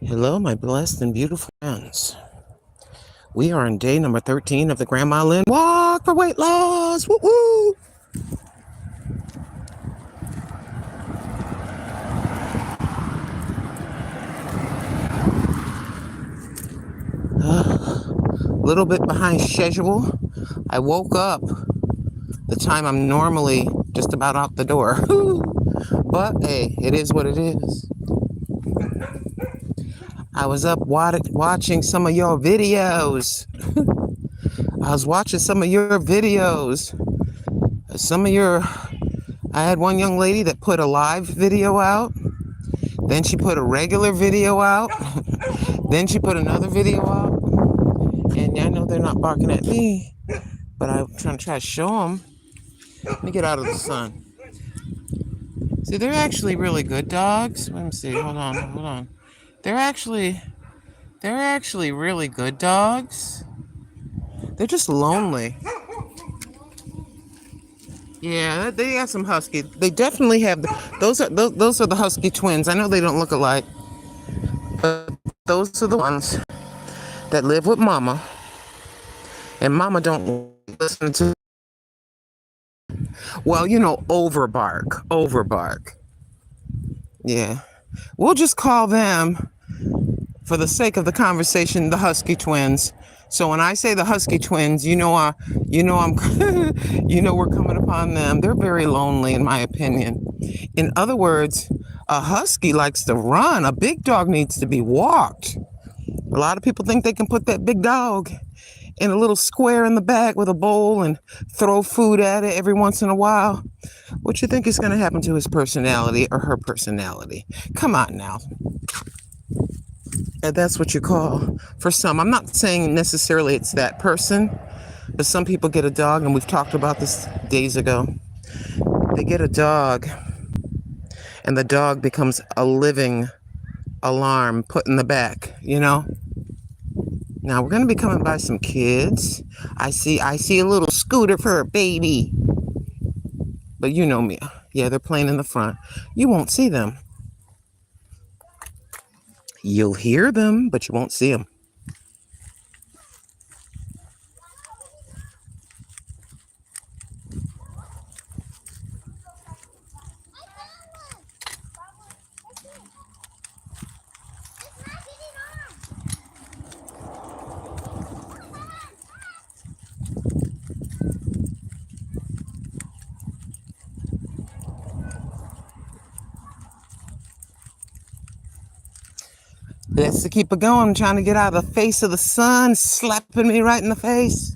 Hello, my blessed and beautiful friends. We are on day number 13 of the Grandmalynn Walk for Weight Loss. Woo woo! A little bit behind schedule. I woke up the time I'm normally just about out the door. But hey, it is what it is. I was up watching some of your videos. I was watching some of your videos. I had one young lady that put a live video out. Then she put a regular video out. Then she put another video out. And I know they're not barking at me, but I'm trying to show them. Let me get out of the sun. See, they're actually really good dogs. Let me see. Hold on. They're actually really good dogs. They're just lonely. Yeah, they have some husky. They definitely have. Those are the husky twins. I know they don't look alike, but those are the ones that live with mama, and mama don't listen to. Well, overbark. Yeah, we'll just call them, for the sake of the conversation, the husky twins. So when I say the husky twins, I'm we're coming upon them. They're very lonely, in my opinion. In other words, a husky likes to run. A big dog needs to be walked. A lot of people think they can put that big dog in a little square in the back with a bowl and throw food at it every once in a while. What you think is going to happen to his personality or her personality? Come on now. And that's what you call, for some. I'm not saying necessarily it's that person, but some people get a dog, and we've talked about this days ago. They get a dog, and the dog becomes a living alarm put in the back, Now we're going to be coming by some kids. I see a little scooter for a baby. But you know me. Yeah, they're playing in the front. You won't see them. You'll hear them, but you won't see them. Let's keep it going. I'm trying to get out of the face of the sun, slapping me right in the face.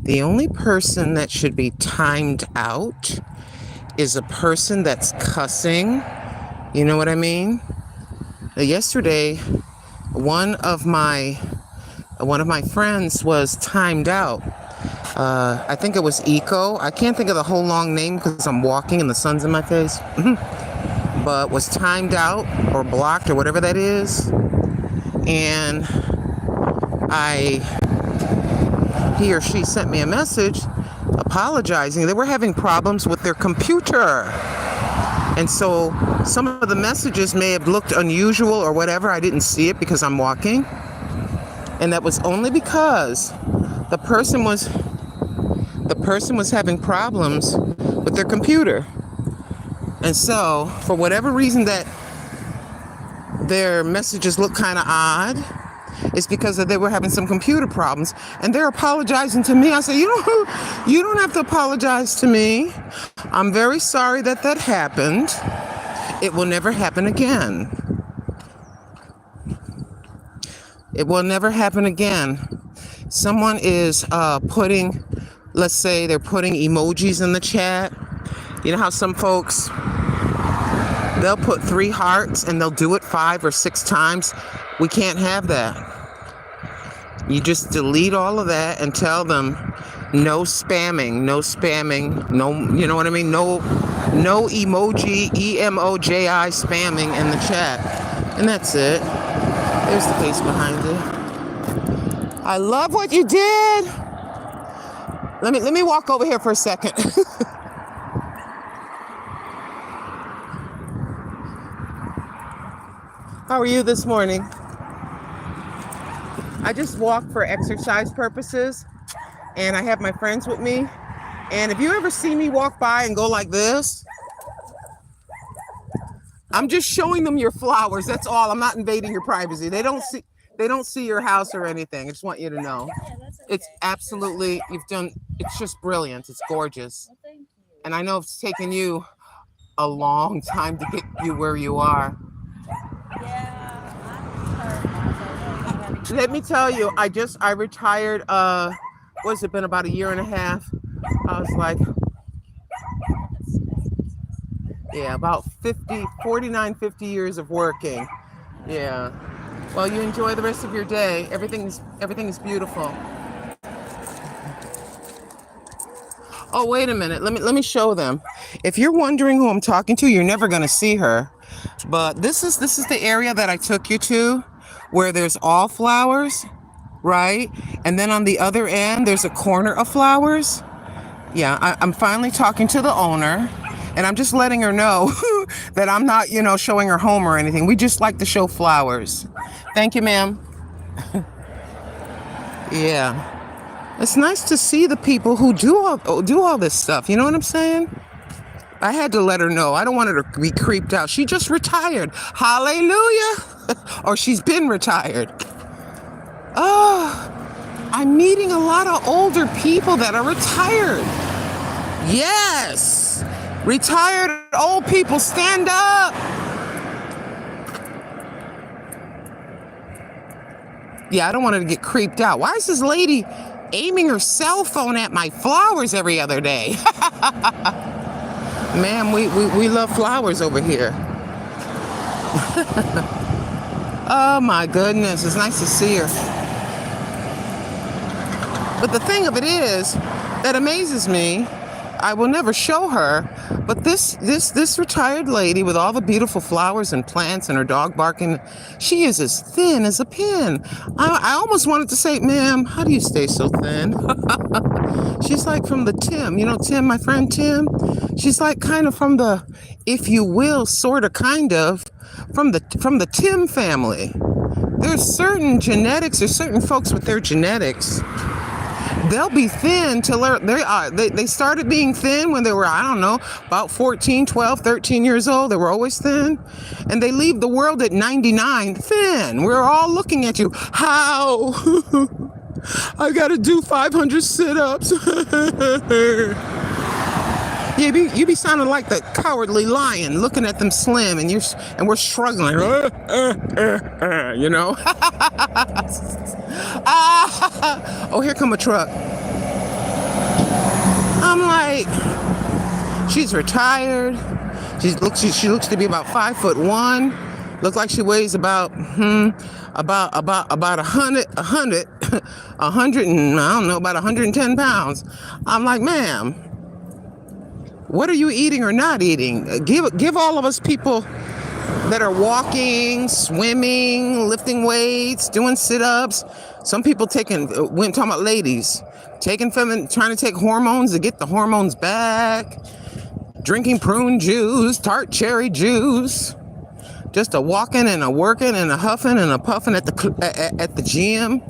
The only person that should be timed out is a person that's cussing. You know what I mean? Yesterday, one of my friends was timed out. I think it was Eco. I can't think of the whole long name because I'm walking and the sun's in my face. But was timed out or blocked or whatever that is. And he or she sent me a message apologizing. They were having problems with their computer. And so some of the messages may have looked unusual or whatever. I didn't see it because I'm walking. And that was only because the person was having problems with their computer. And so, for whatever reason that their messages look kind of odd, it's because they were having some computer problems. And they're apologizing to me. I say, you don't have to apologize to me. I'm very sorry that happened. It will never happen again. It will never happen again. Someone is putting, let's say they're putting emojis in the chat. You know how some folks, they'll put 3 hearts and they'll do it 5 or 6 times. We can't have that. You just delete all of that and tell them no spamming, no, you know what I mean? No emoji, EMOJI spamming in the chat. And that's it. There's the face behind it. I love what you did. Let me walk over here for a second. How are you this morning? I just walk for exercise purposes, and I have my friends with me. And if you ever see me walk by and go like this, I'm just showing them your flowers. That's all. I'm not invading your privacy. They don't see your house or anything. I just want you to know. It's absolutely, it's just brilliant. It's gorgeous. And I know it's taken you a long time to get you where you are. Let me tell you, I retired, what's it been, about a year and a half? I was like, yeah, about 49, 50 years of working. Yeah. Well, you enjoy the rest of your day. Everything is beautiful. Oh, wait a minute. Let me show them. If you're wondering who I'm talking to, you're never going to see her. But this is the area that I took you to, where there's all flowers, right? And then on the other end, there's a corner of flowers. Yeah, I'm finally talking to the owner, and I'm just letting her know that I'm not, showing her home or anything. We just like to show flowers. Thank you, ma'am. Yeah. It's nice to see the people who do all this stuff. You know what I'm saying? I had to let her know. I don't want her to be creeped out. She just retired. Hallelujah. Or she's been retired. Oh, I'm meeting a lot of older people that are retired. Yes. Retired old people, stand up. Yeah, I don't want her to get creeped out. Why is this lady aiming her cell phone at my flowers every other day? Ma'am, we love flowers over here. Oh my goodness, it's nice to see her. But the thing of it is, that amazes me, I will never show her, but this retired lady with all the beautiful flowers and plants and her dog barking, she is as thin as a pin. I almost wanted to say, ma'am, how do you stay so thin? She's like from the Tim, Tim, my friend Tim. She's like kind of from the, if you will, sort of, kind of, from the Tim family. There's certain genetics, there's certain folks with their genetics. They'll be thin till they started being thin when they were, I don't know, about 14, 12, 13 years old. They were always thin. And they leave the world at 99 thin. We're all looking at you. How? I got to do 500 sit-ups. Yeah, you be sounding like the cowardly lion, looking at them slim, and we're struggling, Oh, here come a truck. I'm like, she's retired. She looks to be about 5'1". Looks like she weighs about 100 and I don't know, about 110 pounds. I'm like, ma'am, what are you eating or not eating? Give all of us people that are walking, swimming, lifting weights, doing sit-ups. Some people talking about ladies, trying to take hormones to get the hormones back, drinking prune juice, tart cherry juice, just a walking and a working and a huffing and a puffing at the gym.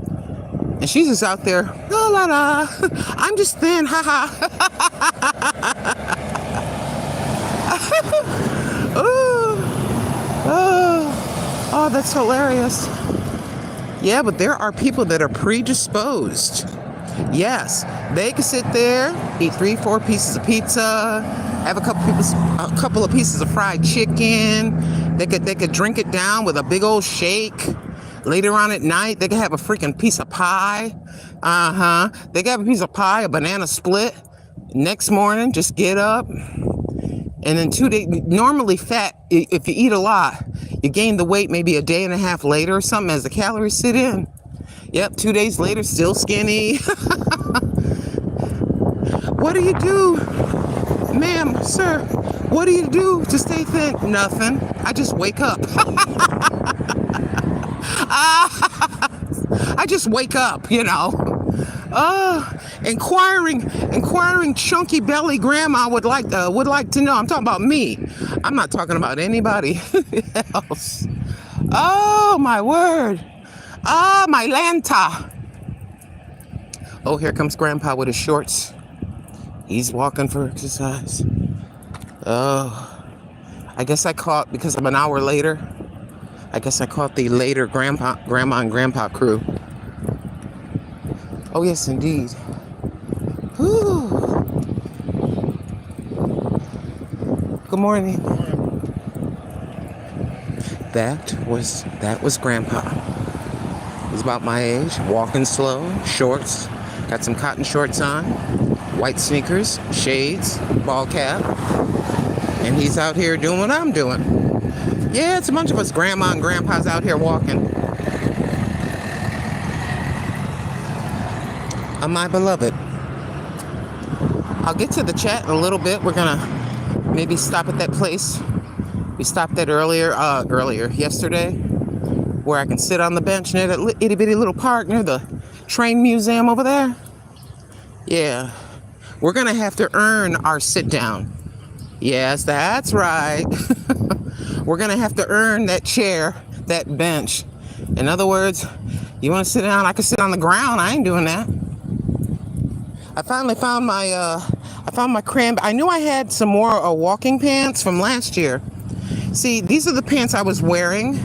And she's just out there, la la la, I'm just thin, ha ha. Oh, that's hilarious. Yeah, but there are people that are predisposed. Yes, they can sit there, eat 3-4 pieces of pizza, have a couple of pieces of fried chicken. They could drink it down with a big old shake. Later on at night, they could have a freaking piece of pie. They could have a piece of pie, a banana split. Next morning, just get up. And then 2 days, normally fat, if you eat a lot, you gain the weight maybe a day and a half later or something as the calories sit in. Yep, 2 days later, still skinny. What do you do, ma'am, sir? What do you do to stay thin? Nothing. I just wake up. I I just wake up, inquiring chunky belly grandma would like to know. I'm talking about me. I'm not talking about anybody else. Oh my word. Ah, my Lanta. Oh, here comes Grandpa with his shorts. He's walking for exercise. Oh, I guess I caught, because I'm an hour later, I guess I caught the later grandma and grandpa crew. Oh, yes, indeed. Whew. Good morning. That was Grandpa. He's about my age, walking slow, shorts, got some cotton shorts on, white sneakers, shades, ball cap, and he's out here doing what I'm doing. Yeah, it's a bunch of us grandma and grandpas out here walking. My beloved. I'll get to the chat in a little bit. We're gonna maybe stop at that place we stopped at earlier yesterday, where I can sit on the bench near that itty bitty little park near the train museum over there. Yeah, we're gonna have to earn our sit down. Yes, that's right. We're gonna have to earn that chair, that bench. In other words, you want to sit down? I can sit on the ground. I ain't doing that. I finally found my cranberry. I knew I had some more walking pants from last year. See, these are the pants I was wearing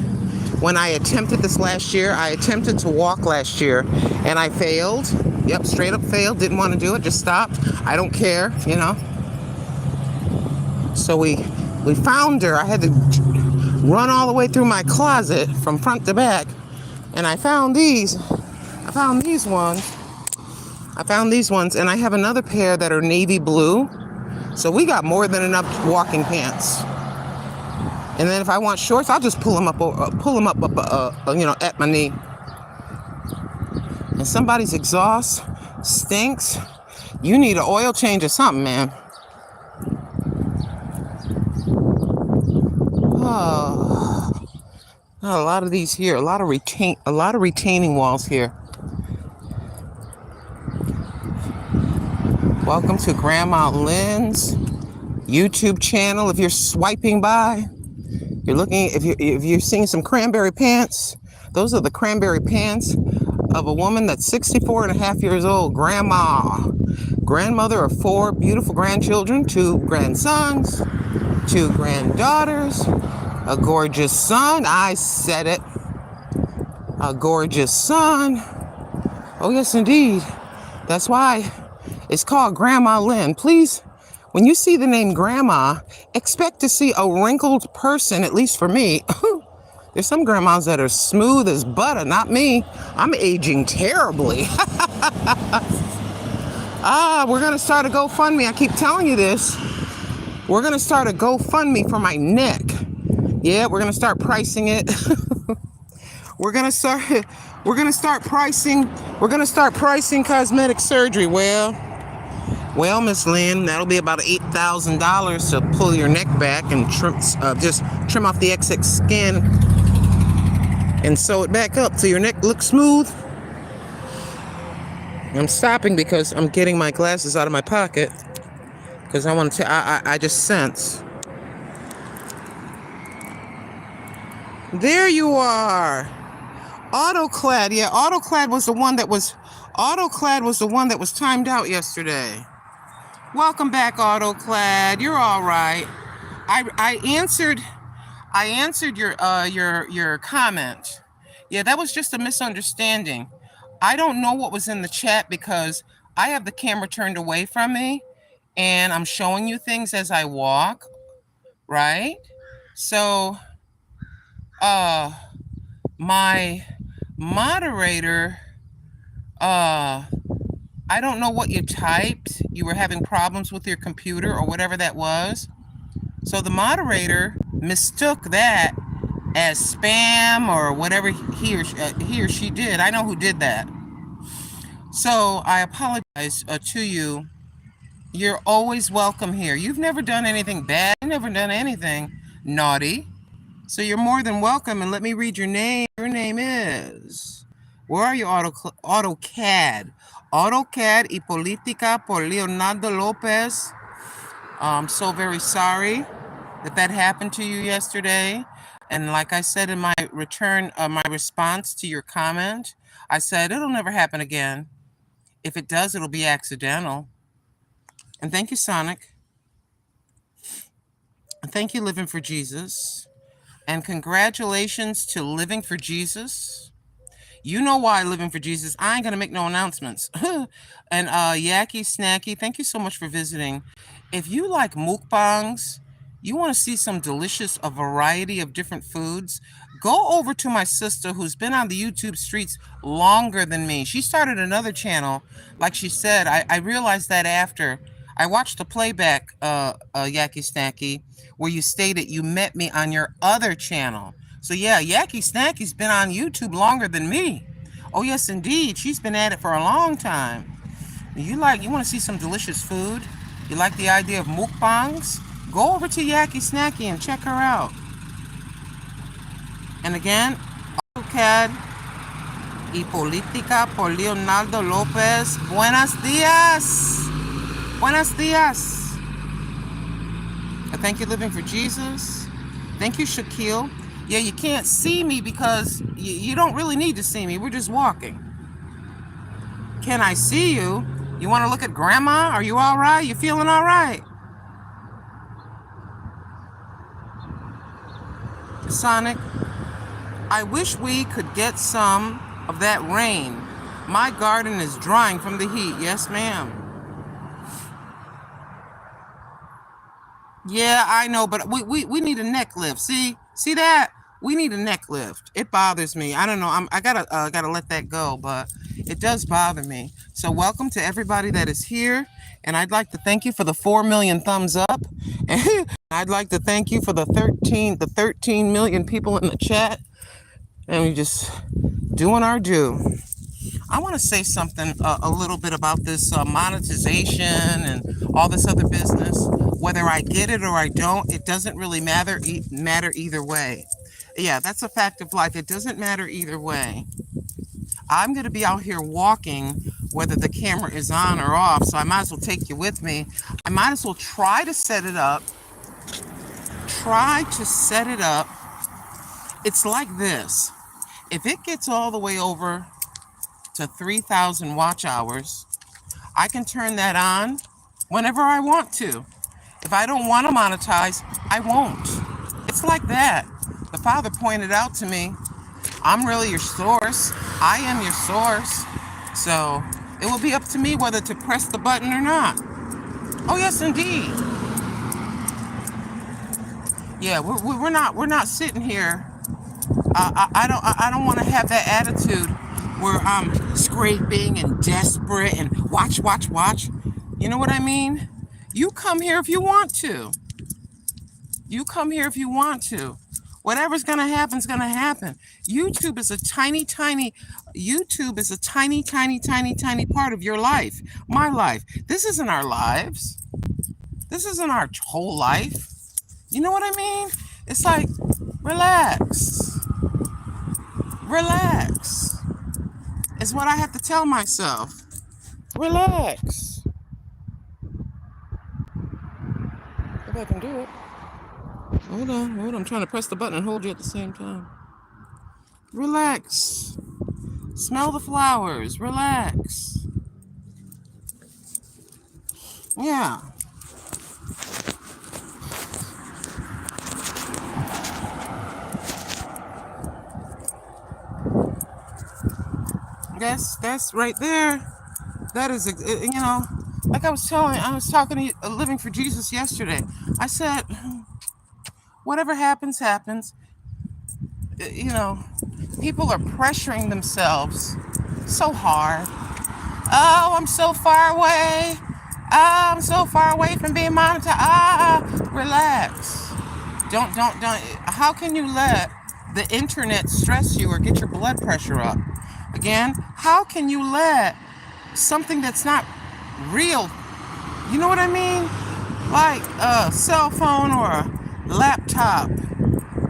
when I attempted this last year. I attempted to walk last year and I failed. Yep, straight up failed. Didn't want to do it. Just stopped. I don't care, So we found her. I had to run all the way through my closet from front to back, and I found these. I found these ones, and I have another pair that are navy blue. So we got more than enough walking pants. And then if I want shorts, I'll just pull them up, at my knee. And somebody's exhaust stinks. You need an oil change or something, man. Oh, a lot of these here. A lot of retaining walls here. Welcome to Grandma Lynn's YouTube channel. If you're swiping by, you're looking. If you're seeing some cranberry pants, those are the cranberry pants of a woman that's 64 and a half years old. Grandmother of 4 beautiful grandchildren, 2 grandsons, 2 granddaughters, a gorgeous son. I said it. A gorgeous son. Oh yes, indeed. That's why it's called Grandma Lynn. Please, when you see the name Grandma, expect to see a wrinkled person, at least for me. There's some grandmas that are smooth as butter, not me. I'm aging terribly. We're going to start a GoFundMe. I keep telling you this. We're going to start a GoFundMe for my neck. Yeah, we're going to start pricing it. We're going to start pricing cosmetic surgery. Well, Miss Lynn, that'll be about $8,000 to pull your neck back and just trim off the excess skin and sew it back up so your neck looks smooth. I'm stopping because I'm getting my glasses out of my pocket because I want to. I just sense. There you are. Autoclad. Yeah, Autoclad was the one that was timed out yesterday. Welcome back, Autoclad. You're all right. I answered your comment. Yeah, that was just a misunderstanding. I don't know what was in the chat because I have the camera turned away from me and I'm showing you things as I walk, right? So my moderator, I don't know what you typed. You were having problems with your computer or whatever that was. So the moderator mistook that as spam or whatever he or she did. I know who did that. So I apologize to you. You're always welcome here. You've never done anything bad. You've never done anything naughty. So you're more than welcome. And let me read your name. Your name is Where are you, AutoCAD? AutoCAD y Política por Leonardo Lopez. I'm so very sorry that happened to you yesterday. And like I said in my my response to your comment, I said it'll never happen again. If it does, it'll be accidental. And thank you, Sonic. And thank you, Living for Jesus. And congratulations to Living for Jesus. You know why Living for Jesus. I ain't going to make no announcements. And Yaki Snacky, thank you so much for visiting. If you like mukbangs, you want to see some delicious, a variety of different foods, go over to my sister who's been on the YouTube streets longer than me. She started another channel. Like she said, I realized that after. I watched the playback, Yaki Snacky, where you stated you met me on your other channel. So yeah, Yaki Snacky's been on YouTube longer than me. Oh yes, indeed. She's been at it for a long time. You want to see some delicious food? You like the idea of mukbangs? Go over to Yaki Snacky and check her out. And again, AutoCAD y Política por Leonardo Lopez. Buenos dias. Buenos dias. Thank you, Living for Jesus. Thank you, Shaquille. Yeah, you can't see me because you don't really need to see me. We're just walking. Can I see you? You want to look at Grandma? Are you all right? You feeling all right? Sonic, I wish we could get some of that rain. My garden is drying from the heat. Yes, ma'am. Yeah, I know, but we need a neck lift. See that? We need a neck lift. It bothers me. I don't know. I gotta let that go, but it does bother me. So welcome to everybody that is here, and I'd like to thank you for the 4 million thumbs up. And I'd like to thank you for the 13 million people in the chat, and we just doing our due. I want to say something a little bit about this monetization and all this other business. Whether I get it or I don't, it doesn't really matter either way. Yeah, that's a fact of life. It doesn't matter either way. I'm going to be out here walking, whether the camera is on or off, so I might as well take you with me. I might as well try to set it up. It's like this. If it gets all the way over to 3,000 watch hours, I can turn that on whenever I want to. If I don't want to monetize, I won't. It's like that. The Father pointed out to me, I'm really your source. I am your source. So it will be up to me whether to press the button or not. Oh yes, indeed. Yeah, we're not sitting here. I don't want to have that attitude where I'm scraping and desperate and watch. You know what I mean? You come here if you want to. Whatever's gonna happen is gonna happen. YouTube is a tiny part of your life, my life. This isn't our lives. This isn't our whole life. You know what I mean? It's like, relax is what I have to tell myself. Relax. If I can do it. Hold on. I'm trying to press the button and hold you at the same time. Relax. Smell the flowers. Relax. Yeah. That's right there. That is, like I was talking to Living for Jesus yesterday. I said, whatever happens. People are pressuring themselves so hard. Oh, I'm so far away. Oh, I'm so far away from being monetized. Relax. Don't. How can you let the internet stress you or get your blood pressure up? Again, how can you let something that's not real, you know what I mean? Like a cell phone or a laptop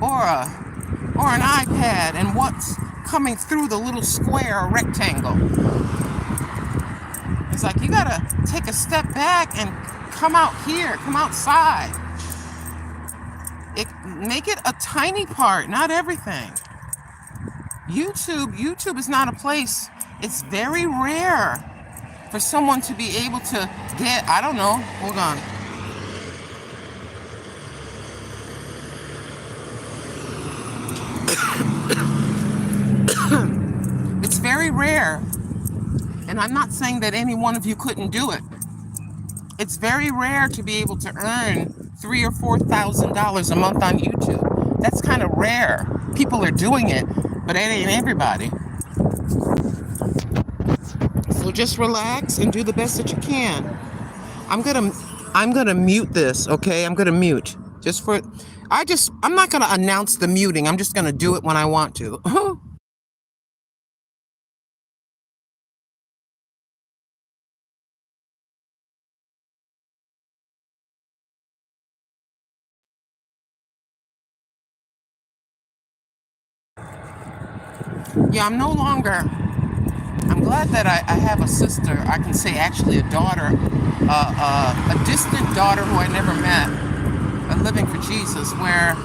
or an iPad and what's coming through the little square or rectangle. It's like you gotta take a step back and come out here, come outside. Make it a tiny part, not everything. YouTube is not a place. It's very rare for someone to be able to get, I don't know, hold on. It's very rare. And I'm not saying that any one of you couldn't do it. It's very rare to be able to earn $3,000 or $4,000 a month on YouTube. That's kind of rare. People are doing it, but it ain't everybody. So just relax and do the best that you can. I'm gonna mute this, okay? I'm gonna mute. I'm not gonna announce the muting. I'm just gonna do it when I want to. Yeah, I'm glad that I have a sister, I can say actually a daughter, a distant daughter who I never met, living for Jesus, where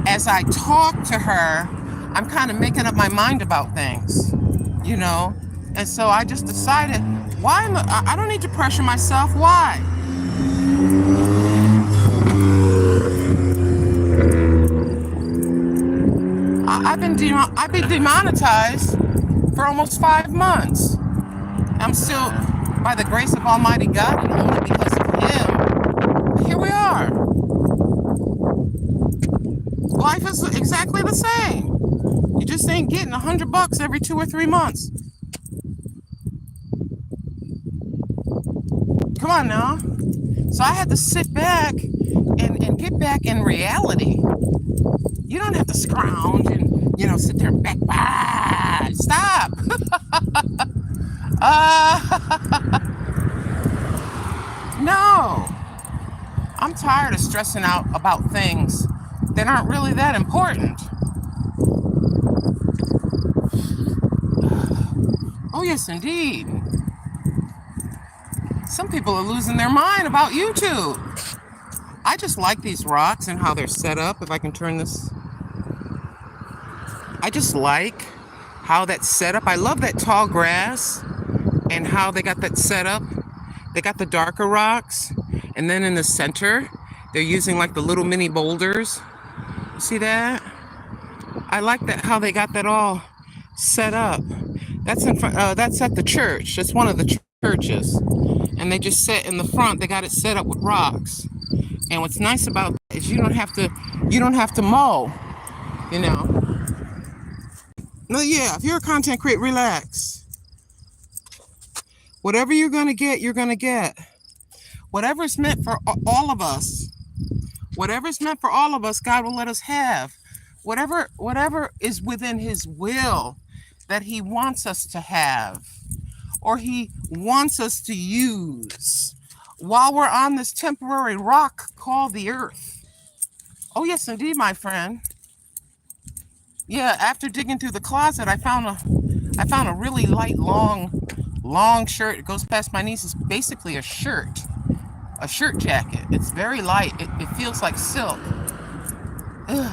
as I talk to her, I'm kind of making up my mind about things, you know? And so I just decided, I don't need to pressure myself, why? I've been demonetized for almost 5 months. I'm still, by the grace of Almighty God, and only because of Him, here we are. Life is exactly the same. You just ain't getting $100 every 2 or 3 months. Come on now. So I had to sit back and get back in reality. You don't have to scrounge and, sit there and back. Stop. No. I'm tired of stressing out about things that aren't really that important. Oh, yes, indeed. Some people are losing their mind about YouTube. I just like these rocks and how they're set up. If I can turn this. I just like how that's set up. I love that tall grass and how they got that set up. They got the darker rocks. And then in the center, they're using like the little mini boulders. See that? I like that how they got that all set up. That's in front. That's at the church. That's one of the churches. And they just set in the front. They got it set up with rocks. And what's nice about that is you don't have to mow, No, yeah, if you're a content creator, relax. Whatever you're going to get, you're going to get. Whatever's meant for all of us. Whatever's meant for all of us, God will let us have. Whatever is within His will that He wants us to have, or He wants us to use while we're on this temporary rock called the earth. Oh, yes, indeed, my friend. Yeah, after digging through the closet, I found a really light, long shirt. It goes past my knees. It's basically a shirt jacket. It's very light. It feels like silk. Ugh.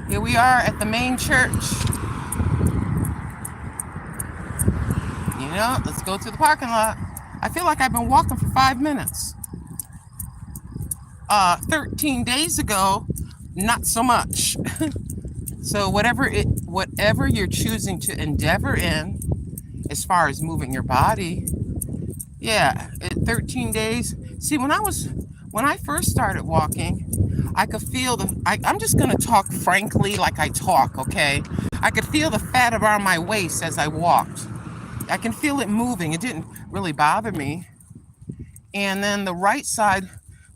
Here we are at the main church. Let's go to the parking lot. I feel like I've been walking for 5 minutes. 13 days ago, not so much. So whatever you're choosing to endeavor in, as far as moving your body, 13 days. See, when I first started walking, I could feel I'm just gonna talk frankly like I talk, okay? I could feel the fat around my waist as I walked. I can feel it moving. It didn't really bother me. And then the right side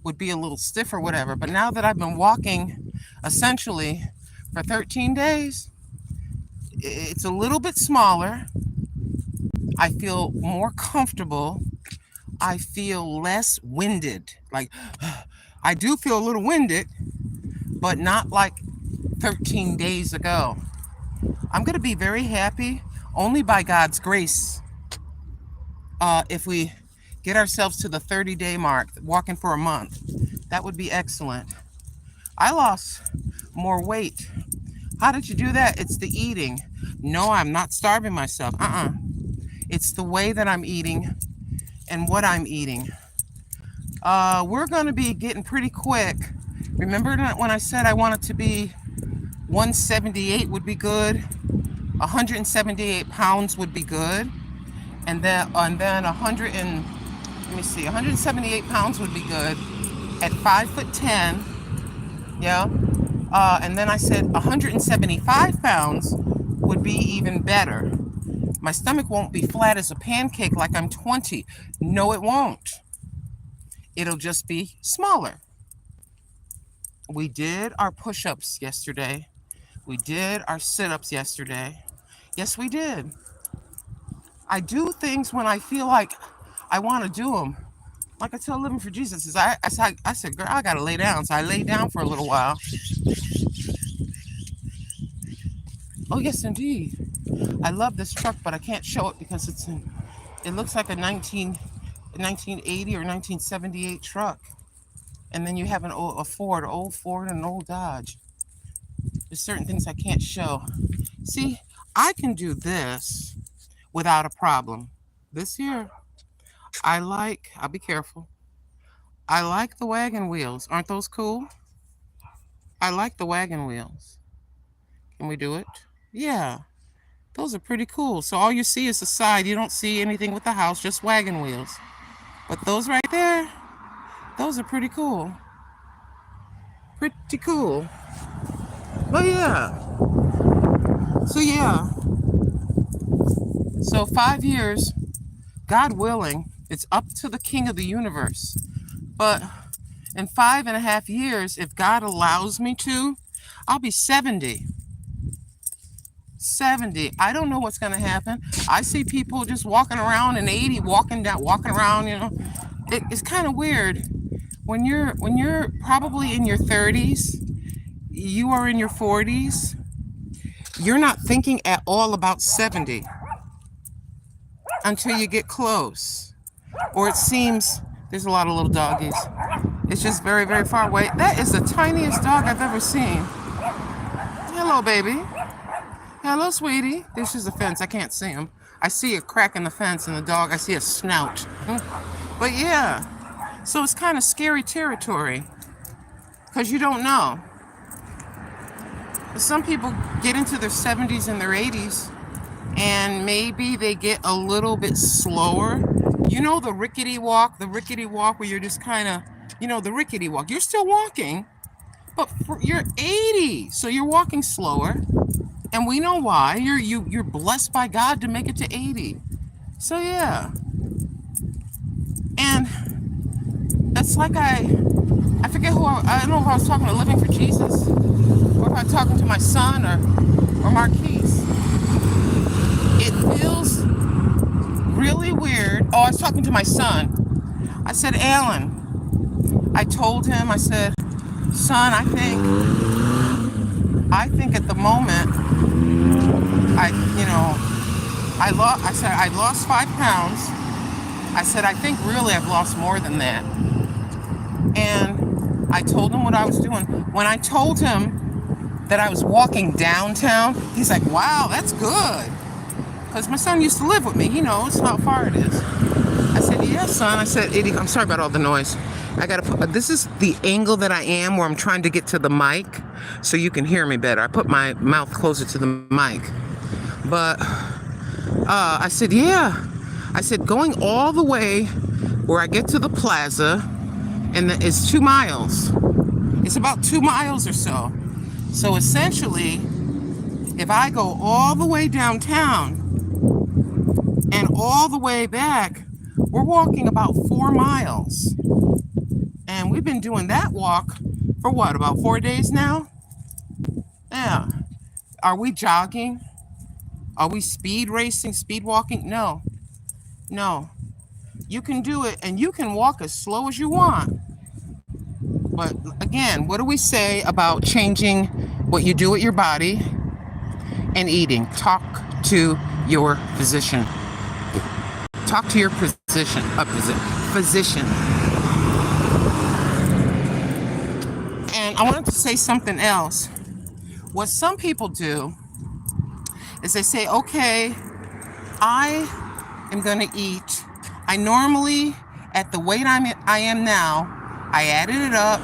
would be a little stiff or whatever. But now that I've been walking essentially for 13 days, it's a little bit smaller. I feel more comfortable. I feel less winded. Like, I do feel a little winded, but not like 13 days ago. I'm going to be very happy only by God's grace if we get ourselves to the 30-day mark, walking for a month. That would be excellent. I lost more weight. How did you do that? It's the eating. No, I'm not starving myself. It's the way that I'm eating and what I'm eating. We're going to be getting pretty quick. Remember when I said I wanted to be 178 would be good, 178 pounds would be good, and then 178 pounds would be good at 5'10", yeah. And then I said 175 pounds would be even better. My stomach won't be flat as a pancake like I'm 20. No, it won't. It'll just be smaller. We did our push-ups yesterday. We did our sit-ups yesterday. Yes, we did. I do things when I feel like I want to do them. Like I tell Living for Jesus, I said, girl, I got to lay down. So I laid down for a little while. Oh, yes, indeed. I love this truck, but I can't show it because it looks like a 1980 or 1978 truck. And then you have an old Ford, and an old Dodge. There's certain things I can't show. See, I can do this without a problem. This here, I'll be careful. I like the wagon wheels. Aren't those cool? I like the wagon wheels. Can we do it? Yeah, those are pretty cool. So all you see is the side. You don't see anything with the house, just wagon wheels. But those right there, those are pretty cool. Pretty cool. But yeah. So 5 years, God willing, it's up to the King of the universe. But in 5.5 years, if God allows me to, I'll be 70. 70. I don't know what's going to happen. I see people just walking around in 80, walking around, It's kind of weird. When you're probably in your 30s, you are in your 40s, you're not thinking at all about 70 until you get close. Or it seems there's a lot of little doggies. It's just very, very far away. That is the tiniest dog I've ever seen. Hello, baby. Hello, sweetie. This is a fence. I can't see him. I see a crack in the fence and the dog. I see a snout. But yeah, so it's kind of scary territory because you don't know. Some people get into their 70s and their 80s and maybe they get a little bit slower. You know the rickety walk where you're just kind of, the rickety walk. You're still walking, but you're 80, so you're walking slower. And we know why. You're blessed by God to make it to 80. So yeah. And it's like I forget I don't know if I was talking to Living for Jesus or if I was talking to my son or Marquise. It feels really weird. Oh, I was talking to my son. I said, Alan, I told him, I said, son, I think at the moment, I said I lost 5 pounds. I said, I think really I've lost more than that. And I told him what I was doing. When I told him that I was walking downtown, he's like, wow, that's good. Because my son used to live with me. He knows how far it is. I said, yes, son. I said, I'm sorry about all the noise. I got to put, this is the angle that I am where I'm trying to get to the mic so you can hear me better. I put my mouth closer to the mic. But I said, yeah. I said, going all the way where I get to the plaza, and it's 2 miles. It's about 2 miles or so. So essentially, if I go all the way downtown and all the way back, we're walking about 4 miles. And we've been doing that walk for what, about 4 days now? Yeah. Are we jogging? Are we speed racing, speed walking? No. You can do it, and you can walk as slow as you want. But again, what do we say about changing what you do with your body, and eating. Talk to your physician. Talk to your physician. And I wanted to say something else. What some people do is they say, okay, I am going to eat. I normally, at the weight I am now, I added it up.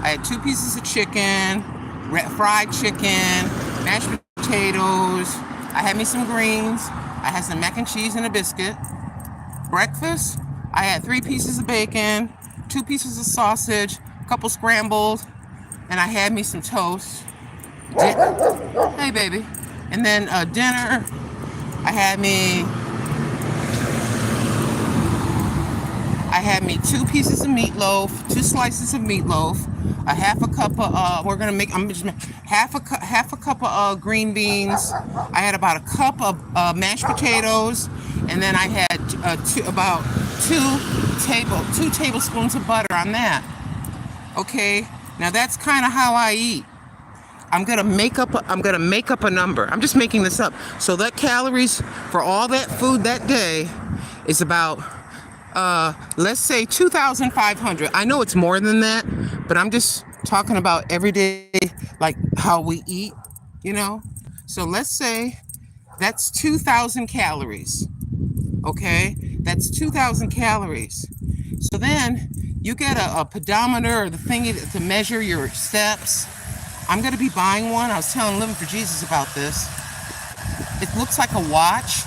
I had 2 pieces of chicken, fried chicken, mashed potatoes. I had me some greens. I had some mac and cheese and a biscuit. Breakfast, I had 3 pieces of bacon, 2 pieces of sausage, a couple scrambled, and I had me some toast. Hey, baby. And then dinner, I had me 2 pieces of meatloaf, 2 slices of meatloaf, a half a cup of half a cup of green beans. I had about a cup of mashed potatoes, and then I had about 2 tablespoons of butter on that. Okay, now that's kind of how I eat. I'm gonna make up a number. I'm just making this up. So that calories for all that food that day is about let's say 2,500. I know it's more than that, but I'm just talking about every day, like how we eat, you know. So let's say that's 2,000 calories. Okay, that's 2,000 calories. So then you get a pedometer or the thingy to measure your steps. I'm going to be buying one. I was telling Living for Jesus about this. It looks like a watch.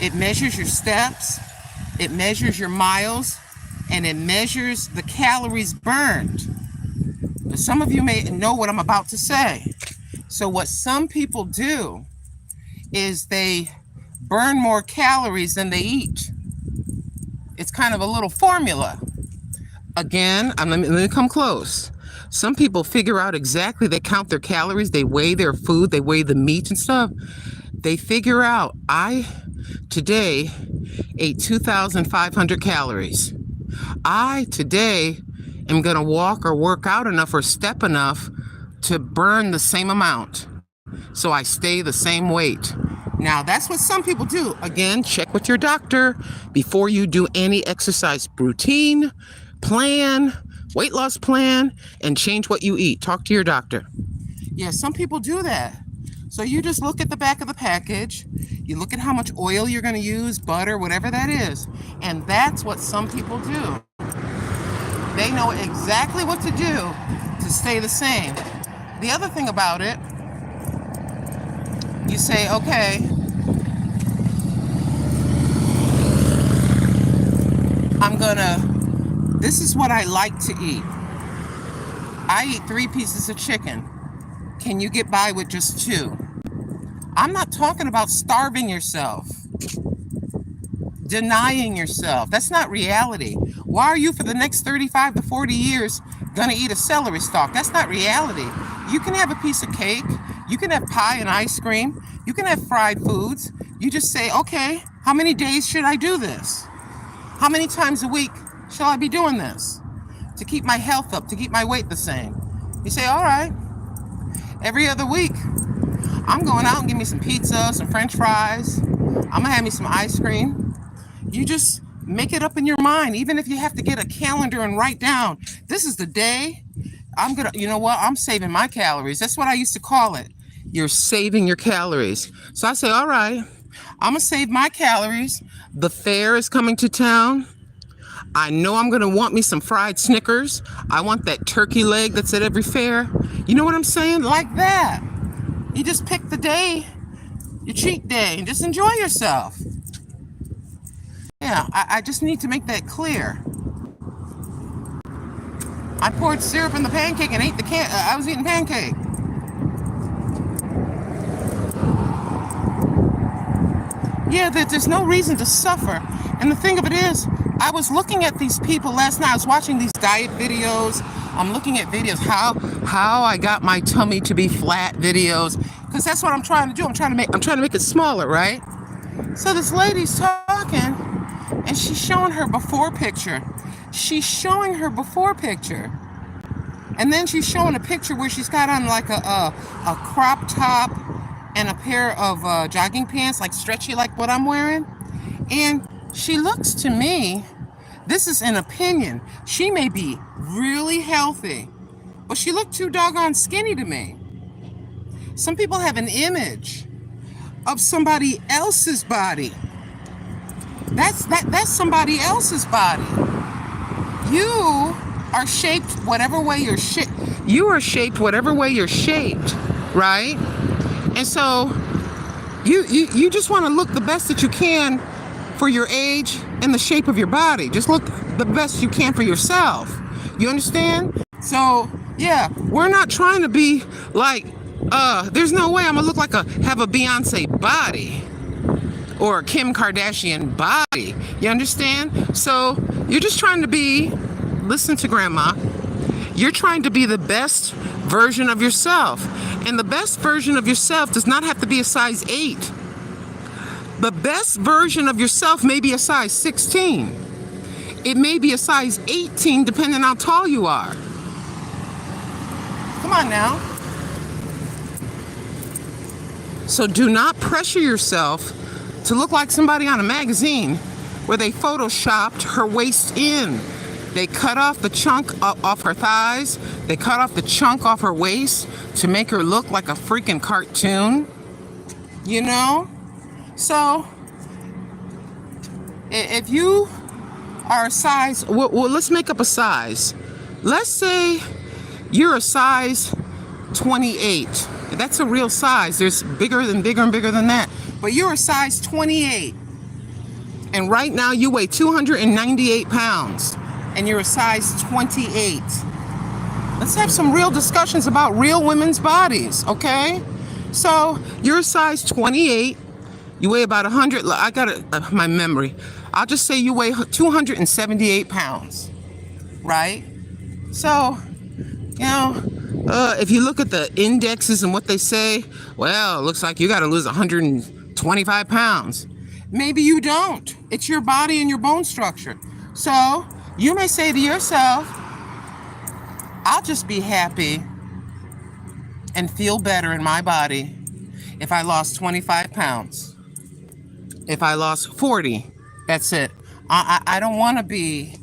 It measures your steps. It measures your miles. And it measures the calories burned. Some of you may know what I'm about to say. So what some people do is they burn more calories than they eat. It's kind of a little formula. Again, let me come close. Some people figure out exactly, they count their calories, they weigh their food, they weigh the meat and stuff. They figure out, I today ate 2,500 calories. I today am going to walk or work out enough or step enough to burn the same amount. So I stay the same weight. Now, that's what some people do. Again, check with your doctor before you do any exercise routine, plan, weight loss plan, and change what you eat. Talk to your doctor. Yeah, some people do that. So you just look at the back of the package. You look at how much oil you're going to use, butter, whatever that is. And that's what some people do. They know exactly what to do to stay the same. The other thing about it, you say, okay, this is what I like to eat. I eat 3 pieces of chicken. Can you get by with just 2? I'm not talking about starving yourself, denying yourself. That's not reality. Why are you for the next 35 to 40 years gonna eat a celery stalk? That's not reality. You can have a piece of cake. You can have pie and ice cream. You can have fried foods. You just say, okay, how many days should I do this? How many times a week shall I be doing this to keep my health up, to keep my weight the same? You say, all right, every other week, I'm going out and give me some pizza, some French fries. I'm gonna have me some ice cream. You just make it up in your mind, even if you have to get a calendar and write down, this is the day you know what? I'm saving my calories. That's what I used to call it. You're saving your calories. So I say, all right, I'm gonna save my calories. The fair is coming to town. I know I'm gonna want me some fried Snickers. I want that turkey leg that's at every fair. You know what I'm saying? Like that. You just pick the day, your cheat day, and just enjoy yourself. Yeah, I just need to make that clear. I poured syrup in the pancake and ate I was eating pancake. Yeah, there's no reason to suffer. And the thing of it is, I was looking at these people last night. I was watching these diet videos. I'm looking at videos, how I got my tummy to be flat videos, because that's what I'm trying to do. I'm trying to make it smaller, right? So this lady's talking, and she's showing her before picture. She's showing her before picture. And then she's showing a picture where she's got on like a crop top and a pair of jogging pants, like stretchy, like what I'm wearing. And she looks to me, this is an opinion, she may be really healthy, but she looked too doggone skinny to me. Some people have an image of somebody else's body. That's somebody else's body. You are shaped whatever way you're shaped. You are shaped whatever way you're shaped, right? And so you just want to look the best that you can for your age and the shape of your body. Just look the best you can for yourself. You understand? So yeah, we're not trying to be like, there's no way I'm gonna look like have a Beyonce body or a Kim Kardashian body. You understand? So you're just trying to be, listen to grandma, you're trying to be the best version of yourself. And the best version of yourself does not have to be a size 8. The best version of yourself may be a size 16. It may be a size 18 depending on how tall you are. Come on now. So do not pressure yourself to look like somebody on a magazine where they photoshopped her waist in. They cut off the chunk off her thighs. They cut off the chunk off her waist to make her look like a freaking cartoon. You know? So, if you are a size, well, let's make up a size. Let's say you're a size 28. That's a real size. There's bigger and bigger than that. But you're a size 28. And right now you weigh 298 pounds. And you're a size 28. Let's have some real discussions about real women's bodies, okay? So you're a size 28. You weigh about 100. I got my memory. I'll just say you weigh 278 pounds, right? So, you know, if you look at the indexes and what they say, well, it looks like you got to lose 125 pounds. Maybe you don't. It's your body and your bone structure. So you may say to yourself, I'll just be happy and feel better in my body if I lost 25 pounds. If I lost 40, that's it. I don't want to be,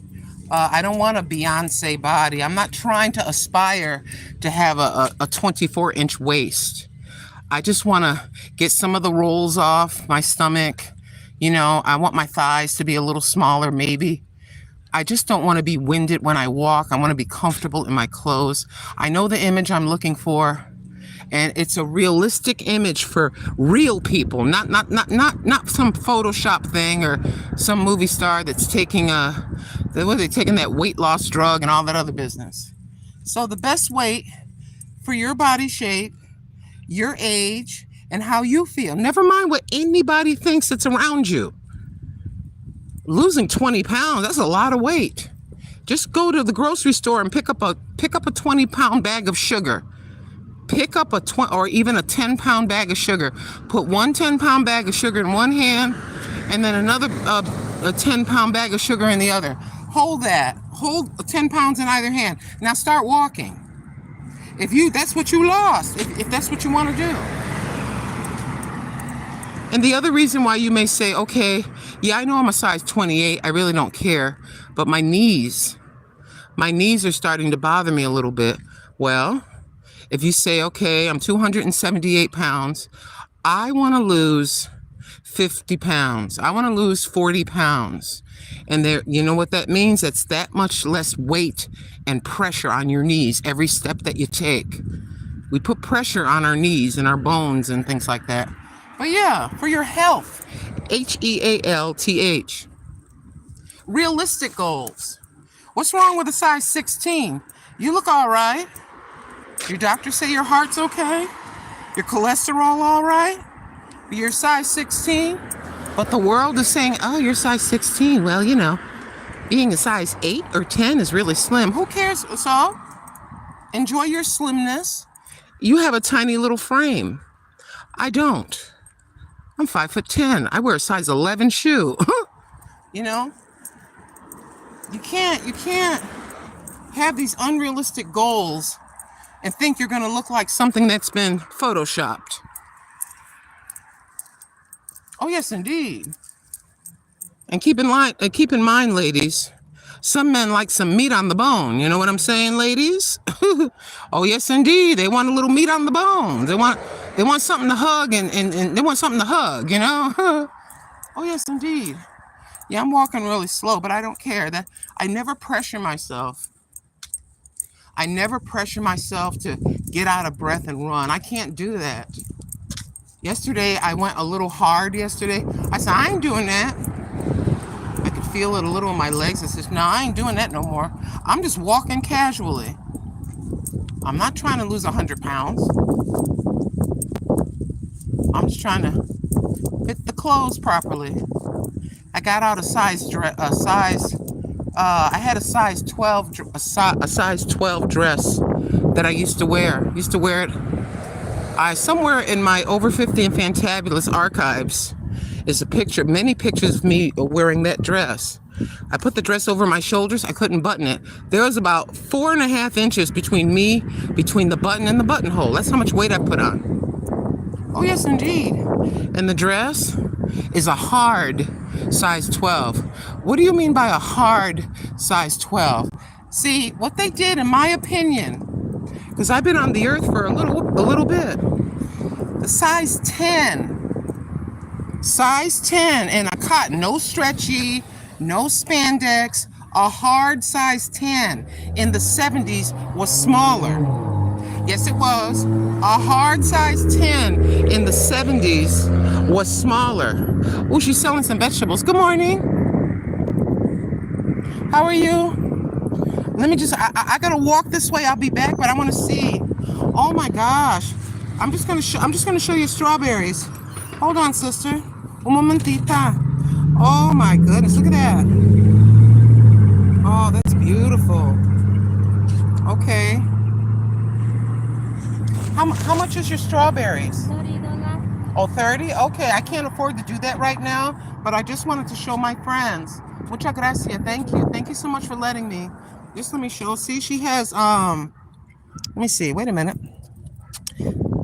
I don't want a Beyonce body. I'm not trying to aspire to have a 24-inch waist. I just want to get some of the rolls off my stomach. You know, I want my thighs to be a little smaller, maybe. I just don't want to be winded when I walk. I want to be comfortable in my clothes. I know the image I'm looking for, and it's a realistic image for real people, not some Photoshop thing or some movie star that's taking taking that weight loss drug and all that other business. So the best weight for your body shape, your age, and how you feel. Never mind what anybody thinks that's around you. Losing 20 pounds, that's a lot of weight. Just go to the grocery store and pick up a 20-pound bag of sugar. Pick up or even a 10-pound bag of sugar. Put one 10-pound bag of sugar in one hand and then another a 10-pound bag of sugar in the other. Hold that. Hold 10 pounds in either hand. Now start walking. That's what you lost, if that's what you want to do. And the other reason why you may say, okay, yeah, I know I'm a size 28. I really don't care. But my knees are starting to bother me a little bit. Well, if you say, okay, I'm 278 pounds. I want to lose 50 pounds. I want to lose 40 pounds. And you know what that means? That's that much less weight and pressure on your knees every step that you take. We put pressure on our knees and our bones and things like that. But yeah, for your health, HEALTH. Realistic goals. What's wrong with a size 16? You look all right. Your doctor say your heart's okay. Your cholesterol all right. You're size 16. But the world is saying, oh, you're size 16. Well, you know, being a size 8 or 10 is really slim. Who cares? So, enjoy your slimness. You have a tiny little frame. I don't. I'm 5'10". I wear a size 11 shoe. You know? You can't have these unrealistic goals and think you're going to look like something that's been photoshopped. Oh, yes, indeed. And keep in mind, ladies, some men like some meat on the bone. You know what I'm saying, ladies? Oh, yes, indeed. They want a little meat on the bone. They want something to hug and they want something to hug, you know? Oh, yes, indeed. Yeah, I'm walking really slow, but I don't care. That I never pressure myself. I never pressure myself to get out of breath and run. I can't do that. Yesterday, I went a little hard yesterday. I said, I ain't doing that. I could feel it a little in my legs. I said, no, I ain't doing that no more. I'm just walking casually. I'm not trying to lose 100 pounds. I'm just trying to fit the clothes properly. I got out a I had a size 12 dress that I used to wear. Used to wear it. Somewhere in my Over 50 and Fantabulous archives is a picture, many pictures of me wearing that dress. I put the dress over my shoulders. I couldn't button it. There was about 4.5 inches between the button and the buttonhole. That's how much weight I put on. Oh, yes, indeed. And the dress is a hard size 12. What do you mean by a hard size 12? See, what they did, in my opinion, because I've been on the earth for a little bit, the size 10 and a cotton, no stretchy, no spandex, a hard size 10 in the 70s was smaller. Yes, it was. A hard size 10 in the 70s was smaller. Oh, she's selling some vegetables. Good morning. How are you? Let me just, I gotta walk this way. I'll be back, but I want to see. Oh my gosh. I'm just gonna show you strawberries. Hold on, sister. Un momentita. Oh my goodness, look at that. Oh, that's beautiful. Okay. How much is your strawberries? $30. Oh, 30? Okay, I can't afford to do that right now, but I just wanted to show my friends. Muchas gracias. Thank you. Thank you so much for letting me. Just let me show. See, she has, let me see. Wait a minute.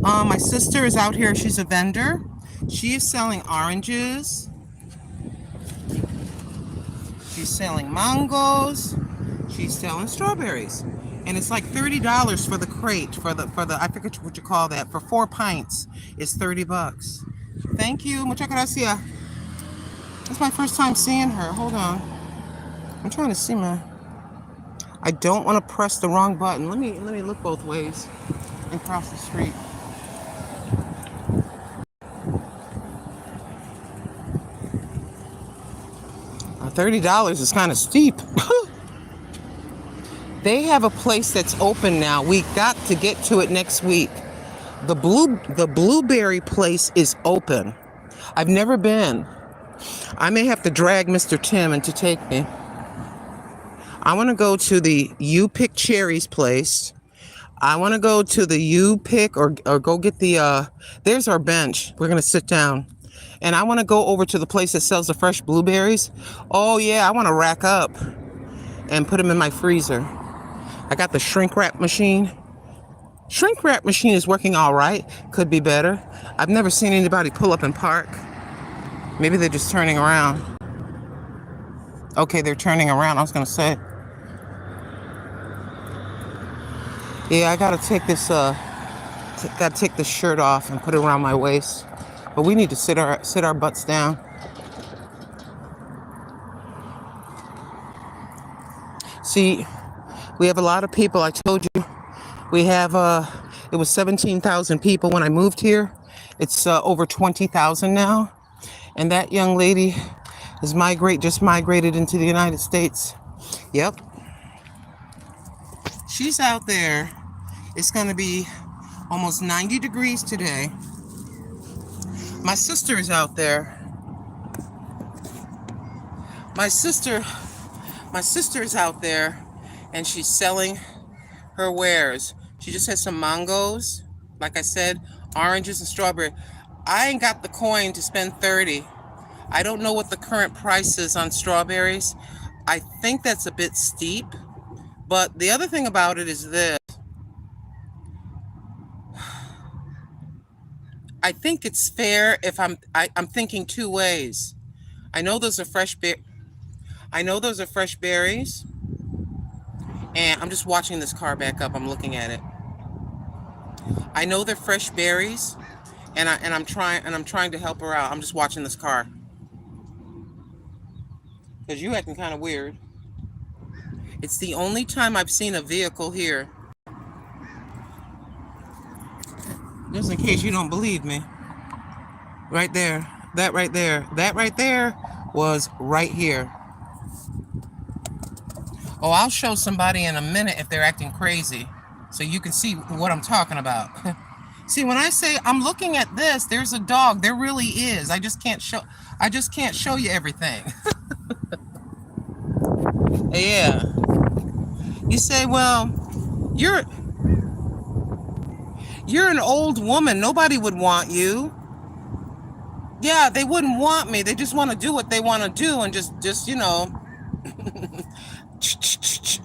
My sister is out here. She's a vendor. She is selling oranges. She's selling mangoes. She's selling strawberries. And it's like $30 for the crate, for the I forget what you call that, for 4 pints. It's $30. Thank you. Muchas gracias. It's my first time seeing her. Hold on. I'm trying to see my. I don't want to press the wrong button. Let me look both ways and cross the street. $30 is kind of steep. They have a place that's open now. We got to get to it next week. The blueberry place is open. I've never been. I may have to drag Mr. Tim in to take me. I want to go to the You Pick Cherries place. I want to go to the You Pick or go get the, there's our bench. We're going to sit down. And I want to go over to the place that sells the fresh blueberries. Oh, yeah, I want to rack up and put them in my freezer. I got the shrink wrap machine. Shrink wrap machine is working all right. Could be better. I've never seen anybody pull up and park. Maybe they're just turning around. Okay, they're turning around. I was going to say. Yeah, I got to take this, take this shirt off and put it around my waist. But we need to sit our butts down. See, we have a lot of people. I told you, we have, it was 17,000 people when I moved here. It's over 20,000 now. And that young lady is just migrated into the United States. Yep. She's out there. It's going to be almost 90 degrees today. My sister is out there. My sister is out there, and she's selling her wares. She just has some mangoes, like I said, oranges and strawberry. I ain't got the coin to spend 30. I don't know what the current price is on strawberries. I think that's a bit steep, But the other thing about it is this. I think it's fair if I'm thinking two ways. I know those are fresh berries, and I'm just watching this car back up. I'm looking at it. I know they're fresh berries, and I'm trying to help her out. I'm just watching this car because you acting kind of weird. It's the only time I've seen a vehicle here. Just in case you don't believe me. Right there. That right there was right here. Oh, I'll show somebody in a minute if they're acting crazy, so you can see what I'm talking about. See, when I say I'm looking at this, there's a dog. There really is. I just can't show you everything. Yeah. You say, well, you're an old woman. Nobody would want you. Yeah, they wouldn't want me. They just want to do what they want to do and just you know,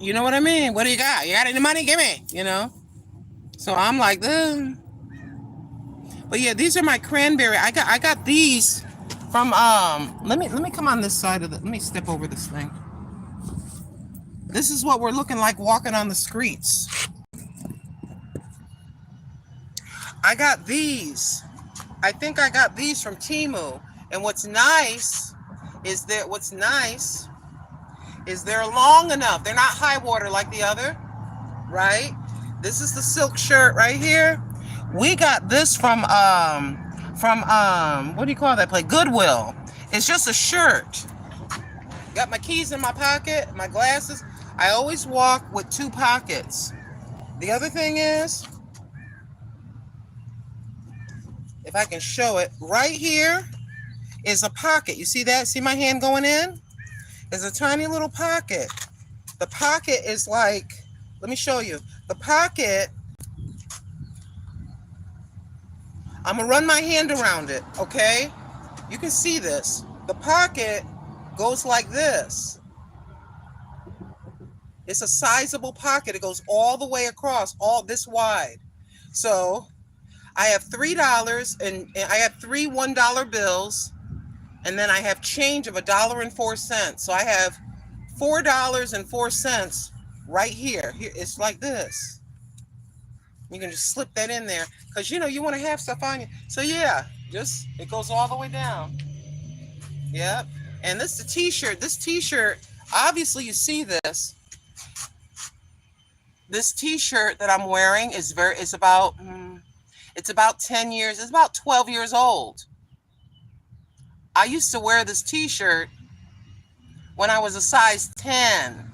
you know what I mean? What do you got? You got any money? Give me, you know? So I'm like, ugh. But yeah, these are my cranberry. I got these from let me come on this side of the, let me step over this thing. This is what we're looking like walking on the streets. I got these. I think I got these from Temu. And what's nice is they're long enough. They're not high water like the other, right? This is the silk shirt right here. We got this from what do you call that place? Goodwill. It's just a shirt. Got my keys in my pocket, my glasses. I always walk with two pockets. The other thing is, if I can show it, right here is a pocket. You see that? See my hand going in? There's a tiny little pocket. The pocket is like, let me show you. The pocket, I'm gonna run my hand around it, okay? You can see this. The pocket goes like this. It's a sizable pocket. It goes all the way across, all this wide. So I have $3 and I have three $1 bills, and then I have change of $1.04. So I have $4.04 right here. Here, it's like this. You can just slip that in there because you know you want to have stuff on you. So yeah, just it goes all the way down. Yep. And this is the t-shirt. This t-shirt, obviously you see this. This t-shirt that I'm wearing is about 10 years, it's about 12 years old. I used to wear this t-shirt when I was a size 10.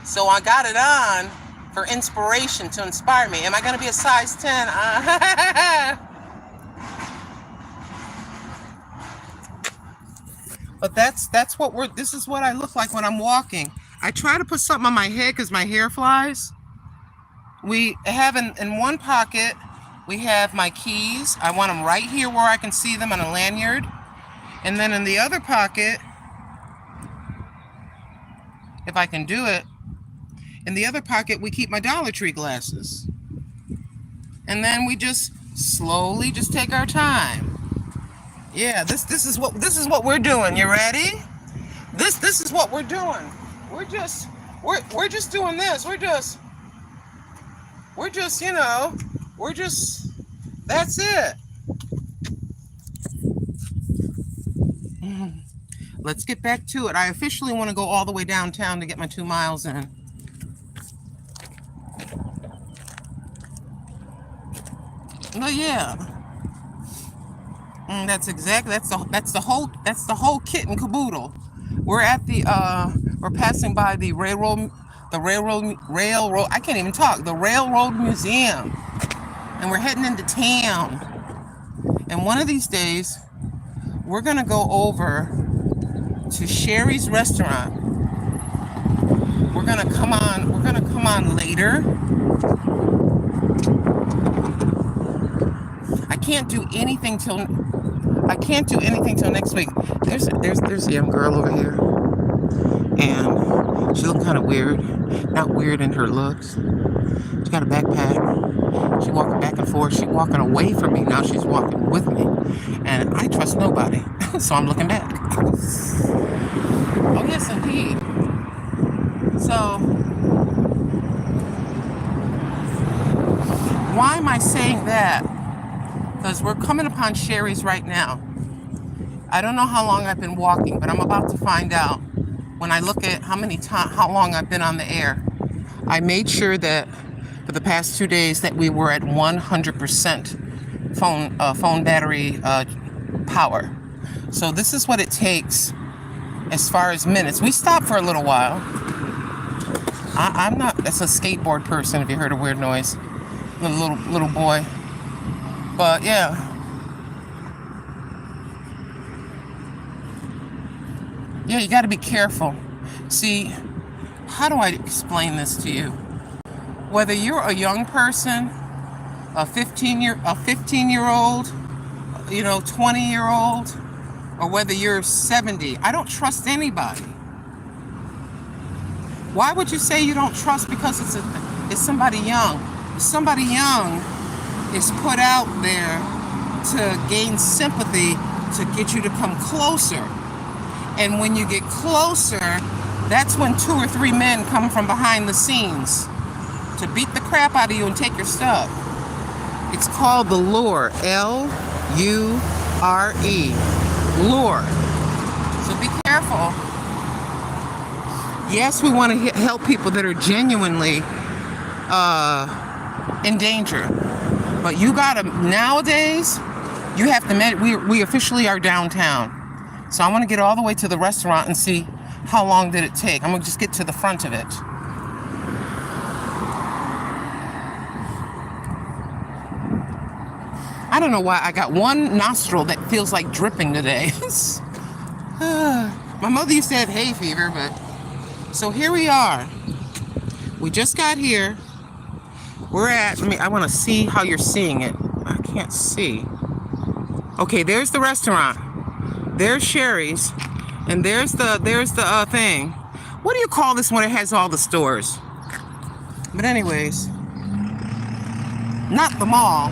So I got it on for inspiration, to inspire me. Am I going to be a size 10? But that's what this is what I look like when I'm walking. I try to put something on my head because my hair flies. We have in one pocket, we have my keys. I want them right here where I can see them on a lanyard. And then in the other pocket, if I can do it, in the other pocket, we keep my DollarTree glasses. And then we just slowly just take our time. Yeah, this is what we're doing. You ready? This is what we're doing. We're just doing this. We're just, you know, that's it. Let's get back to it. I officially want to go all the way downtown to get my 2 miles in. Oh yeah. That's the whole kit and caboodle. We're at we're passing by the railroad, I can't even talk, the Railroad Museum. And we're heading into town. And one of these days, we're gonna go over to Sherry's restaurant. We're gonna come on later. I can't do anything till next week. There's a young girl over here. and she looked kind of weird. Not weird in her looks. She got a backpack. She walking back and forth. She walking away from me. Now she's walking with me. And I trust nobody. So I'm looking back. Oh, yes, indeed. So, why am I saying that? Because we're coming upon Sherry's right now. I don't know how long I've been walking, but I'm about to find out when I look at how long I've been on the air. I made sure that for the past 2 days that we were at 100% phone battery power. So this is what it takes as far as minutes. We stopped for a little while. I'm not, that's a skateboard person if you heard a weird noise. Little boy. But yeah. Yeah, you got to be careful. See, how do I explain this to you? Whether you're a young person, a 15-year-old, 20-year-old, or whether you're 70, I don't trust anybody. Why would you say you don't trust? Because it's somebody young. Somebody young is put out there to gain sympathy, to get you to come closer. And when you get closer, that's when 2 or 3 men come from behind the scenes to beat the crap out of you and take your stuff. It's called the lure. L-U-R-E. Lure. So be careful. Yes, we want to help people that are genuinely in danger. But you gotta, nowadays, you have to, we officially are downtown. So I want to get all the way to the restaurant and see how long did it take. I'm going to just get to the front of it. I don't know why I got one nostril that feels like dripping today. My mother used to have hay fever, but... So here we are. We just got here. We're at... I want to see how you're seeing it. I can't see. Okay, there's the restaurant. There's Sherry's, and there's the thing. What do you call this when it has all the stores? But anyways, not the mall.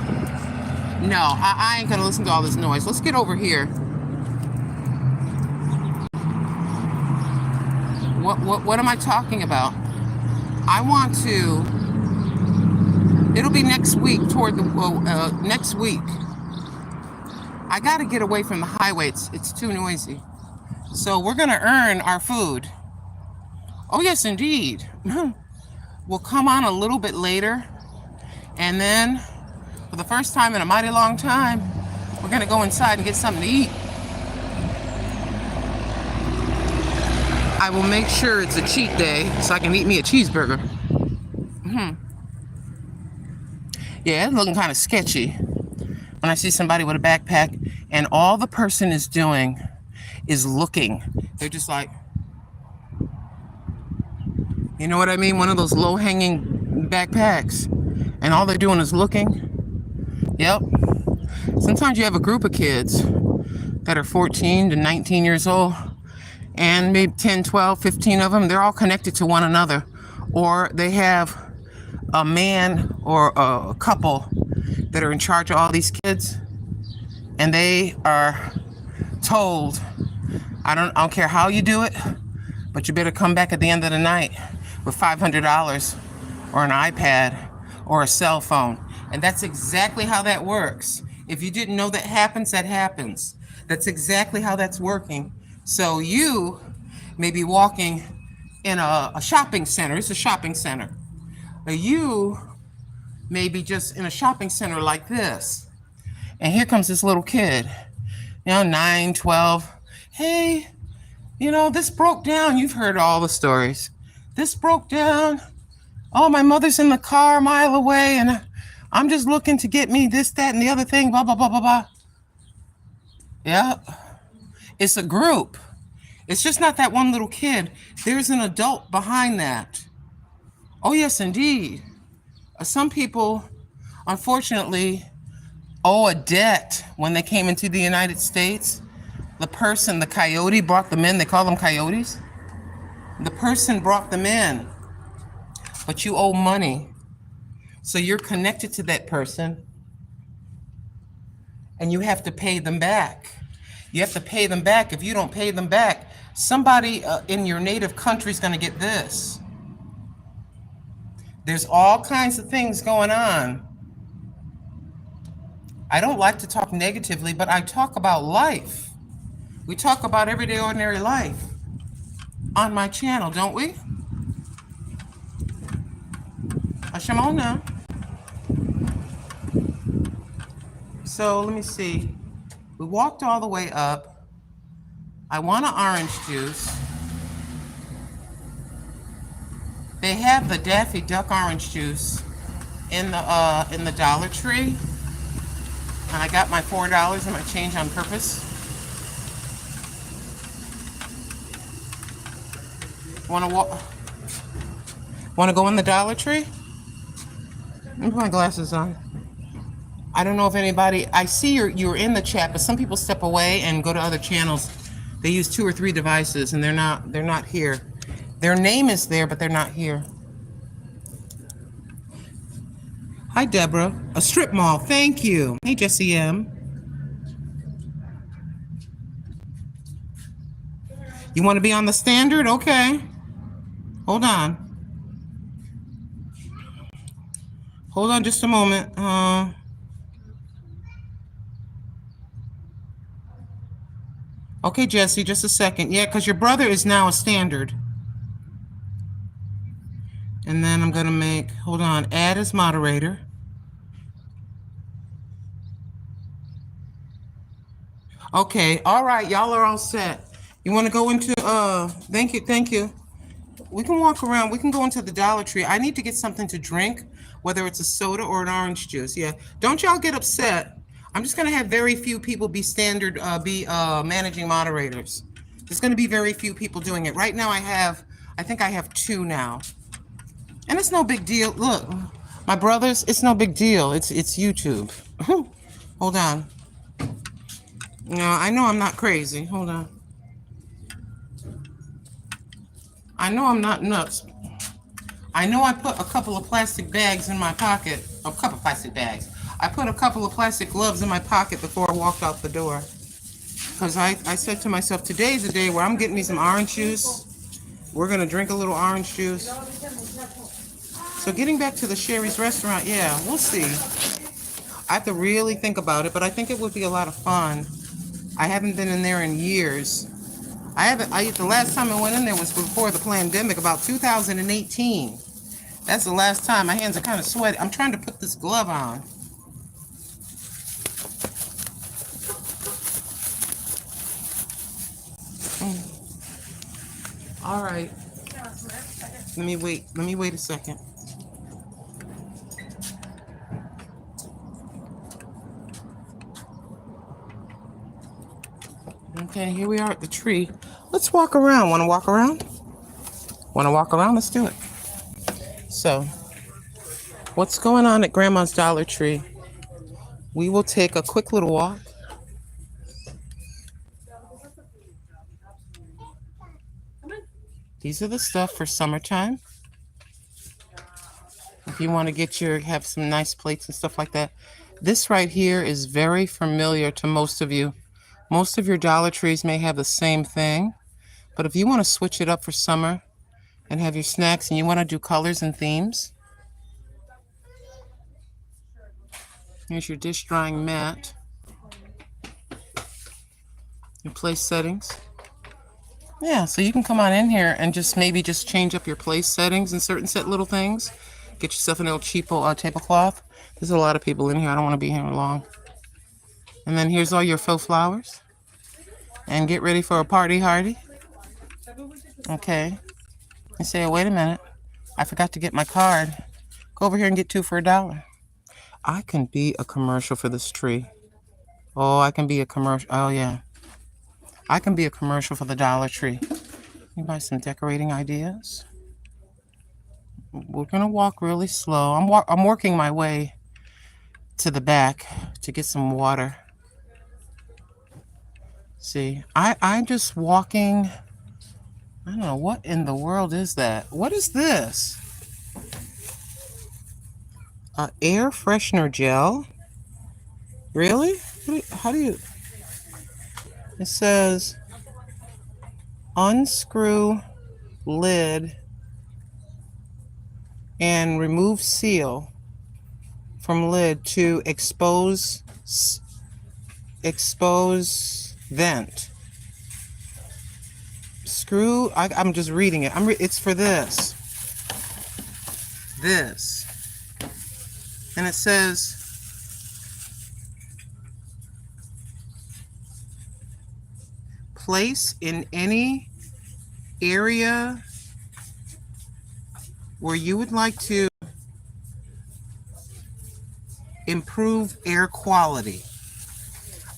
No, I ain't gonna listen to all this noise. Let's get over here. What am I talking about? I want to. It'll be next week. Next week. I got to get away from the highway. It's too noisy. So we're going to earn our food. Oh, yes, indeed. We'll come on a little bit later. And then, for the first time in a mighty long time, we're going to go inside and get something to eat. I will make sure it's a cheat day so I can eat me a cheeseburger. Yeah, it's looking kind of sketchy. When I see somebody with a backpack and all the person is doing is looking. They're just like, you know what I mean? One of those low-hanging backpacks. And all they're doing is looking. Yep. Sometimes you have a group of kids that are 14 to 19 years old. And maybe 10, 12, 15 of them, they're all connected to one another. Or they have a man or a couple that are in charge of all these kids, and they are told, I don't care how you do it, but you better come back at the end of the night with $500 or an iPad or a cell phone. And that's exactly how that works. If you didn't know that happens, that happens. That's exactly how that's working. So you may be walking in a shopping center. It's a shopping center. Or you maybe just in a shopping center like this. And here comes this little kid, 9, 12. Hey, this broke down. You've heard all the stories. This broke down. Oh, my mother's in the car a mile away, and I'm just looking to get me this, that, and the other thing, blah, blah, blah, blah, blah. Yeah. It's a group. It's just not that one little kid. There's an adult behind that. Oh, yes, indeed. Some people, unfortunately, owe a debt when they came into the United States. The coyote brought them in. They call them coyotes. The person brought them in, but you owe money. So you're connected to that person and you have to pay them back. You have to pay them back. If you don't pay them back, somebody in your native country is going to get this. There's all kinds of things going on. I don't like to talk negatively, but I talk about life. We talk about everyday ordinary life on my channel, don't we? Asham now. So let me see. We walked all the way up. I want an orange juice. They have the Daffy Duck orange juice in the Dollar Tree, and I got my $4 and my change on purpose. Want to go in the Dollar Tree? Let me put my glasses on. I don't know if anybody. I see you're in the chat, but some people step away and go to other channels. They use 2 or 3 devices, and they're not here. Their name is there, but they're not here. Hi, Deborah. A strip mall. Thank you. Hey, Jessie M. You want to be on the standard? Okay. Hold on. Hold on just a moment. Okay, Jesse, just a second. Yeah, because your brother is now a standard. And then I'm going to make, hold on, add as moderator. Okay, all right, y'all are all set. You want to go into, thank you. We can walk around. We can go into the Dollar Tree. I need to get something to drink, whether it's a soda or an orange juice. Yeah, don't y'all get upset. I'm just going to have very few people be managing moderators. There's going to be very few people doing it. Right now I think I have 2 now. And it's no big deal. Look, my brothers, it's no big deal. It's YouTube. Hold on. No, I know I'm not crazy. Hold on. I know I'm not nuts. I know I put a couple of plastic bags in my pocket. A couple of plastic bags. I put a couple of plastic gloves in my pocket before I walked out the door. Because I said to myself, today's the day where I'm getting me some orange juice. We're going to drink a little orange juice. So getting back to the Sherry's restaurant, yeah, we'll see. I have to really think about it, but I think it would be a lot of fun. I haven't been in there in years. The last time I went in there was before the pandemic, about 2018. That's the last time. My hands are kind of sweaty. I'm trying to put this glove on. All right. Let me wait a second. Okay, here we are at the tree. Let's walk around. Want to walk around? Want to walk around? Let's do it. So, what's going on at Grandma's Dollar Tree? We will take a quick little walk. These are the stuff for summertime. If you want to have some nice plates and stuff like that. This right here is very familiar to most of you. Most of your Dollar Trees may have the same thing. But if you want to switch it up for summer and have your snacks and you want to do colors and themes, here's your dish drying mat. Your place settings. Yeah, so you can come on in here and maybe change up your place settings and certain little things. Get yourself a little cheapo tablecloth. There's a lot of people in here. I don't want to be here long. And then here's all your faux flowers. And get ready for a party hardy. Okay. And say, wait a minute. I forgot to get my card. Go over here and get 2 for $1. I can be a commercial for this tree. Oh, I can be a commercial. Oh, yeah. I can be a commercial for the Dollar Tree. You buy some decorating ideas. We're going to walk really slow. I'm working my way to the back to get some water. See, I'm just walking. I don't know, what in the world is that? What is this? Air freshener gel? Really? How do you... It says, unscrew lid and remove seal from lid to expose vent. Screw, I'm just reading it. It's for this. This. And it says, place in any area where you would like to improve air quality.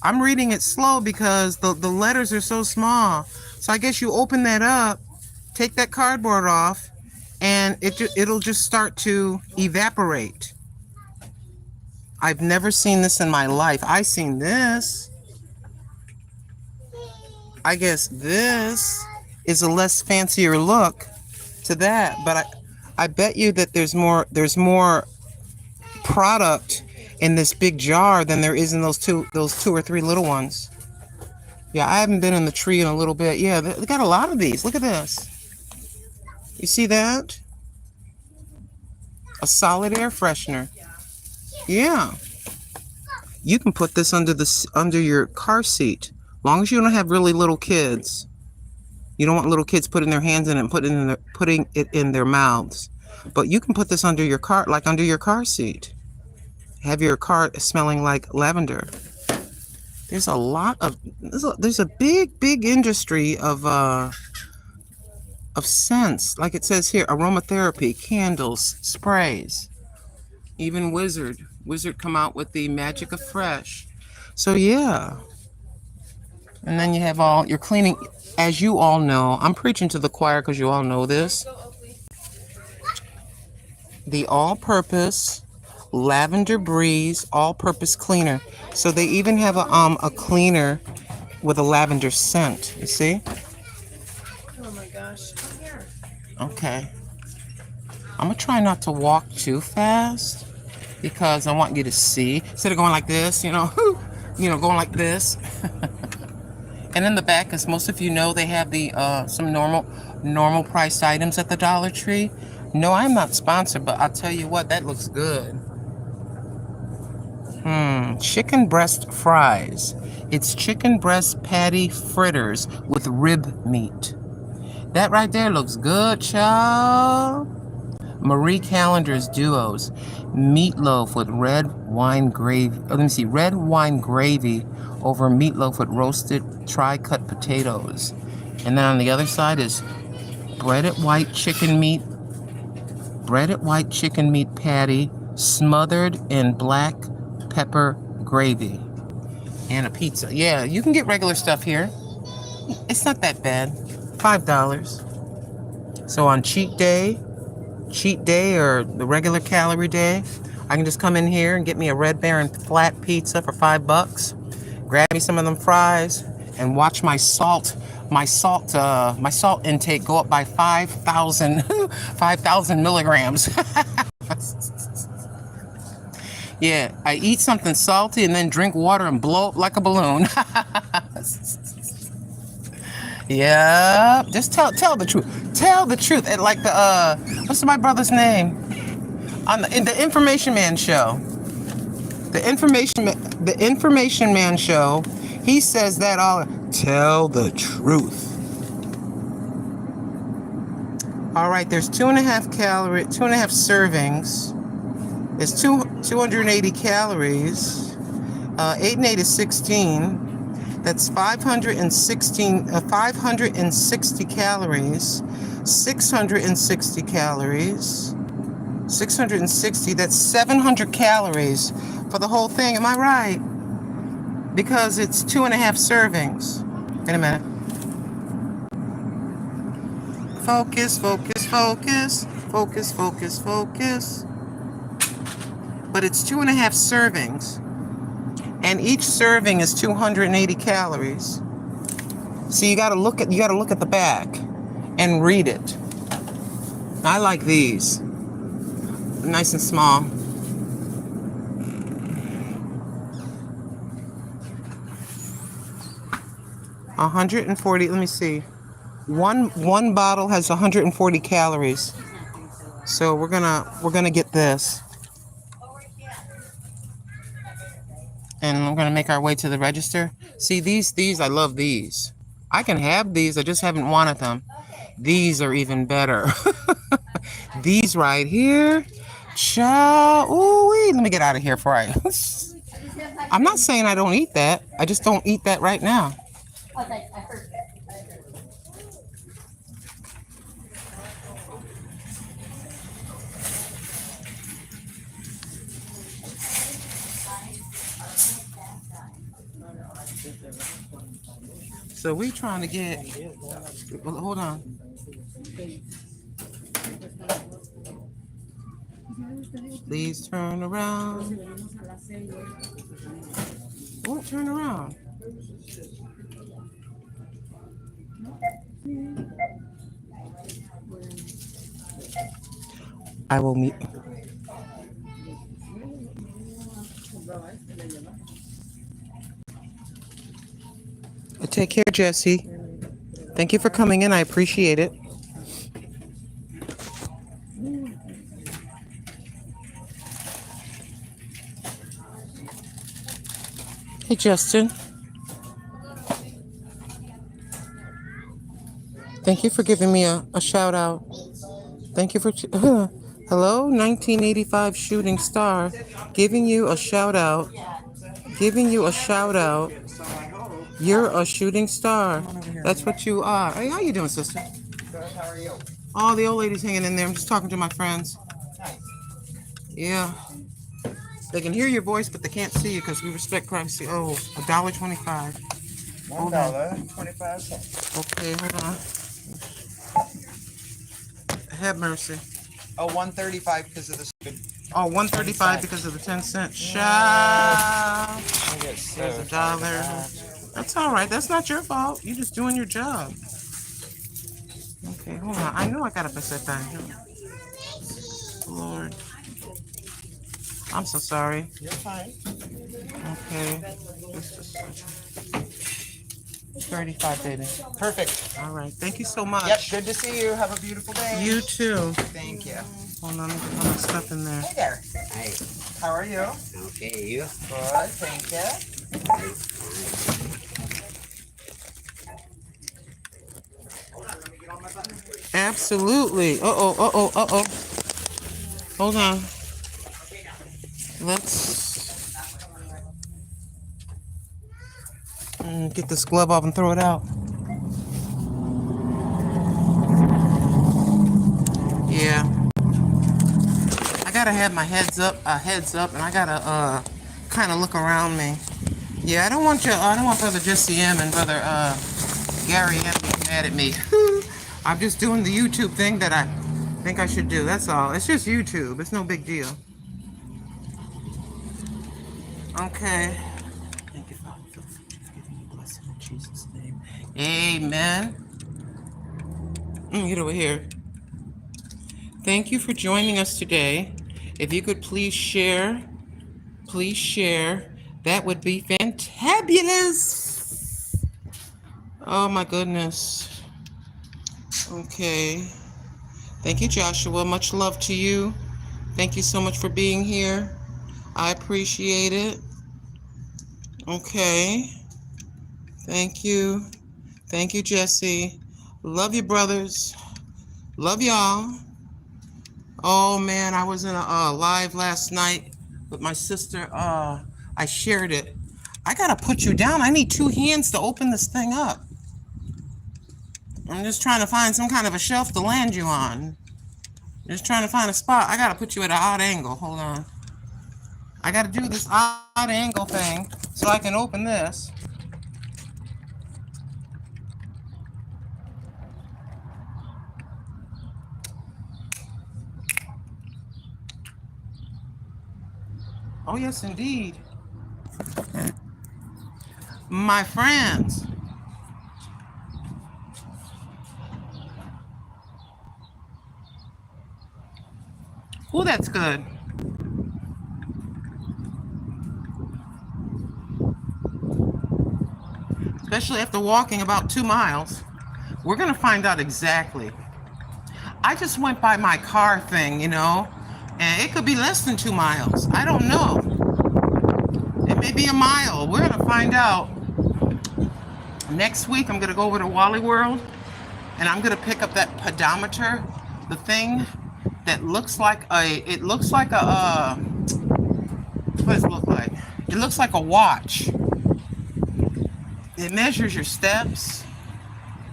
I'm reading it slow because the letters are so small. So I guess you open that up, take that cardboard off, and it'll just start to evaporate. I've never seen this in my life. I've seen this. I guess this is a less fancier look to that, but I bet you that there's more product in this big jar than there is in those two or three little ones. Yeah, I haven't been in the tree in a little bit. Yeah, they got a lot of these. Look at this. You see that? A solid air freshener. Yeah. You can put this under your car seat. As long as you don't have really little kids. You don't want little kids putting their hands in it and putting it in their mouths. But you can put this under your car, like under your car seat. Have your car smelling like lavender. There's a lot of, there's a big industry of scents. Like it says here, aromatherapy, candles, sprays. Even Wizard come out with the Magic of Fresh. So yeah. And then you have all your cleaning, as you all know. I'm preaching to the choir because you all know this. The all-purpose Lavender Breeze all-purpose cleaner. So they even have a cleaner with a lavender scent. You see? Oh my gosh. Okay. I'm gonna try not to walk too fast because I want you to see. Instead of going like this, going like this. And in the back, as most of you know, they have the some normal priced items at the Dollar Tree. No, I'm not sponsored, but I'll tell you what, that looks good. Chicken breast fries. It's chicken breast patty fritters with rib meat. That right there looks good, child. Marie Callender's Duos. Meatloaf with red wine gravy. Oh, let me see. Red wine gravy over meatloaf with roasted tri-cut potatoes. And then on the other side is breaded white chicken meat patty smothered in black pepper gravy. And a pizza. Yeah, you can get regular stuff here. It's not that bad. $5. So on cheat day or the regular calorie day, I can just come in here and get me a Red Baron flat pizza for $5. Grab me some of them fries and watch my salt intake go up by 5,000 milligrams. Yeah, I eat something salty and then drink water and blow up like a balloon. Yeah, just tell the truth. Tell the truth. And like what's my brother's name? In the Information Man show. The Information Man show. He says that all. Tell the truth. All right, there's 2.5 servings. It's 280 calories. 8 and 8 is 16. That's 560 calories. 660 calories. 660. That's 700 calories for the whole thing. Am I right? Because it's 2.5 servings. Wait a minute. Focus. But it's 2.5 servings. And each serving is 280 calories. So you gotta look at the back. and read it. I like these. Nice and small. $140, let me see. One bottle has 140 calories. So we're gonna get this. And we're gonna make our way to the register. See, these I love these. I can have these, I just haven't wanted them. These are even better. These right here. Ciao. Ooh, let me get out of here before I'm not saying I don't eat that. I just don't eat that right now. So we trying to get, well, hold on. Please turn around. Won't turn around. I will meet. Take care, Jesse. Thank you for coming in. I appreciate it. Hey, Justin. Thank you for giving me a shout out. Thank you for... Hello, 1985 shooting star. Giving you a shout out. Giving you a shout out. You're a shooting star. That's what you are. Hey, how you doing, sister? Good, how are you? Oh, the old lady's hanging in there. I'm just talking to my friends. Yeah. They can hear your voice, but they can't see you because we respect privacy. Oh, $1.25. $1.25. Okay, hold on. Have mercy. Oh, $1.35 because of the stupid. Oh, $1.35 because of the 10-cent shop. There's $1. That's all right. That's not your fault. You're just doing your job. Okay, hold on. I know I gotta put that down here. Lord. I'm so sorry. You're fine. Okay. 35, baby. Perfect. All right. Thank you so much. Yep, good to see you. Have a beautiful day. You too. Thank you. Hold on, let me put my stuff in there. Hey there. Hi. How are you? Okay, you? Good, thank you. Absolutely. Uh-oh. Hold on. Let's get this glove off and throw it out. Yeah. I gotta have my heads up, and I gotta kind of look around me. Yeah, I don't want Brother Jesse M and Brother Gary M being mad at me. I'm just doing the YouTube thing that I think I should do. That's all. It's just YouTube. It's no big deal. Okay. Thank you, Father. Giving you blessing in Jesus' name. Amen. Get over here. Thank you for joining us today. If you could please share, that would be fantabulous. Oh my goodness. Okay. Thank you, Joshua. Much love to you. Thank you so much for being here. I appreciate it. Okay. Thank you. Thank you, Jesse. Love you, brothers. Love y'all. Oh man, I was in a live last night with my sister. I shared it. I gotta put you down. I need 2 hands to open this thing up. I'm just trying to find some kind of a shelf to land you on. Just trying to find a spot. I gotta put you at an odd angle. Hold on. I gotta do this odd angle thing so I can open this. Oh yes, indeed. My friends. Oh, that's good. Especially after walking about 2 miles. We're going to find out exactly. I just went by my car thing, you know, and it could be less than 2 miles. I don't know. It may be a mile. We're going to find out. Next week, I'm going to go over to Wally World, and I'm going to pick up that pedometer, the thing that looks like what does it look like? It looks like a watch. It measures your steps,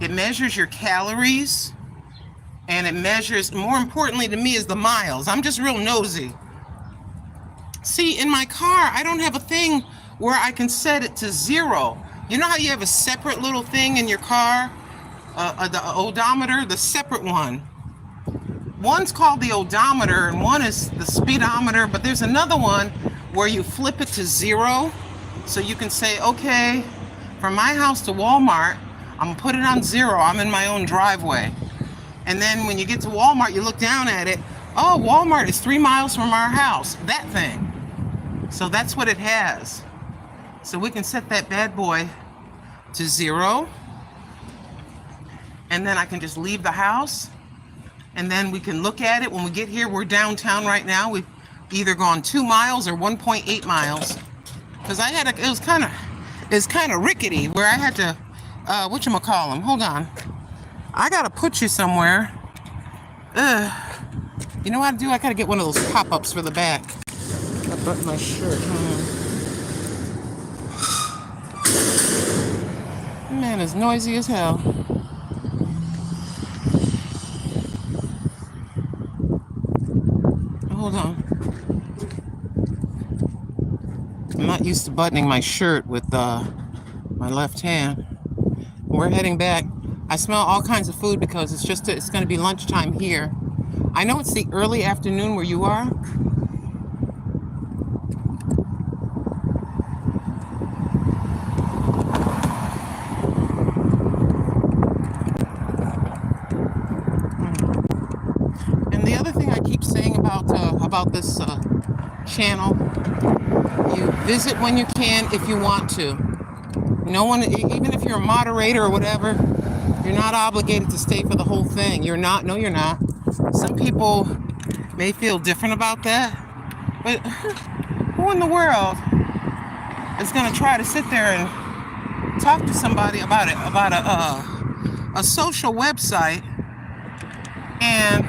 it measures your calories, and it measures, more importantly to me, is the miles. I'm just real nosy. See, in my car, I don't have a thing where I can set it to 0. You know how you have a separate little thing in your car? The odometer, the separate one. One's called the odometer and one is the speedometer, but there's another one where you flip it to 0. So you can say, okay, from my house to Walmart, I'm gonna put it on 0. I'm in my own driveway. And then when you get to Walmart, you look down at it. Oh, Walmart is 3 miles from our house. That thing. So that's what it has. So we can set that bad boy to 0. And then I can just leave the house. And then we can look at it when we get here. We're downtown right now. We've either gone 2 miles or 1.8 miles. Because it was kind of rickety where I had to, whatchamacallem, hold on. I got to put you somewhere. You know what I do? I got to get one of those pop-ups for the back. I button my shirt. Man, it's noisy as hell. Hold on. I'm not used to buttoning my shirt with my left hand. We're heading back. I smell all kinds of food because it's going to be lunchtime here. I know it's the early afternoon where you are. And the other thing I keep saying about this channel, you visit when you can if you want to. No one, even if you're a moderator or whatever, you're not obligated to stay for the whole thing. You're not. No, you're not. Some people may feel different about that, but who in the world is going to try to sit there and talk to somebody about a social website? And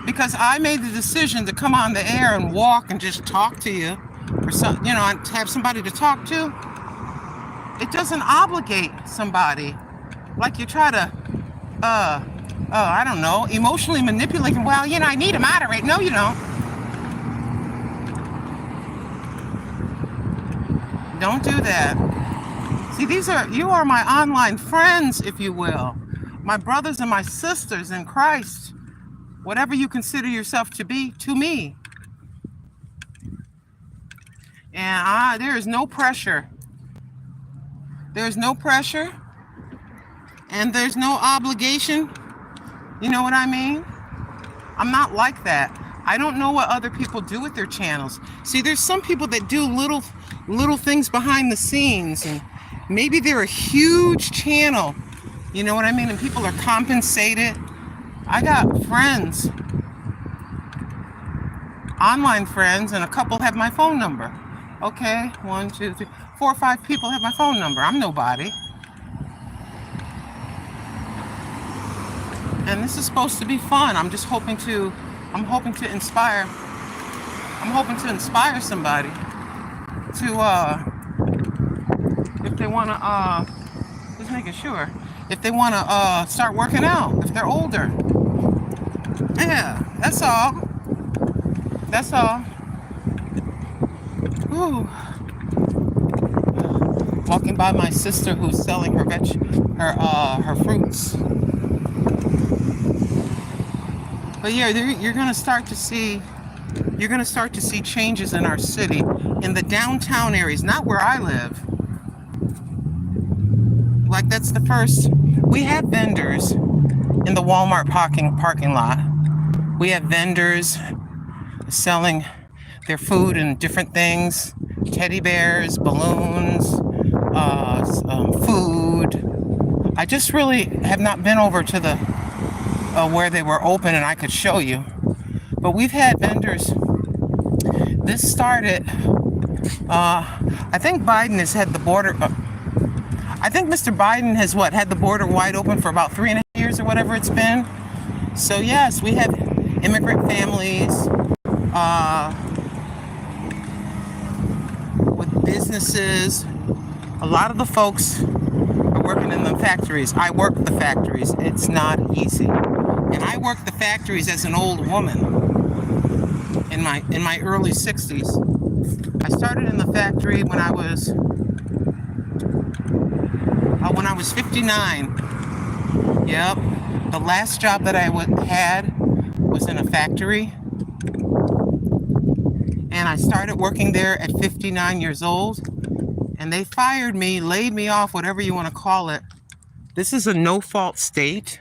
because I made the decision to come on the air and walk and just talk to you, or some, you know, have somebody to talk to, it doesn't obligate somebody like you try to, I don't know, emotionally manipulate them. Well, you know, I need to moderate. No, you don't. Don't do that. See, you are my online friends, if you will. My brothers and my sisters in Christ. Whatever you consider yourself to be, to me. And there is no pressure. There's no pressure. And there's no obligation. You know what I mean? I'm not like that. I don't know what other people do with their channels. See, there's some people that do little things behind the scenes, and maybe they're a huge channel. You know what I mean? And people are compensated. I got friends, online friends, and a couple have my phone number. Okay, 1, 2, 3, 4 or 5 people have my phone number. I'm nobody. And this is supposed to be fun. I'm hoping to inspire somebody to, if they want to, just making sure, if they want to start working out, if they're older. Yeah, that's all. That's all. Ooh. Walking by my sister who's selling her fruits. But yeah, you're gonna start to see changes in our city, in the downtown areas, not where I live. Like that's the first. We had vendors in the Walmart parking lot, We have vendors selling their food and different things, teddy bears, balloons, food. I just really have not been over to the where they were open and I could show you. But we've had vendors. This started, I think Biden has had the border, I think Mr. Biden has had the border wide open for about 3.5 years or whatever it's been. So yes, we have immigrant families, with businesses. A lot of the folks are working in the factories. I work the factories. It's not easy. And I worked the factories as an old woman in my early 60s. I started in the factory when I was 59. Yep. The last job that I had was in a factory. And I started working there at 59 years old. And they fired me, laid me off, whatever you want to call it. This is a no-fault state.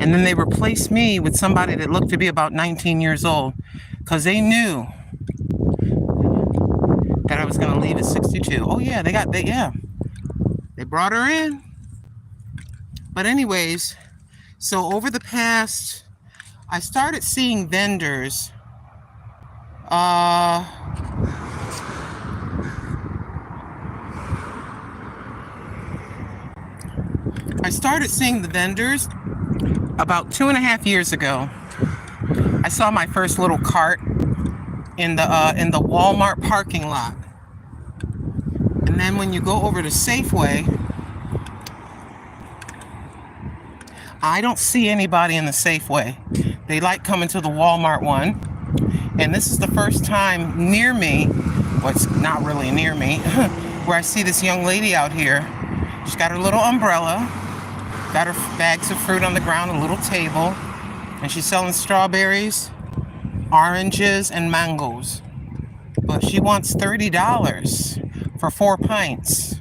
And then they replaced me with somebody that looked to be about 19 years old. Because they knew that I was going to leave at 62. Oh yeah, they brought her in. But anyways, so over the past, I started seeing vendors. I started seeing the vendors about 2.5 years ago. I saw my first little cart in the Walmart parking lot. And then when you go over to Safeway, I don't see anybody in the Safeway. They like coming to the Walmart one. And this is the first time near me, well, it's not really near me, where I see this young lady out here. She's got her little umbrella, got her bags of fruit on the ground, a little table, and she's selling strawberries, oranges, and mangoes. But she wants $30 for 4 pints.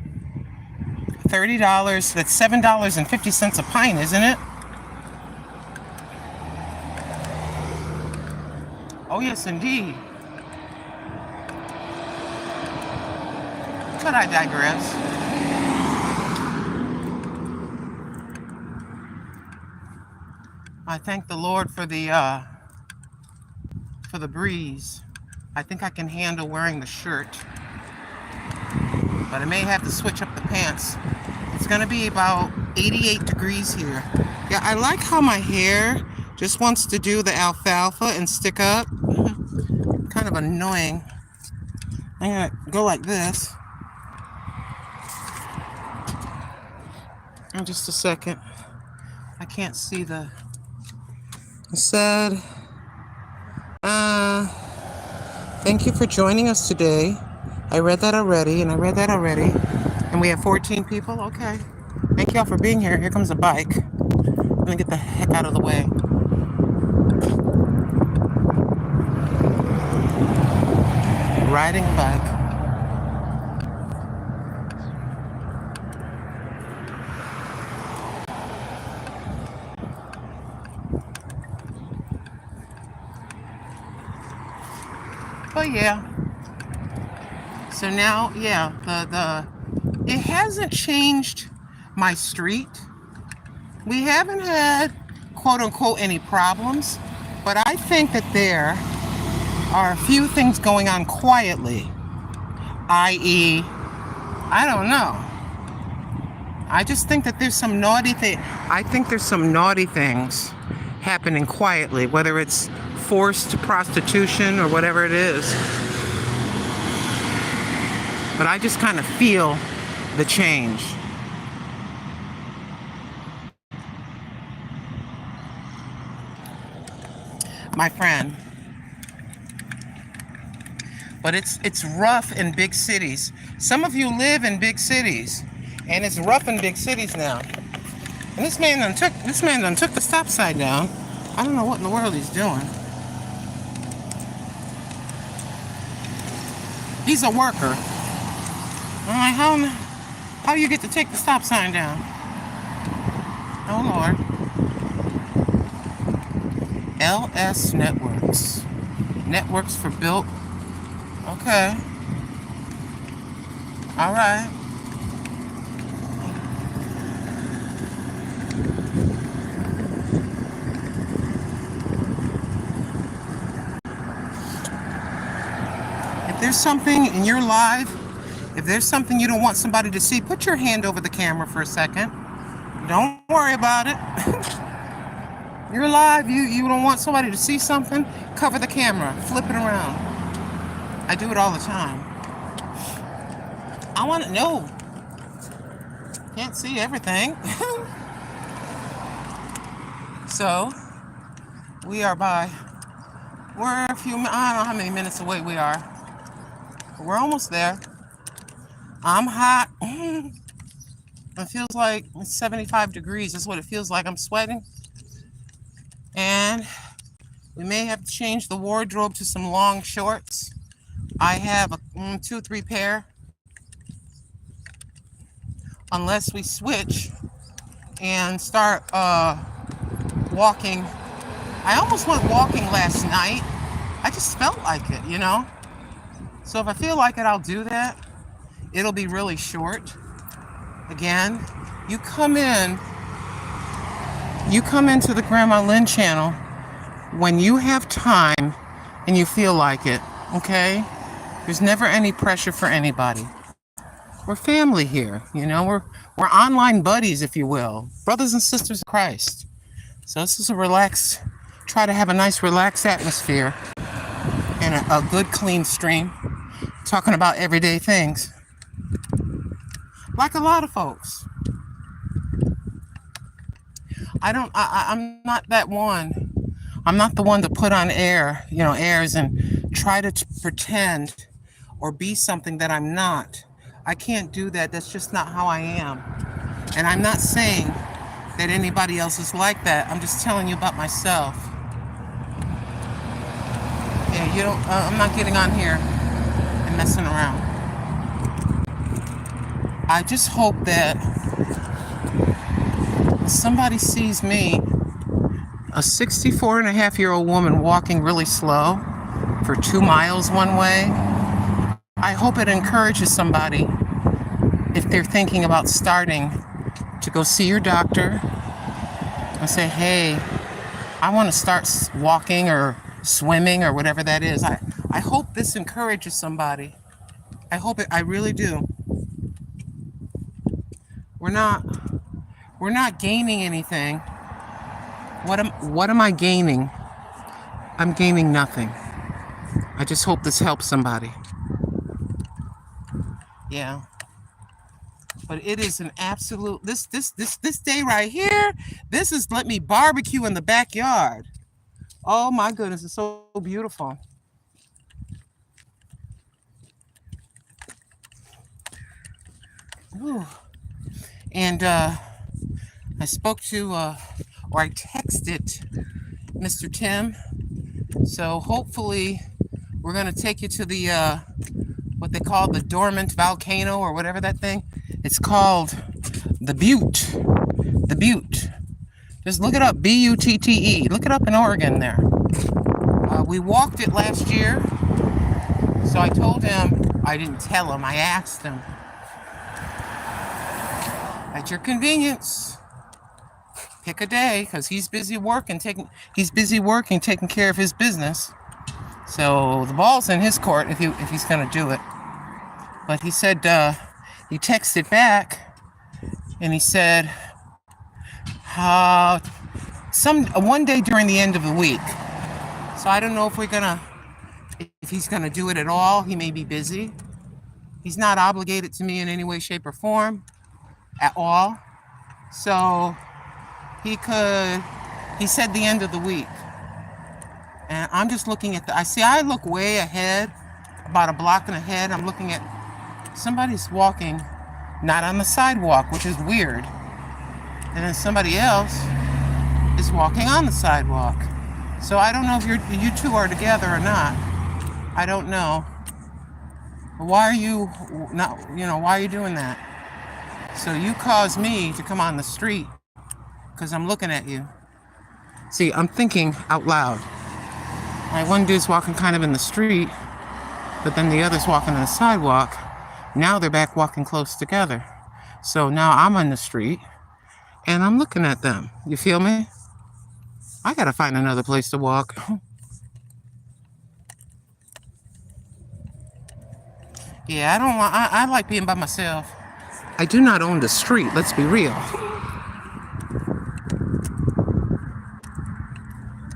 $30, that's $7.50 a pint, isn't it? Oh yes, indeed. But I digress. I thank the Lord for the breeze. I think I can handle wearing the shirt, but I may have to switch up the pants. It's gonna be about 88 degrees here. Yeah, I like how my hair just wants to do the alfalfa and stick up. Kind of annoying. I'm gonna go like this. In just a second. I can't see the... It said, thank you for joining us today. I read that already, and I read that already. And we have 14 people? Okay. Thank y'all for being here. Here comes a bike. Let me get the heck out of the way. Riding a bike. But yeah. So now, yeah, it hasn't changed my street. We haven't had, quote unquote, any problems, but I think that there are a few things going on quietly, i.e., I don't know. I just think that there's some naughty thing. I think there's some naughty things happening quietly, whether it's forced prostitution or whatever it is. But I just kind of feel the change. My friend. But it's rough in big cities. Some of you live in big cities, and it's rough in big cities now. And this man done took the stop sign down. I don't know what in the world he's doing. He's a worker. I'm like, how do you get to take the stop sign down? Oh Lord. LS Networks. Networks for built. Okay. All right. If there's something in your life, if there's something you don't want somebody to see, put your hand over the camera for a second. Don't worry about it. You're live, you don't want somebody to see something, cover the camera, flip it around. I do it all the time. I want to know. Can't see everything. So, we're a few, I don't know how many minutes away we are. We're almost there. I'm hot. It feels like it's 75 degrees. That's what it feels like. I'm sweating. And we may have to change the wardrobe to some long shorts. I have a 2-3 pair. Unless we switch and start walking. I almost went walking last night. I just felt like it, you know? So if I feel like it, I'll do that. It'll be really short. Again, you come into the Grandma Lynn channel when you have time and you feel like it, okay? There's never any pressure for anybody. We're family here, you know? We're online buddies, if you will. Brothers and sisters in Christ. So this is try to have a nice relaxed atmosphere and a good clean stream. Talking about everyday things. Like a lot of folks. I'm not that one. I'm not the one to put on airs and try to pretend or be something that I'm not. I can't do that. That's just not how I am. And I'm not saying that anybody else is like that. I'm just telling you about myself. Yeah, I'm not getting on here and messing around. I just hope that somebody sees me, a 64-and-a-half-year-old woman walking really slow for 2 miles one way. I hope it encourages somebody if they're thinking about starting to go see your doctor and say, hey, I want to start walking or swimming or whatever that is. I hope this encourages somebody. I hope it, I really do. We're not gaining anything. What am I gaining? I'm gaining nothing. I just hope this helps somebody. Yeah. But it is an absolute this day right here, this is let me barbecue in the backyard. Oh my goodness, it's so beautiful. Ooh. And I spoke to or I texted Mr. Tim. So hopefully we're gonna take you to the what they call the dormant volcano or whatever that thing. It's called the Butte. The Butte. Just look it up, Butte. Look it up in Oregon there. We walked it last year. So I told him, I didn't tell him, I asked him. At your convenience, pick a day, because he's busy working, taking care of his business. So the ball's in his court if he's gonna do it. But he said he texted back and he said one day during the end of the week. So I don't know if he's gonna do it at all. He may be busy. He's not obligated to me in any way, shape, or form at all. So he said the end of the week. And I'm just looking at I look way ahead, about a block and ahead. I'm looking at somebody's walking, not on the sidewalk, which is weird. And then somebody else is walking on the sidewalk. So I don't know if you two are together or not. I don't know. Why are you doing that? So you caused me to come on the street because I'm looking at you. See, I'm thinking out loud. Like one dude's walking kind of in the street, but then the other's walking on the sidewalk. Now they're back walking close together. So now I'm on the street and I'm looking at them. You feel me? I gotta find another place to walk. Yeah, I don't want, I like being by myself. I do not own the street, let's be real.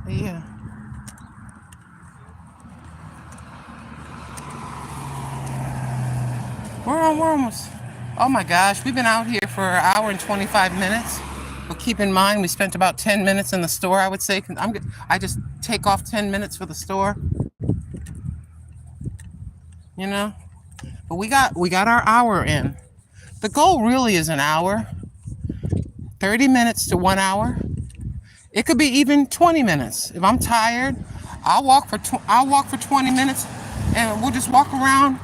Yeah. We're almost, oh my gosh, we've been out here for an hour and 25 minutes. But keep in mind, we spent about 10 minutes in the store, I would say. I just take off 10 minutes for the store. You know? But we got our hour in. The goal really is an hour. 30 minutes to 1 hour. It could be even 20 minutes. If I'm tired, I'll walk for 20 minutes and we'll just walk around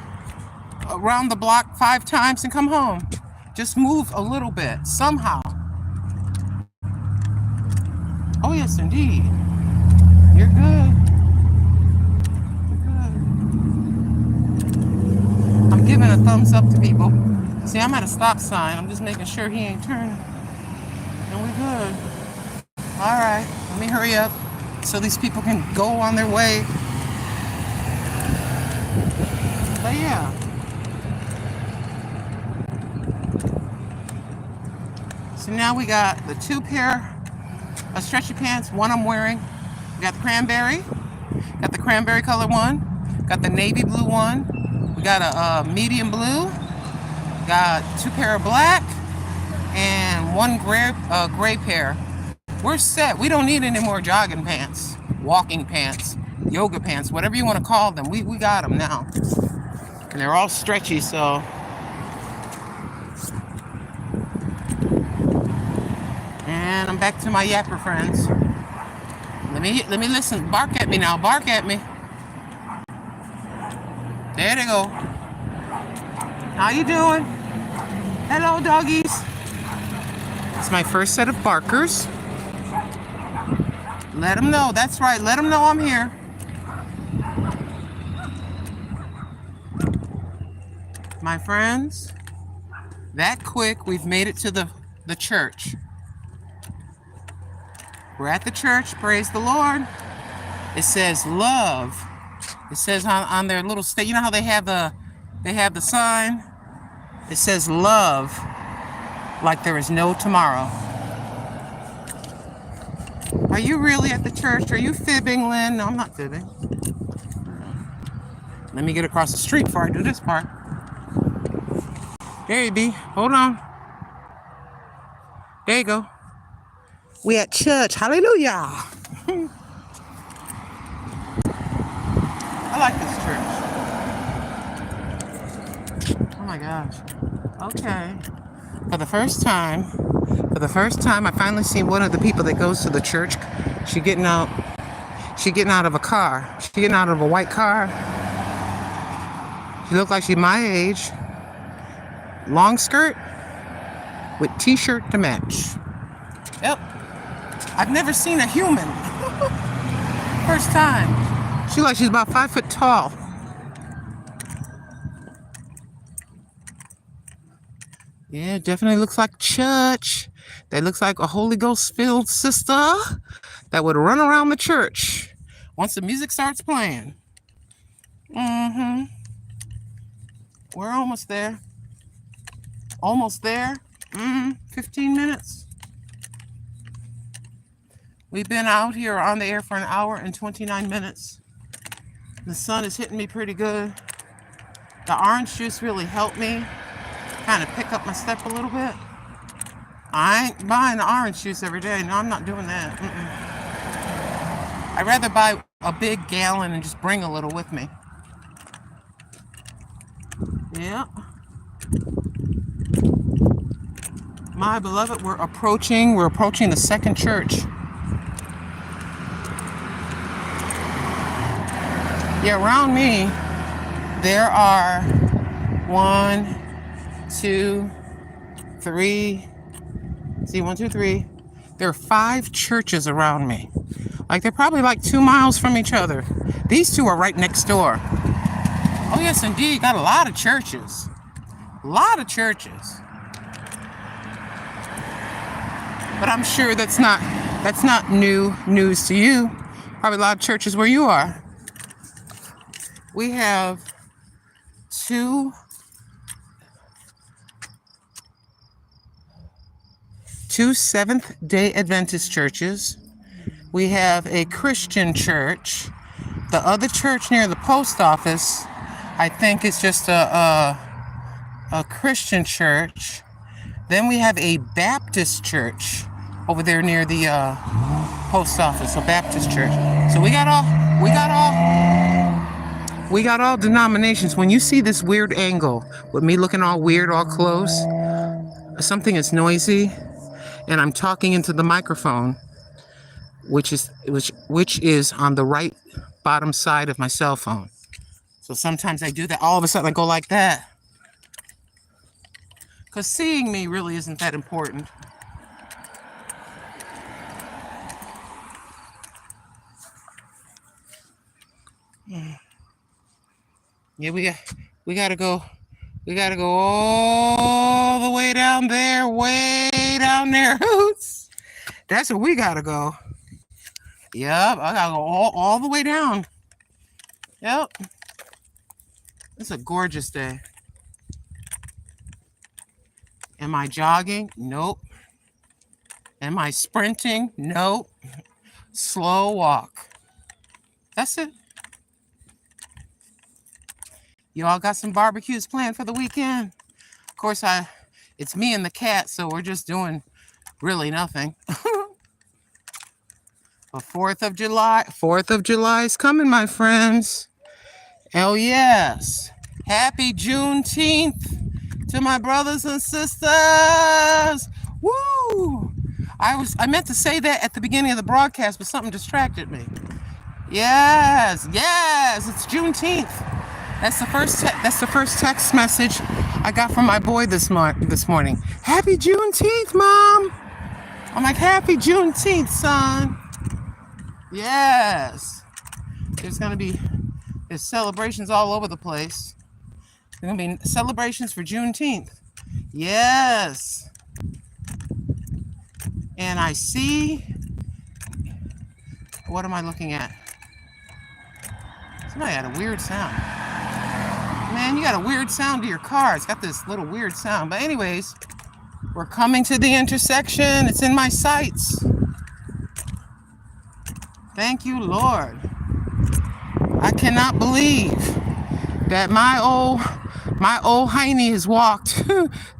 the block 5 times and come home. Just move a little bit somehow. Oh yes, indeed. You're good. You're good. I'm giving a thumbs up to people. See, I'm at a stop sign. I'm just making sure he ain't turning. And we're good. All right, let me hurry up so these people can go on their way. But yeah. So now we got the 2 pair of stretchy pants. One I'm wearing. We got the cranberry. Got the cranberry color one. Got the navy blue one. We got a medium blue. Got 2 pair of black and 1 gray pair. We're set. We don't need any more jogging pants, walking pants, yoga pants, whatever you want to call them. We got them now. And they're all stretchy, so. And I'm back to my yapper friends. Let me listen. Bark at me now. Bark at me. There they go. How you doing? Hello, doggies. It's my first set of barkers. Let them know. That's right. Let them know I'm here. My friends, that quick, we've made it to the church. We're at the church. Praise the Lord. It says love. It says on their little you know how they have the sign? It says love like there is no tomorrow. Are you really at the church? Are you fibbing, Lynn? No, I'm not fibbing. Let me get across the street before I do this part. There you be. Hold on. There you go. We at church. Hallelujah. I like this church. Oh my gosh. Okay. For the first time, I finally seen one of the people that goes to the church. She getting out of a car. She getting out of a white car. She looked like she's my age. Long skirt with t-shirt to match. Yep. I've never seen a human. First time. She like she's about 5 foot tall. Yeah, it definitely looks like church. That looks like a Holy Ghost filled sister that would run around the church once the music starts playing. Mm-hmm. We're almost there. Almost there. 15 minutes. We've been out here on the air for an hour and 29 minutes. The sun is hitting me pretty good. The orange juice really helped me kind of pick up my step a little bit. I ain't buying the orange juice every day. No, I'm not doing that. I'd rather buy a big gallon and just bring a little with me. Yeah. My beloved, we're approaching the second church. Yeah, around me, there are 1, 2, 3. See, 1, 2, 3. There are 5 churches around me. Like, they're probably like 2 miles from each other. These 2 are right next door. Oh, yes, indeed. Got a lot of churches. A lot of churches. But I'm sure that's not new news to you. Probably a lot of churches where you are. We have 2 Seventh-day Adventist churches. We have a Christian church. The other church near the post office, I think it's just a Christian church. Then we have a Baptist church over there near the post office, a Baptist church. So we got all denominations. When you see this weird angle with me looking all weird, all close, something is noisy, and I'm talking into the microphone, which is on the right bottom side of my cell phone. So sometimes I do that. All of a sudden I go like that. Because seeing me really isn't that important. Yeah, we gotta go all the way down there, Hoots. That's where we gotta go. Yep, I gotta go all the way down. Yep. It's a gorgeous day. Am I jogging? Nope. Am I sprinting? Nope. Slow walk. That's it. You all got some barbecues planned for the weekend? Of course, it's me and the cat, so we're just doing really nothing. But 4th of July is coming, my friends. Oh, yes. Happy Juneteenth to my brothers and sisters. Woo! I meant to say that at the beginning of the broadcast, but something distracted me. Yes, it's Juneteenth. That's the first text message I got from my boy this morning. Happy Juneteenth, Mom. I'm like, happy Juneteenth, son. Yes. There's celebrations all over the place. There's gonna be celebrations for Juneteenth. Yes. And I see, what am I looking at? Somebody had a weird sound. Man, you got a weird sound to your car. It's got this little weird sound. But anyways, we're coming to the intersection. It's in my sights. Thank you, Lord. I cannot believe that my old hiney has walked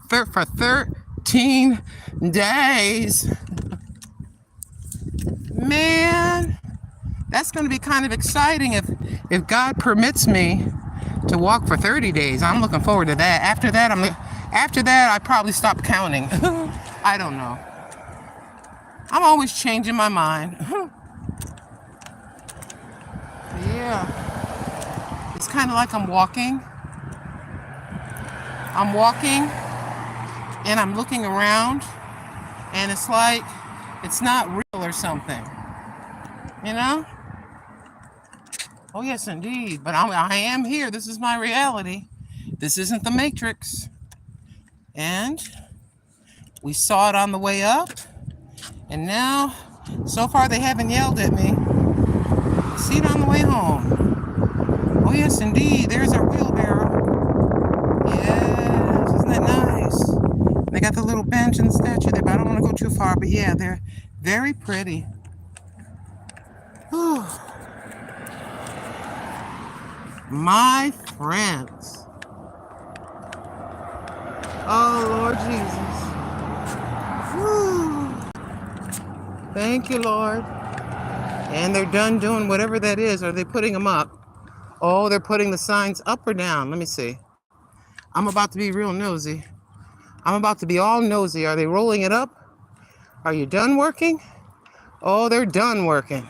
for 13 days. Man, that's going to be kind of exciting if God permits me to walk for 30 days. I'm looking forward to that. After that, I probably stop counting. I don't know. I'm always changing my mind. Yeah. It's kind of like I'm walking and I'm looking around, and it's like it's not real or something. You know? Oh, yes, indeed. But I am here. This is my reality. This isn't the Matrix. And we saw it on the way up. And now, so far, they haven't yelled at me. See it on the way home. Oh, yes, indeed. There's our wheelbarrow. Yes, isn't that nice? They got the little bench and statue there, but I don't want to go too far. But yeah, they're very pretty. Whew. My friends. Oh, Lord Jesus. Woo. Thank you, Lord. And they're done doing whatever that is. Are they putting them up? Oh, they're putting the signs up or down. Let me see. I'm about to be real nosy. I'm about to be all nosy. Are they rolling it up? Are you done working? Oh, they're done working.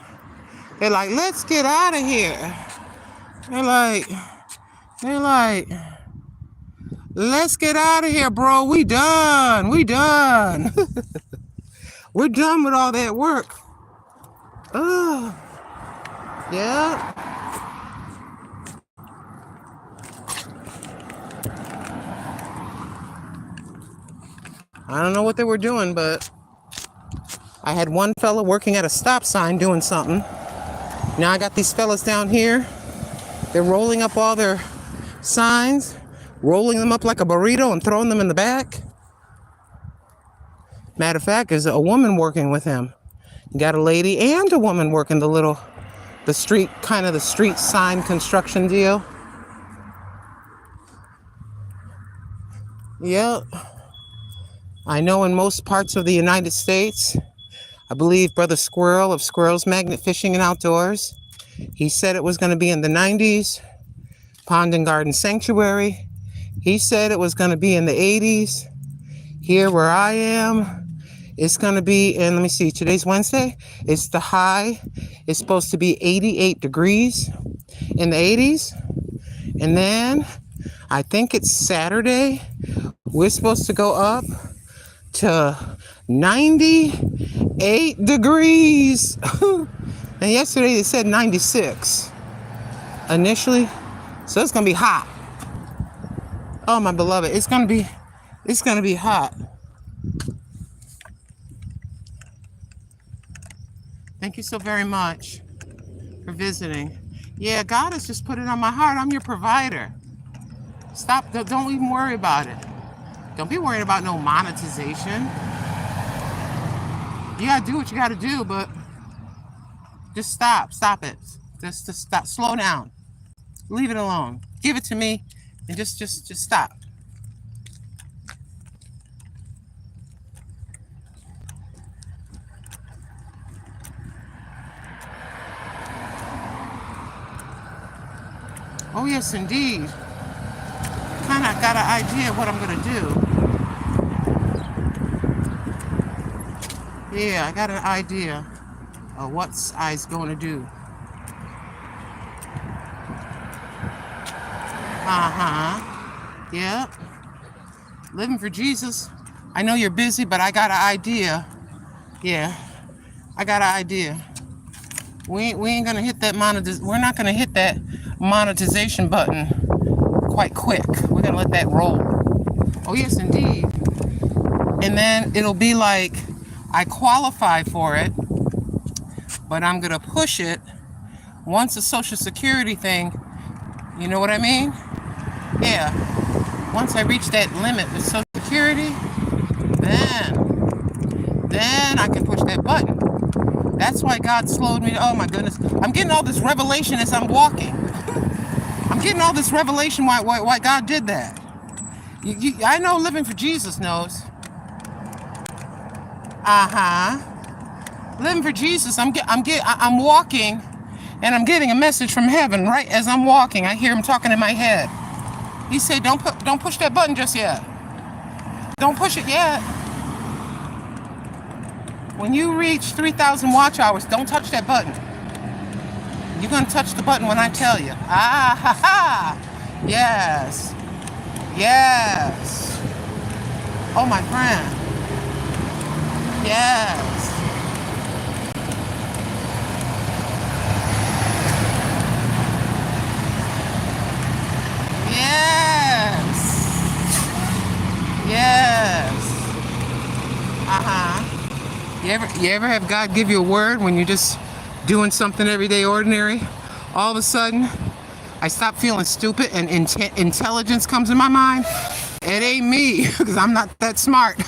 They're like, let's get out of here. They're like, let's get out of here, bro. We done. We're done with all that work. Oh, yeah. I don't know what they were doing, but I had one fella working at a stop sign doing something. Now I got these fellas down here. They're rolling up all their signs, rolling them up like a burrito and throwing them in the back. Matter of fact, there's a woman working with him. You got a lady and a woman working the street sign construction deal. Yep. I know in most parts of the United States, I believe Brother Squirrel of Squirrel's Magnet Fishing and Outdoors, he said it was going to be in the 90s. Pond and Garden Sanctuary, he said it was going to be in the 80s. Here where I am, it's going to be in, let me see, today's Wednesday. It's the high. It's supposed to be 88 degrees in the 80s. And then I think it's Saturday. We're supposed to go up to 98 degrees. And yesterday they said 96 initially. So it's going to be hot. Oh, my beloved, it's going to be hot. Thank you so very much for visiting. Yeah, God has just put it on my heart. I'm your provider. Stop. Don't even worry about it. Don't be worried about no monetization. You got to do what you got to do, but just stop. Stop it. Just stop. Slow down. Leave it alone. Give it to me and just stop. Oh, yes, indeed. Kind of got an idea of what I'm going to do. Yeah, I got an idea of what I's going to do. Uh-huh. Yep. Living for Jesus. I know you're busy, but I got an idea. Yeah, I got an idea. We ain't gonna hit that we're not gonna hit that monetization button quite quick. We're gonna let that roll. Oh yes, indeed. And then it'll be like I qualify for it, but I'm gonna push it once the Social Security thing. You know what I mean? Yeah. Once I reach that limit with Social Security, then I can push that button. That's why God slowed me. Oh my goodness. I'm getting all this revelation as I'm walking. I'm getting all this revelation why God did that. I know Living for Jesus knows. Living for Jesus. I'm walking and I'm getting a message from heaven right as I'm walking. I hear him talking in my head. He said, don't push that button just yet. Don't push it yet. When you reach 3,000 watch hours, don't touch that button. You're going to touch the button when I tell you. Yes. Yes. Oh, my friend. Yes. Yes. Yes. You ever have God give you a word when you're just doing something everyday ordinary? All of a sudden, I stop feeling stupid and intelligence comes in my mind. It ain't me, because I'm not that smart.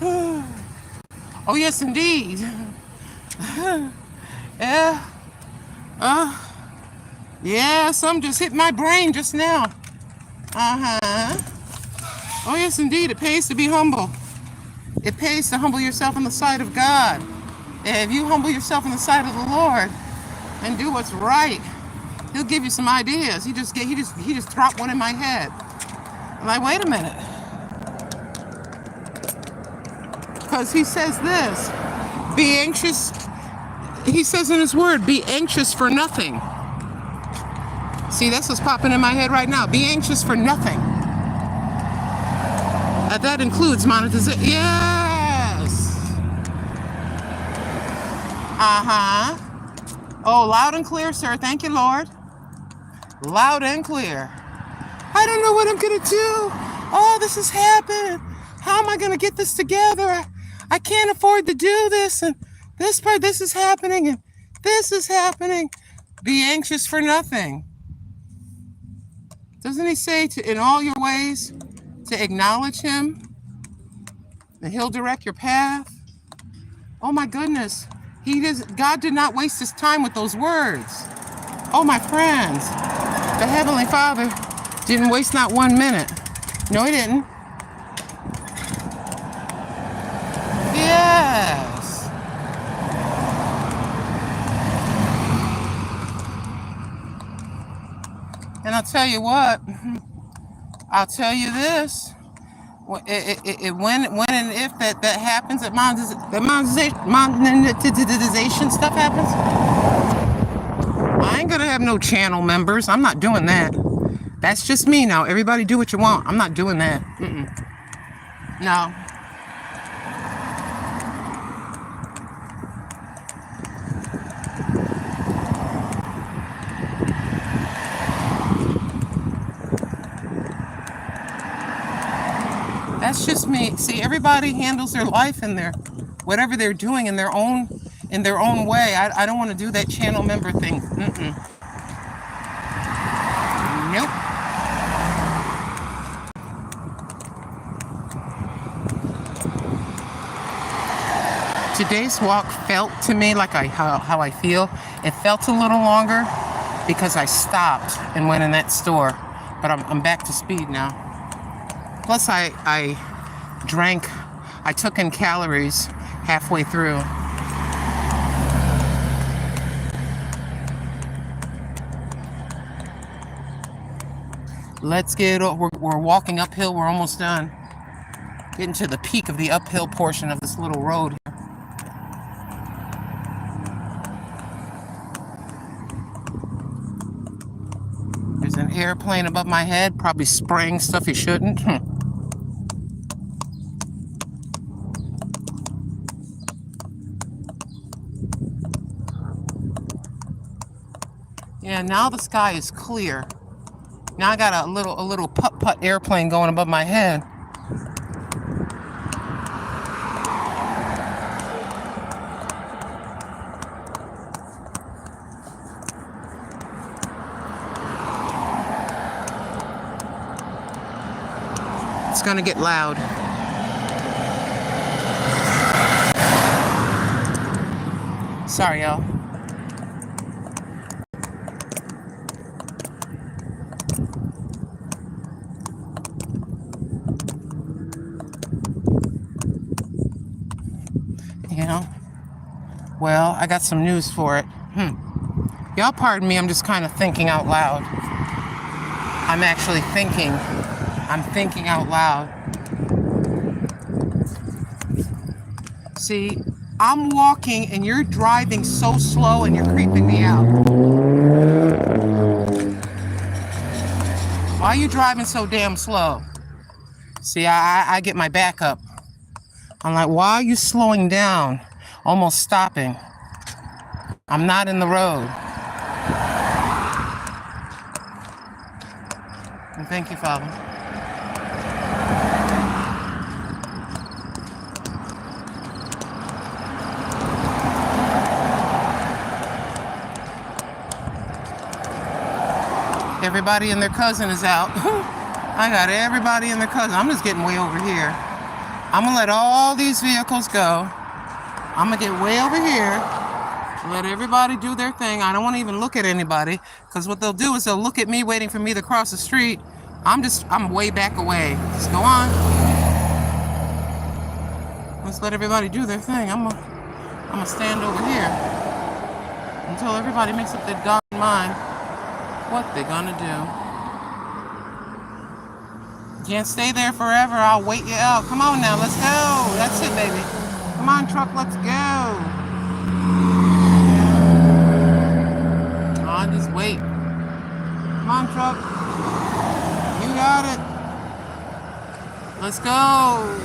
Oh, yes, indeed. Yeah. Yeah, some just hit my brain just now. Oh, yes, indeed. It pays to be humble. It pays to humble yourself on the side of God. And if you humble yourself on the side of the Lord and do what's right, he'll give you some ideas. He just dropped one in my head. I'm like, wait a minute. Because he says this, be anxious. He says in his word, be anxious for nothing. See, that's what's popping in my head right now. Be anxious for nothing. That includes monetization. Yes. Uh-huh. Oh, loud and clear, sir. Thank you, Lord. Loud and clear. I don't know what I'm going to do. Oh, this is happening. How am I going to get this together? I can't afford to do this. And this part, this is happening. And this is happening. Be anxious for nothing. Doesn't he say to, in all your ways, to acknowledge him? And he'll direct your path. Oh my goodness. God did not waste his time with those words. Oh, my friends. The Heavenly Father didn't waste not 1 minute. No, he didn't. Yes. And I'll tell you what. I'll tell you this. When and if that happens, that monetization stuff happens, I ain't gonna have no channel members. I'm not doing that. That's just me now. Everybody do what you want. I'm not doing that. No. That's just me. See, everybody handles their life in their whatever they're doing in their own way. I don't want to do that channel member thing. Nope. Today's walk felt to me like how I feel. It felt a little longer because I stopped and went in that store. But I'm back to speed now. Plus I took in calories halfway through. Let's get, we're walking uphill, we're almost done. Getting to the peak of the uphill portion of this little road here. There's an airplane above my head, probably spraying stuff he shouldn't. Yeah, now the sky is clear. Now I got a little putt-putt airplane going above my head. It's gonna get loud. Sorry, y'all. You know? Well, I got some news for it. Y'all pardon me, I'm just kind of thinking out loud. I'm actually thinking. I'm thinking out loud. See, I'm walking and you're driving so slow and you're creeping me out. Why are you driving so damn slow? See, I get my back up. I'm like, why are you slowing down? Almost stopping. I'm not in the road. And thank you, Father. Everybody and their cousin is out. I got everybody and their cousin. I'm just getting way over here. I'm gonna let all these vehicles go. I'm gonna get way over here. Let everybody do their thing. I don't want to even look at anybody, because what they'll do is they'll look at me waiting for me to cross the street. I'm way back away. Just go on. Let's let everybody do their thing. I'm gonna stand over here until everybody makes up their darn mind what they're gonna do. Can't stay there forever. I'll wait you out. Come on now, let's go. That's it, baby. Come on, truck, let's go. Come on, just wait. Come on, truck. You got it. Let's go.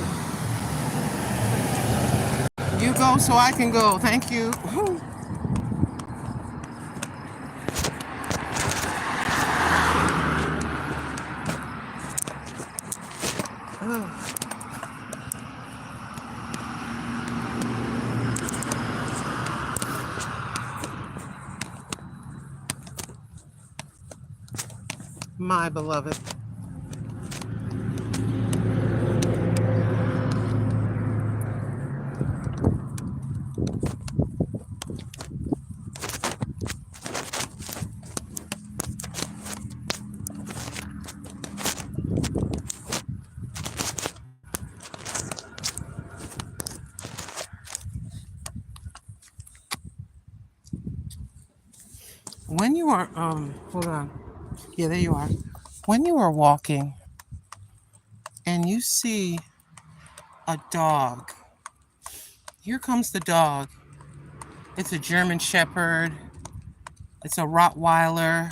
You go so I can go. Thank you. My beloved. When you are, hold on. Yeah, there you are. When you are walking and you see a dog, here comes the dog. It's a German Shepherd. It's a Rottweiler.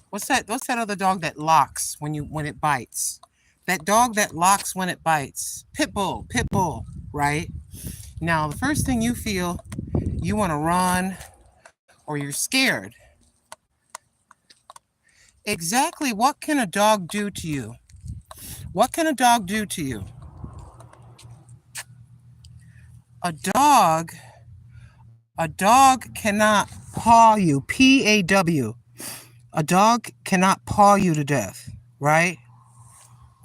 What's that other dog that locks when it bites? That dog that locks when it bites. Pit bull, right? Now, the first thing you feel, you want to run or you're scared. Exactly what can a dog do to you? What can a dog do to you? A dog cannot paw you, P-A-W. A dog cannot paw you to death, right?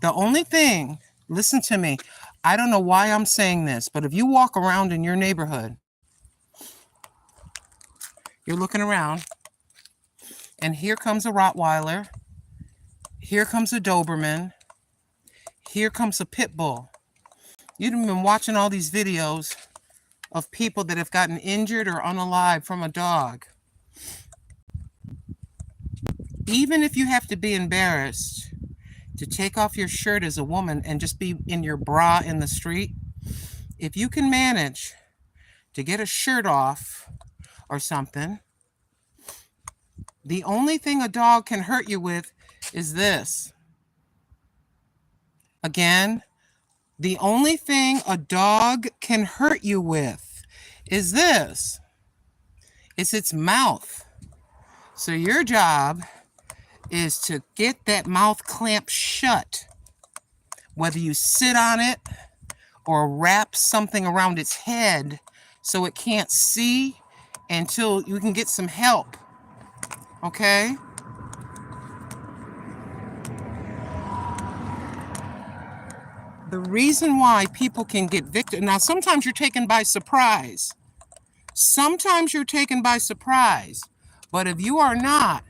The only thing, listen to me, I don't know why I'm saying this, but if you walk around in your neighborhood, you're looking around, and here comes a Rottweiler, here comes a Doberman, here comes a Pit Bull. You've been watching all these videos of people that have gotten injured or unalive from a dog. Even if you have to be embarrassed to take off your shirt as a woman and just be in your bra in the street, if you can manage to get a shirt off or something, the only thing a dog can hurt you with is this. Again, the only thing a dog can hurt you with is this. It's its mouth. So your job is to get that mouth clamp shut. Whether you sit on it or wrap something around its head so it can't see until you can get some help. Okay? The reason why people can get victim. Now, sometimes you're taken by surprise. Sometimes you're taken by surprise. But if you are not,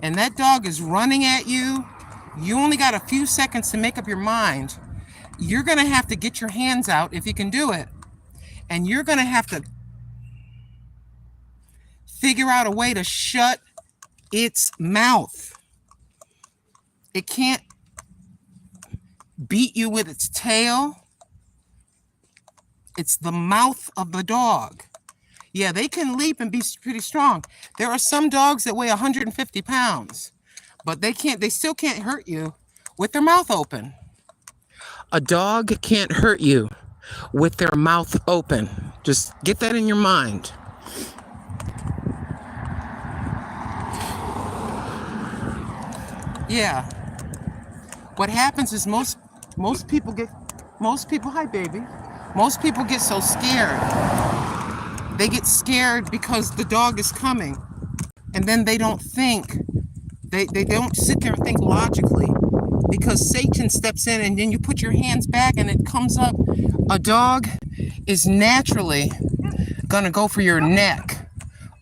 and that dog is running at you, you only got a few seconds to make up your mind. You're going to have to get your hands out if you can do it. And you're going to have to figure out a way to shut its mouth. It can't beat you with its tail. It's the mouth of the dog. Yeah, they can leap and be pretty strong. There are some dogs that weigh 150 pounds, but they still can't hurt you with their mouth open. A dog can't hurt you with their mouth open. Just get that in your mind. Yeah. What happens is most people, hi baby. Most people get so scared. They get scared because the dog is coming, and then they don't think. They don't sit there and think logically, because Satan steps in, and then you put your hands back and it comes up. A dog is naturally gonna go for your neck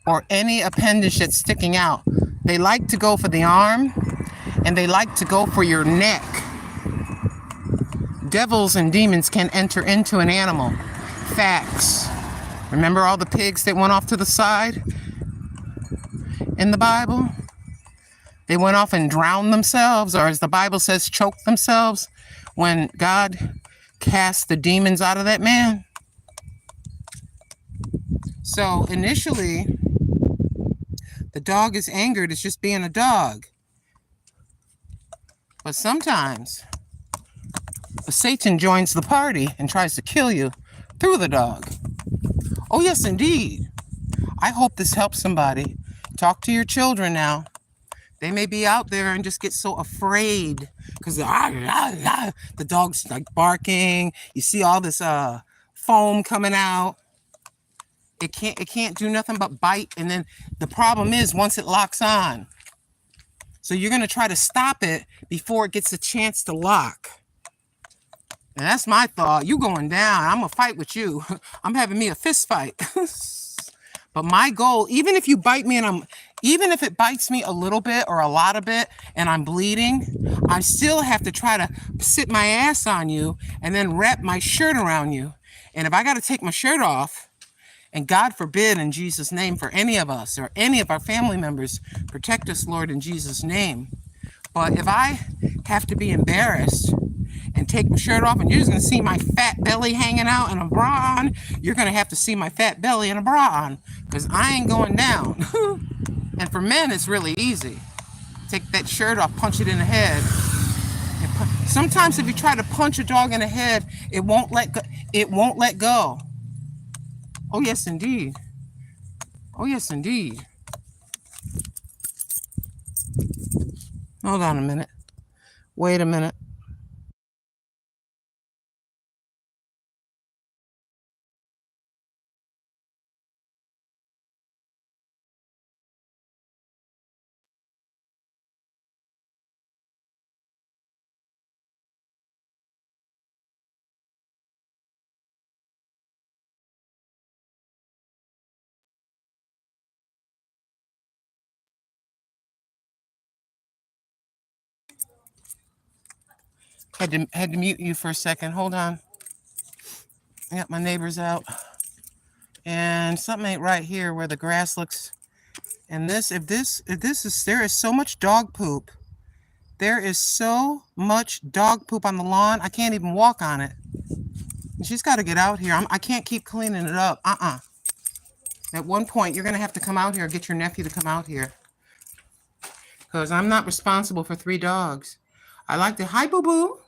or any appendage that's sticking out. They like to go for the arm, and they like to go for your neck. Devils and demons can enter into an animal. Facts. Remember all the pigs that went off to the side in the Bible? They went off and drowned themselves, or as the Bible says, choked themselves when God cast the demons out of that man. So initially, the dog is angered. It's just being a dog. But sometimes Satan joins the party and tries to kill you through the dog. Oh, yes, indeed. I hope this helps somebody. Talk to your children now. They may be out there and just get so afraid because the dog's like barking. You see all this foam coming out. It can't do nothing but bite. And then the problem is once it locks on. So you're going to try to stop it before it gets a chance to lock. And that's my thought. You going down. I'm going to fight with you. I'm having me a fist fight. But my goal, even if you bite me and even if it bites me a little bit or a lot of it and I'm bleeding, I still have to try to sit my ass on you and then wrap my shirt around you. And if I got to take my shirt off, and God forbid in Jesus' name for any of us or any of our family members, protect us, Lord, in Jesus' name. But if I have to be embarrassed and take my shirt off and you're just going to see my fat belly hanging out and a bra on, you're going to have to see my fat belly and a bra on because I ain't going down. And for men, it's really easy. Take that shirt off, punch it in the head. Sometimes if you try to punch a dog in the head, it won't let go. It won't let go. Oh, yes, indeed. Oh, yes, indeed. Hold on a minute. Wait a minute. Had to mute you for a second. Hold on. I got my neighbors out. And something ain't right here where the grass looks. And if this is, there is so much dog poop. There is so much dog poop on the lawn. I can't even walk on it. And she's got to get out here. I can't keep cleaning it up. At one point, you're going to have to come out here, get your nephew to come out here. Because I'm not responsible for 3 dogs. I like to, hi, boo-boo.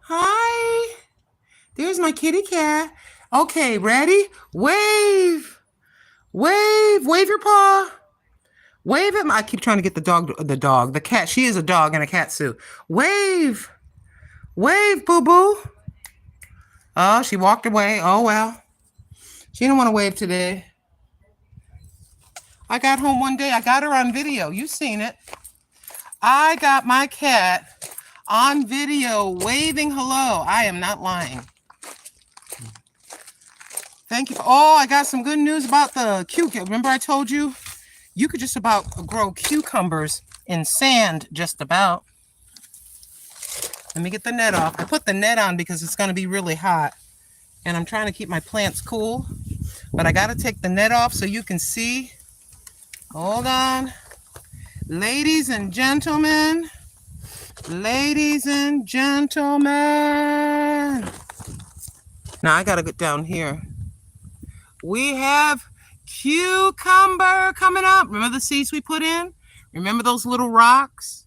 Hi. There's my kitty cat. Okay, ready? Wave. Wave. Wave your paw. Wave it. I keep trying to get the cat. She is a dog in a cat suit. Wave. Wave, boo-boo. Oh, she walked away. Oh, well. She didn't want to wave today. I got home one day. I got her on video. You've seen it. I got my cat on video waving hello. I am not lying. Thank you. I got some good news about the cucumber. Remember I told you? You could just about grow cucumbers in sand, just about. Let me get the net off. I put the net on because it's going to be really hot. And I'm trying to keep my plants cool. But I got to take the net off so you can see. Hold on. Ladies and gentlemen. Ladies and gentlemen. Now I got to get down here. We have cucumber coming up. Remember the seeds we put in? Remember those little rocks?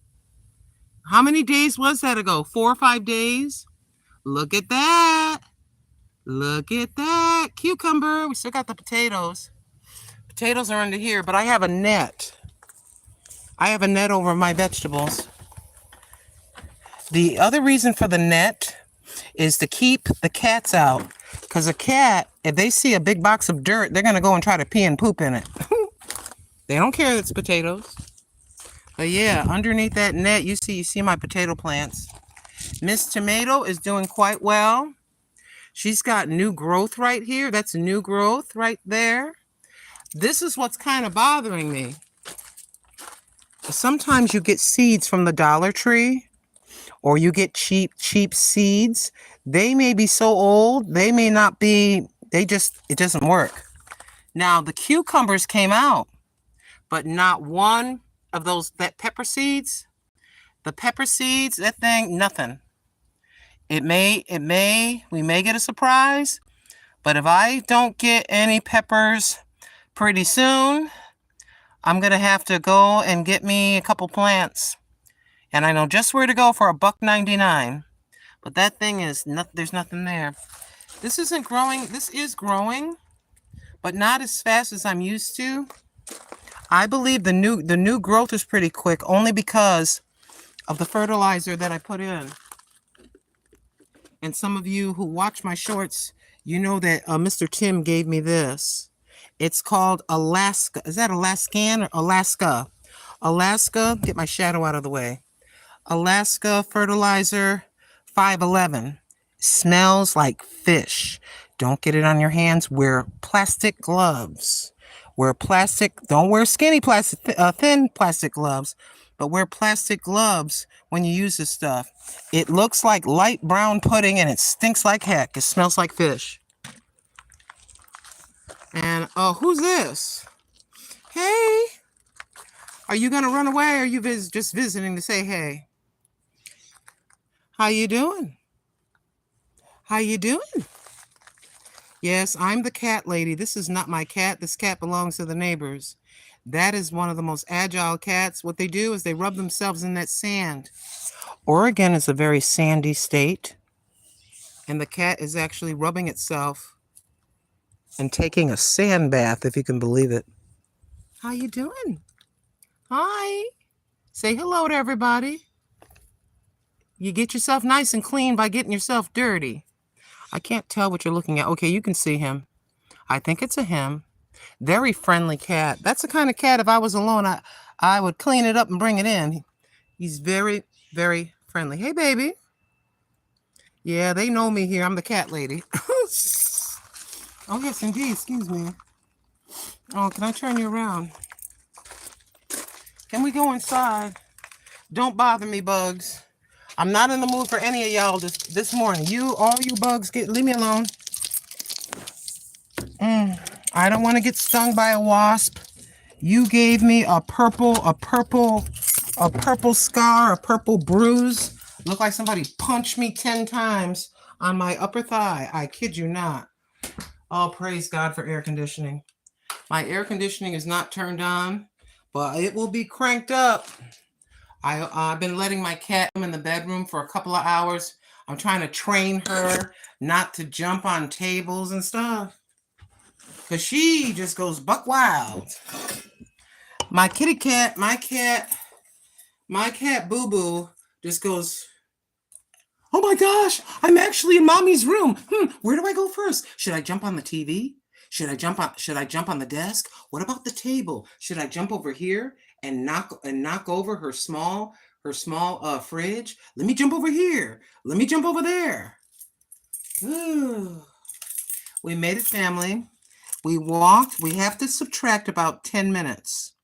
How many days was that ago? 4 or 5 days? Look at that. Look at that. Cucumber. We still got the potatoes. Potatoes are under here, but I have a net. I have a net over my vegetables. The other reason for the net is to keep the cats out. Because a cat, if they see a big box of dirt, they're going to go and try to pee and poop in it. They don't care that it's potatoes. But yeah, underneath that net, you see my potato plants. Miss Tomato is doing quite well. She's got new growth right here. That's new growth right there. This is what's kind of bothering me. Sometimes you get seeds from the DollarTree, or you get cheap seeds. They may be so old, they may not be, it doesn't work. Now, the cucumbers came out, but not one of that pepper seeds. The pepper seeds, that thing, nothing. We may get a surprise, but if I don't get any peppers pretty soon, I'm going to have to go and get me a couple plants. And I know just where to go for $1.99. But that thing is not, there's nothing there. This isn't growing. This is growing, but not as fast as I'm used to. I believe the new growth is pretty quick only because of the fertilizer that I put in. And some of you who watch my shorts, you know that Mr. Tim gave me this. It's called Alaska. Is that Alaskan or Alaska? Alaska, get my shadow out of the way. Alaska fertilizer 511. Smells like fish. Don't get it on your hands. Wear plastic gloves. Wear plastic, don't wear skinny plastic, thin plastic gloves, but wear plastic gloves when you use this stuff. It looks like light brown pudding and it stinks like heck. It smells like fish. And, oh, who's this? Hey, are you going to run away or are you just visiting to say hey? How you doing? How you doing? Yes, I'm the cat lady. This is not my cat. This cat belongs to the neighbors. That is one of the most agile cats. What they do is they rub themselves in that sand. Oregon is a very sandy state. And the cat is actually rubbing itself and taking a sand bath, if you can believe it. How you doing? Hi. Say hello to everybody. You get yourself nice and clean by getting yourself dirty. I can't tell what you're looking at. Okay, you can see him. I think it's a him. Very friendly cat. That's the kind of cat, if I was alone, I would clean it up and bring it in. He's very, very friendly. Hey, baby. Yeah, they know me here. I'm the cat lady. Oh, yes, indeed. Excuse me. Oh, can I turn you around? Can we go inside? Don't bother me, bugs. I'm not in the mood for any of y'all this morning. All you bugs, leave me alone. I don't want to get stung by a wasp. You gave me a purple scar, a purple bruise. Looked like somebody punched me 10 times on my upper thigh. I kid you not. Oh, praise God for air conditioning. My air conditioning is not turned on, but it will be cranked up. I've been letting my cat in the bedroom for a couple of hours. I'm trying to train her not to jump on tables and stuff, because she just goes buck wild. My kitty cat, my cat Boo Boo just goes, oh my gosh, I'm actually in mommy's room. Where do I go first? Should I jump on the TV? Should I jump on the desk? What about the table? Should I jump over here and knock over her small fridge? Let me jump over here. Let me jump over there. Ooh. We made it, family. We walked. We have to subtract about 10 minutes.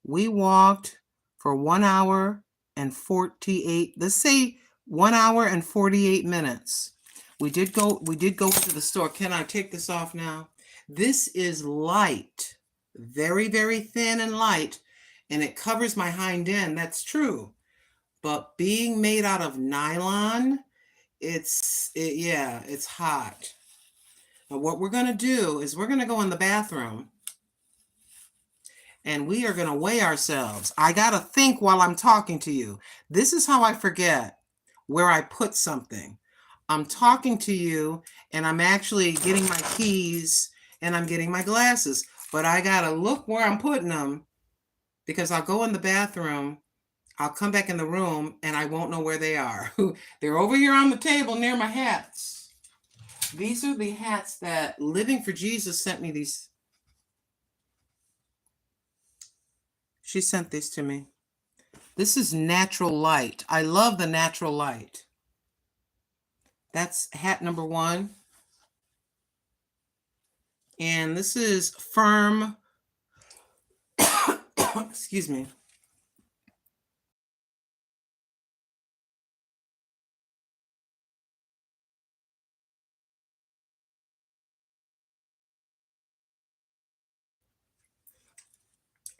We walked for 1 hour and 48. Let's say 1 hour and 48 minutes. We did go to the store. Can I take this off now? This is light, very, very thin and light, and it covers my hind end. That's true. But being made out of nylon, it's hot. Now what we're going to do is we're going to go in the bathroom and we are going to weigh ourselves. I got to think while I'm talking to you. This is how I forget where I put something. I'm talking to you and I'm actually getting my keys and I'm getting my glasses, but I got to look where I'm putting them because I'll go in the bathroom, I'll come back in the room and I won't know where they are. They're over here on the table near my hats. These are the hats that Living for Jesus sent me these. She sent these to me. This is natural light. I love the natural light. That's hat number 1. And this is firm. Excuse me.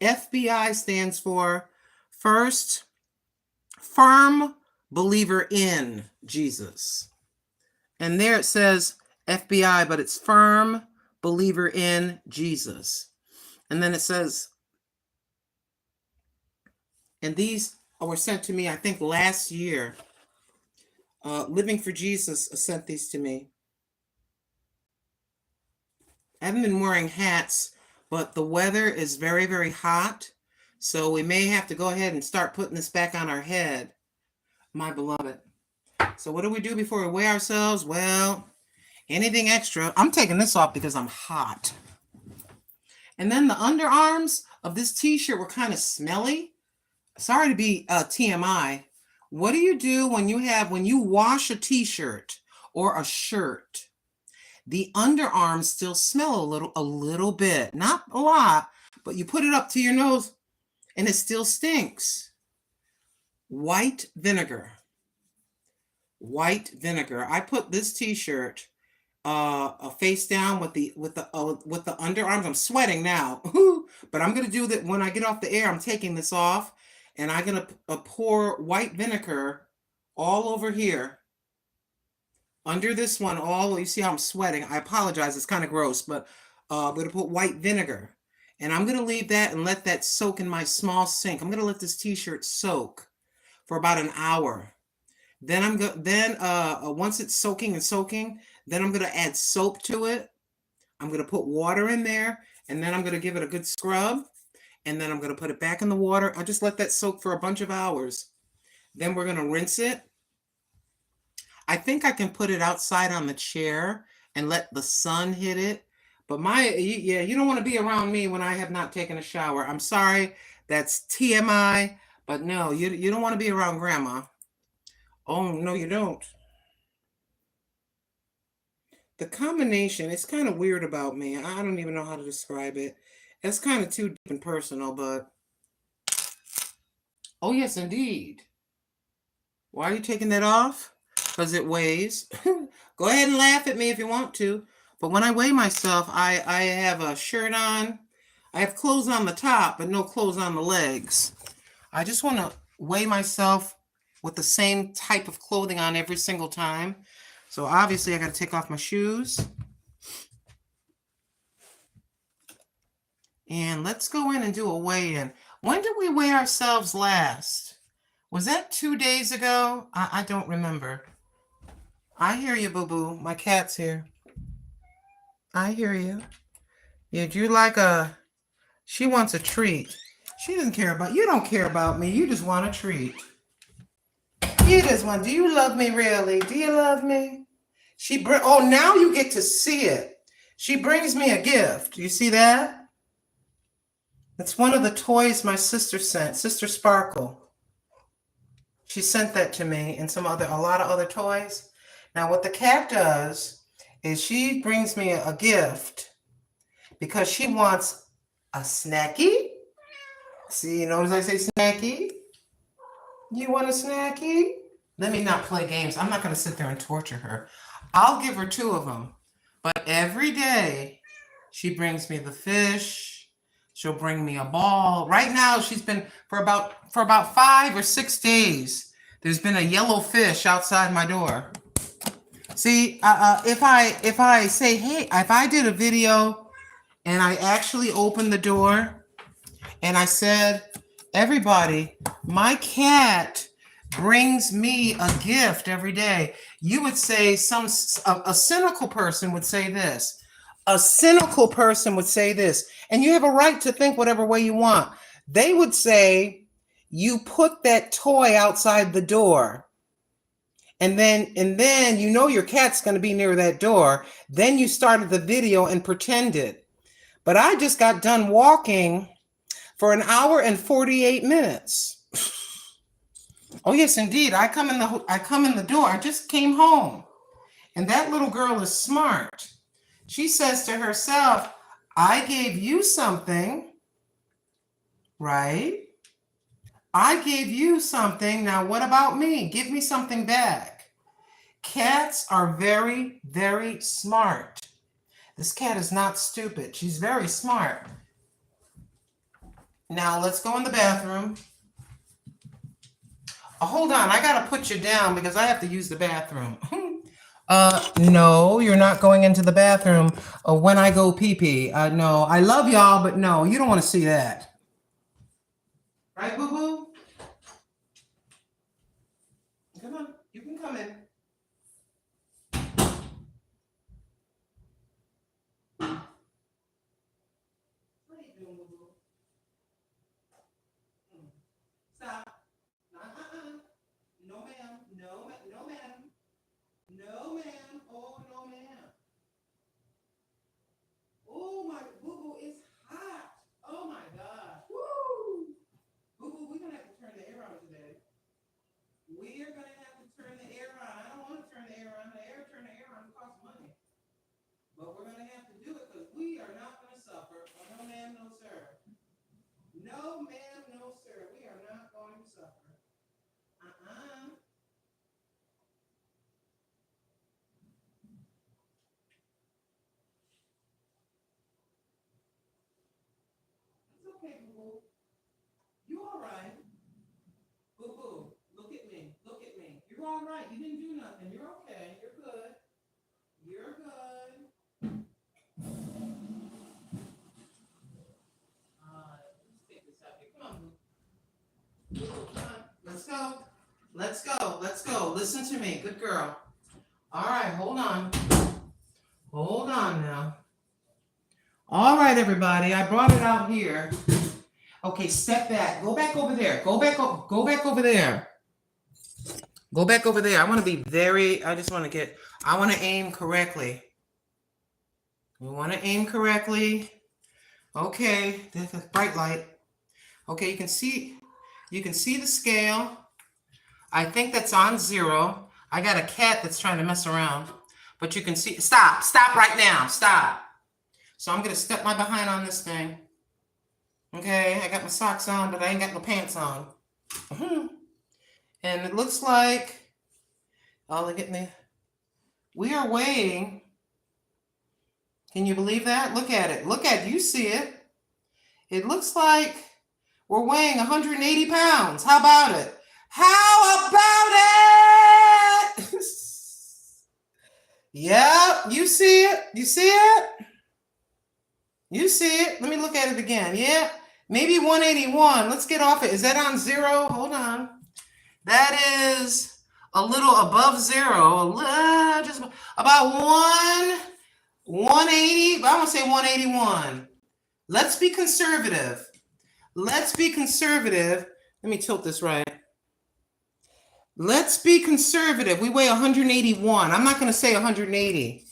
FBI stands for First Firm Believer in Jesus. And there it says FBI, but it's Firm Believer in Jesus. And then it says, and these were sent to me, I think, last year. Living for Jesus sent these to me. I haven't been wearing hats, but the weather is very, very hot. So we may have to go ahead and start putting this back on our head, my beloved. So what do we do before we weigh ourselves? Well, anything extra. I'm taking this off because I'm hot. And then the underarms of this t-shirt were kind of smelly. Sorry to be TMI. What do you do when you wash a t-shirt or a shirt? The underarms still smell a little bit, not a lot, but you put it up to your nose and it still stinks. White vinegar. White vinegar. I put this t-shirt face down with the underarms. I'm sweating now, but I'm gonna do that when I get off the air. I'm taking this off, and I'm gonna pour white vinegar all over here. Under this one, you see how I'm sweating. I apologize, it's kind of gross, but I'm going to put white vinegar. And I'm going to leave that and let that soak in my small sink. I'm going to let this t-shirt soak for about an hour. Then once it's soaking, then I'm going to add soap to it. I'm going to put water in there, and then I'm going to give it a good scrub. And then I'm going to put it back in the water. I'll just let that soak for a bunch of hours. Then we're going to rinse it. I think I can put it outside on the chair and let the sun hit it. But you don't want to be around me when I have not taken a shower. I'm sorry, that's TMI, but no, you don't want to be around grandma. Oh, no, you don't. The combination, it's kind of weird about me. I don't even know how to describe it. It's kind of too deep and personal, but... Oh, yes, indeed. Why are you taking that off? Because it weighs. Go ahead and laugh at me if you want to. But when I weigh myself, I have a shirt on. I have clothes on the top, but no clothes on the legs. I just want to weigh myself with the same type of clothing on every single time. So obviously I got to take off my shoes. And let's go in and do a weigh-in. When did we weigh ourselves last? Was that 2 days ago? I don't remember. I hear you, boo-boo. My cat's here. I hear you. She wants a treat. She doesn't care about, you don't care about me. You just want a treat. You just want, do you love me really? Do you love me? Oh, now you get to see it. She brings me a gift. You see that? It's one of the toys my sister sent, Sister Sparkle. She sent that to me and a lot of other toys. Now, what the cat does is she brings me a gift because she wants a snacky. See, you notice I say snacky? You want a snacky? Let me not play games. I'm not going to sit there and torture her. I'll give her 2 of them. But every day she brings me the fish. She'll bring me a ball. Right now, she's been for about 5 or 6 days. There's been a yellow fish outside my door. See, if I say, hey, if I did a video and I actually opened the door and I said, everybody, my cat brings me a gift every day, you would say a cynical person would say this. A cynical person would say this, and you have a right to think whatever way you want. They would say, you put that toy outside the door. And then you know your cat's going to be near that door. Then you started the video and pretended. But I just got done walking for 1 hour and 48 minutes. Oh yes, indeed. I come in the door. I just came home. And that little girl is smart. She says to herself, I gave you something, right? I gave you something. Now, what about me? Give me something back. Cats are very, very smart. This cat is not stupid. She's very smart. Now, let's go in the bathroom. Oh, hold on. I got to put you down because I have to use the bathroom. No, you're not going into the bathroom when I go pee-pee. No, I love y'all, but no, you don't want to see that. Right, boo-boo? Come on, you can come in. doing, boo-boo? Stop. No, ma'am. No, no, ma'am. No, ma'am. Oh, no, ma'am. Oh, my boo-boo, it's hot. Oh, my God. Woo! Boo-boo, we're going to have to turn the air on today. We are going to have to turn the air on. I don't want to turn the air on. Turn the air on costs money. But we're going to have to do it because we are not going to suffer. Oh, no, ma'am, no, sir. No, ma'am, no, sir. We are not going to suffer. It's okay, boo-boo. You all right? Boo-boo, look at me. Look at me. You're all right. You didn't do nothing. You're okay. You're good. You're good. Let's take this out here. Come on, boo. Come on. Let's go. Let's go. Let's go. Listen to me. Good girl. All right. Hold on. Hold on now. All right, everybody. I brought it out here. Okay, step back. Go back over there. Go back over there. Go back over there. I want to be I want to aim correctly. We want to aim correctly. Okay, there's a bright light. Okay, you can see the scale. I think that's on 0. I got a cat that's trying to mess around. But you can see, stop right now, stop. So I'm going to step my behind on this thing. Okay, I got my socks on, but I ain't got no pants on. And it looks like, we are weighing, can you believe that? Look at it, you see it. It looks like we're weighing 180 pounds. How about it? Yep, you see it? You see it? You see it? Let me look at it again. Yeah, maybe 181. Let's get off it. Is that on 0? Hold on. That is a little above 0. Just about 180. I want to say 181. Let's be conservative. Let's be conservative. Let me tilt this right. Let's be conservative. We weigh 181. I'm not going to say 180.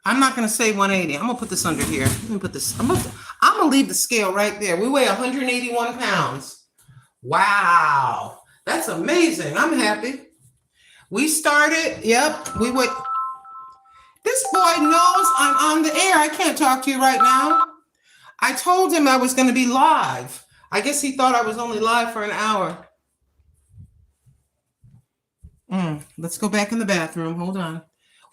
I'm not going to say 180. I'm going to put this under here. Let me put this. I'm going to leave the scale right there. We weigh 181 pounds. Wow. That's amazing. I'm happy. We started. Yep. We weigh. This boy knows I'm on the air. I can't talk to you right now. I told him I was going to be live. I guess he thought I was only live for an hour. Let's go back in the bathroom. Hold on.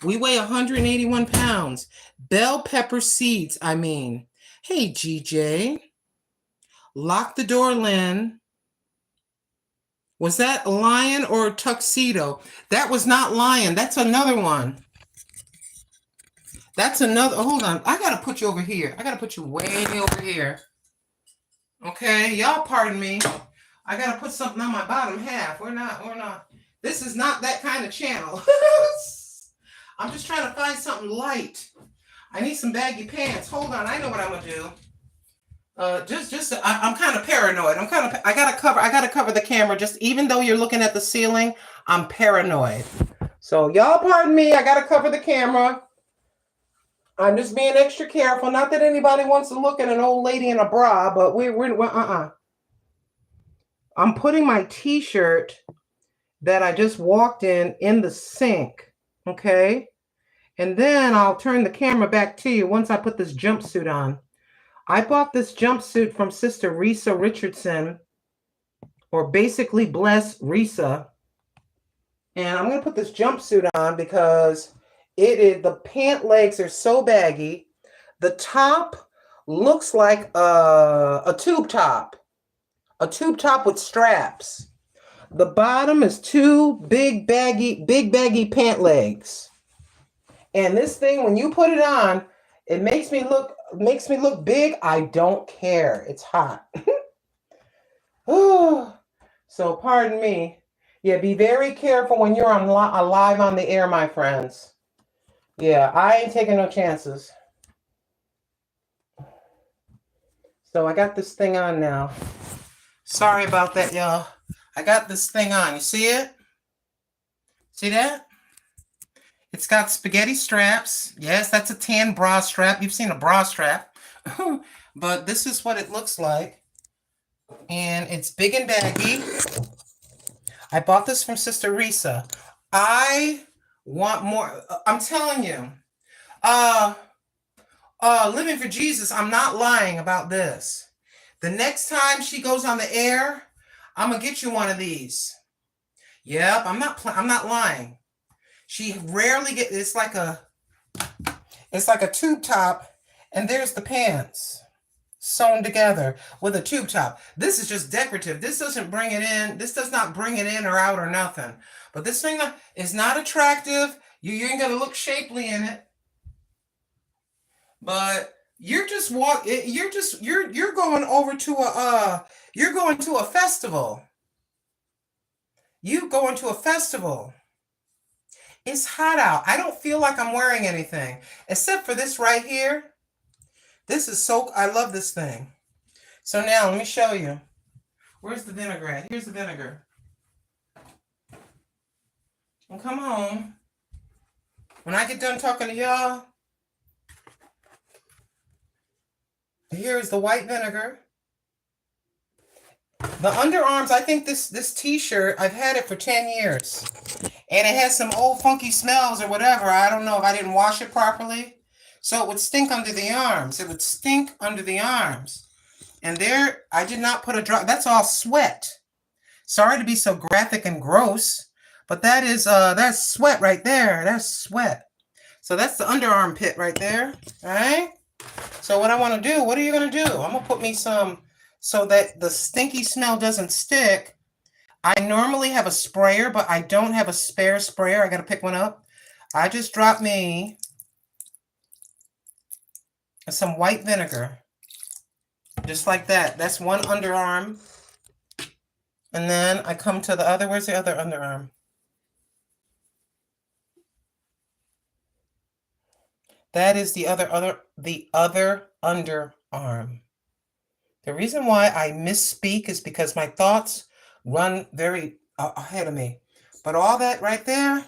We weigh 181 pounds. Bell pepper seeds, I mean. Hey, GJ. Lock the door, Lynn. Was that lion or tuxedo? That was not lion. That's another one. That's another. Hold on. I got to put you over here. I got to put you way over here. Okay. Y'all pardon me. I got to put something on my bottom half. We're not. This is not that kind of channel. I'm just trying to find something light. I need some baggy pants. Hold on. I know what I'm going to do. I'm kind of paranoid. I gotta cover the camera. Just even though you're looking at the ceiling, I'm paranoid. So y'all pardon me. I gotta cover the camera. I'm just being extra careful. Not that anybody wants to look at an old lady in a bra, but we're I'm putting my t-shirt that I just walked in the sink. Okay. And then I'll turn the camera back to you once I put this jumpsuit on. I bought this jumpsuit from Sister Risa Richardson, or basically Bless Risa. And I'm going to put this jumpsuit on because the pant legs are so baggy. The top looks like a tube top with straps. The bottom is two big baggy pant legs. And this thing, when you put it on, it makes me look big. I don't care. It's hot. So pardon me. Yeah, be very careful when you're live on the air, my friends. Yeah, I ain't taking no chances. So I got this thing on now. Sorry about that, y'all. I got this thing on. You see it? See that? It's got spaghetti straps. Yes, that's a tan bra strap. You've seen a bra strap. But this is what it looks like. And it's big and baggy. I bought this from Sister Risa. I want more. I'm telling you. Living for Jesus, I'm not lying about this. The next time she goes on the air, I'm gonna get you one of these. Yep, I'm not lying. She rarely get. It's like a tube top, and there's the pants sewn together with a tube top. This is just decorative. This doesn't bring it in. This does not bring it in or out or nothing. But this thing is not attractive. You ain't gonna look shapely in it. But you're going over to you're going to a festival. You going to a festival. It's hot out. I don't feel like I'm wearing anything except for this right here. This is I love this thing. So now let me show you. Where's the vinaigrette? Here's the vinegar. And come home. When I get done talking to y'all, here's the white vinegar. The underarms, I think this t-shirt, I've had it for 10 years. And it has some old funky smells or whatever. I don't know if I didn't wash it properly. So it would stink under the arms. It would stink under the arms. And there, I did not put a drop. That's all sweat. Sorry to be so graphic and gross. But that's sweat right there. That's sweat. So that's the underarm pit right there. All right? So what I want to do, what are you going to do? I'm going to put me some, so that the stinky smell doesn't stick. I normally have a sprayer, but I don't have a spare sprayer. I got to pick one up. I just dropped me some white vinegar. Just like that. That's one underarm. And then I come to the other. Where's the other underarm? That is the other underarm. The reason why I misspeak is because my thoughts run very ahead of me. But all that right there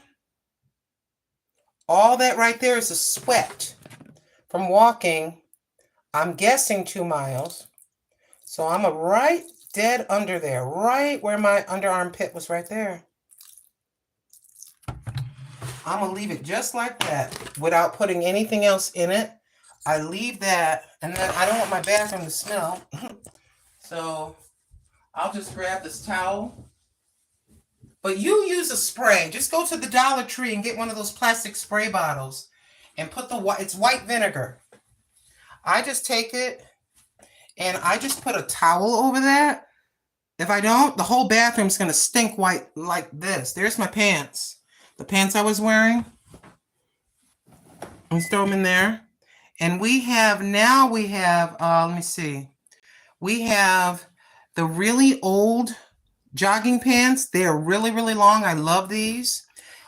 is a sweat from walking, I'm guessing 2 miles. So I'm right dead under there, right where my underarm pit was right there. I'm going to leave it just like that without putting anything else in it. I leave that, and then I don't want my bathroom to smell. So I'll just grab this towel. But you use a spray. Just go to the DollarTree and get one of those plastic spray bottles and put it's white vinegar. I just take it and I just put a towel over that. If I don't, the whole bathroom's going to stink white like this. There's my pants. The pants I was wearing. Let's throw them in there. And we have, let me see. We have the really old jogging pants. They are really, really long. I love these.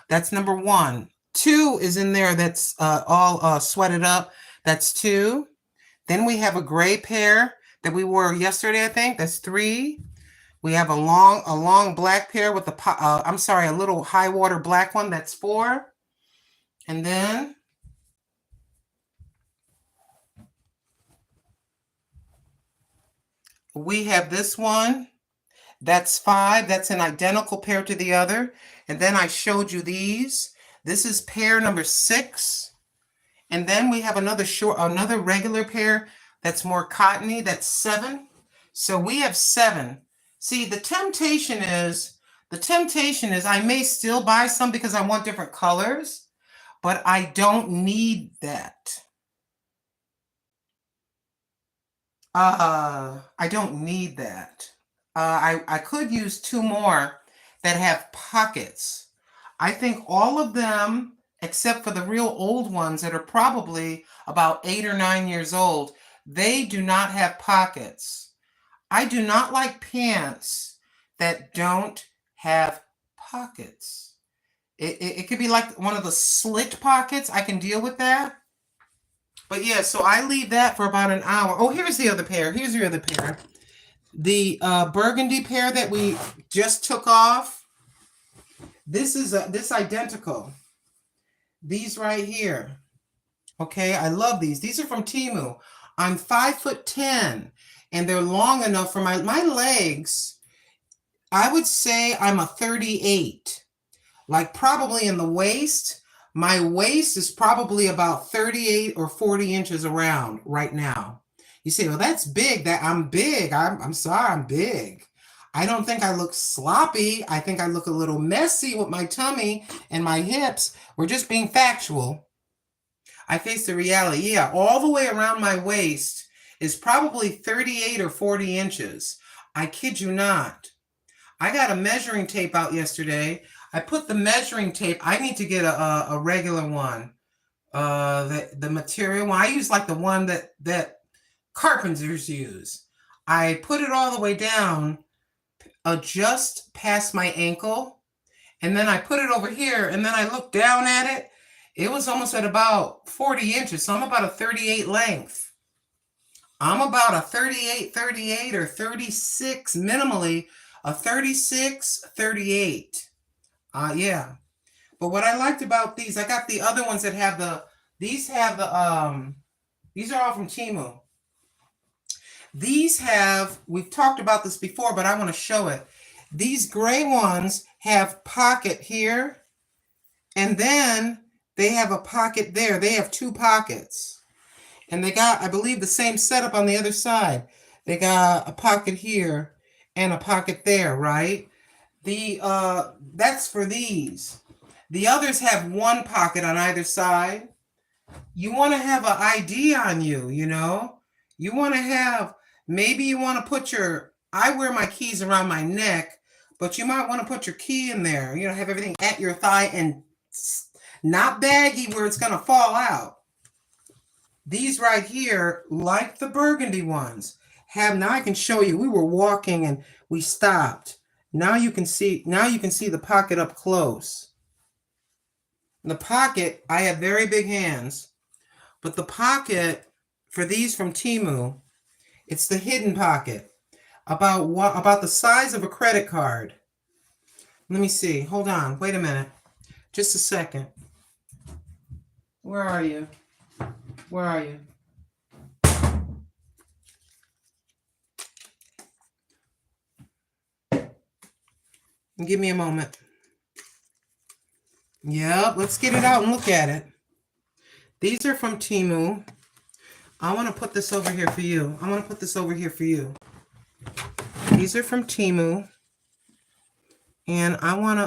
That's number 1. 2 is in there. That's all sweated up. That's 2. Then we have a gray pair that we wore yesterday, I think. That's 3. We have a long black pair with a little high water black one. That's 4. And then we have this one. That's 5. That's an identical pair to the other. And then I showed you these. This is pair number 6. And then we have another regular pair that's more cottony. That's 7. So we have 7. See, the temptation is I may still buy some because I want different colors, but I don't need that. I don't need that. I could use 2 more that have pockets. I think all of them, except for the real old ones that are probably about 8 or 9 years old, they do not have pockets. I do not like pants that don't have pockets. It could be like one of the slit pockets. I can deal with that. But yeah, so I leave that for about an hour. Oh, here's the other pair. Here's your other pair. The burgundy pair that we just took off. This is this identical. These right here. Okay, I love these. These are from Temu. I'm 5'10", and they're long enough for my legs. I would say I'm a 38. Like probably in the waist. My waist is probably about 38 or 40 inches around right now. You say, well, that's big. That I'm big. I'm sorry, I'm big. I don't think I look sloppy. I think I look a little messy with my tummy and my hips. We're just being factual. I face the reality. Yeah, all the way around my waist is probably 38 or 40 inches. I kid you not. I got a measuring tape out yesterday. I put the measuring tape. I need to get a regular one. The material one. I use like the one that carpenters use. I put it all the way down, just past my ankle, and then I put it over here, and then I looked down at it. It was almost at about 40 inches, so I'm about a 38 length. I'm about a 38 or 36, minimally a 36, 38. Yeah. But what I liked about these, I got the other ones that have these are all from Temu. We've talked about this before, but I want to show it. These gray ones have pocket here, and then they have a pocket there. They have two pockets. And they got, I believe, the same setup on the other side. They got a pocket here and a pocket there, right? That's for these. The others have one pocket on either side. You want to have an ID on you, you know? You want to have, maybe you want to put I wear my keys around my neck, but you might want to put your key in there. You know, have everything at your thigh and not baggy where it's going to fall out. These right here, like the burgundy ones, now I can show you, we were walking and we stopped. Now you can see the pocket up close. The pocket, I have very big hands, but the pocket for these from Temu, it's the hidden pocket. About the size of a credit card. Let me see. Hold on. Wait a minute. Just a second. Where are you? Where are you? Give me a moment. Yep, let's get it out and look at it. These are from Temu. I want to put this over here for you. These are from Temu. And I want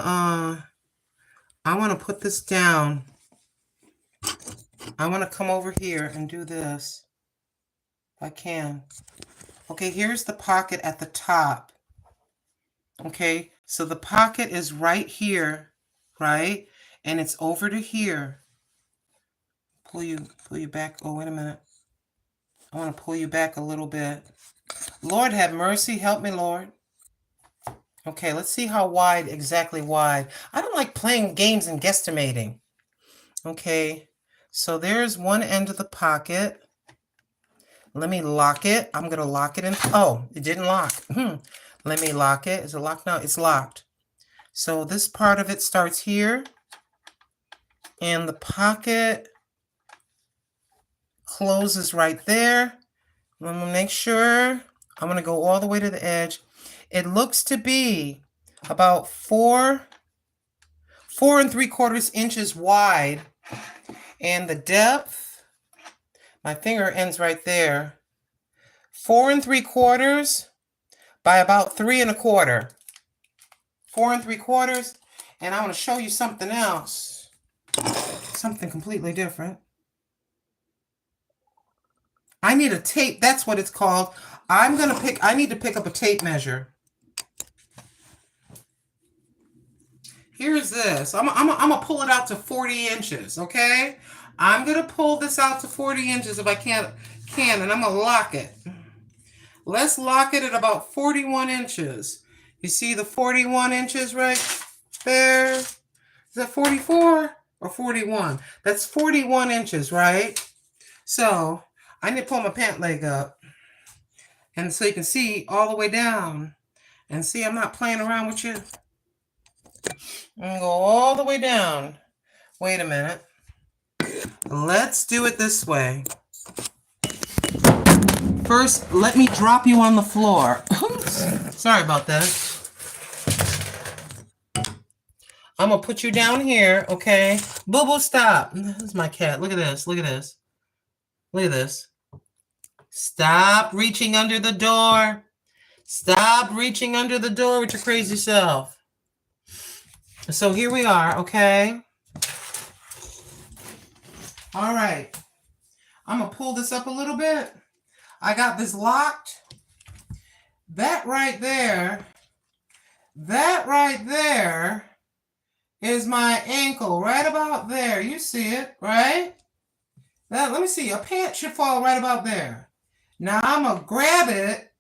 to put this down. I want to come over here and do this. If I can. Okay, here's the pocket at the top. Okay, so the pocket is right here, right? And it's over to here. Pull you back. Oh, wait a minute. I want to pull you back a little bit. Lord have mercy. Help me, Lord. Okay, let's see how wide, exactly wide. I don't like playing games and guesstimating. Okay, so there's one end of the pocket. Let me lock it. I'm going to lock it in. Oh, it didn't lock. Let me lock it. Is it locked now? It's locked. So this part of it starts here. And the pocket closes right there. I'm going to make sure. I'm going to go all the way to the edge. It looks to be about 4 3/4 inches wide. And the depth, my finger ends right there. 4 3/4 by about 3 1/4. 4 3/4. And I want to show you something else. Something completely different. I need a tape. That's what it's called. I need to pick up a tape measure. Here's this. I'm gonna pull it out to 40 inches, okay? I'm gonna pull this out to 40 inches if I can, and I'm gonna lock it. Let's lock it at about 41 inches. You see the 41 inches right there? Is that 44 or 41? That's 41 inches, right? So I need to pull my pant leg up. And so you can see all the way down. And see, I'm not playing around with you. I'm going to go all the way down. Wait a minute. Let's do it this way. First, let me drop you on the floor. Sorry about that. I'm going to put you down here, okay? Boo-boo, stop. This is my cat. Look at this. Look at this. Look at this. Stop reaching under the door. Stop reaching under the door with your crazy self. So here we are, okay? All right. I'm going to pull this up a little bit. I got this locked. That right there is my ankle, right about there. You see it, right? Now, let me see. A pant should fall right about there. Now, I'm going to grab it,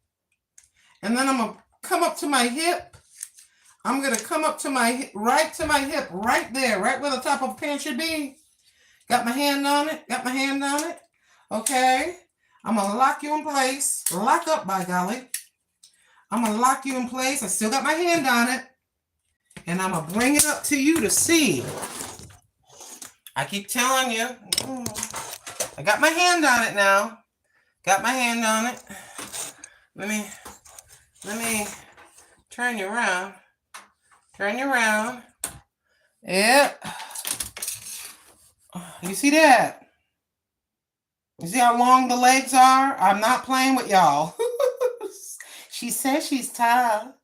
and then I'm going to come up to my hip. I'm going to come up to my hip, right there, right where the top of the pant should be. Got my hand on it. Okay. I'm going to lock you in place. Lock up, by golly. I'm going to lock you in place. I still got my hand on it. And I'm going to bring it up to you to see. I keep telling you. I got my hand on it now. Got my hand on it. Let me turn you around. Turn you around. Yep. You see that? You see how long the legs are? I'm not playing with y'all. She says she's tall.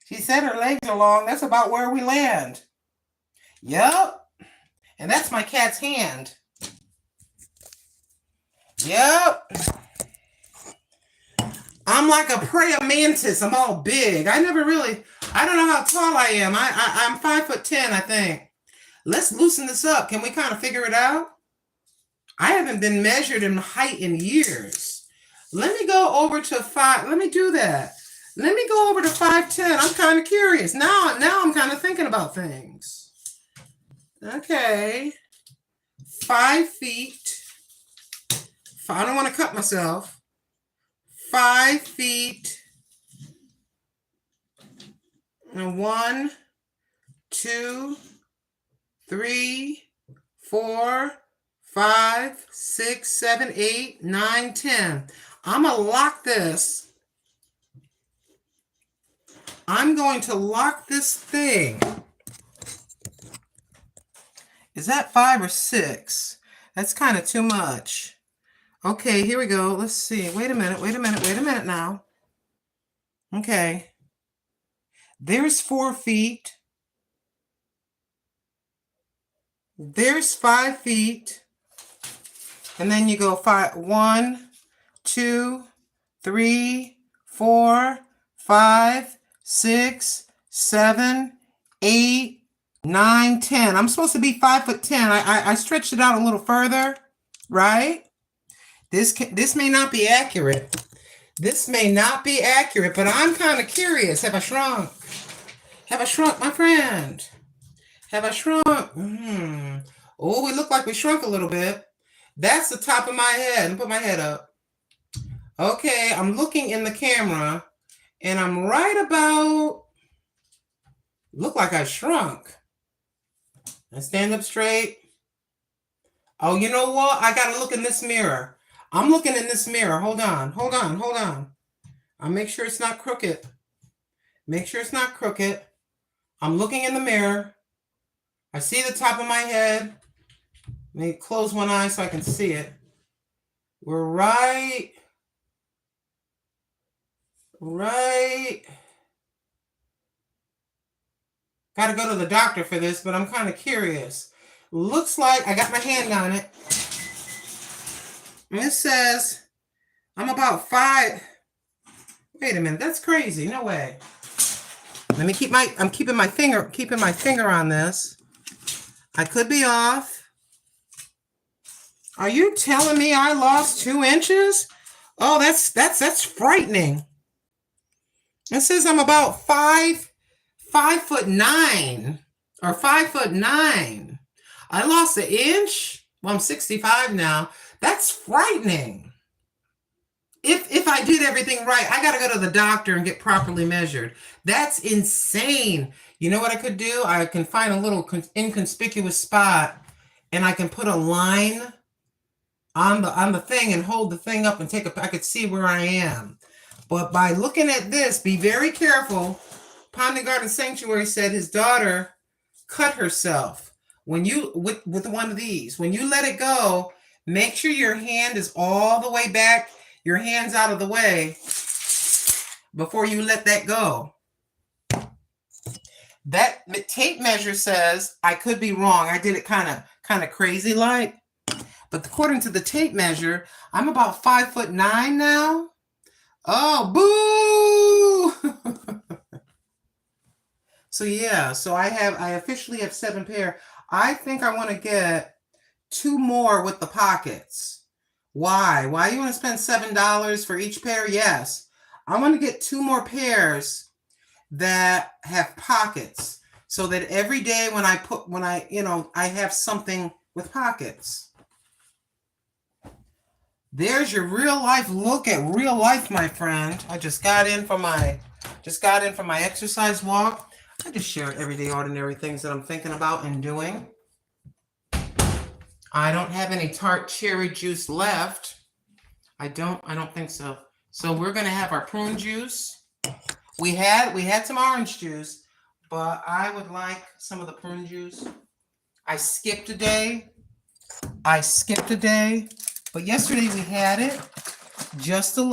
She said her legs are long. That's about where we land. Yep. And that's my cat's hand. Yep. I'm like a praying mantis. I'm all big. I don't know how tall I am. I'm 5'10", I think. Let's loosen this up. Can we kind of figure it out? I haven't been measured in height in years. Let me go over to 5. Let me do that. Let me go over to 5'10". I'm kind of curious. Now I'm kind of thinking about things. Okay. 5 feet. I don't want to cut myself. 5 feet. And 1, 2, 3, 4, 5, 6, 7, 8, 9, 10. I'm going to lock this. I'm going to lock this thing. Is that 5 or 6? That's kind of too much. Okay, here we go. Let's see. Wait a minute now. Okay. There's 4 feet. There's 5 feet. And then you go 1, 2, 3, 4, 5, 6, 7, 8, 9, 10. I'm supposed to be 5'10". I stretched it out a little further, right? This may not be accurate. This may not be accurate, but I'm kind of curious. Have I shrunk? Have I shrunk, my friend? Have I shrunk? Oh, we look like we shrunk a little bit. That's the top of my head. Let me put my head up. Okay, I'm looking in the camera, and I'm right about, look like I shrunk. I stand up straight. Oh, you know what? I got to look in this mirror. I'm looking in this mirror. Hold on. I'll make sure it's not crooked. I'm looking in the mirror. I see the top of my head. Let me close one eye so I can see it. We're right. Got to go to the doctor for this, but I'm kind of curious. Looks like I got my hand on it. And it says I'm about 5. Wait a minute, that's crazy. No way. Let me I'm keeping my finger on this. I could be off. Are you telling me I lost 2 inches? Oh, that's frightening. It says I'm about 5'9" or 5'9". I lost an inch. Well, I'm 65 now. That's frightening. If I did everything right, I got to go to the doctor and get properly measured. That's insane. You know what I could do? I can find a little inconspicuous spot, and I can put a line on the thing and hold the thing up and I could see where I am. But by looking at this, be very careful. Pond and Garden Sanctuary said his daughter cut herself. When you with one of these, when you let it go, make sure your hand is all the way back, your hands out of the way before you let that go. That tape measure says, I could be wrong. I did it kind of crazy like, but according to the tape measure, I'm about 5'9" now. Oh, boo! So yeah, so I officially have 7 pair. I think I want to get 2 more with the pockets. Why? Why you want to spend $7 for each pair? Yes. I want to get 2 more pairs that have pockets so that every day when I have something with pockets. There's your real life look at real life, my friend. I just got in from my exercise walk. I just share everyday ordinary things that I'm thinking about and doing. I don't have any tart cherry juice left. I don't think so. So we're gonna have our prune juice. We had some orange juice, but I would like some of the prune juice. I skipped a day, but yesterday we had it.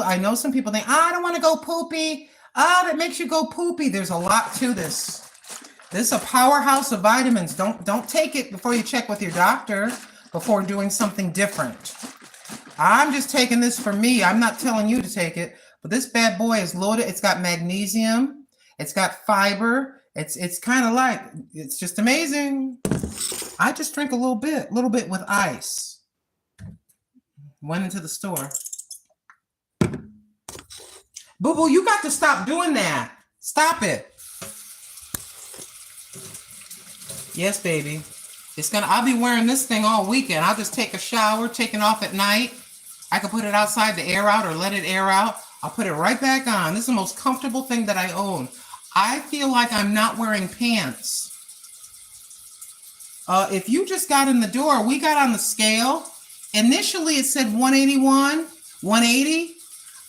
I know some people think, I don't want to go poopy. That makes you go poopy. There's a lot to this. This is a powerhouse of vitamins. Don't take it before you check with your doctor before doing something different. I'm just taking this for me. I'm not telling you to take it, but this bad boy is loaded. It's got magnesium. It's got fiber. It's kind of like, it's just amazing. I just drink a little bit with ice. Went into the store. Boo-boo, you got to stop doing that. Stop it. Yes, baby. I'll be wearing this thing all weekend. I'll just take a shower, taking off at night. I can put it outside to air out or let it air out. I'll put it right back on. This is the most comfortable thing that I own. I feel like I'm not wearing pants. If you just got in the door, we got on the scale. Initially, it said 181, 180.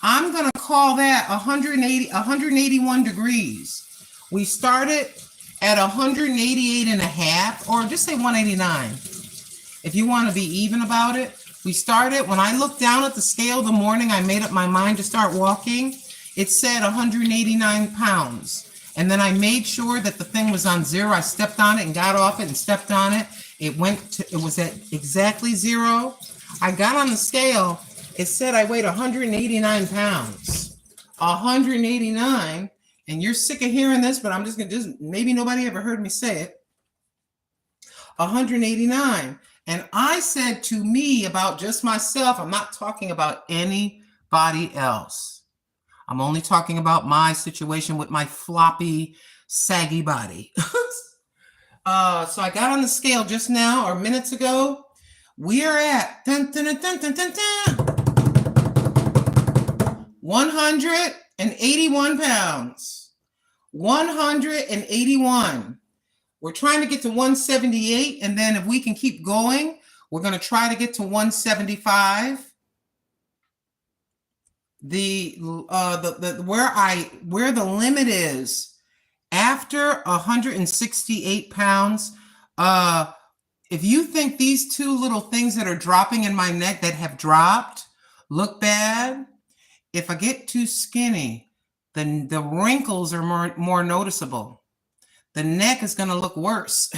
I'm going to call that 181 degrees. We started at 188 and a half, or just say 189. If you want to be even about it, we started, when I looked down at the scale the morning I made up my mind to start walking, it said 189 pounds. And then I made sure that the thing was on 0. I stepped on it and got off it and stepped on it. It was at exactly 0. I got on the scale. It said I weighed 189 pounds. 189. And you're sick of hearing this, but I'm just going to maybe nobody ever heard me say it. 189. And I said to me about just myself, I'm not talking about anybody else. I'm only talking about my situation with my floppy, saggy body. So I got on the scale just now or minutes ago. We are at 181 pounds. 181. We're trying to get to 178, and then if we can keep going, we're going to try to get to 175. Where the limit is after 168 pounds. If you think these 2 little things that are dropping in my neck that have dropped look bad, if I get too skinny, then the wrinkles are more noticeable. The neck is going to look worse.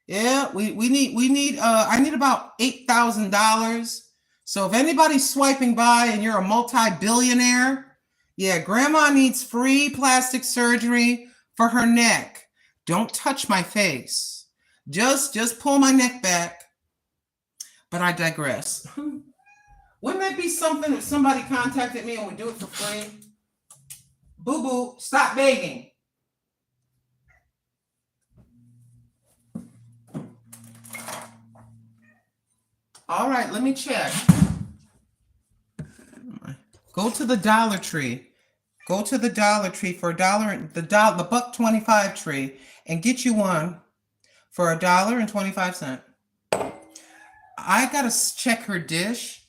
Yeah, I need about $8,000. So if anybody's swiping by and you're a multi-billionaire, yeah, grandma needs free plastic surgery for her neck. Don't touch my face. Just pull my neck back. But I digress. Wouldn't that be something if somebody contacted me and would do it for free? Boo-boo, stop begging. All right, let me check. Go to the Dollar Tree. Go to the Dollar Tree for $1, the $1.25 tree, and get you one for $1.25. I gotta check her dish.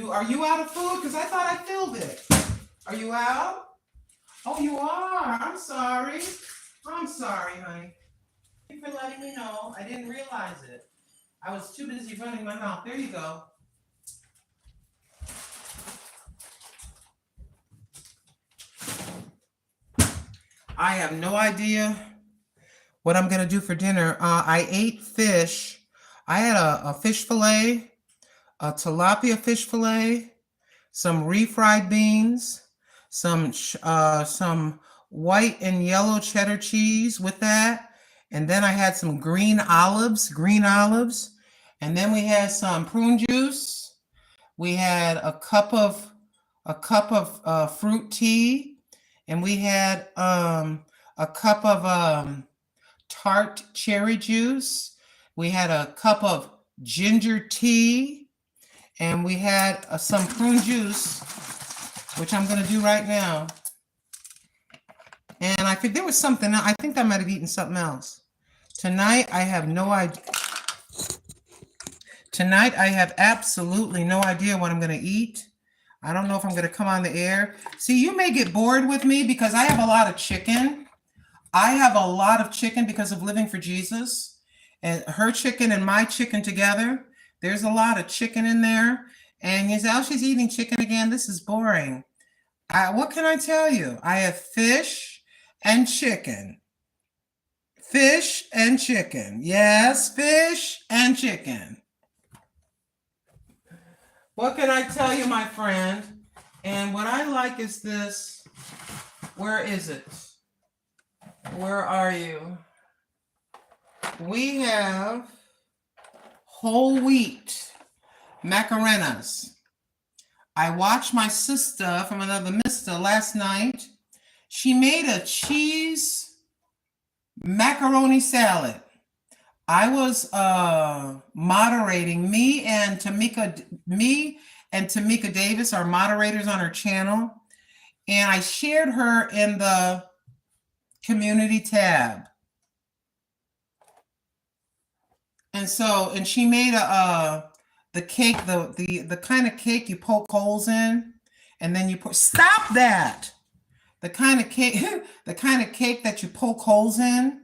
Are you out of food? Because I thought I filled it. Are you out? Oh, you are. I'm sorry. I'm sorry, honey. Thank you for letting me know. I didn't realize it. I was too busy running my mouth. There you go. I have no idea what I'm gonna do for dinner. I ate fish. I had a fish fillet, a tilapia fish fillet, some refried beans, some white and yellow cheddar cheese with that, and then I had some green olives, and then we had some prune juice. We had a cup of fruit tea. And we had a cup of tart cherry juice. We had a cup of ginger tea. And we had some prune juice, which I'm going to do right now. And I think there was something. I think I might have eaten something else. Tonight, I have no idea. Tonight, I have absolutely no idea what I'm going to eat. I don't know if I'm going to come on the air. See, you may get bored with me because I have a lot of chicken. I have a lot of chicken because of living for Jesus. And her chicken and my chicken together, there's a lot of chicken in there. And you say, oh, she's eating chicken again. This is boring. What can I tell you? I have fish and chicken. Fish and chicken. Yes, fish and chicken. What can I tell you, my friend? And what I like is this. Where is it? Where are you? We have whole wheat macarenas. I watched my sister from another mister last night. She made a cheese macaroni salad. I was moderating. Me and Tamika Davis are moderators on her channel, and I shared her in the community tab. And she made the cake, the kind of cake you poke holes in, and then you put. Stop that! The kind of cake that you poke holes in.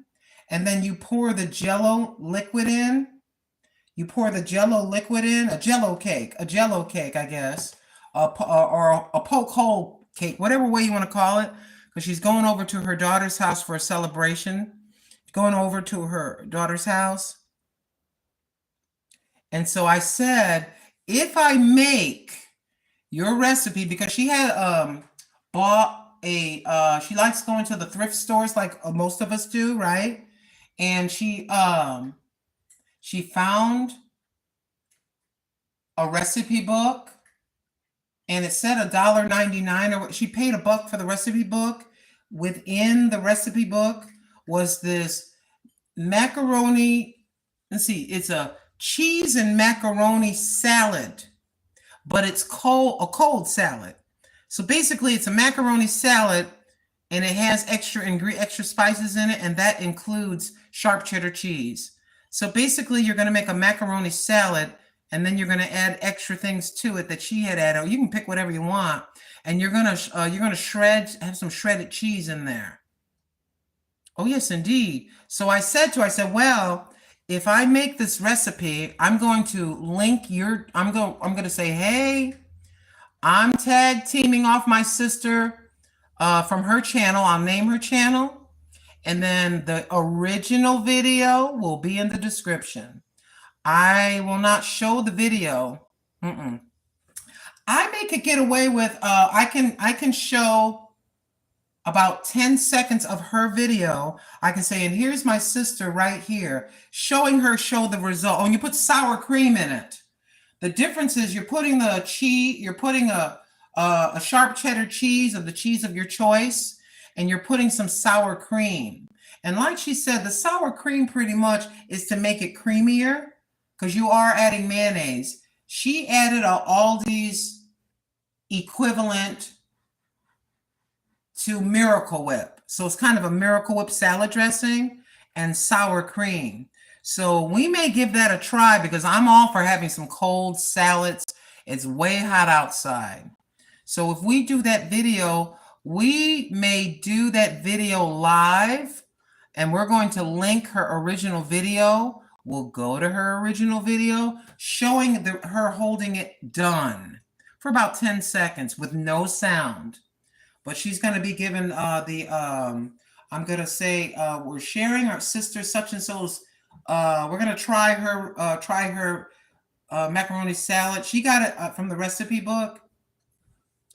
And then you pour the Jello liquid in. You pour the Jello liquid in, a Jello cake, I guess, or a poke hole cake, whatever way you want to call it, because she's going over to her daughter's house for a celebration. Going over to her daughter's house. And so I said, if I make your recipe, because she had bought she likes going to the thrift stores like most of us do, right? And she found a recipe book, and it said $1.99, or she paid $1 for the recipe book. Within the recipe book was this macaroni. Let's see, it's a cheese and macaroni salad, but it's a cold salad. So basically, it's a macaroni salad, and it has extra spices in it, and that includes sharp cheddar cheese. So basically, you're going to make a macaroni salad, and then you're going to add extra things to it that she had added. You can pick whatever you want, and you're going to have some shredded cheese in there. Oh yes, indeed. So I said, well, if I make this recipe, I'm going to link I'm going to say, hey, I'm tag teaming off my sister from her channel. I'll name her channel. And then the original video will be in the description. I will not show the video. I may could get away with, I can show about 10 seconds of her video. I can say, and here's my sister right here, show the result. Oh, and you put sour cream in it. The difference is you're putting a sharp cheddar cheese, of the cheese of your choice, and you're putting some sour cream. And like she said, the sour cream pretty much is to make it creamier. because you are adding mayonnaise. She added a Aldi's equivalent to Miracle Whip. So it's kind of a Miracle Whip salad dressing and sour cream. So we may give that a try because I'm all for having some cold salads. It's way hot outside. So if we do that video, we may do that video live, and we're going to link her original video. We'll go to her original video showing her holding it done for about 10 seconds with no sound. But she's going to be given I'm going to say we're sharing our sister such and so's. We're going to try her macaroni salad. She got it from the recipe book.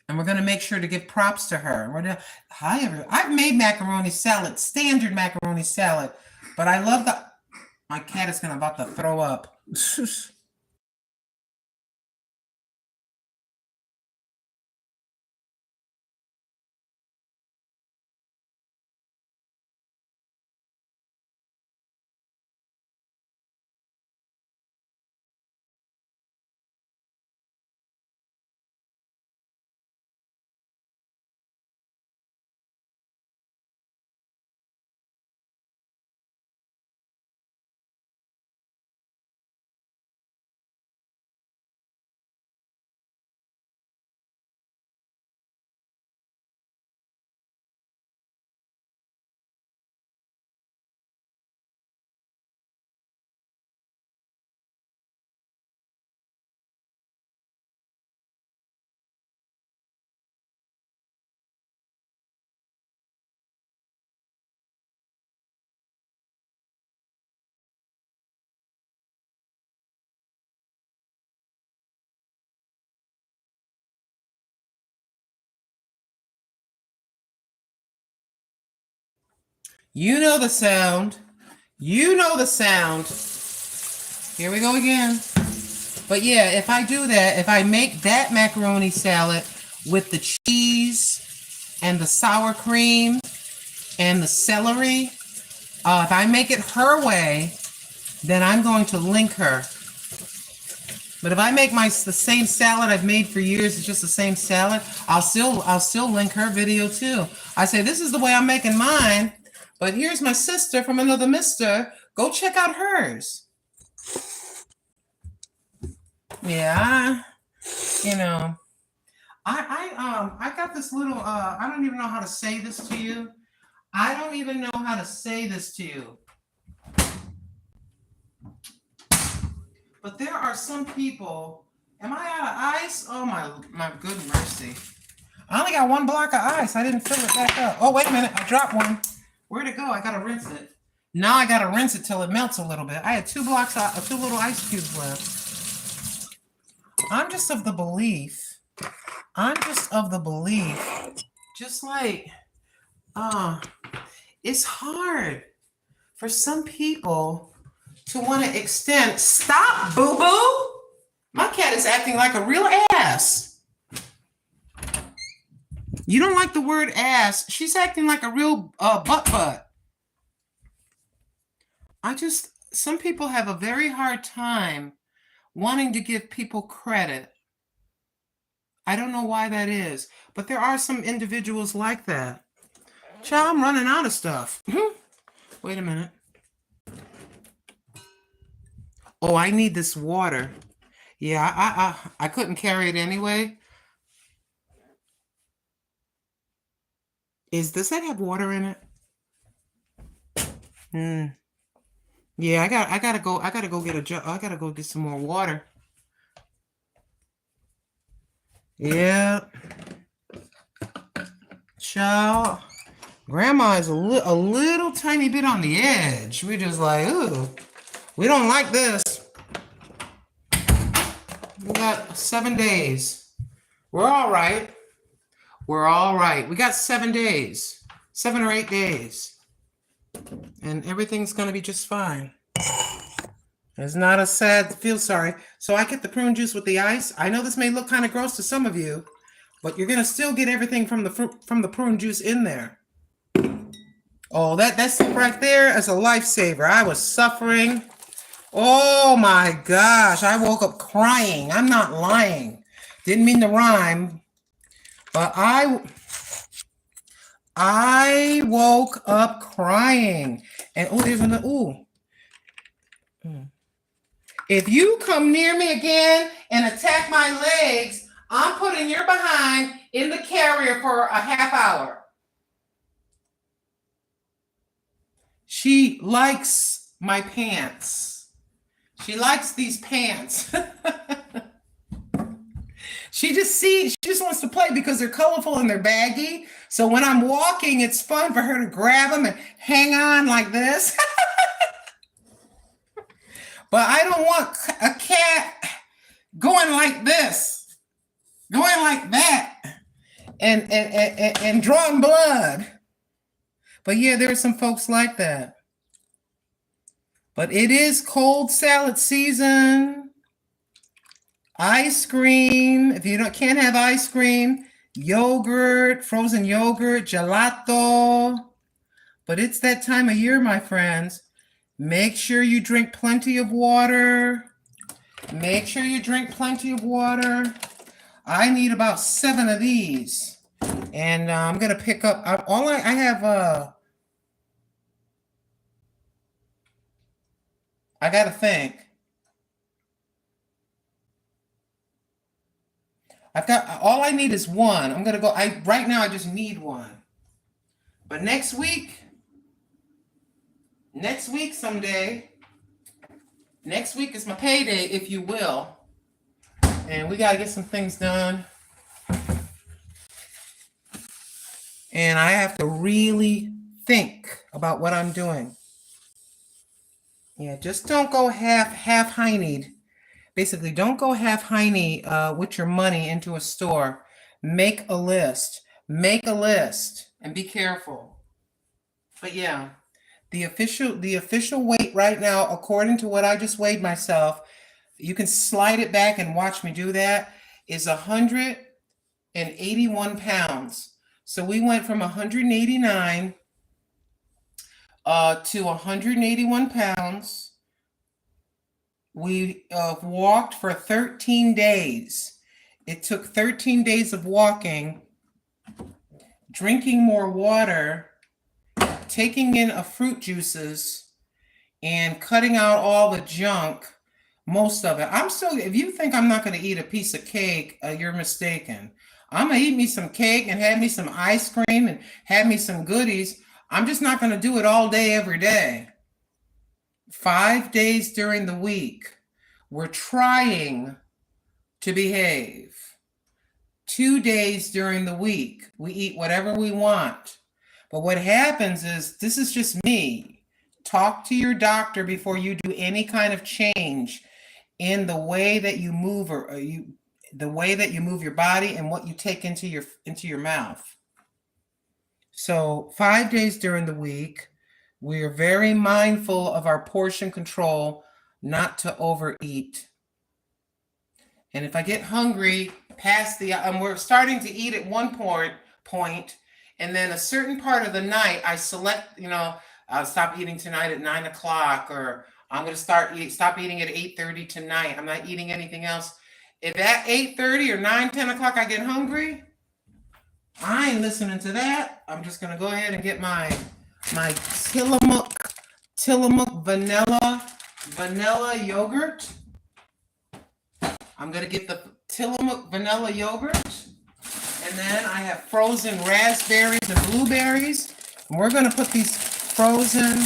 And we're going to make sure to give props to her. Hi, everyone. I've made macaroni salad, standard macaroni salad. But I love my cat is about to throw up. You know the sound. You know the sound. Here we go again. But yeah, if I do that, if I make that macaroni salad with the cheese and the sour cream and the celery, if I make it her way, then I'm going to link her. But if I make the same salad I've made for years, it's just the same salad, I'll still link her video too. I say, this is the way I'm making mine, but here's my sister from another mister. Go check out hers. Yeah, I got this little, I don't even know how to say this to you. I don't even know how to say this to you. But there are some people, am I out of ice? Oh my good mercy. I only got one block of ice. I didn't fill it back up. Oh, wait a minute, I dropped one. Where'd it go? I gotta rinse it. Now I gotta rinse it till it melts a little bit. I had two little ice cubes left. I'm just of the belief, just like, it's hard for some people to want to extend. Stop, boo-boo. My cat is acting like a real ass. You don't like the word ass. She's acting like a real butt. Some people have a very hard time wanting to give people credit. I don't know why that is, but there are some individuals like that. Child, I'm running out of stuff. Wait a minute. Oh, I need this water. Yeah, I couldn't carry it anyway. Does that have water in it? Yeah, I gotta go get some more water. Yeah. Child, grandma is a little tiny bit on the edge. We're just like, ooh, we don't like this. We got 7 days. We're all right. We got 7 days, 7 or 8 days. And everything's going to be just fine. It's not a sad feel sorry. So I get the prune juice with the ice. I know this may look kind of gross to some of you, but you're going to still get everything from the prune juice in there. Oh, that sip right there is a lifesaver. I was suffering. Oh my gosh, I woke up crying. I'm not lying. Didn't mean to rhyme, but I woke up crying. And oh, there's another ooh. If you come near me again and attack my legs, I'm putting your behind in the carrier for a half hour. She likes my pants. She likes these pants. She just wants to play because they're colorful and they're baggy. So when I'm walking, it's fun for her to grab them and hang on like this. But I don't want a cat going like this, going like that, and drawing blood. But yeah, there are some folks like that. But it is cold salad season. Ice cream. If you can't have ice cream, yogurt, frozen yogurt, gelato. But it's that time of year, my friends. Make sure you drink plenty of water. Make sure you drink plenty of water. I need about 7 of these. And I'm going to pick up I have I got to think. All I need is one. I'm going to go right now I just need one. But next week someday, next week is my payday, if you will. And we got to get some things done. And I have to really think about what I'm doing. Yeah, just don't go half-hined. Basically, don't go half-hined with your money into a store. Make a list. Make a list and be careful. But yeah, the official weight right now, according to what I just weighed myself, you can slide it back and watch me do that, is 181 pounds. So we went from 189 to 181 pounds. We walked for 13 days. It took 13 days of walking, drinking more water, taking in fruit juices, and cutting out all the junk, most of it. If you think I'm not going to eat a piece of cake, you're mistaken. I'm going to eat me some cake and have me some ice cream and have me some goodies. I'm just not going to do it all day, every day. 5 days during the week. We're trying to behave. 2 days during the week. We eat whatever we want. But what happens is, this is just me. Talk to your doctor before you do any kind of change in the way that you move the way that you move your body and what you take into your mouth. So 5 days during the week, we are very mindful of our portion control, not to overeat. And if I get hungry past we're starting to eat at one point, and then a certain part of the night, I select, I'll stop eating tonight at 9 o'clock, or I'm going to stop eating at 8:30 tonight. I'm not eating anything else. If at 8:30 or 9, 10 o'clock I get hungry, I ain't listening to that. I'm just going to go ahead and get my Tillamook vanilla yogurt. I'm going to get the Tillamook vanilla yogurt. And then I have frozen raspberries and blueberries. And we're going to put these frozen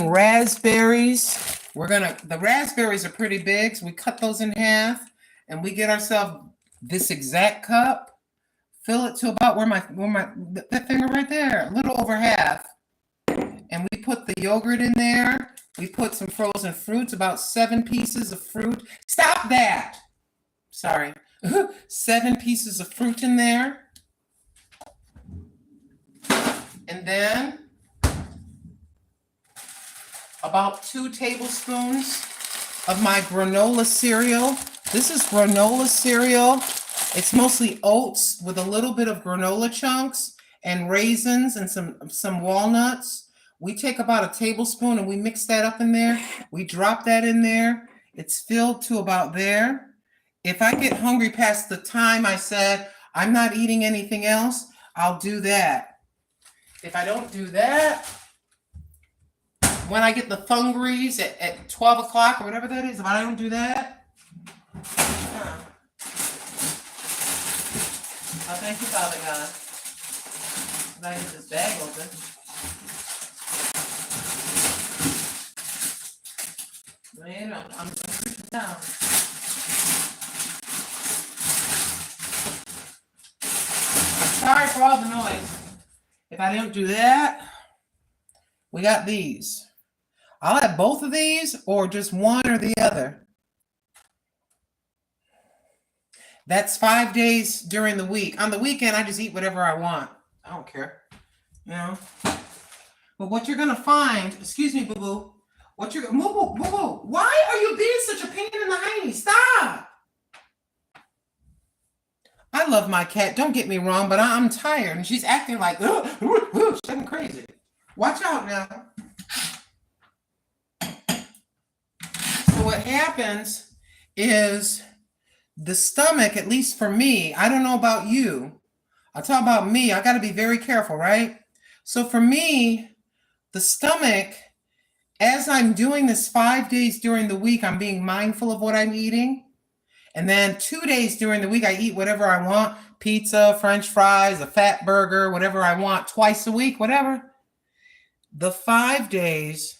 raspberries. The raspberries are pretty big, so we cut those in half, and we get ourselves this exact cup. Fill it to about that finger right there, a little over half. And we put the yogurt in there. We put some frozen fruits, about 7 pieces of fruit. Stop that! Sorry. 7 pieces of fruit in there. And then about 2 tablespoons of my granola cereal. This is granola cereal. It's mostly oats with a little bit of granola chunks and raisins and some walnuts. We take about a tablespoon and we mix that up in there. We drop that in there. It's filled to about there. If I get hungry past the time I said I'm not eating anything else, I'll do that. If I don't do that, when I get the thungeries at 12 o'clock or whatever that is, if I don't do that, oh, thank you, Father God. I get this bag open. Man, I'm freaking down. Sorry for all the noise. If I don't do that, we got these. I'll have both of these or just one or the other. That's 5 days during the week. On the weekend, I just eat whatever I want. I don't care. You know? But what you're going to find, excuse me, boo-boo. What you're, boo-boo, why are you being such a pain in the hiney? Stop. I love my cat. Don't get me wrong, but I'm tired. And she's acting like, she's acting crazy. Watch out now. So what happens is the stomach, at least for me, I don't know about you. I'll talk about me. I got to be very careful, right? So for me, the stomach, as I'm doing this 5 days during the week, I'm being mindful of what I'm eating. And then 2 days during the week, I eat whatever I want. Pizza, French fries, a fat burger, whatever I want, twice a week, whatever. The 5 days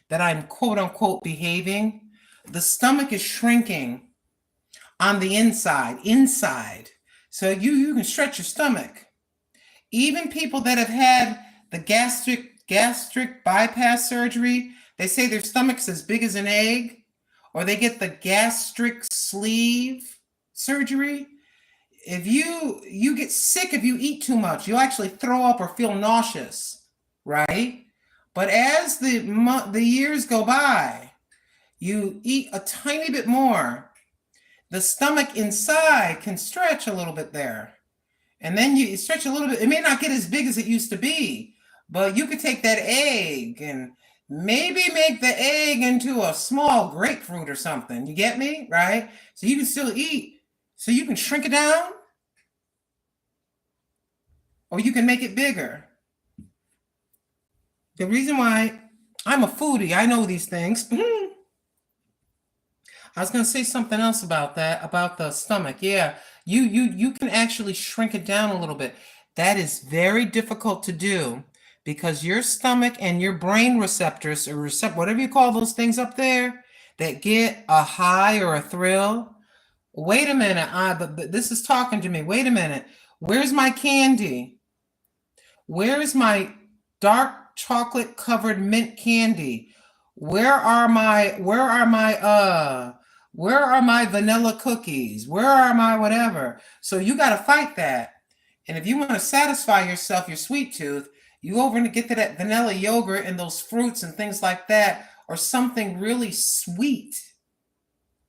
that I'm quote unquote behaving, the stomach is shrinking on the inside. So you can stretch your stomach. Even people that have had the gastric bypass surgery, they say their stomach's as big as an egg, or they get the gastric sleeve surgery. If you get sick if you eat too much, you'll actually throw up or feel nauseous, right? But as the years go by, you eat a tiny bit more. The stomach inside can stretch a little bit there. And then you stretch a little bit. It may not get as big as it used to be, but you could take that egg and maybe make the egg into a small grapefruit or something. You get me? Right? So you can still eat. So you can shrink it down, or you can make it bigger. The reason why I'm a foodie, I know these things. I was going to say something else about that, about the stomach. Yeah, you can actually shrink it down a little bit. That is very difficult to do because your stomach and your brain receptors, or whatever you call those things up there, that get a high or a thrill. Wait a minute, but this is talking to me. Wait a minute. Where's my candy? Where's my dark chocolate covered mint candy? Where are my vanilla cookies? Where are my whatever? So you got to fight that. And if you want to satisfy yourself, your sweet tooth, you go over and get to that vanilla yogurt and those fruits and things like that, or something really sweet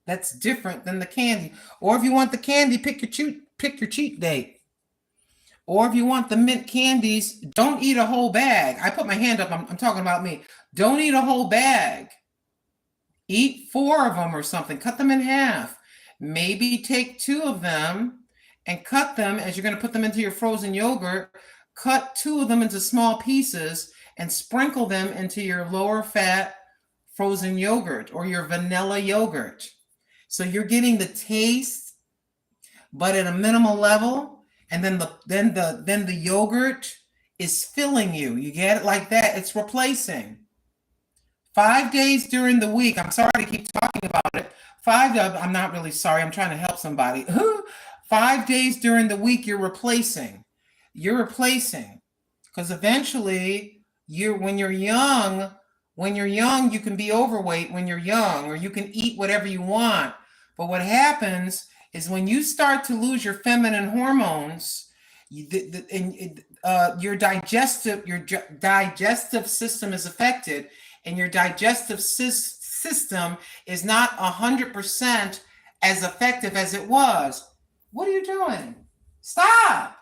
that's different than the candy. Or if you want the candy, pick your cheat date. Or if you want the mint candies, don't eat a whole bag. I put my hand up. I'm talking about me. Don't eat a whole bag. Eat 4 of them or something. Cut them in half. Maybe take 2 of them and cut them as you're going to put them into your frozen yogurt. Cut 2 of them into small pieces and sprinkle them into your lower fat frozen yogurt or your vanilla yogurt. So you're getting the taste, but at a minimal level. And then the yogurt is filling you. You get it like that. It's replacing. 5 days during the week. I'm sorry to keep talking about it. I'm not really sorry. I'm trying to help somebody. 5 days during the week, you're replacing. You're replacing. Because eventually, when you're young, you can be overweight when you're young, or you can eat whatever you want. But what happens is when you start to lose your feminine hormones, your digestive system is affected, and your digestive system is not 100% as effective as it was. What are you doing? Stop.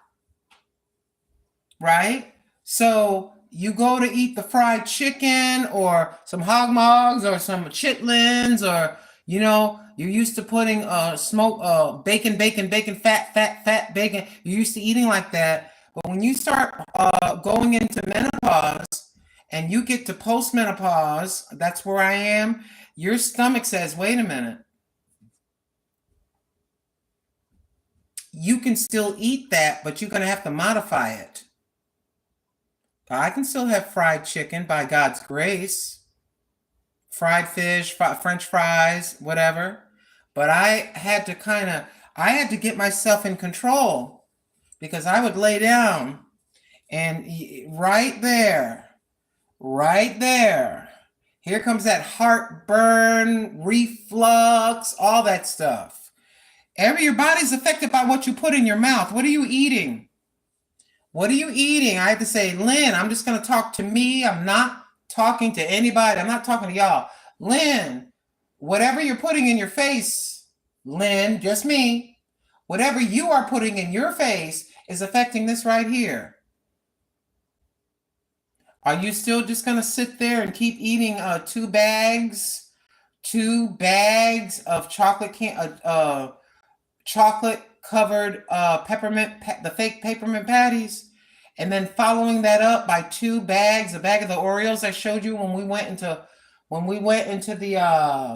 Right? So you go to eat the fried chicken or some hog mogs or some chitlins, or you're used to putting bacon, fat bacon. You're used to eating like that. But when you start going into menopause and you get to postmenopause, that's where I am, your stomach says, wait a minute. You can still eat that, but you're going to have to modify it. I can still have fried chicken by God's grace, fried fish, French fries, whatever. But I had to get myself in control, because I would lay down and right there, here comes that heartburn, reflux, all that stuff. Your body's affected by what you put in your mouth. What are you eating? What are you eating? I had to say, Lynn, I'm just going to talk to me. I'm not talking to anybody. I'm not talking to y'all. Lynn, whatever you're putting in your face, Lynn, just me, whatever you are putting in your face is affecting this right here. Are you still just going to sit there and keep eating 2 bags of chocolate covered the fake peppermint patties, and then following that up by 2 bags, a bag of the Oreos I showed you when we went into the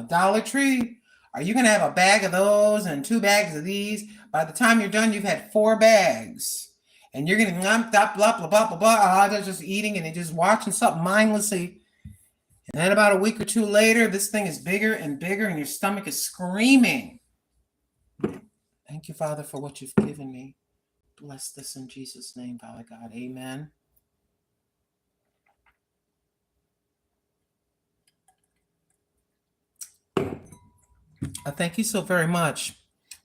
Dollar Tree? Are you going to have a bag of those and 2 bags of these? By the time you're done, you've had 4 bags, and you're going to blah blah blah blah blah. They're just eating and just watching something mindlessly, and then about a week or 2 later, this thing is bigger and bigger, and your stomach is screaming. Thank you, Father, for what you've given me. Bless this in Jesus' name, Father God. Amen. I thank you so very much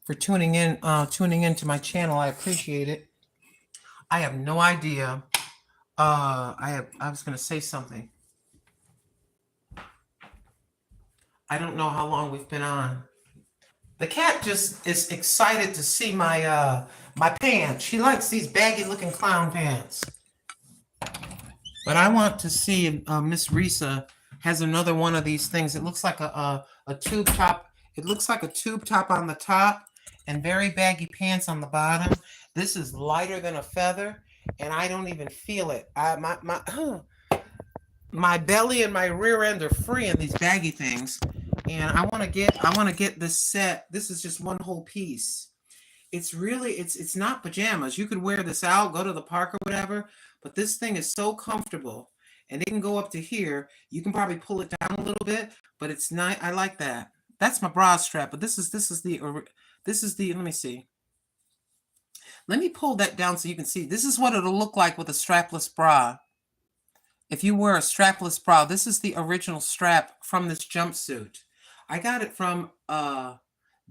for tuning into my channel. I appreciate it. I have no idea. I was going to say something. I don't know how long we've been on. The cat just is excited to see my pants. She likes these baggy looking clown pants. But I want to see if Miss Risa has another one of these things. It looks like a tube top. It looks like a tube top on the top and very baggy pants on the bottom. This is lighter than a feather, and I don't even feel it. My belly and my rear end are free in these baggy things. And I want to get this set. This is just one whole piece. It's not pajamas. You could wear this out, go to the park or whatever, but this thing is so comfortable, and it can go up to here. You can probably pull it down a little bit, but it's not. I like that. That's my bra strap, but this is the let me see. Let me pull that down so you can see. This is what it'll look like with a strapless bra. If you wear a strapless bra, this is the original strap from this jumpsuit. I got it from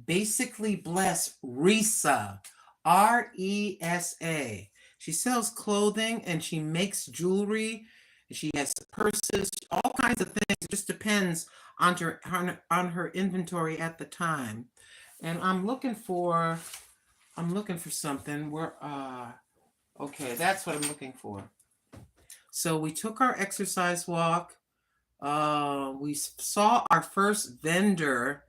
Basically Blessed Risa, Resa. She sells clothing and she makes jewelry. She has purses, all kinds of things. It just depends on her inventory at the time. And I'm looking for something. Okay, that's what I'm looking for. So we took our exercise walk. We saw our first vendor.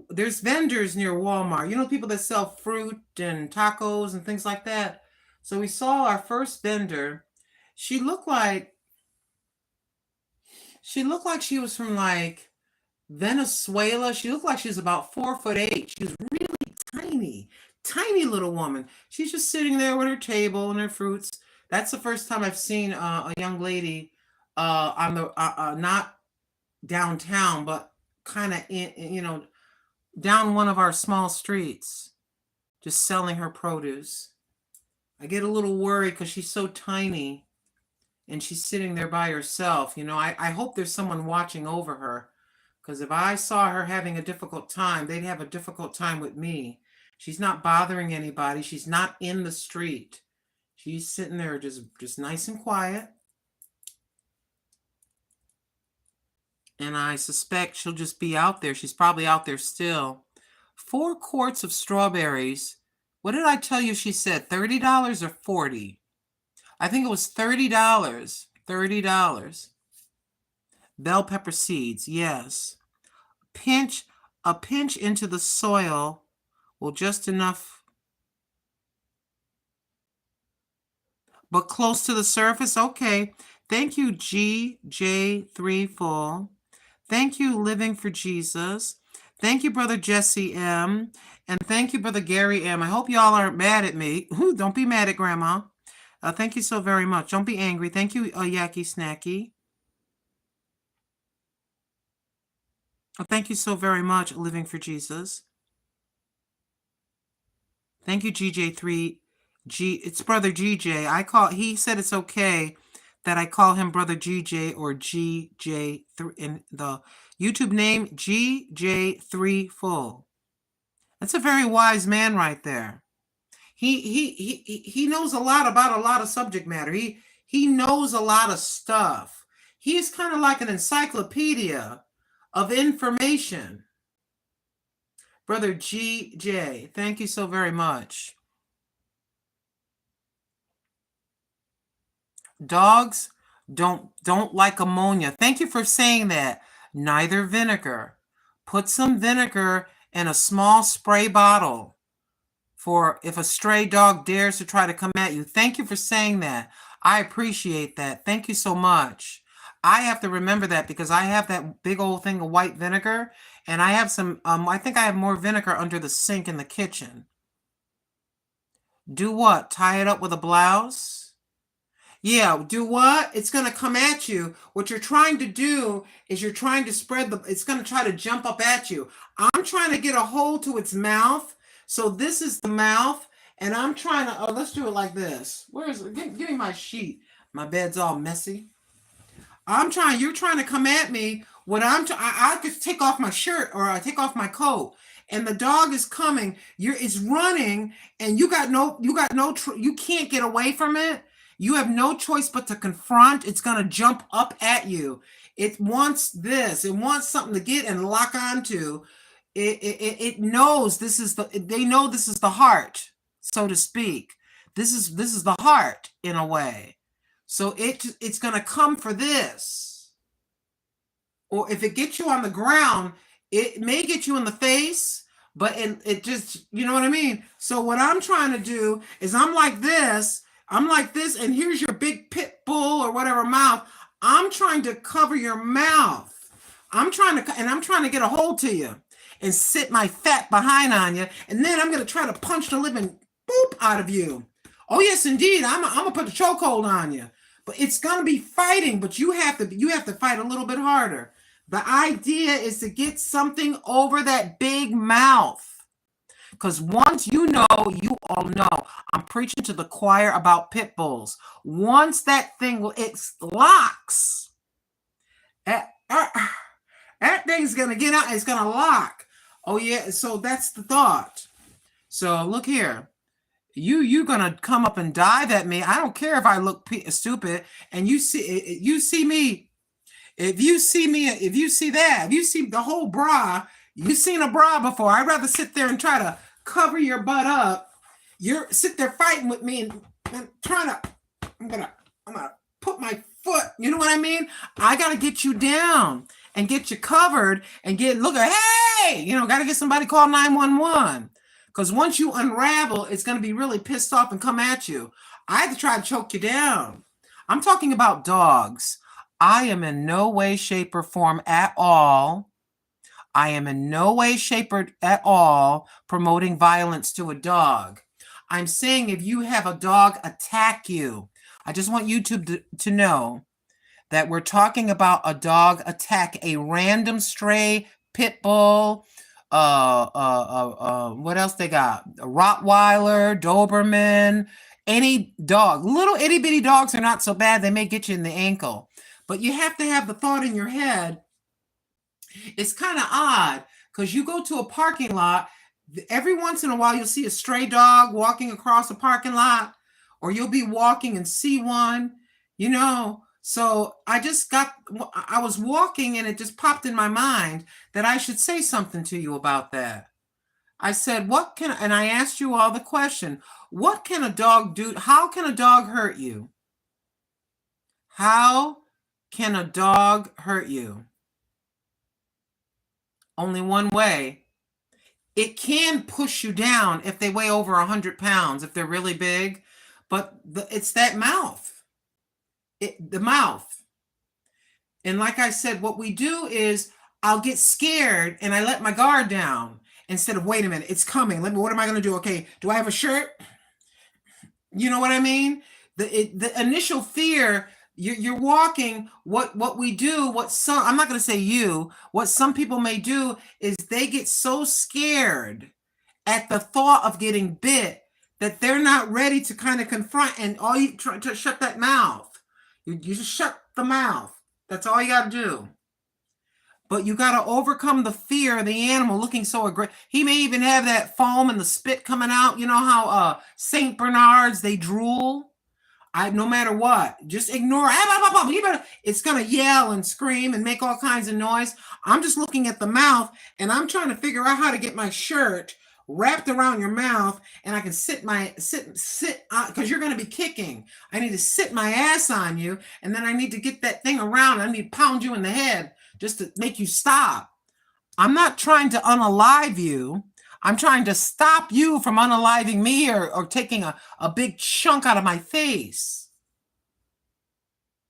There's vendors near Walmart. You know, people that sell fruit and tacos and things like that. So we saw our first vendor. She looked like she was from like Venezuela. She looked like she was about 4'8". She was really tiny little woman. She's just sitting there with her table and her fruits. That's the first time I've seen a young lady on the not downtown, but kind of in down one of our small streets, just selling her produce. I get a little worried because she's so tiny and she's sitting there by herself. I hope there's someone watching over her, because if I saw her having a difficult time, they'd have a difficult time with me. She's not bothering anybody. She's not in the street. She's sitting there just nice and quiet. And I suspect she'll just be out there. She's probably out there still. 4 quarts of strawberries. What did I tell you she said? $30 or $40? I think it was $30. $30. Bell pepper seeds, yes. A pinch into the soil will just enough, but close to the surface. Okay. Thank you, GJ3 Full. Thank you, Living for Jesus. Thank you, Brother Jesse M. And thank you, Brother Gary M. I hope y'all aren't mad at me. Ooh, don't be mad at Grandma. Thank you so very much. Don't be angry. Thank you, Yaki Snacky. Thank you so very much, Living for Jesus. Thank you, GJ3. It's Brother GJ. He said it's okay that I call him Brother GJ or GJ3 in the YouTube name, GJ3 Full. That's a very wise man right there. He knows a lot about a lot of subject matter. He knows a lot of stuff. He's kind of like an encyclopedia of information. Brother GJ, thank you so very much. Dogs don't like ammonia. Thank you for saying that. Neither vinegar. Put some vinegar in a small spray bottle for if a stray dog dares to try to come at you. Thank you for saying that. I appreciate that. Thank you so much. I have to remember that because I have that big old thing of white vinegar, and I have some, I think I have more vinegar under the sink in the kitchen. Do what? Tie it up with a blouse? Yeah, do what? It's going to come at you. What you're trying to do is you're trying to it's going to try to jump up at you. I'm trying to get a hold to its mouth. So this is the mouth, and I'm trying to, let's do it like this. Where is it? Give me my sheet. My bed's all messy. You're trying to come at me. I could take off my shirt or I take off my coat, and the dog is coming. It's running, and you can't get away from it. You have no choice but to confront. It's going to jump up at you. It wants this. It wants something to get and lock onto. It knows they know this is the heart, so to speak. This is the heart in a way. So it's going to come for this. Or if it gets you on the ground, it may get you in the face, but it just, you know what I mean? So what I'm trying to do is I'm like this, and here's your big pit bull or whatever mouth. I'm trying to cover your mouth. I'm trying to get a hold to you and sit my fat behind on you, and then I'm going to try to punch the living boop out of you. Oh yes, indeed. I'm going to put the chokehold on you. But it's going to be fighting, but you have to fight a little bit harder. The idea is to get something over that big mouth. Because once you all know, I'm preaching to the choir about pit bulls. Once that thing, it locks. That thing's going to get out. It's going to lock. Oh, yeah. So that's the thought. So look here. You're going to come up and dive at me. I don't care if I look stupid. And you see me. If you see the whole bra, you've seen a bra before. I'd rather sit there and try to cover your butt up. You're sit there fighting with me and trying to, I'm going to put my foot, you know what I mean? I got to get you down and get you covered and hey, got to get somebody call 911. Because once you unravel, it's going to be really pissed off and come at you. I had to try to choke you down. I'm talking about dogs. I am in no way, shape, or form at all. I am in no way, shape, or at all promoting violence to a dog. I'm saying if you have a dog attack you, I just want you to know that we're talking about a dog attack a random stray pit bull. What else they got? A Rottweiler, Doberman, any dog. Little itty bitty dogs are not so bad. They may get you in the ankle, but you have to have the thought in your head. It's kind of odd because you go to a parking lot. Every once in a while, you'll see a stray dog walking across a parking lot, or you'll be walking and see one, So I was walking and it just popped in my mind that I should say something to you about that. I said, and I asked you all the question, what can a dog do? How can a dog hurt you? How can a dog hurt you? Only one way. It can push you down if they weigh over 100 pounds, if they're really big, but it's that mouth. The mouth. And like I said, what we do is I'll get scared and I let my guard down instead of, wait a minute, it's coming. What am I going to do? Okay, do I have a shirt? You know what I mean? The initial fear, you're walking, what we do, I'm not going to say what some people may do is they get so scared at the thought of getting bit that they're not ready to kind of confront, and all you try to shut that mouth. You just shut the mouth. That's all you got to do. But you got to overcome the fear of the animal looking so aggressive. He may even have that foam and the spit coming out. You know how St. Bernards, they drool? No matter what, just ignore it. It's going to yell and scream and make all kinds of noise. I'm just looking at the mouth, and I'm trying to figure out how to get my shirt wrapped around your mouth, and I can sit because you're going to be kicking. I need to sit my ass on you, and then I need to get that thing around. I need to pound you in the head just to make you stop. I'm not trying to unalive you. I'm trying to stop you from unaliving me or taking a big chunk out of my face.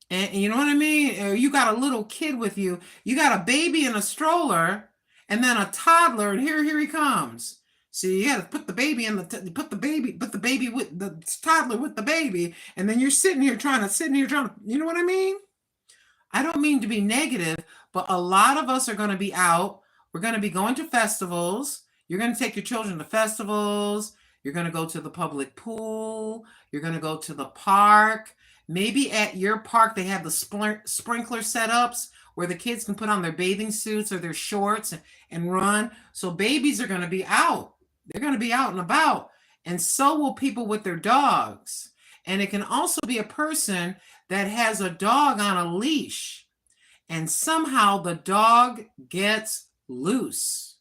And you know what I mean? You got a little kid with you. You got a baby in a stroller, and then a toddler, and here he comes. So you got to put the baby put the baby with the toddler with the baby, and then you're sitting here trying to, you know what I mean? I don't mean to be negative, but a lot of us are going to be out. We're going to be going to festivals. You're going to take your children to festivals. You're going to go to the public pool. You're going to go to the park. Maybe at your park, they have the sprinkler setups where the kids can put on their bathing suits or their shorts and run. So babies are going to be out. They're going to be out and about. And so will people with their dogs. And it can also be a person that has a dog on a leash, and somehow the dog gets loose.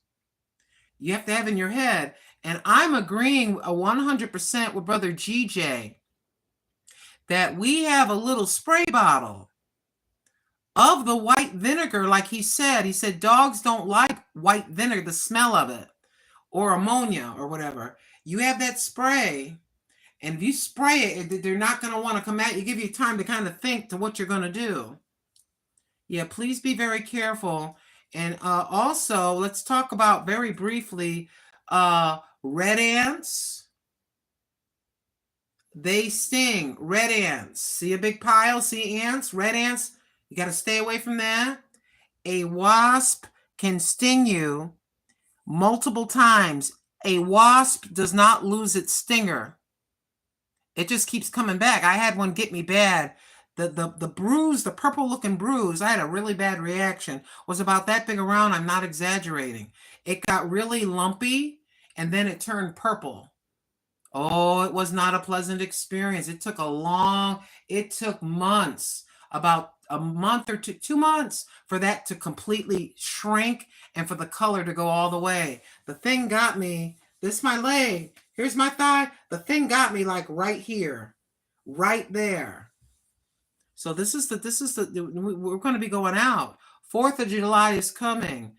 You have to have in your head, and I'm agreeing 100% with Brother GJ, that we have a little spray bottle of the white vinegar. Like he said dogs don't like white vinegar, the smell of it, or ammonia or whatever. You have that spray, and if you spray it, they're not going to want to come at you. Give you time to kind of think to what you're going to do. Yeah, please be very careful. And also, let's talk about very briefly red ants. They sting. Red ants. See a big pile? See ants? Red ants? You got to stay away from that. A wasp can sting you multiple times. A wasp does not lose its stinger. It just keeps coming back. I had one get me bad. The bruise, the purple looking bruise, I had a really bad reaction, was about that big around. I'm not exaggerating. It got really lumpy, and then it turned purple. Oh, it was not a pleasant experience. It took months, about a month or 2 months for that to completely shrink and for the color to go all the way. The thing got me, this is my leg, here's my thigh. The thing got me like right here, right there. So we're going to be going out. 4th of July is coming.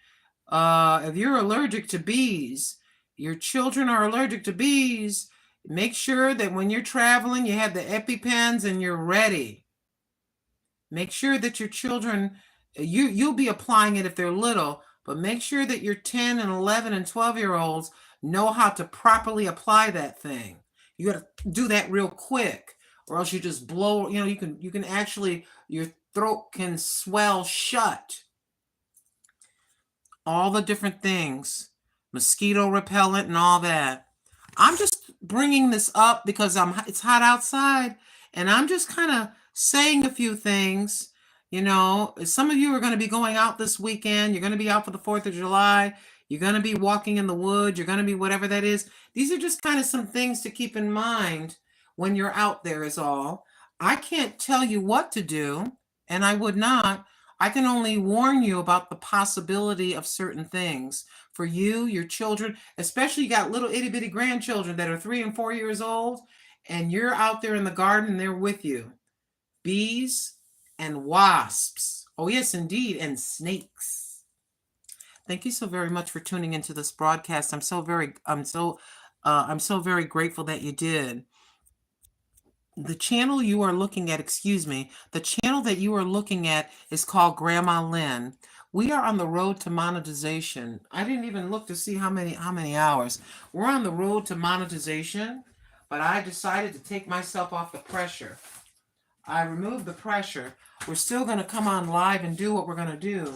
If you're allergic to bees, your children are allergic to bees, make sure that when you're traveling, you have the EpiPens and you're ready. Make sure that your children, you'll be applying it if they're little, but make sure that your 10 and 11 and 12-year-olds know how to properly apply that thing. You got to do that real quick, or else you just blow, you can actually, your throat can swell shut. All the different things, mosquito repellent and all that. I'm just bringing this up because it's hot outside, and I'm just kind of saying a few things. Some of you are going to be going out this weekend. You're going to be out for the 4th of July. You're going to be walking in the woods. You're going to be whatever that is. These are just kind of some things to keep in mind when you're out there is all. I can't tell you what to do, and I would not. I can only warn you about the possibility of certain things for you, your children, especially you got little itty bitty grandchildren that are 3 and 4 years old, and you're out there in the garden and they're with you. Bees, and wasps. Oh, yes, indeed. And snakes. Thank you so very much for tuning into this broadcast. I'm so very grateful that you did. The channel you are looking at, the channel that you are looking at is called Grandma Lynn. We are on the road to monetization. I didn't even look to see how many hours. We're on the road to monetization, but I decided to take myself off the pressure. I removed the pressure. We're still going to come on live and do what we're going to do,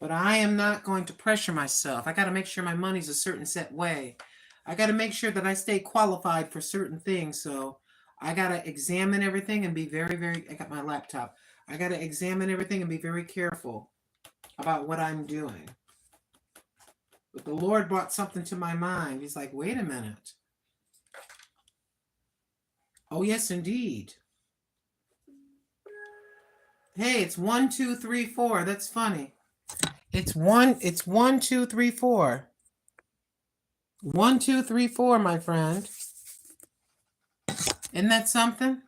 but I am not going to pressure myself. I got to make sure my money's a certain set way. I got to make sure that I stay qualified for certain things, so I got to examine everything and be very, I got my laptop. I got to examine everything and be very careful about what I'm doing. But the Lord brought something to my mind. He's like, wait a minute. Oh, yes, indeed. Hey, it's 1, 2, 3, 4. That's funny. It's 1, 2, 3, 4. 1, 2, 3, 4, my friend. Isn't that something?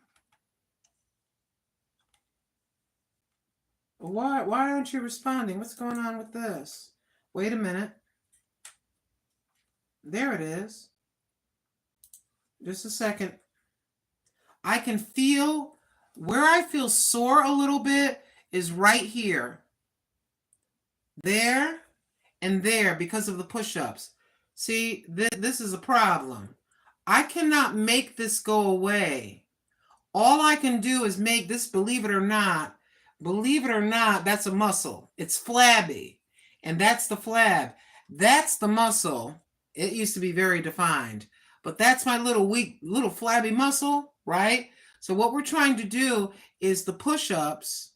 Why aren't you responding? What's going on with this? Wait a minute. There it is. Just a second. I can feel where I feel sore a little bit is right here. There and there because of the push-ups. See, this is a problem. I cannot make this go away. All I can do is make this, believe it or not, that's a muscle. It's flabby. And that's the flab. That's the muscle. It used to be very defined. But that's my little weak, little flabby muscle, right? So what we're trying to do is the push-ups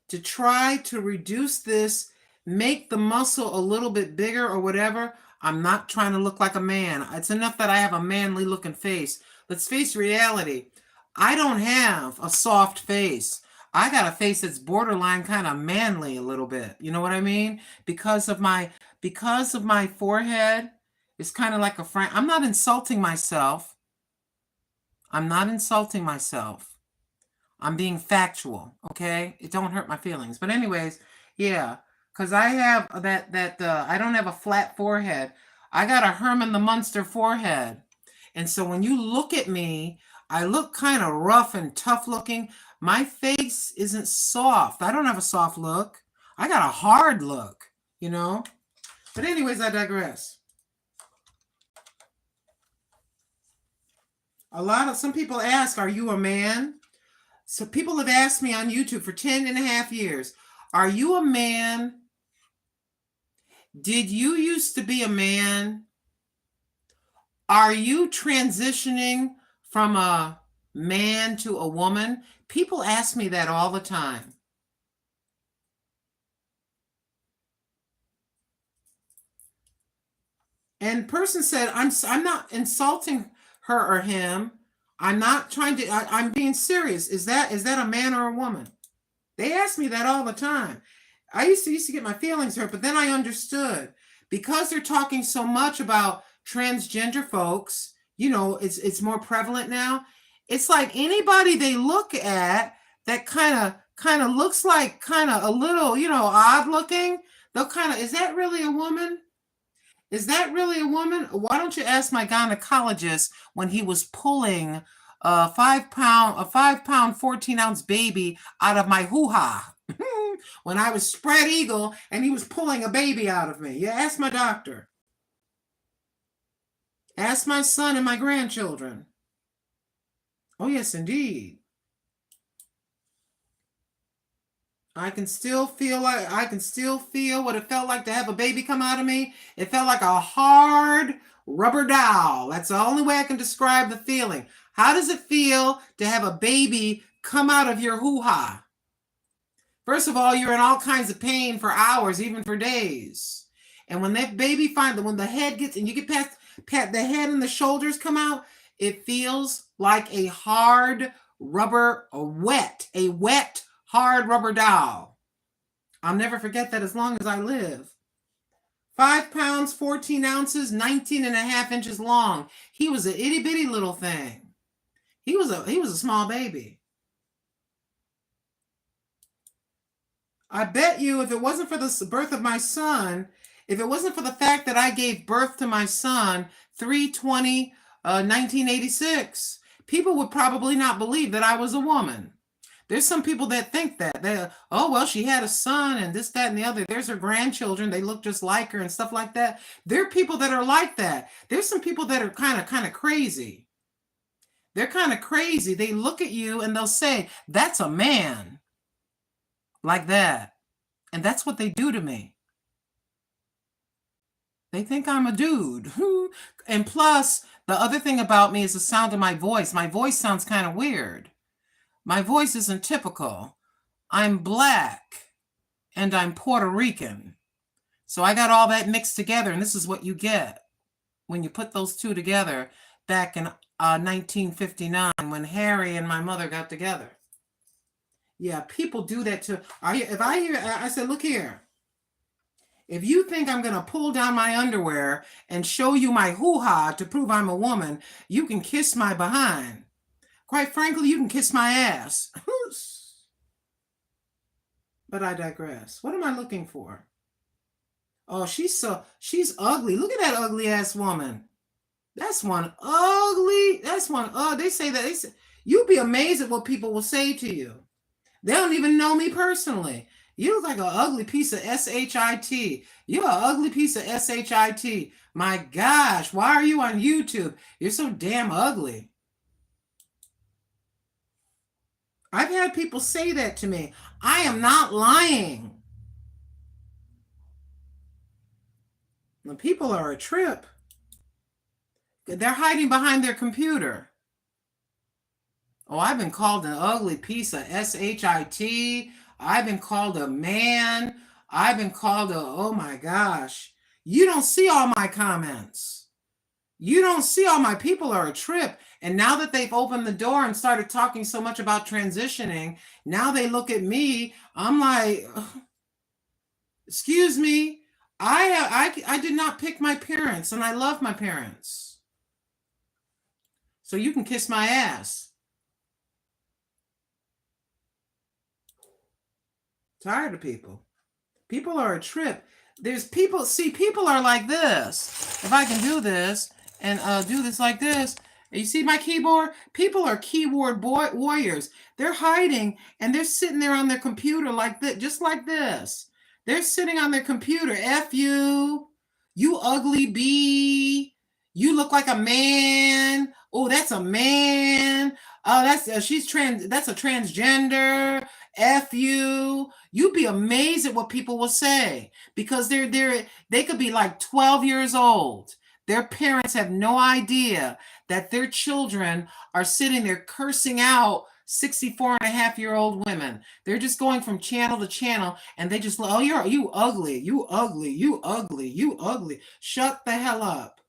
to try to reduce this, make the muscle a little bit bigger or whatever. I'm not trying to look like a man. It's enough that I have a manly looking face. Let's face reality. I don't have a soft face. I got a face that's borderline kind of manly a little bit. You know what I mean? Because of my forehead, it's kind of like a friend. I'm not insulting myself. I'm being factual, okay? It don't hurt my feelings. But anyways, yeah, because I have I don't have a flat forehead. I got a Herman the Munster forehead. And so when you look at me, I look kind of rough and tough looking. My face isn't soft. I don't have a soft look. I got a hard look, you know? But anyways, I digress. Some people ask, are you a man? So people have asked me on YouTube for 10 and a half years, are you a man? Did you used to be a man? Are you transitioning from a man to a woman? People ask me that all the time. And person said, I'm not insulting her or him. I'm not trying to, I'm being serious. Is that a man or a woman? They ask me that all the time. I used to get my feelings hurt, but then I understood. Because they're talking so much about transgender folks, you know, it's more prevalent now. It's like anybody they look at that kind of looks like kind of a little, you know, odd looking, they'll kind of, is that really a woman? Is that really a woman? Why don't you ask my gynecologist when he was pulling a 5 pound, 14 ounce baby out of my hoo-ha when I was spread eagle and he was pulling a baby out of me. Yeah, ask my doctor. Ask my son and my grandchildren. Oh, yes, indeed. I can still feel what it felt like to have a baby come out of me. It felt like a hard rubber doll. That's the only way I can describe the feeling. How does it feel to have a baby come out of your hoo-ha? First of all, you're in all kinds of pain for hours, even for days. And when that baby when the head gets, and you get past the head and the shoulders come out, it feels like a hard rubber, a wet, hard rubber doll. I'll never forget that as long as I live. 5 pounds, 14 ounces, 19 and a half inches long. He was an itty bitty little thing. He was a small baby. I bet you if it wasn't for the birth of my son, if it wasn't for the fact that I gave birth to my son 3/20, 1986, people would probably not believe that I was a woman. There's some people that think that. Oh, well, she had a son and this, that, and the other. There's her grandchildren. They look just like her and stuff like that. There are people that are like that. There's some people that are kind of crazy. They're kind of crazy. They look at you and they'll say, that's a man. Like that. And that's what they do to me. They think I'm a dude. And plus, the other thing about me is the sound of my voice. My voice sounds kind of weird. My voice isn't typical. I'm black and I'm Puerto Rican. So I got all that mixed together, and this is what you get when you put those two together back in 1959 when Harry and my mother got together. Yeah, people do that too. I said, look here. If you think I'm going to pull down my underwear and show you my hoo-ha to prove I'm a woman, you can kiss my behind. Quite frankly, you can kiss my ass. But I digress. What am I looking for? Oh, she's ugly. Look at that ugly ass woman. That's one ugly. They say that. You'd be amazed at what people will say to you. They don't even know me personally. You look like an ugly piece of shit. You're an ugly piece of shit. My gosh, why are you on YouTube? You're so damn ugly. I've had people say that to me. I am not lying. The people are a trip. They're hiding behind their computer. Oh, I've been called an ugly piece of shit. I've been called a man. I've been called oh my gosh. You don't see all my comments. You don't see all my people are a trip. And now that they've opened the door and started talking so much about transitioning, now they look at me. I'm like, excuse me. I did not pick my parents, and I love my parents. So you can kiss my ass. Tired of people. People are a trip. There's people, people are like this. If I can do this and do this like this, you see my keyboard? People are keyboard warriors. They're hiding and they're sitting there on their computer like this, just like this. They're sitting on their computer. F you, you ugly bee. You look like a man. Oh, that's a man. Oh, that's that's a transgender. F you. You'd be amazed at what people will say because they could be like 12 years old. Their parents have no idea that their children are sitting there cursing out 64-and-a-half-year-old women. They're just going from channel to channel and they just, oh, you ugly, you ugly, you ugly, you ugly. Shut the hell up.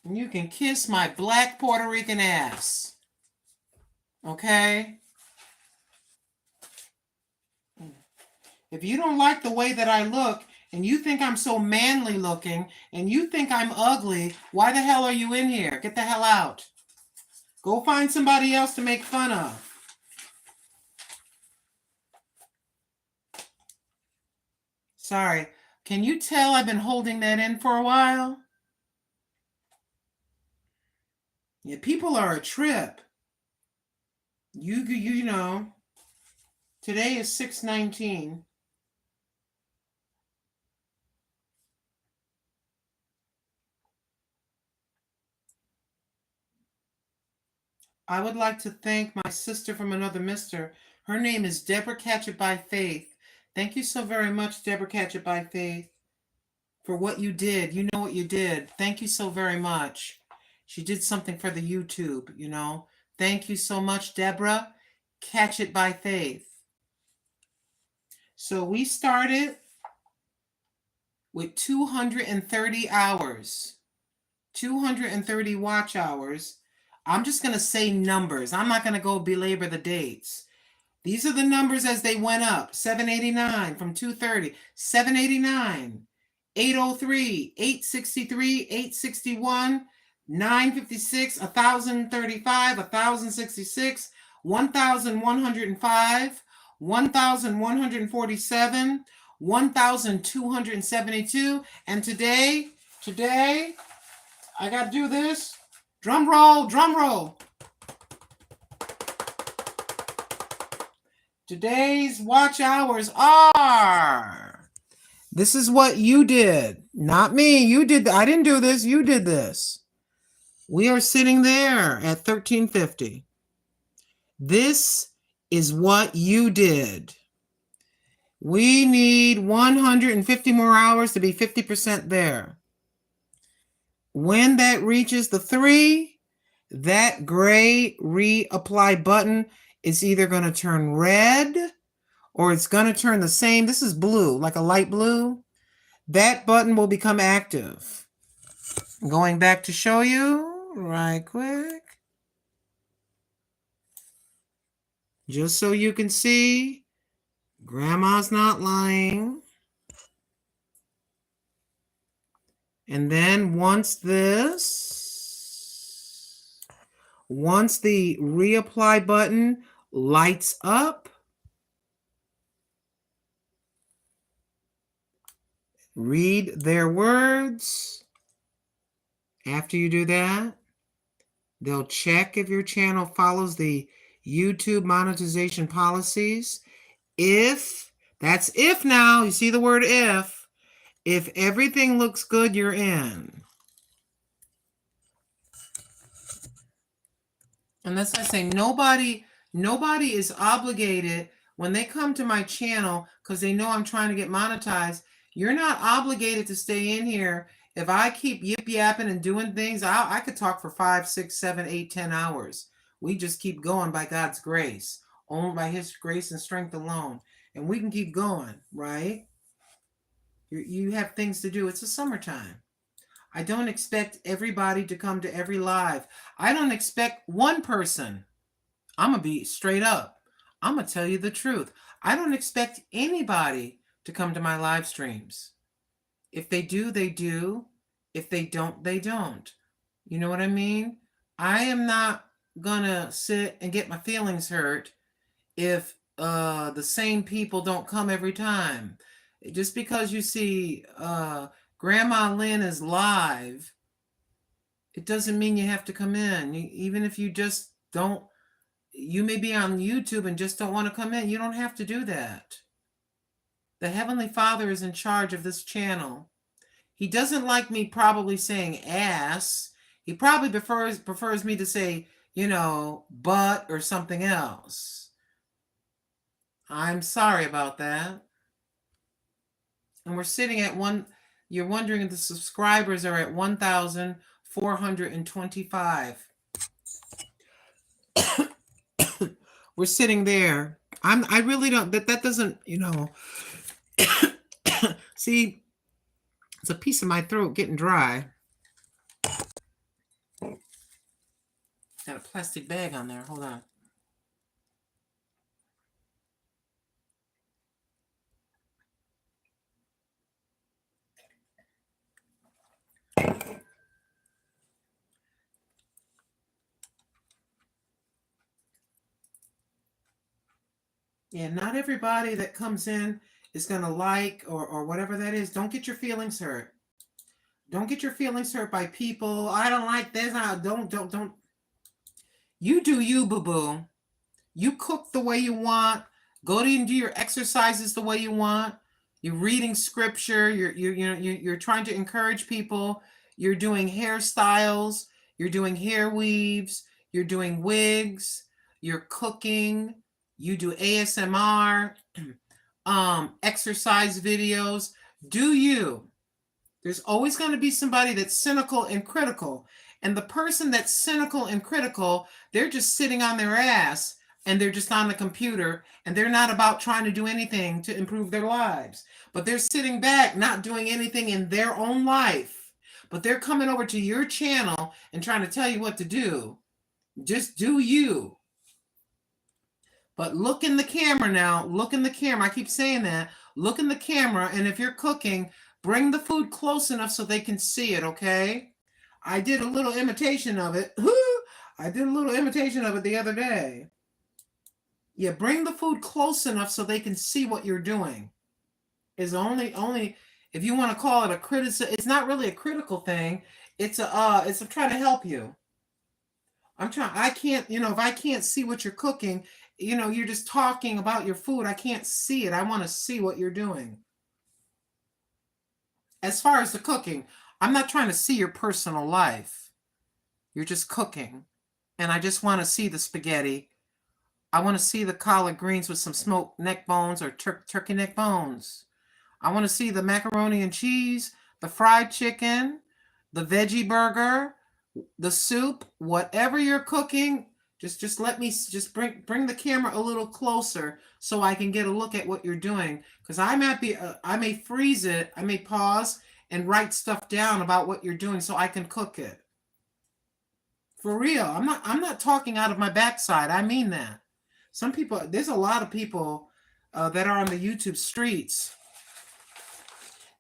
You can kiss my black Puerto Rican ass. Okay? If you don't like the way that I look, and you think I'm so manly looking, and you think I'm ugly, why the hell are you in here? Get the hell out. Go find somebody else to make fun of. Sorry. Can you tell I've been holding that in for a while? Yeah, people are a trip. You know. Today is 6/19. I would like to thank my sister from another mister. Her name is Deborah Catch It by Faith. Thank you so very much, Deborah Catch It by Faith, for what you did. You know what you did. Thank you so very much. She did something for the YouTube, you know. Thank you so much, Deborah. Catch It by Faith. So we started with 230 hours, 230 watch hours. I'm just going to say numbers. I'm not going to go belabor the dates. These are the numbers as they went up. 789 from 230, 789, 803, 863, 861, 956, 1035, 1066, 1105, 1147, 1272. And today, I got to do this. Drum roll, drum roll. Today's watch hours are, this is what you did, not me. You did, I didn't do this. You did this. We are sitting there at 1350. This is what you did. We need 150 more hours to be 50% there. When that reaches the 3, that gray reapply button is either going to turn red or it's going to turn the same. This is blue, like a light blue. That button will become active. Going back to show you right quick. Just so you can see, Grandma's not lying. And then once the reapply button lights up, read their words. After you do that, they'll check if your channel follows the YouTube monetization policies. If, that's if now, you see the word if everything looks good, you're in. And that's why I say nobody is obligated when they come to my channel because they know I'm trying to get monetized. You're not obligated to stay in here. If I keep yip yapping and doing things, I could talk for 5, 6, 7, 8, 10 hours. We just keep going by God's grace, only by His grace and strength alone. And we can keep going, right? You have things to do. It's the summertime. I don't expect everybody to come to every live. I don't expect one person. I'm going to be straight up. I'm going to tell you the truth. I don't expect anybody to come to my live streams. If they do, they do. If they don't, they don't. You know what I mean? I am not going to sit and get my feelings hurt if the same people don't come every time. Just because you see Grandma Lynn is live, it doesn't mean you have to come in. Even if you just don't, you may be on YouTube and just don't want to come in. You don't have to do that. The Heavenly Father is in charge of this channel. He doesn't like me probably saying ass. He probably prefers me to say, you know, butt or something else. I'm sorry about that. And we're sitting at you're wondering if the subscribers are at 1,425. We're sitting there. I really don't, that doesn't, you know, see, it's a piece of my throat getting dry. Got a plastic bag on there. Hold on. Yeah, not everybody that comes in is going to like or whatever that is. Don't get your feelings hurt. Don't get your feelings hurt by people. I don't like this. Don't. You do you, boo-boo. You cook the way you want. Go and do your exercises the way you want. You're reading scripture. You're trying to encourage people. You're doing hairstyles. You're doing hair weaves. You're doing wigs. You're cooking. You do ASMR, exercise videos. Do you? There's always going to be somebody that's cynical and critical. And the person that's cynical and critical, they're just sitting on their ass and they're just on the computer and they're not about trying to do anything to improve their lives. But they're sitting back, not doing anything in their own life. But they're coming over to your channel and trying to tell you what to do. Just do you. But look in the camera now. Look in the camera. I keep saying that. Look in the camera. And if you're cooking, bring the food close enough so they can see it, okay? I did a little imitation of it. I did a little imitation of it the other day. Yeah, bring the food close enough so they can see what you're doing. Is only if you want to call it a criticism. It's not really a critical thing. It's a trying to help you. I can't, if I can't see what you're cooking, you're just talking about your food. I can't see it. I want to see what you're doing. As far as the cooking, I'm not trying to see your personal life. You're just cooking. And I just want to see the spaghetti. I want to see the collard greens with some smoked neck bones or turkey neck bones. I want to see the macaroni and cheese, the fried chicken, the veggie burger, the soup, whatever you're cooking. Just let me bring the camera a little closer so I can get a look at what you're doing. Because I may freeze it, I may pause and write stuff down about what you're doing so I can cook it. For real, I'm not talking out of my backside. I mean that. Some people, there's a lot of people that are on the YouTube streets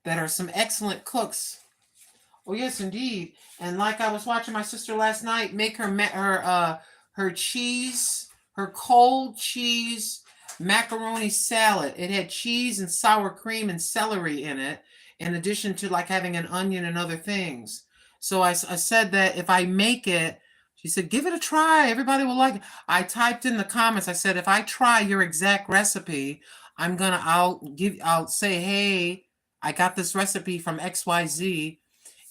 that are some excellent cooks. Oh yes, indeed. And like I was watching my sister last night make her cheese, her cold cheese macaroni salad. It had cheese and sour cream and celery in it, in addition to like having an onion and other things. So I said that if I make it, she said, give it a try. Everybody will like it. I typed in the comments. I said, if I try your exact recipe, I'll say, hey, I got this recipe from XYZ,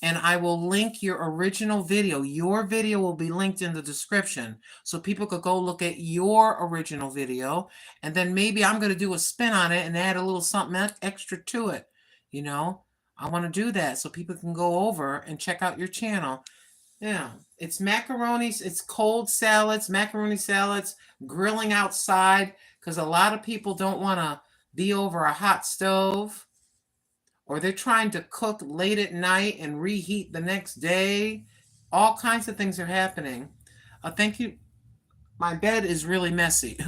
and I will link your original video. Your video will be linked in the description so people could go look at your original video, and then maybe I'm going to do a spin on it and add a little something extra to it. I want to do that so people can go over and check out your channel. Yeah, it's macaronis, it's cold salads, macaroni salads, grilling outside, because a lot of people don't want to be over a hot stove, or they're trying to cook late at night and reheat the next day. All kinds of things are happening. Thank you. My bed is really messy.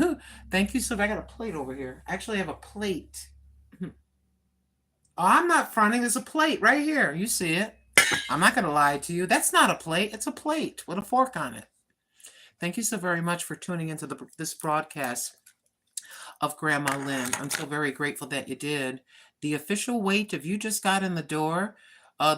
Thank you. So I got a plate over here. Actually, I have a plate. Oh, I'm not fronting. There's a plate right here. You see it. I'm not going to lie to you. That's not a plate. It's a plate with a fork on it. Thank you so very much for tuning into this broadcast of Grandma Lynn. I'm so very grateful that you did. The official weight, if you just got in the door,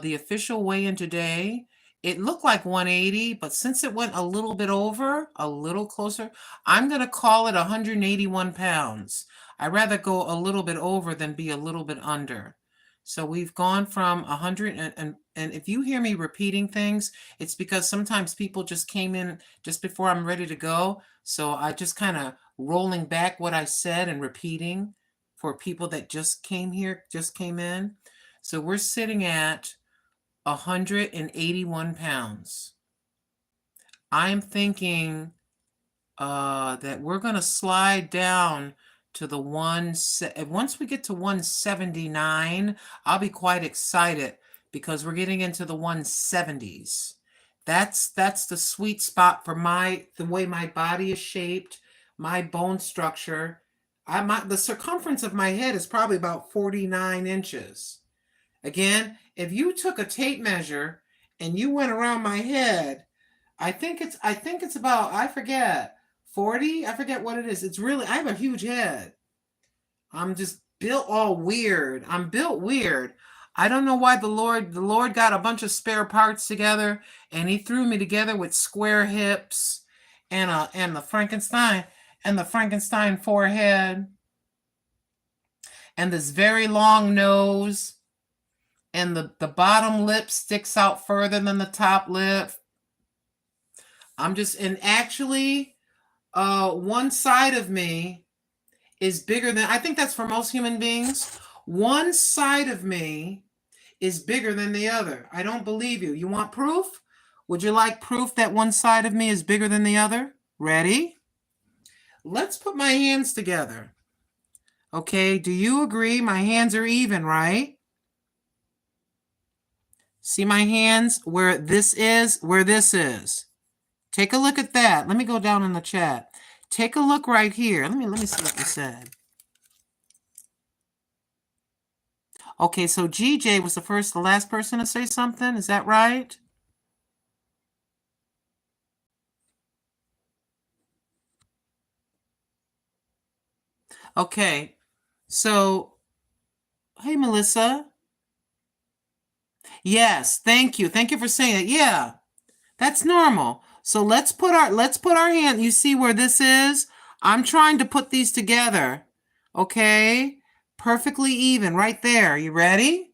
the official weigh-in today, it looked like 180, but since it went a little bit over, a little closer, I'm going to call it 181 pounds. I'd rather go a little bit over than be a little bit under. So we've gone from 100, and if you hear me repeating things, it's because sometimes people just came in just before I'm ready to go. So I just kind of rolling back what I said and repeating for people that just came in. So we're sitting at 181 pounds. I'm thinking that we're going to slide down to the once we get to 179, I'll be quite excited because we're getting into the 170s. That's the sweet spot for the way my body is shaped, my bone structure. The circumference of my head is probably about 49 inches. Again, if you took a tape measure and you went around my head, I think it's about, I forget, 40? I forget what it is. It's really, I have a huge head. I'm just built all weird. I'm built weird. I don't know why the Lord got a bunch of spare parts together and he threw me together with square hips and the Frankenstein forehead and this very long nose, and the bottom lip sticks out further than the top lip. Actually, one side of me is bigger than, I think that's for most human beings. One side of me is bigger than the other. I don't believe you. You want proof? Would you like proof that one side of me is bigger than the other? Ready? Let's put my hands together. Okay, do you agree? My hands are even, right? See my hands where this is, where this is. Take a look at that. Let me go down in the chat. Take a look right here. Let me see what you said. Okay, so GJ was the last person to say something. Is that right? Okay, so, hey, Melissa. Yes, thank you. Thank you for saying it. Yeah, that's normal. So let's put our hand. You see where this is? I'm trying to put these together. Okay, perfectly even right there. You ready?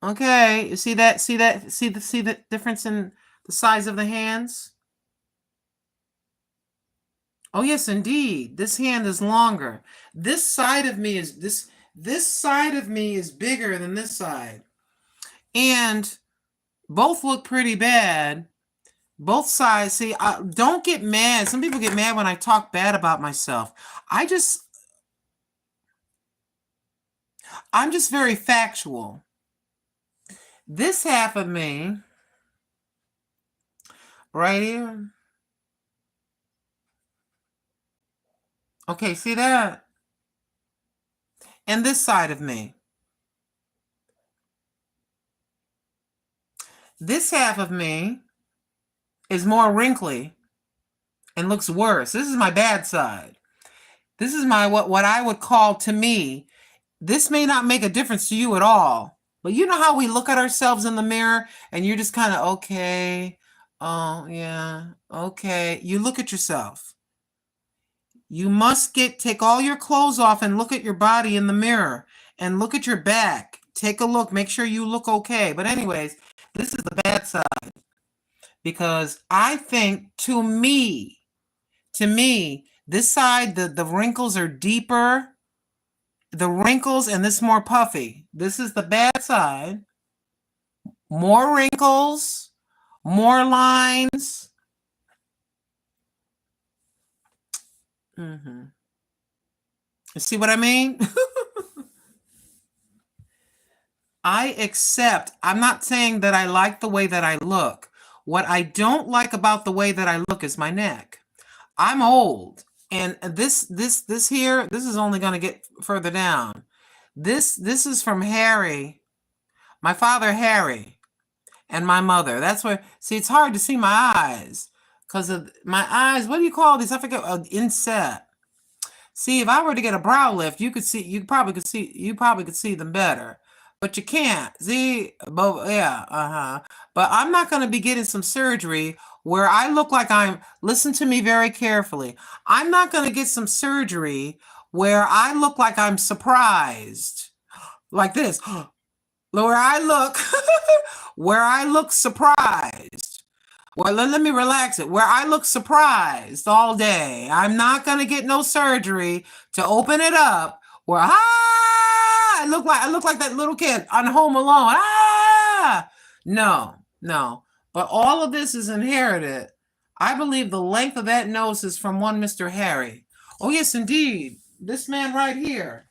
Okay, you see that? See that? See the difference in the size of the hands? Oh yes, indeed. This hand is longer. This side of me is this side of me is bigger than this side. And both look pretty bad. Both sides. See, don't get mad. Some people get mad when I talk bad about myself. I'm just very factual. This half of me right here. Okay, see that? And this side of me. This half of me is more wrinkly and looks worse. This is my bad side. This is my what I would call, to me, this may not make a difference to you at all. But you know how we look at ourselves in the mirror and you're just kind of, okay, oh yeah, okay. You look at yourself. You must take all your clothes off and look at your body in the mirror and look at your back. Take a look, make sure you look okay. But anyways, this is the bad side. Because I think, to me, this side, the wrinkles are deeper. The wrinkles, and this more puffy. This is the bad side. More wrinkles, more lines. You see what I mean? I'm not saying that I like the way that I look. What I don't like about the way that I look is my neck. I'm old, and this here, this is only going to get further down. This is from Harry, my father Harry, and my mother. That's where, see, it's hard to see my eyes because of my eyes. What do you call these? I forget. Inset. See, if I were to get a brow lift, you probably could see them better. But you can't. See, but yeah, But I'm not going to be getting some surgery where I look like listen to me very carefully. I'm not going to get some surgery where I look like I'm surprised. Like this. Where I look surprised. Well, let me relax it. Where I look surprised all day. I'm not going to get no surgery to open it up where I look like that little kid on Home Alone. No. But all of this is inherited. I believe the length of that nose is from one Mr. Harry. Oh, yes, indeed. This man right here.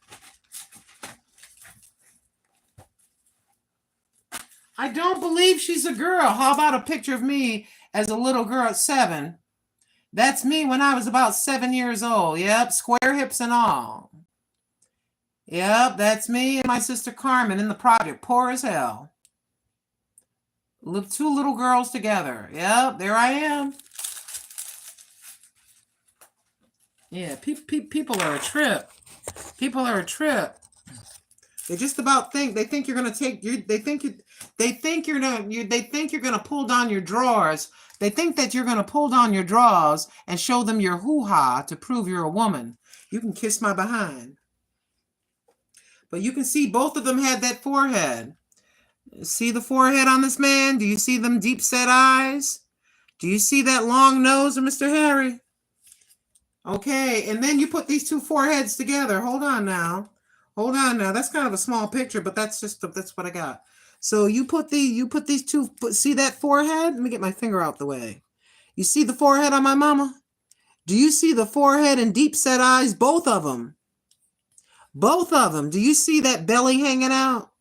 I don't believe she's a girl. How about a picture of me as a little girl at 7? That's me when I was about 7 years old. Yep, square hips and all. Yep, that's me and my sister Carmen in the project, poor as hell. Live 2 little girls together. Yep, there I am. Yeah, people are a trip. People are a trip. They just about think you're gonna take you. They think you're gonna pull down your drawers. They think that you're gonna pull down your drawers and show them your hoo-ha to prove you're a woman. You can kiss my behind. But you can see both of them had that forehead. See the forehead on this man? Do you see them deep set eyes? Do you see that long nose of Mr. Harry? Okay, and then you put these 2 foreheads together. Hold on now. That's kind of a small picture, but that's what I got. So you put these 2. See that forehead? Let me get my finger out the way. You see the forehead on my mama? Do you see the forehead and deep set eyes? Both of them. Do you see that belly hanging out?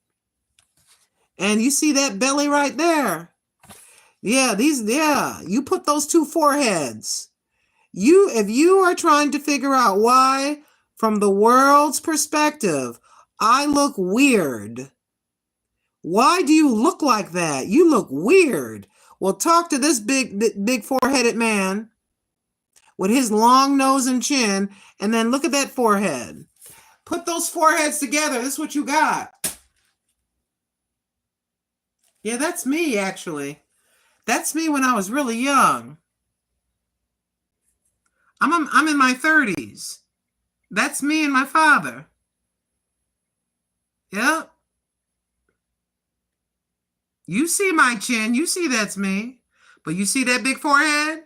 And you see that belly right there? Yeah, you put those 2 foreheads. If you are trying to figure out why, from the world's perspective, I look weird, Why do you look like that? You look weird. Well, talk to this big four-headed man with his long nose and chin, and then look at that forehead. Put those foreheads together. This is what you got. Yeah, that's me, actually. That's me when I was really young. I'm in my 30s. That's me and my father. Yep. You see my chin. You see that's me. But you see that big forehead?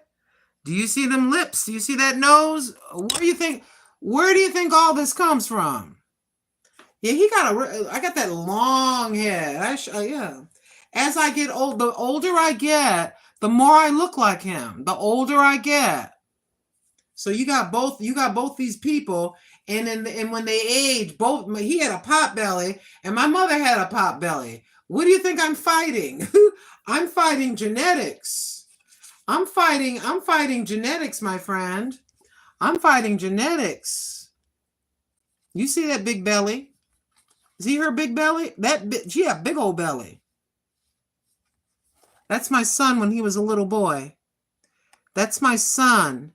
Do you see them lips? Do you see that nose? Where do you think all this comes from? Yeah, I got that long head. Yeah. As I get old, the older I get, the more I look like him. The older I get. So you got both these people, and when they age, he had a pot belly and my mother had a pot belly. What do you think I'm fighting? I'm fighting genetics. I'm fighting genetics, my friend. I'm fighting genetics. You see that big belly? See her big belly? She had a big old belly. That's my son when he was a little boy. That's my son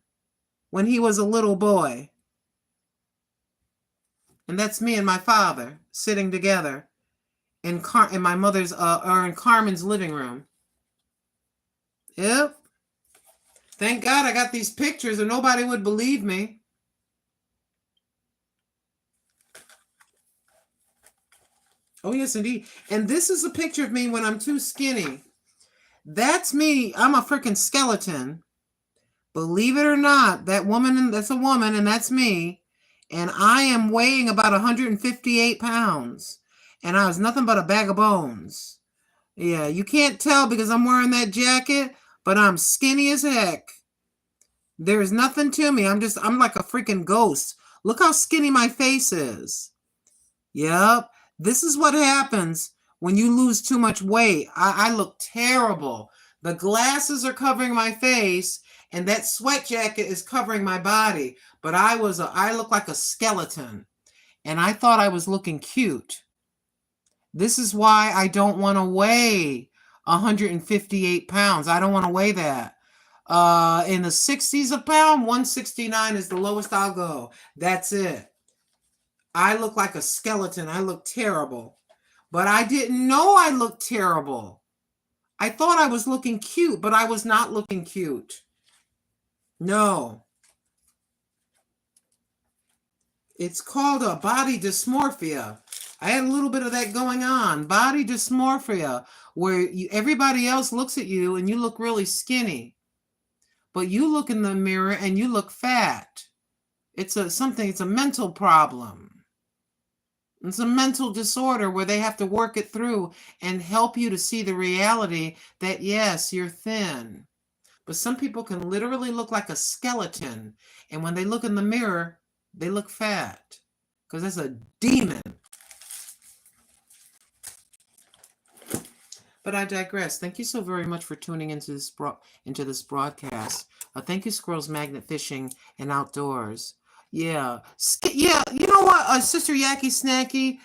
when he was a little boy. And that's me and my father sitting together in my mother's or in Carmen's living room. Yep. Thank God I got these pictures or nobody would believe me. Oh, yes, indeed. And this is a picture of me when I'm too skinny. That's me. I'm a freaking skeleton. Believe it or not, that's a woman, and that's me. And I am weighing about 158 pounds. And I was nothing but a bag of bones. Yeah, you can't tell because I'm wearing that jacket, but I'm skinny as heck. There's nothing to me. I'm like a freaking ghost. Look how skinny my face is. Yep. This is what happens when you lose too much weight. I look terrible. The glasses are covering my face, and that sweat jacket is covering my body. But I look like a skeleton, and I thought I was looking cute. This is why I don't want to weigh 158 pounds. I don't want to weigh that. In the 60s a pound, 169 is the lowest I'll go. That's it. I look like a skeleton. I look terrible. But I didn't know I looked terrible. I thought I was looking cute, but I was not looking cute. No. It's called a body dysmorphia. I had a little bit of that going on. Body dysmorphia, where everybody else looks at you and you look really skinny. But you look in the mirror and you look fat. It's a mental problem. It's a mental disorder where they have to work it through and help you to see the reality that, yes, you're thin. But some people can literally look like a skeleton. And when they look in the mirror, they look fat. Because that's a demon. But I digress. Thank you so very much for tuning into this broadcast. Thank you, Squirrels Magnet Fishing and Outdoors. Yeah. Yeah, you know what, Sister Yaki Snacky?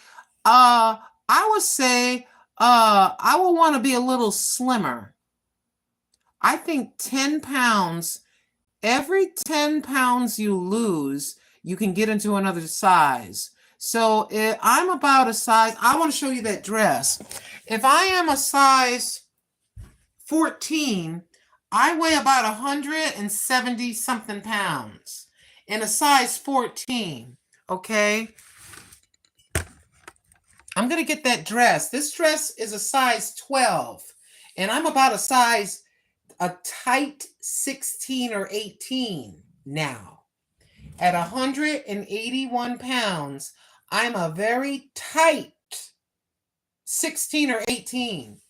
I would say I will want to be a little slimmer. I think 10 pounds, every 10 pounds you lose, you can get into another size. So I'm about a size, I want to show you that dress. If I am a size 14, I weigh about 170 something pounds in a size 14, okay? I'm going to get that dress. This dress is a size 12, and I'm about a tight 16 or 18 now. At 181 pounds, I'm a very tight 16 or 18.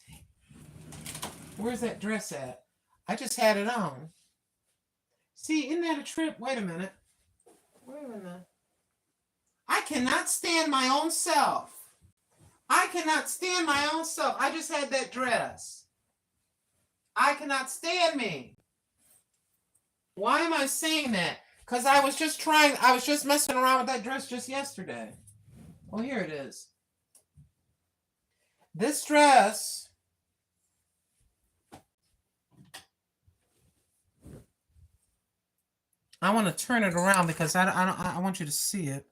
Where's that dress at? I just had it on. See, isn't that a trip? Wait a minute. I cannot stand my own self. I just had that dress. I cannot stand me. Why am I saying that? Because I was just messing around with that dress just yesterday. Oh, here it is. This dress, I want to turn it around because I want you to see it.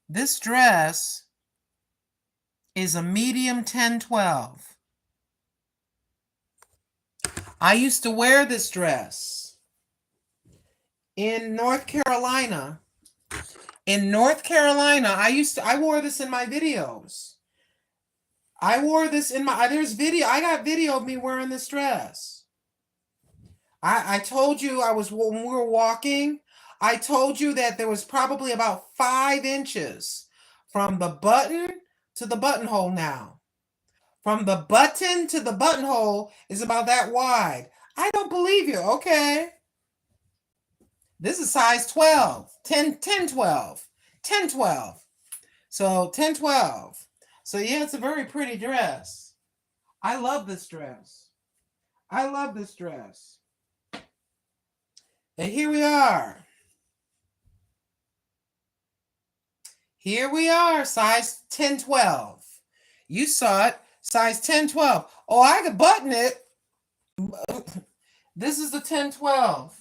This dress is a medium 10-12. I used to wear this dress in North Carolina. In North Carolina, I wore this in my videos. I wore this in my, I got video of me wearing this dress. I told you when we were walking, I told you that there was probably about 5 inches from the button to the buttonhole now. From the button to the buttonhole is about that wide. I don't believe you. Okay. This is size 12, 10, 10, 12, 10, 12. So 10, 12. So yeah, it's a very pretty dress. I love this dress. I love this dress. And here we are. Here we are, size 10, 12. You saw it, size 10, 12. Oh, I could button it. This is the 10, 12.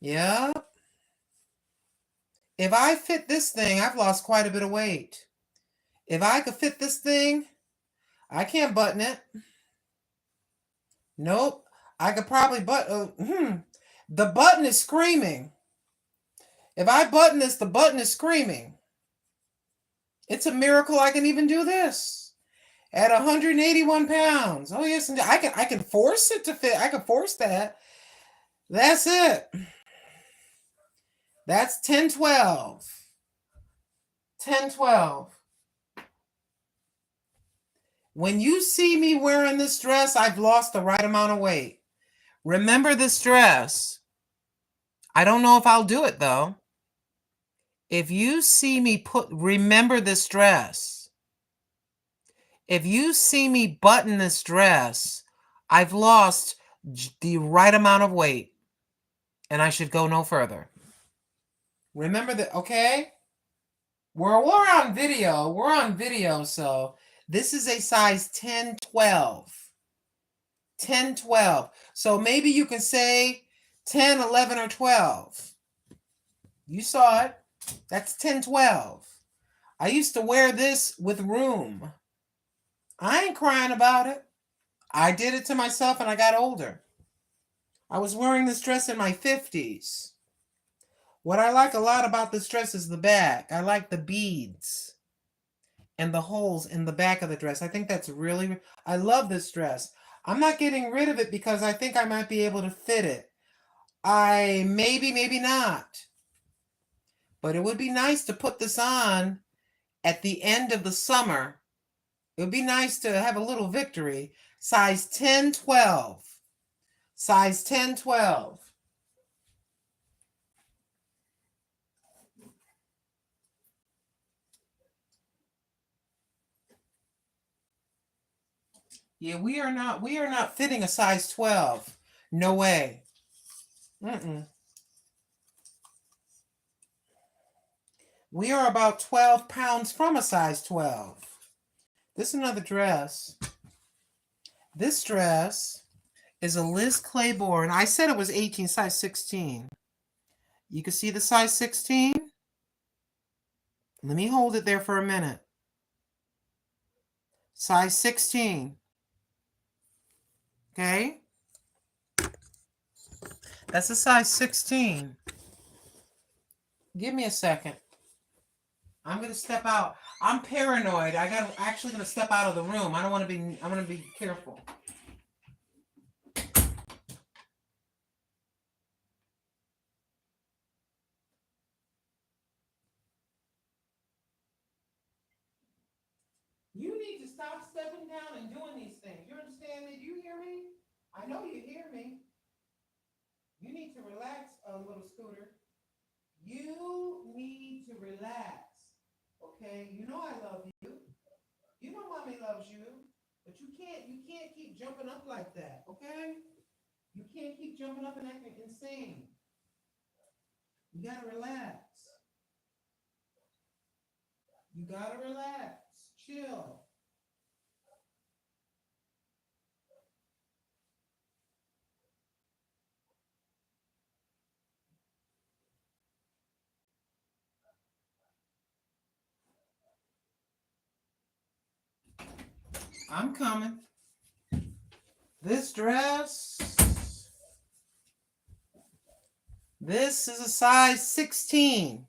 Yeah. If I fit this thing, I've lost quite a bit of weight. If I could fit this thing, I can't button it. Nope. I could probably button. The button is screaming. If I button this, the button is screaming. It's a miracle I can even do this at 181 pounds. Oh yes, I can force it to fit. I can force that. That's it. That's 10, 12. 10, 12. When you see me wearing this dress, I've lost the right amount of weight. Remember this dress. I don't know if I'll do it though. If you see me remember this dress. If you see me button this dress, I've lost the right amount of weight and I should go no further. Remember that, okay? We're on video. We're on video, so this is a size 10, 12. 10, 12. So maybe you can say 10, 11, or 12. You saw it. That's 10, 12. I used to wear this with room. I ain't crying about it. I did it to myself and I got older. I was wearing this dress in my 50s. What I like a lot about this dress is the back. I like the beads and the holes in the back of the dress. I think that's really, I love this dress. I'm not getting rid of it because I think I might be able to fit it. Maybe not. But it would be nice to put this on at the end of the summer. It would be nice to have a little victory. Size 10, 12. Size 10, 12. Yeah, we are not fitting a size 12. No way. We are about 12 pounds from a size 12. This is another dress. This dress is a Liz Claiborne. I said it was 18, size 16. You can see the size 16. Let me hold it there for a minute. Size 16. Okay? That's a size 16. Give me a second. I'm going to step out. I'm paranoid. Actually going to step out of the room. I'm going to be careful. You need to stop stepping down and doing these things. You understand me? Do you hear me? I know you hear me. You need to relax, little scooter. You need to relax. Okay? You know I love you. You know mommy loves you. But you can't keep jumping up like that, okay? You can't keep jumping up and acting insane. You gotta relax. You gotta relax. Chill. I'm coming. This dress, this is a size 16.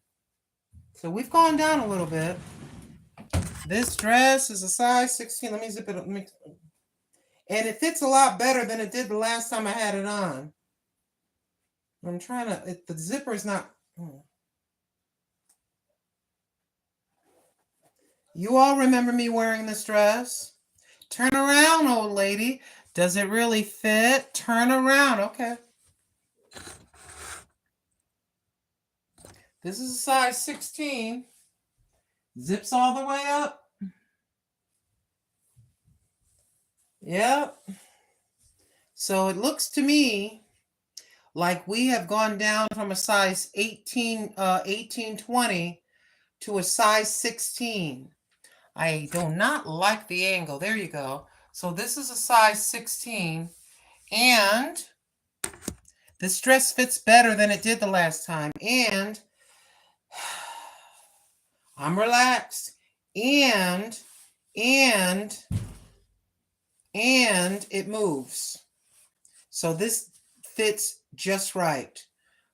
So we've gone down a little bit. This dress is a size 16. Let me zip it up. And it fits a lot better than it did the last time I had it on. I'm trying to, the zipper is not. You all remember me wearing this dress? Turn around, old lady. Does it really fit? Turn around. Okay. This is a size 16. Zips all the way up. Yep. So it looks to me like we have gone down from a size 1820 to a size 16. I do not like the angle. There you go. So this is a size 16, and this dress fits better than it did the last time. And I'm relaxed. And it moves. So this fits just right.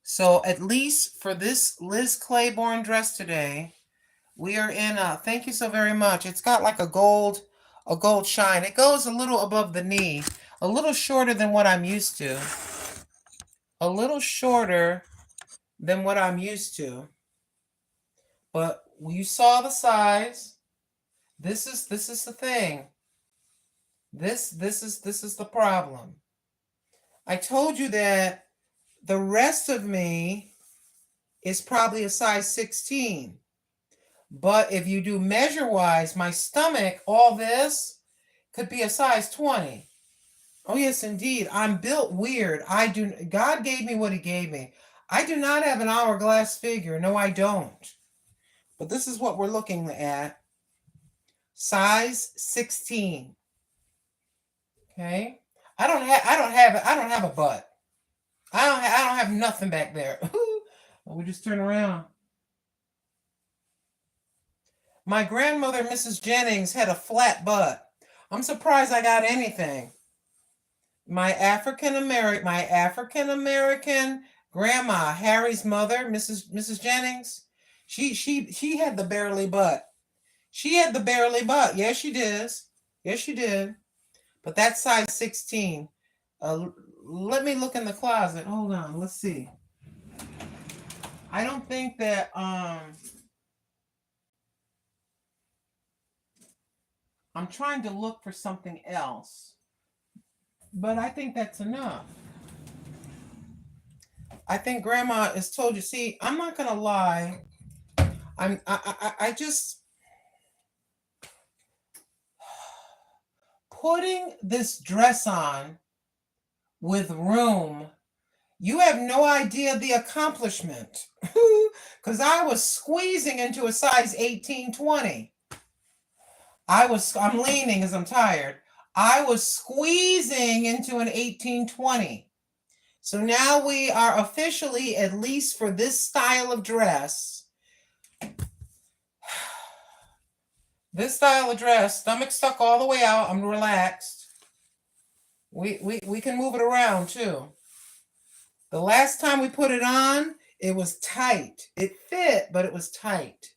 So at least for this Liz Claiborne dress today, we are in a, thank you so very much. It's got like a gold shine. It goes a little above the knee, a little shorter than what I'm used to. A little shorter than what I'm used to. But you saw the size. This is the thing. This is the problem. I told you that the rest of me is probably a size 16. But if you do measure-wise, my stomach, all this, could be a size 20. Oh, yes, indeed. I'm built weird. God gave me what he gave me. I do not have an hourglass figure. No, I don't. But this is what we're looking at. Size 16. Okay? I don't have a butt. I don't have nothing back there. We just turn around. My grandmother, Mrs. Jennings, had a flat butt. I'm surprised I got anything. My African American grandma, Harry's mother, Mrs. Jennings, she had the barely butt. She had the barely butt. Yes, she did. Yes, she did. But that's size 16. Let me look in the closet. Hold on. Let's see. I don't think that I'm trying to look for something else, but I think that's enough. I think Grandma has told you. See, I'm not gonna lie. I just putting this dress on with room. You have no idea the accomplishment, because I was squeezing into a size 18-20. I'm leaning as I'm tired. I was squeezing into an 18-20. So now we are officially, at least for this style of dress, stomach stuck all the way out. I'm relaxed. We can move it around too. The last time we put it on, it was tight. It fit, but it was tight.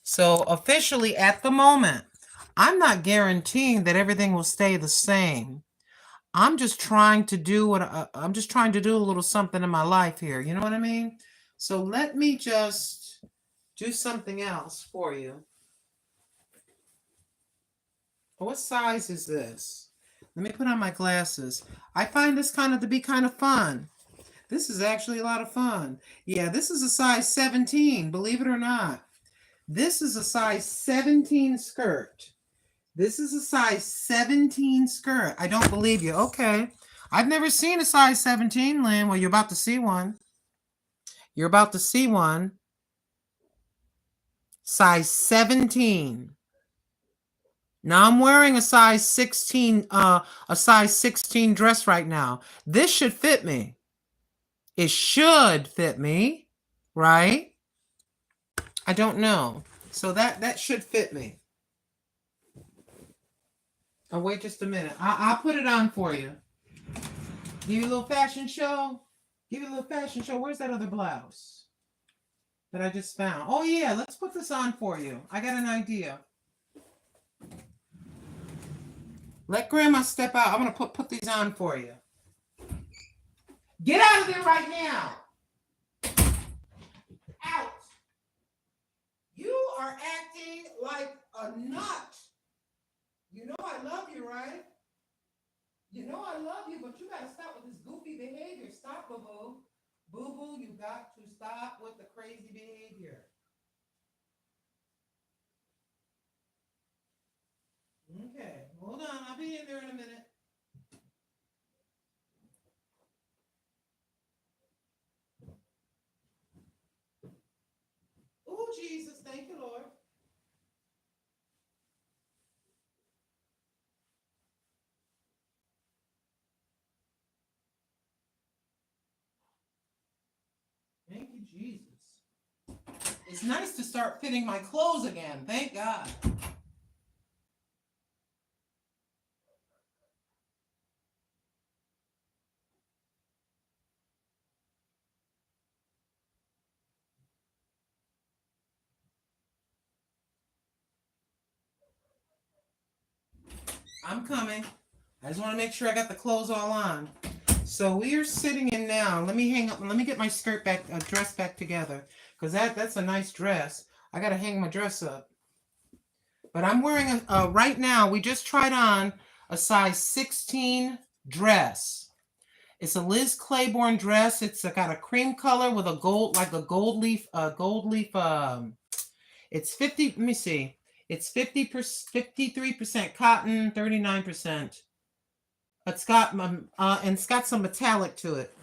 So officially at the moment, I'm not guaranteeing that everything will stay the same. I'm just trying to do a little something in my life here. You know what I mean? So let me just do something else for you. What size is this? Let me put on my glasses. I find this to be kind of fun. This is actually a lot of fun. Yeah, this is a size 17, believe it or not. This is a size 17 skirt. This is a size 17 skirt. I don't believe you. Okay. I've never seen a size 17, Lynn. Well, you're about to see one. You're about to see one. Size 17. Now I'm wearing a size 16 dress right now. This should fit me. It should fit me, right? I don't know. So that should fit me. Oh, wait just a minute. I'll put it on for you. Give you a little fashion show. Give you a little fashion show. Where's that other blouse that I just found? Oh, yeah. Let's put this on for you. I got an idea. Let Grandma step out. I'm going to put these on for you. Get out of there right now. Out. You are acting like a nut. You know I love you, right? You know I love you, but you got to stop with this goofy behavior. Stop, boo-boo. Boo-boo, you got to stop with the crazy behavior. Okay, hold on. I'll be in there in a minute. Oh, Jesus. Thank you, Lord. Thank you, Jesus. It's nice to start fitting my clothes again. Thank God. I'm coming. I just want to make sure I got the clothes all on. So we are sitting in now. Let me hang up. Let me get my skirt back, dress back together, because that's a nice dress. I got to hang my dress up. But I'm wearing right now. We just tried on a size 16 dress. It's a Liz Claiborne dress. It's got a cream color with a gold, like a gold leaf. It's 50. Let me see. It's 53% cotton, 39%. It's got and it's got some metallic to it.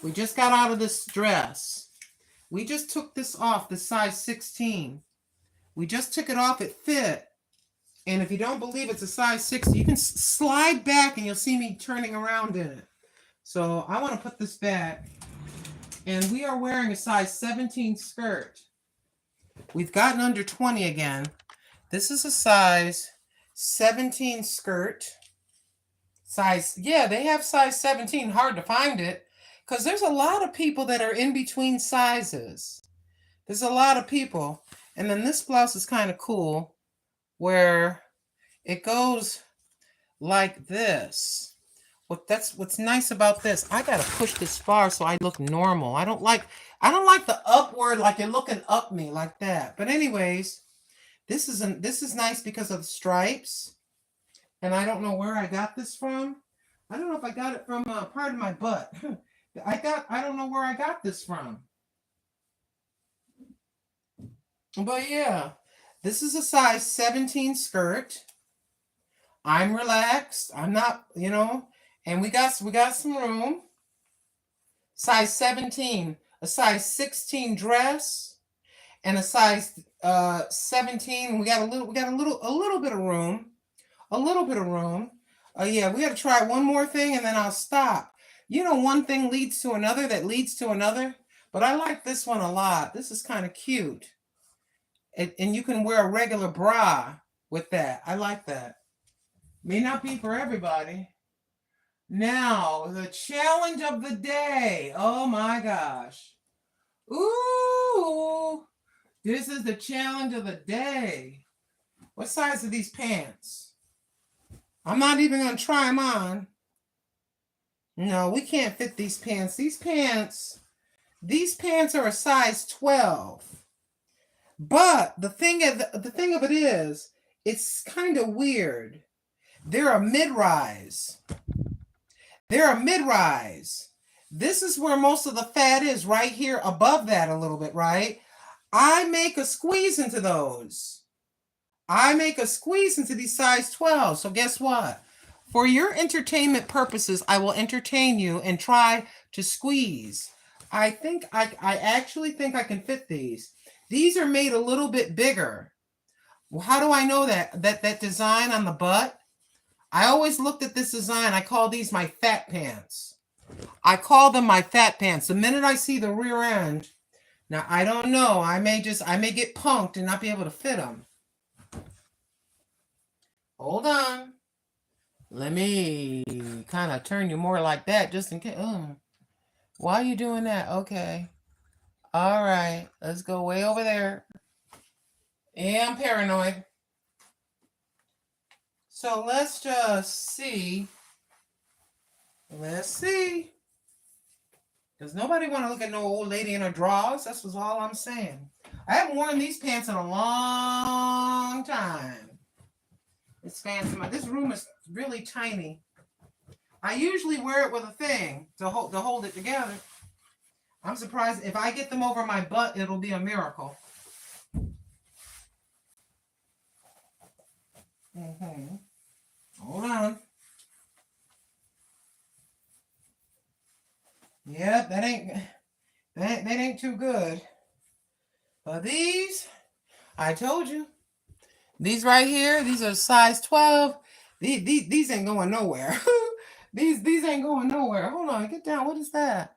We just got out of this dress. We just took this off, the size 16. We just took it off. It fit. And if you don't believe it's a size 60, you can slide back and you'll see me turning around in it. So I want to put this back. And we are wearing a size 17 skirt. We've gotten under 20 again. This is a size 17 skirt. Size, yeah, they have size 17. Hard to find it because there's a lot of people that are in between sizes. There's a lot of people. And then this blouse is kind of cool where it goes like this. That's what's nice about this. I gotta push this far so I look normal. I don't like the upward, like you're looking up me like that. But anyways, this is nice because of the stripes. And I don't know where I got this from. I don't know if I got it from part of my butt. I don't know where I got this from. But yeah, this is a size 17 skirt. I'm relaxed. I'm not, and we got some room. Size 17, a size 16 dress, and a size 17. We got a little bit of room. A little bit of room. Yeah, we got to try one more thing and then I'll stop. One thing leads to another that leads to another. But I like this one a lot. This is kind of cute. And you can wear a regular bra with that. I like that. May not be for everybody. Now, the challenge of the day. Oh my gosh. Ooh. This is the challenge of the day. What size are these pants? I'm not even going to try them on. No, we can't fit these pants. These pants are a size 12. But the thing of it is, it's kind of weird. They're a mid-rise. This is where most of the fat is, right here above that a little bit, right? I make a squeeze into those. I make a squeeze into these size 12. So guess what? For your entertainment purposes, I will entertain you and try to squeeze. I actually think I can fit these. These are made a little bit bigger. Well, how do I know that? That design on the butt? I always looked at this design. I call these my fat pants. I call them my fat pants. The minute I see the rear end, now I don't know. I may get punked and not be able to fit them. Hold on. Let me kind of turn you more like that just in case. Why are you doing that? Okay. All right. Let's go way over there. Yeah, I'm paranoid. So let's just see. Let's see. Does nobody want to look at no old lady in her drawers? That's was all I'm saying. I haven't worn these pants in a long time. It's fancy. This room is really tiny. I usually wear it with a thing to hold it together. I'm surprised if I get them over my butt, it'll be a miracle. Hold on. Yep, that ain't too good. But these, I told you, these right here, these are size 12. These ain't going nowhere. these ain't going nowhere. Hold on, get down. What is that?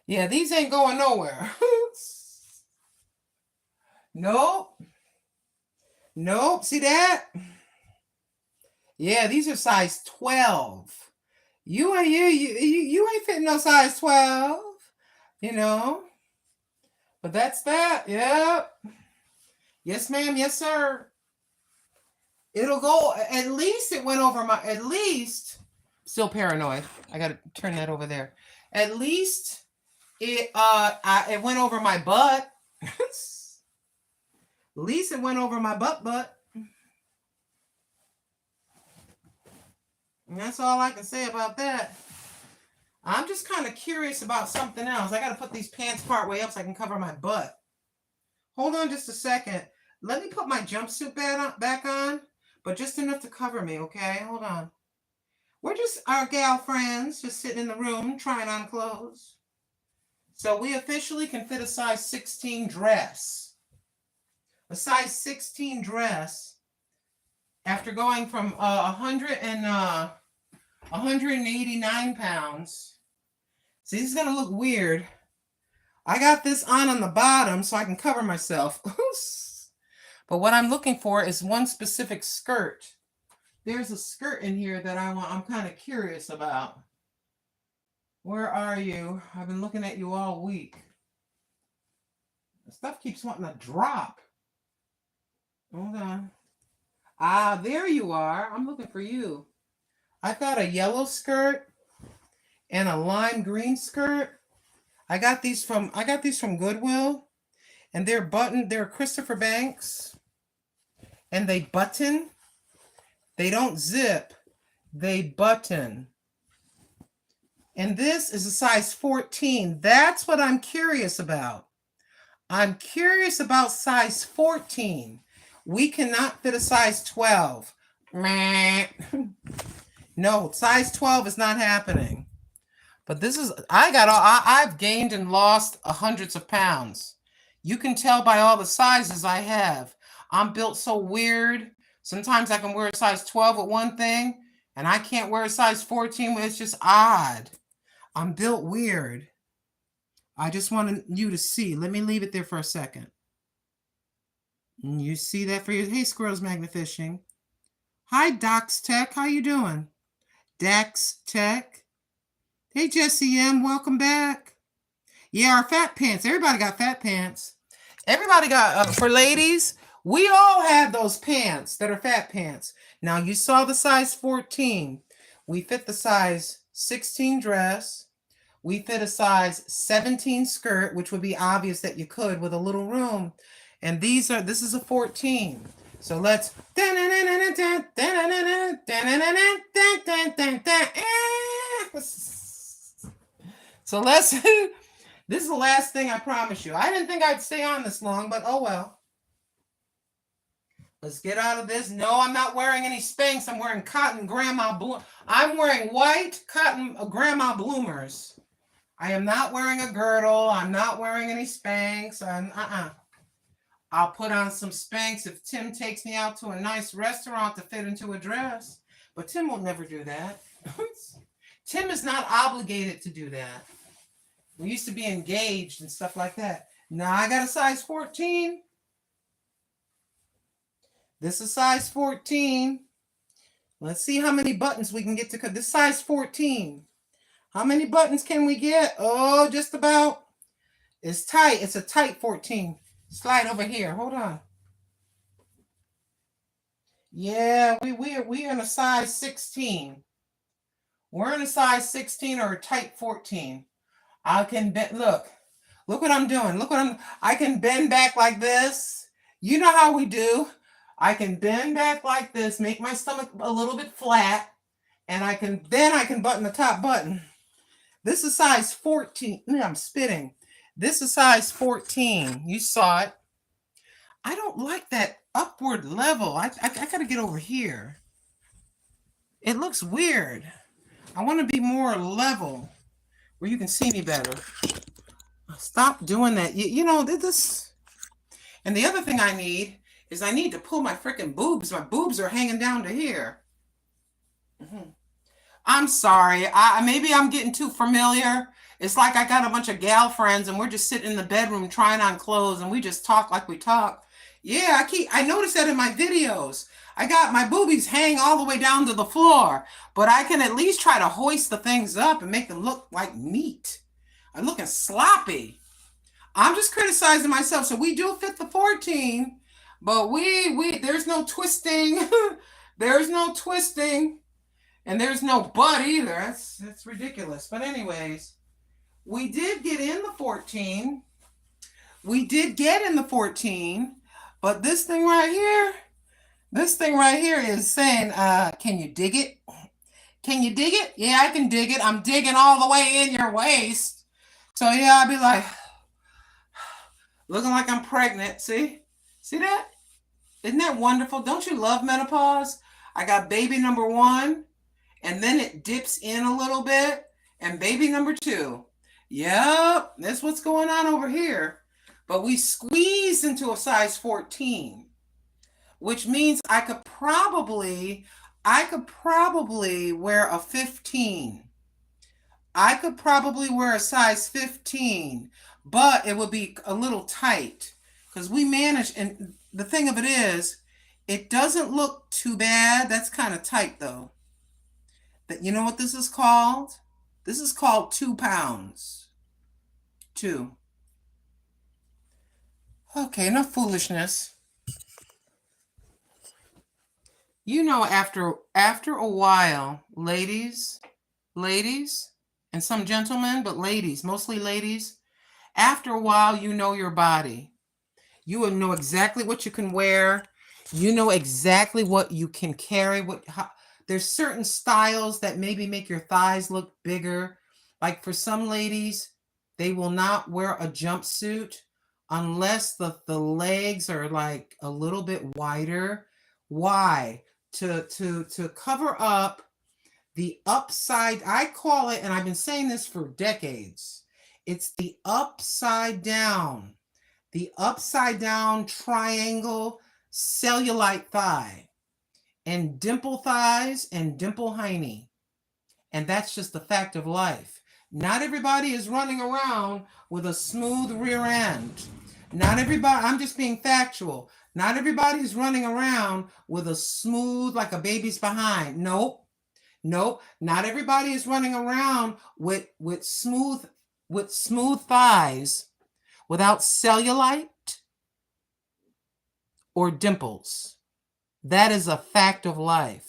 Yeah, these ain't going nowhere. Nope. Nope. See that? Yeah, these are size 12. You ain't fitting no size 12, you know. But that's that. Yep. Yes, ma'am. Yes, sir. It'll go. At least it went over my. At least. Still paranoid. I gotta turn that over there. At least it it went over my butt. At least it went over my butt. And that's all I can say about that. I'm just kind of curious about something else. I got to put these pants part way up so I can cover my butt. Hold on just a second. Let me put my jumpsuit back on, but just enough to cover me, okay? Hold on. We're just our gal friends, just sitting in the room trying on clothes. So we officially can fit a size 16 dress. A size 16 dress after going from 189 pounds. See, this is going to look weird. I got this on the bottom so I can cover myself. But what I'm looking for is one specific skirt. There's a skirt in here that I'm kind of curious about. Where are you? I've been looking at you all week. The stuff keeps wanting to drop. Hold on. Ah, there you are. I'm looking for you. I've got a yellow skirt and a lime green skirt. I got these from Goodwill, and they're Christopher Banks, and they button. They don't zip, they button. And this is a size 14. That's what I'm curious about. I'm curious about size 14. We cannot fit a size 12. No, size 12 is not happening. But this is, I've gained and lost hundreds of pounds. You can tell by all the sizes I have. I'm built so weird. Sometimes I can wear a size 12 with one thing, and I can't wear a size 14. It's just odd. I'm built weird. I just wanted you to see. Let me leave it there for a second. You see that for you? Hey, Squirrels Magnifishing. Hi, Docs Tech. How you doing? Dax Tech. Hey, Jessie M. Welcome back. Yeah, our fat pants. Everybody got fat pants. Everybody got, for ladies, we all have those pants that are fat pants. Now, you saw the size 14. We fit the size 16 dress. We fit a size 17 skirt, which would be obvious that you could with a little room. And this is a 14. So let's. So let's. This is the last thing I promise you. I didn't think I'd stay on this long, but oh well. Let's get out of this. No, I'm not wearing any Spanx. I'm wearing cotton grandma bloom. I'm wearing white cotton grandma bloomers. I am not wearing a girdle. I'm not wearing any Spanx. I'll put on some Spanx if Tim takes me out to a nice restaurant to fit into a dress. But Tim will never do that. Tim is not obligated to do that. We used to be engaged and stuff like that. Now I got a size 14. This is size 14. Let's see how many buttons we can get to cut. This size 14. How many buttons can we get? Oh, just about. It's tight. It's a tight 14. Slide over here. Hold on. Yeah, we're in a size 16. We're in a size 16 or a tight 14. I can bend. Look what I'm doing. I can bend back like this. You know how we do. I can bend back like this, make my stomach a little bit flat, and I can button the top button. This is size 14. I'm spitting. This is size 14. You saw it. I don't like that upward level. I gotta get over here. It looks weird. I want to be more level where you can see me better. Stop doing that. You know, this. And the other thing I need is I need to pull my freaking boobs. My boobs are hanging down to here. I'm sorry. Maybe I'm getting too familiar. It's like I got a bunch of gal friends and we're just sitting in the bedroom trying on clothes and we just talk like we talk. Yeah, I noticed that in my videos. I got my boobies hang all the way down to the floor, but I can at least try to hoist the things up and make them look like meat. I'm looking sloppy. I'm just criticizing myself. So we do fit the 14, but there's no twisting. There's no twisting. And there's no butt either. That's ridiculous. But anyways, we did get in the 14. We did get in the 14, but this thing right here is saying, can you dig it? Can you dig it? Yeah, I can dig it. I'm digging all the way in your waist. So yeah, I'll be like, looking like I'm pregnant. See that? Isn't that wonderful? Don't you love menopause? I got baby number 1, and then it dips in a little bit, and baby number 2. Yep, that's what's going on over here. But we squeezed into a size 14, which means I could probably wear a 15. I could probably wear a size 15, but it would be a little tight because we managed. And the thing of it is, it doesn't look too bad. That's kind of tight though. But you know what this is called? This is called 2 pounds. 2. Okay, enough foolishness. You know, after a while, ladies, and some gentlemen, but ladies, mostly ladies, after a while, you know your body. You will know exactly what you can wear. You know exactly what you can carry. There's certain styles that maybe make your thighs look bigger. Like for some ladies, they will not wear a jumpsuit unless the legs are like a little bit wider. Why? To cover up the upside, I call it, and I've been saying this for decades, it's the upside down triangle cellulite thigh, and dimple thighs and dimple hiney. And that's just the fact of life. Not everybody is running around with a smooth rear end. Not everybody, I'm just being factual. Not everybody's running around with a smooth, like a baby's behind. Nope. Not everybody is running around with smooth thighs without cellulite or dimples. That is a fact of life.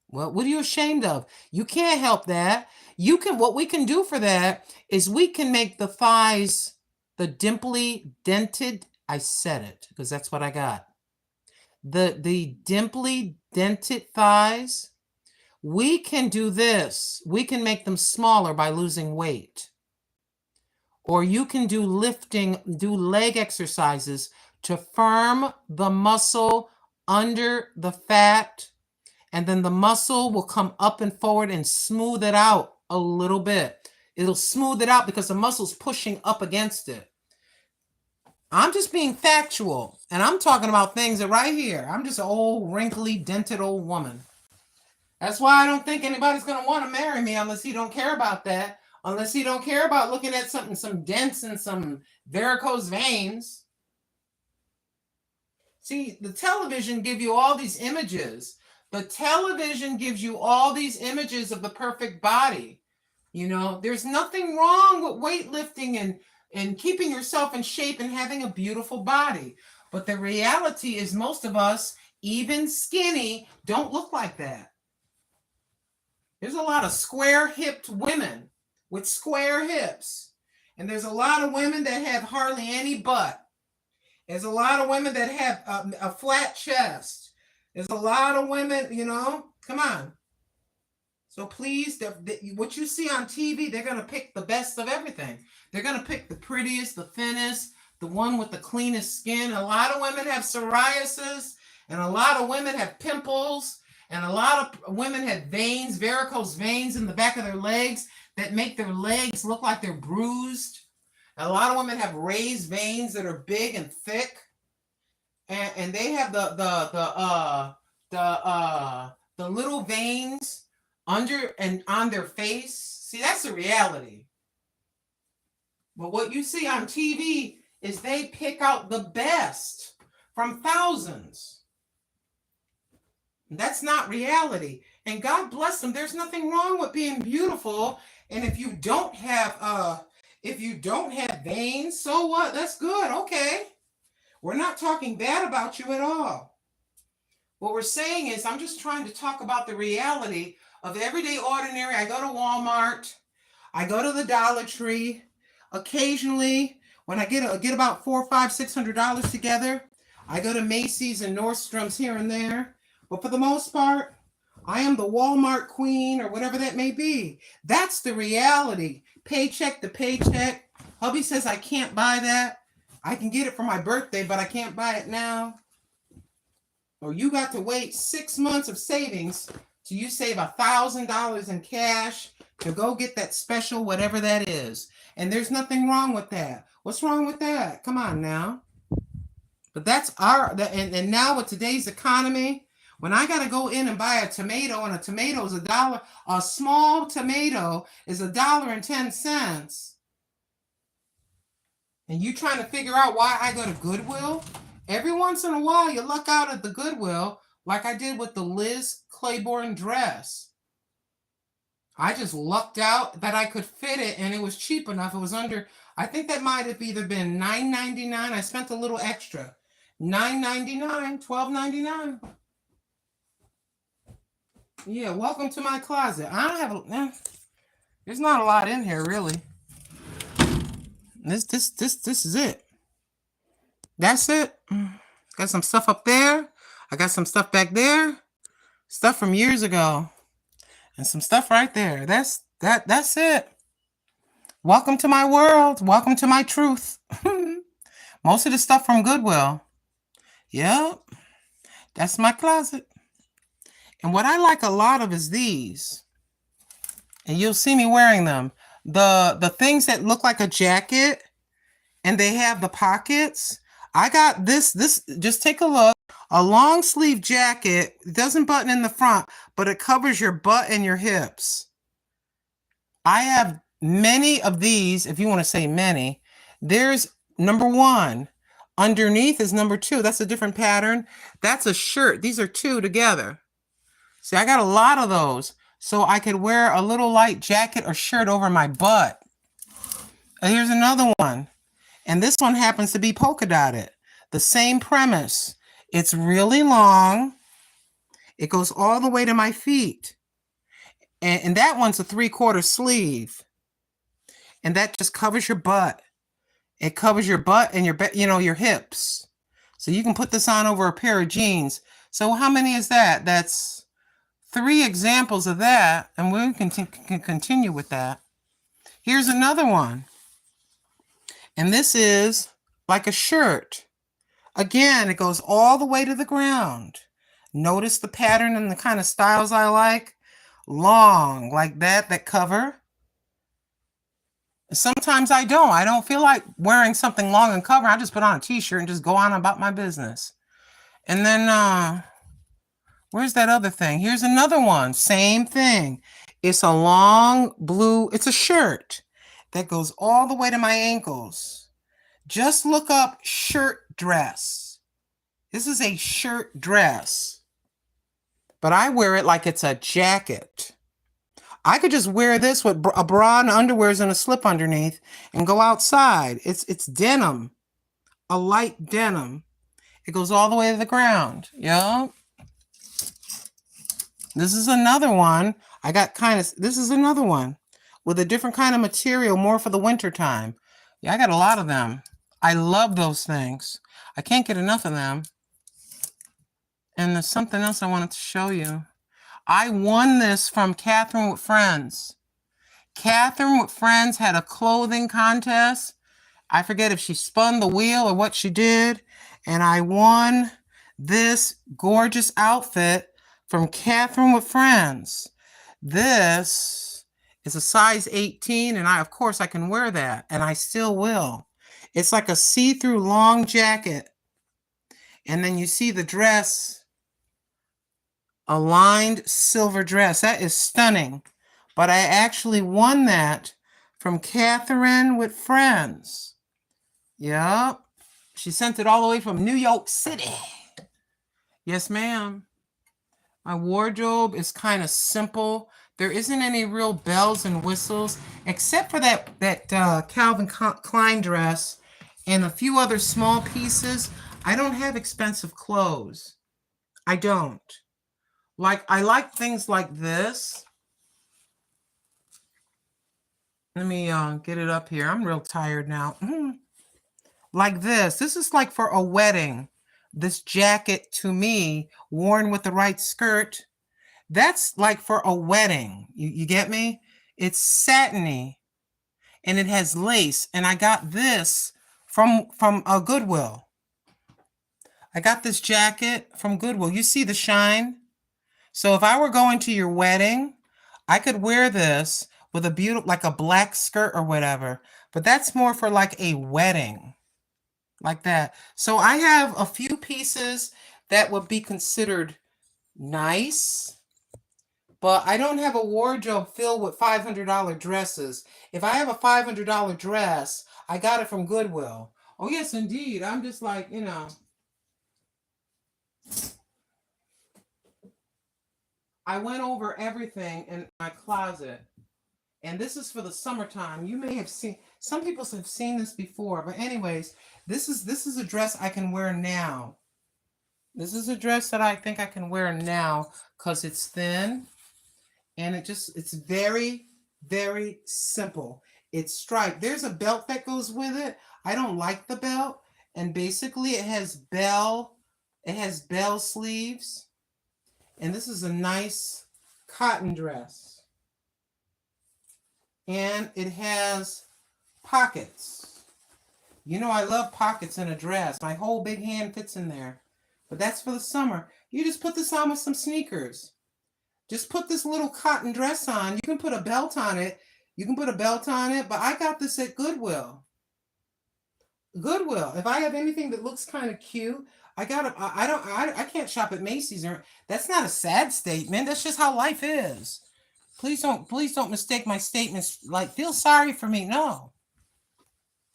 What are you ashamed of? You can't help that. What we can do for that is we can make the thighs, the dimply dented, I said it because that's what I got. The dimply dented thighs, we can do this. We can make them smaller by losing weight. Or you can do leg exercises to firm the muscle under the fat, and then the muscle will come up and forward and smooth it out a little bit. It'll smooth it out because the muscle's pushing up against it. I'm just being factual, and I'm talking about things that right here. I'm just an old, wrinkly, dented old woman. That's why I don't think anybody's going to want to marry me unless he don't care about that. Unless he don't care about looking at something, some dents and some varicose veins. See, the television give you all these images. The television gives you all these images of the perfect body. You know, there's nothing wrong with weightlifting and keeping yourself in shape and having a beautiful body. But the reality is most of us, even skinny, don't look like that. There's a lot of square-hipped women with square hips. And there's a lot of women that have hardly any butt. There's a lot of women that have a flat chest. There's a lot of women, you know, come on. So please, what you see on TV, they're going to pick the best of everything. They're going to pick the prettiest, the thinnest, the one with the cleanest skin. A lot of women have psoriasis, and a lot of women have pimples, and a lot of women have veins, varicose veins in the back of their legs that make their legs look like they're bruised. A lot of women have raised veins that are big and thick, and they have the little veins under and on their face. See, that's the reality. But what you see on TV is they pick out the best from thousands. That's not reality. And God bless them. There's nothing wrong with being beautiful. And if you don't have veins, so what? That's good. Okay. We're not talking bad about you at all. What we're saying is, I'm just trying to talk about the reality of everyday ordinary. I go to Walmart. I go to the DollarTree. Occasionally, when I get about $400, $500, $600 together, I go to Macy's and Nordstrom's here and there. But for the most part, I am the Walmart queen or whatever that may be. That's the reality. Paycheck to paycheck. Hubby says I can't buy that. I can get it for my birthday, but I can't buy it now. Or you got to wait 6 months of savings till you save $1,000 in cash to go get that special whatever that is. And there's nothing wrong with that. What's wrong with that? Come on now. But that's and now with today's economy, when I got to go in and buy a tomato, and a tomato is $1, a small tomato is $1.10. And you trying to figure out why I go to Goodwill? Every once in a while, you luck out at the Goodwill, like I did with the Liz Claiborne dress. I just lucked out that I could fit it, and it was cheap enough. It was under, I think that might have either been $9.99. I spent a little extra. $9.99, $12.99. Yeah, welcome to my closet. I don't have there's not a lot in here, really. This is it. That's it. Got some stuff up there. I got some stuff back there. Stuff from years ago. And some stuff right there. That's it. Welcome to my world. Welcome to my truth. Most of the stuff from Goodwill. Yep. That's my closet. And what I like a lot of is these. And you'll see me wearing them. The things that look like a jacket and they have the pockets. I got this, just take a look. A long sleeve jacket. It doesn't button in the front, but it covers your butt and your hips. I have many of these, if you want to say many. There's number 1. Underneath is number 2. That's a different pattern. That's a shirt. These are 2 together. See, I got a lot of those. So I could wear a little light jacket or shirt over my butt. Here's another one. And this one happens to be polka dotted. The same premise. It's really long. It goes all the way to my feet. And that one's a 3/4 sleeve. And that just covers your butt. It covers your butt and your hips. So you can put this on over a pair of jeans. So how many is that? That's 3 examples of that. And we can continue with that. Here's another one. And this is like a shirt. Again, it goes all the way to the ground. Notice the pattern and the kind of styles I like. Long, like that cover. Sometimes I don't. I don't feel like wearing something long and cover. I just put on a t-shirt and just go on about my business. And then, where's that other thing? Here's another one. Same thing. It's a long blue, it's a shirt that goes all the way to my ankles. Just look up shirt dress. This is a shirt dress, but I wear it like it's a jacket. I could just wear this with a bra and underwears and a slip underneath and go outside. It's denim, a light denim. It goes all the way to the ground. Yup. This is another one. This is another one with a different kind of material, more for the winter time. Yeah, I got a lot of them. I love those things. I can't get enough of them. And there's something else I wanted to show you. I won this from Catherine with Friends. Catherine with Friends had a clothing contest. I forget if she spun the wheel or what she did. And I won this gorgeous outfit from Catherine with Friends. This is a size 18, and of course I can wear that, and I still will. It's like a see-through long jacket. And then you see the dress, a lined silver dress. That is stunning. But I actually won that from Catherine with Friends. Yep. She sent it all the way from New York City. Yes, ma'am. My wardrobe is kind of simple. There isn't any real bells and whistles, except for that Calvin Klein dress and a few other small pieces. I don't have expensive clothes. I don't. I like things like this. Let me get it up here. I'm real tired now. Like this. This is like for a wedding. This jacket, to me, worn with the right skirt, that's like for a wedding. You get me? It's satiny and it has lace. And I got this from a Goodwill. I got this jacket from Goodwill. You see the shine? So if I were going to your wedding, I could wear this with a beautiful, like a black skirt or whatever. But that's more for like a wedding. Like that. So I have a few pieces that would be considered nice. But I don't have a wardrobe filled with $500 dresses. If I have a $500 dress, I got it from Goodwill. Oh, yes, indeed. I'm just like, I went over everything in my closet. And this is for the summertime. You may have seen, some people have seen this before. But anyways, this is a dress I can wear now. This is a dress that I think I can wear now because it's thin. And it's very, very simple. It's striped. There's a belt that goes with it. I don't like the belt. And basically it has bell sleeves. And this is a nice cotton dress. And it has pockets. You know I love pockets in a dress. My whole big hand fits in there. But that's for the summer. You just put this on with some sneakers. Just put this little cotton dress on. You can put a belt on it. But I got this at Goodwill. Goodwill. If I have anything that looks kind of cute, I can't shop at Macy's. That's not a sad statement. That's just how life is. Please don't mistake my statements like feel sorry for me. No.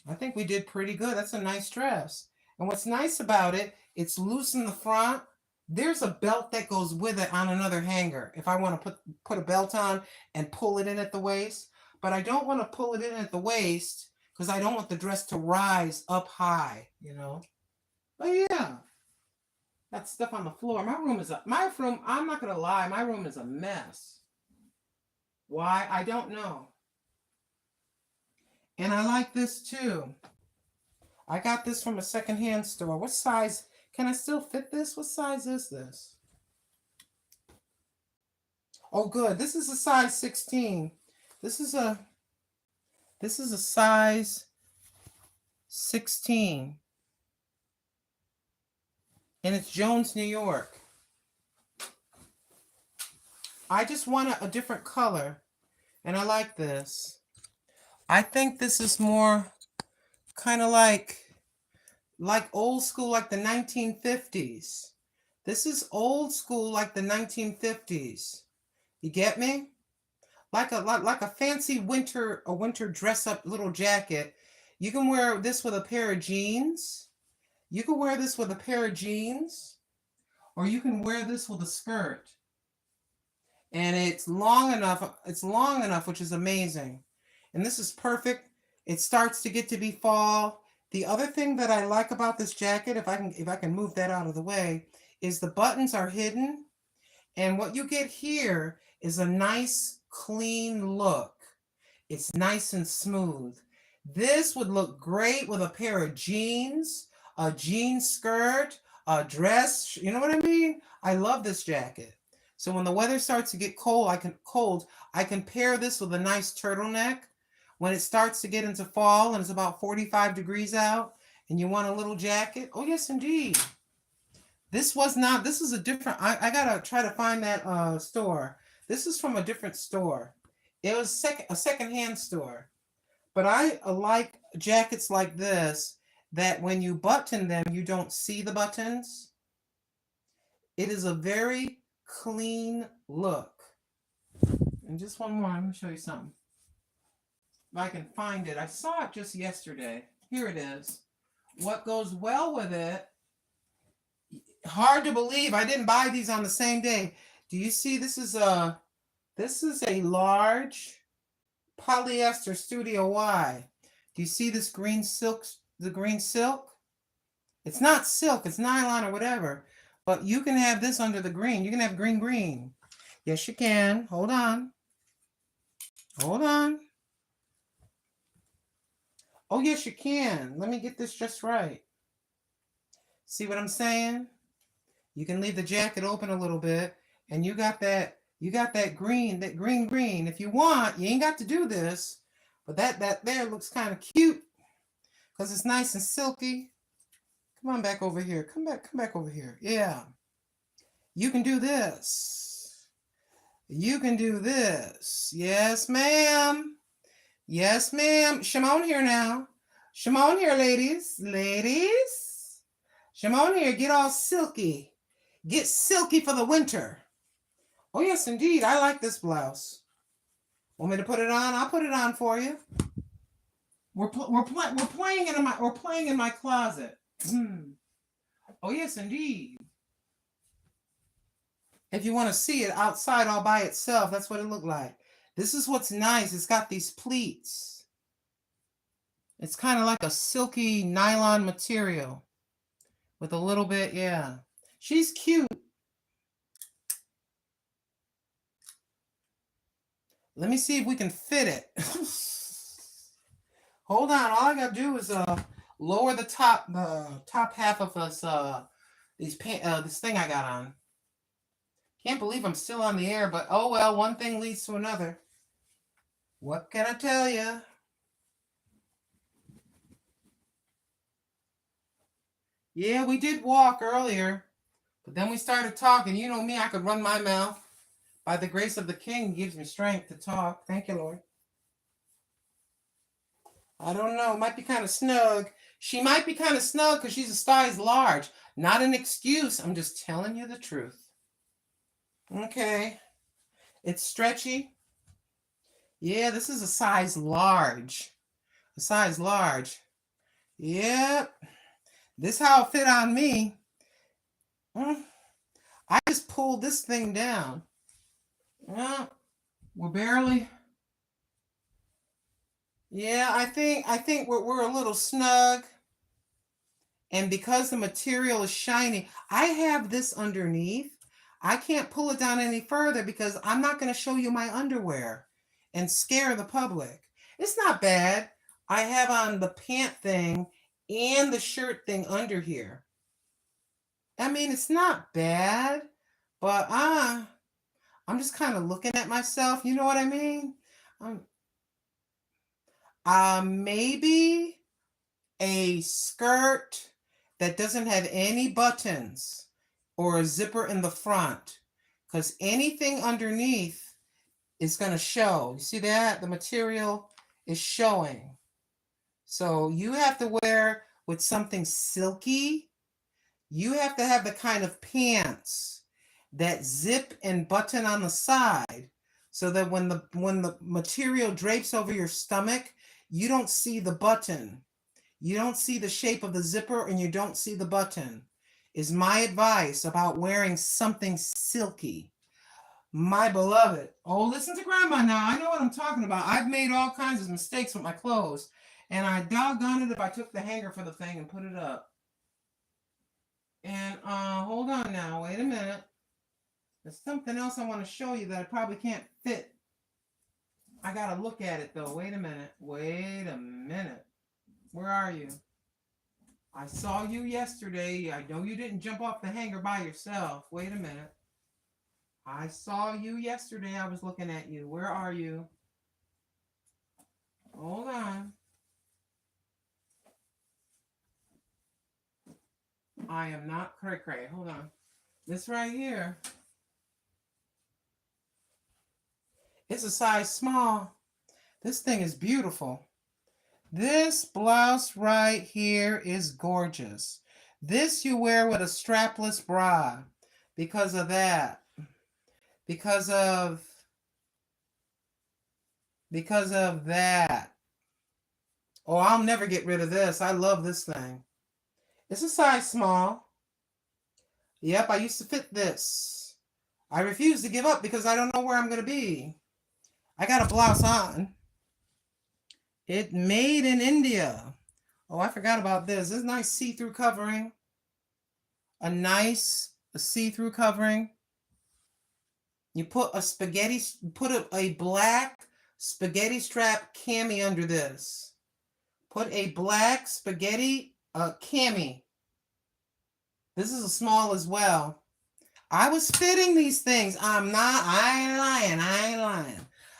I think we did pretty good. That's a nice dress. And what's nice about it, it's loose in the front. There's a belt that goes with it on another hanger if I want to put a belt on and pull it in at the waist. But I don't want to pull it in at the waist because I don't want the dress to rise up high, But yeah, that stuff on the floor. I'm not going to lie, my room is a mess. Why? I don't know. And I like this too. I got this from a secondhand store. What size? Can I still fit this? What size is this? Oh, good. This is a size 16. This is a size 16. And it's Jones, New York. I just want a different color. And I like this. I think this is more kind of like old school, like the 1950s. This is old school, like the 1950s. You get me? Like a fancy winter dress up little jacket. You can wear this with a pair of jeans. You can wear this with a pair of jeans, or you can wear this with a skirt. And it's long enough, which is amazing. And this is perfect. It starts to get to be fall. The other thing that I like about this jacket, if I can move that out of the way, is the buttons are hidden. And what you get here is a nice clean look. It's nice and smooth. This would look great with a pair of jeans, a jean skirt, a dress. You know what I mean? I love this jacket. So when the weather starts to get cold, I can pair this with a nice turtleneck. When it starts to get into fall and it's about 45 degrees out and you want a little jacket, oh yes, indeed. This is a different, I gotta try to find that store. This is from a different store. It was a secondhand store. But I like jackets like this, that when you button them, you don't see the buttons. It is a very clean look. And just one more, I'm gonna show you something. If I can find it. I saw it just yesterday. Here it is. What goes well with it, hard to believe I didn't buy these on the same day. Do you see this is a large polyester Studio Y. Do you see this green silk, the green silk? It's not silk, it's nylon or whatever, but you can have this under the green. You can have green. Yes, you can. Hold on. Oh, yes, you can. Let me get this just right. See what I'm saying? You can leave the jacket open a little bit, and you got that green. If you want, you ain't got to do this, but that there looks kind of cute because it's nice and silky. Come on back over here. Come back over here. Yeah. You can do this. Yes, ma'am. Shimon here now. Shimon here, ladies. Shimon here, get all silky. Get silky for the winter. Oh, yes, indeed. I like this blouse. Want me to put it on? I'll put it on for you. We're playing in my closet. Oh, yes, indeed. If you want to see it outside all by itself, that's what it looked like. This is what's nice. It's got these pleats. It's kind of like a silky nylon material with a little bit, yeah. She's cute. Let me see if we can fit it. Hold on. All I gotta do is lower the top half of this thing I got on. Can't believe I'm still on the air, but oh well, one thing leads to another. What can I tell you? Yeah, we did walk earlier, but then we started talking. You know me, I could run my mouth. By the grace of the King, gives me strength to talk. Thank you, Lord. I don't know. It might be kind of snug. She might be kind of snug because she's a size large. Not an excuse. I'm just telling you the truth. Okay. It's stretchy. Yeah, this is a size large. A size large. Yep. This how it fit on me. I just pulled this thing down. Well, we're barely. Yeah, I think we're a little snug. And because the material is shiny, I have this underneath. I can't pull it down any further because I'm not going to show you my underwear and scare the public. It's not bad. I have on the pant thing and the shirt thing under here. I mean, it's not bad, but I'm just kind of looking at myself. You know what I mean? Maybe a skirt that doesn't have any buttons or a zipper in the front, because anything underneath is going to show. You see that? The material is showing. So you have to wear with something silky. You have to have the kind of pants that zip and button on the side so that when the material drapes over your stomach, you don't see the button. You don't see the shape of the zipper and you don't see the button, is my advice about wearing something silky. My beloved. Oh, listen to grandma now. I know what I'm talking about. I've made all kinds of mistakes with my clothes. And I doggone it if I took the hanger for the thing and put it up. And hold on now. Wait a minute. There's something else I want to show you that I probably can't fit. I got to look at it though. Wait a minute. Wait a minute. Where are you? I saw you yesterday. I know you didn't jump off the hanger by yourself. Wait a minute. I saw you yesterday. I was looking at you. Where are you? Hold on. I am not cray-cray. Hold on. This right here. It's a size small. This thing is beautiful. This blouse right here is gorgeous. This you wear with a strapless bra because of that. Because of that. Oh, I'll never get rid of this. I love this thing. It's a size small. Yep, I used to fit this. I refuse to give up because I don't know where I'm going to be. I got a blouse on. It made in India. Oh, I forgot about this. This nice see-through covering. A nice see-through covering. You put a black spaghetti strap cami under this. Put a black spaghetti cami. This is a small as well. I was fitting these things. I ain't lying.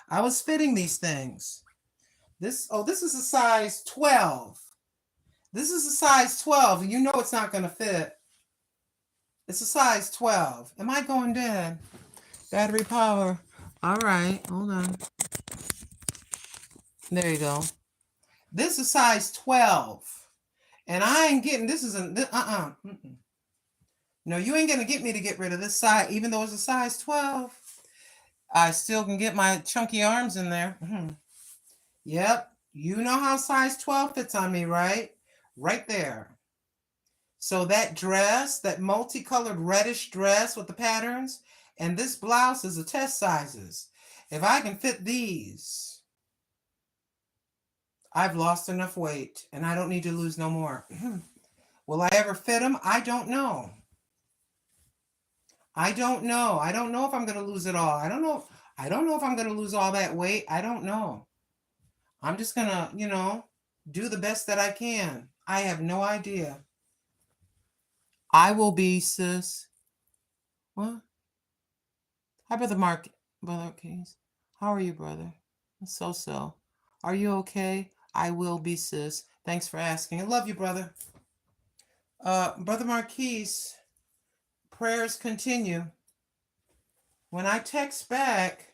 I was fitting these things. This is a size 12. This is a size 12. You know it's not going to fit. It's a size 12. Am I going dead? Battery power. All right, hold on. There you go. This is size 12. And I ain't getting, this is a, No, you ain't going to get me to get rid of this size, even though it's a size 12. I still can get my chunky arms in there. Yep. You know how size 12 fits on me, right? Right there. So that dress, that multicolored reddish dress with the patterns, and this blouse is a test sizes. If I can fit these, I've lost enough weight and I don't need to lose no more. Will I ever fit them? I don't know. I don't know. I don't know if I'm going to lose it all. I don't know. I don't know if I'm going to lose all that weight. I don't know. I'm just going to, do the best that I can. I have no idea. I will be, sis. What? Hi, Brother Mark. Brother Keys. How are you, brother? So. Are you okay? I will be, sis. Thanks for asking. I love you, brother. Brother Marquise, prayers continue. When I text back,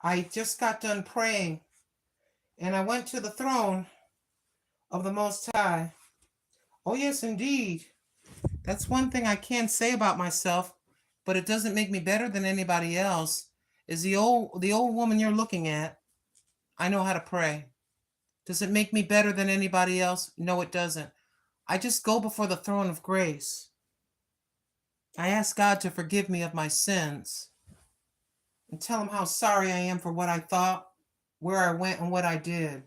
I just got done praying, and I went to the throne of the Most High. Oh, yes, indeed. That's one thing I can say about myself, but it doesn't make me better than anybody else, is the old woman you're looking at. I know how to pray. Does it make me better than anybody else? No, it doesn't. I just go before the throne of grace. I ask God to forgive me of my sins and tell him how sorry I am for what I thought, where I went, and what I did.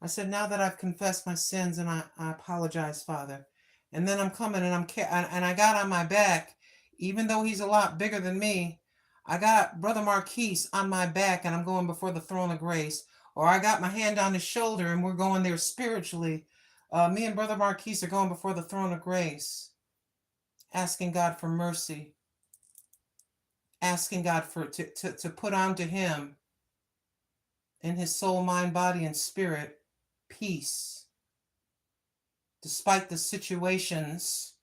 I said, now that I've confessed my sins, and I apologize, Father. And then I'm coming and I got on my back, even though he's a lot bigger than me, I got Brother Marquise on my back and I'm going before the throne of grace. Or I got my hand on his shoulder and we're going there spiritually. Me and Brother Marquise are going before the throne of grace, asking God for mercy, asking God to put onto him in his soul, mind, body, and spirit peace. Despite the situations,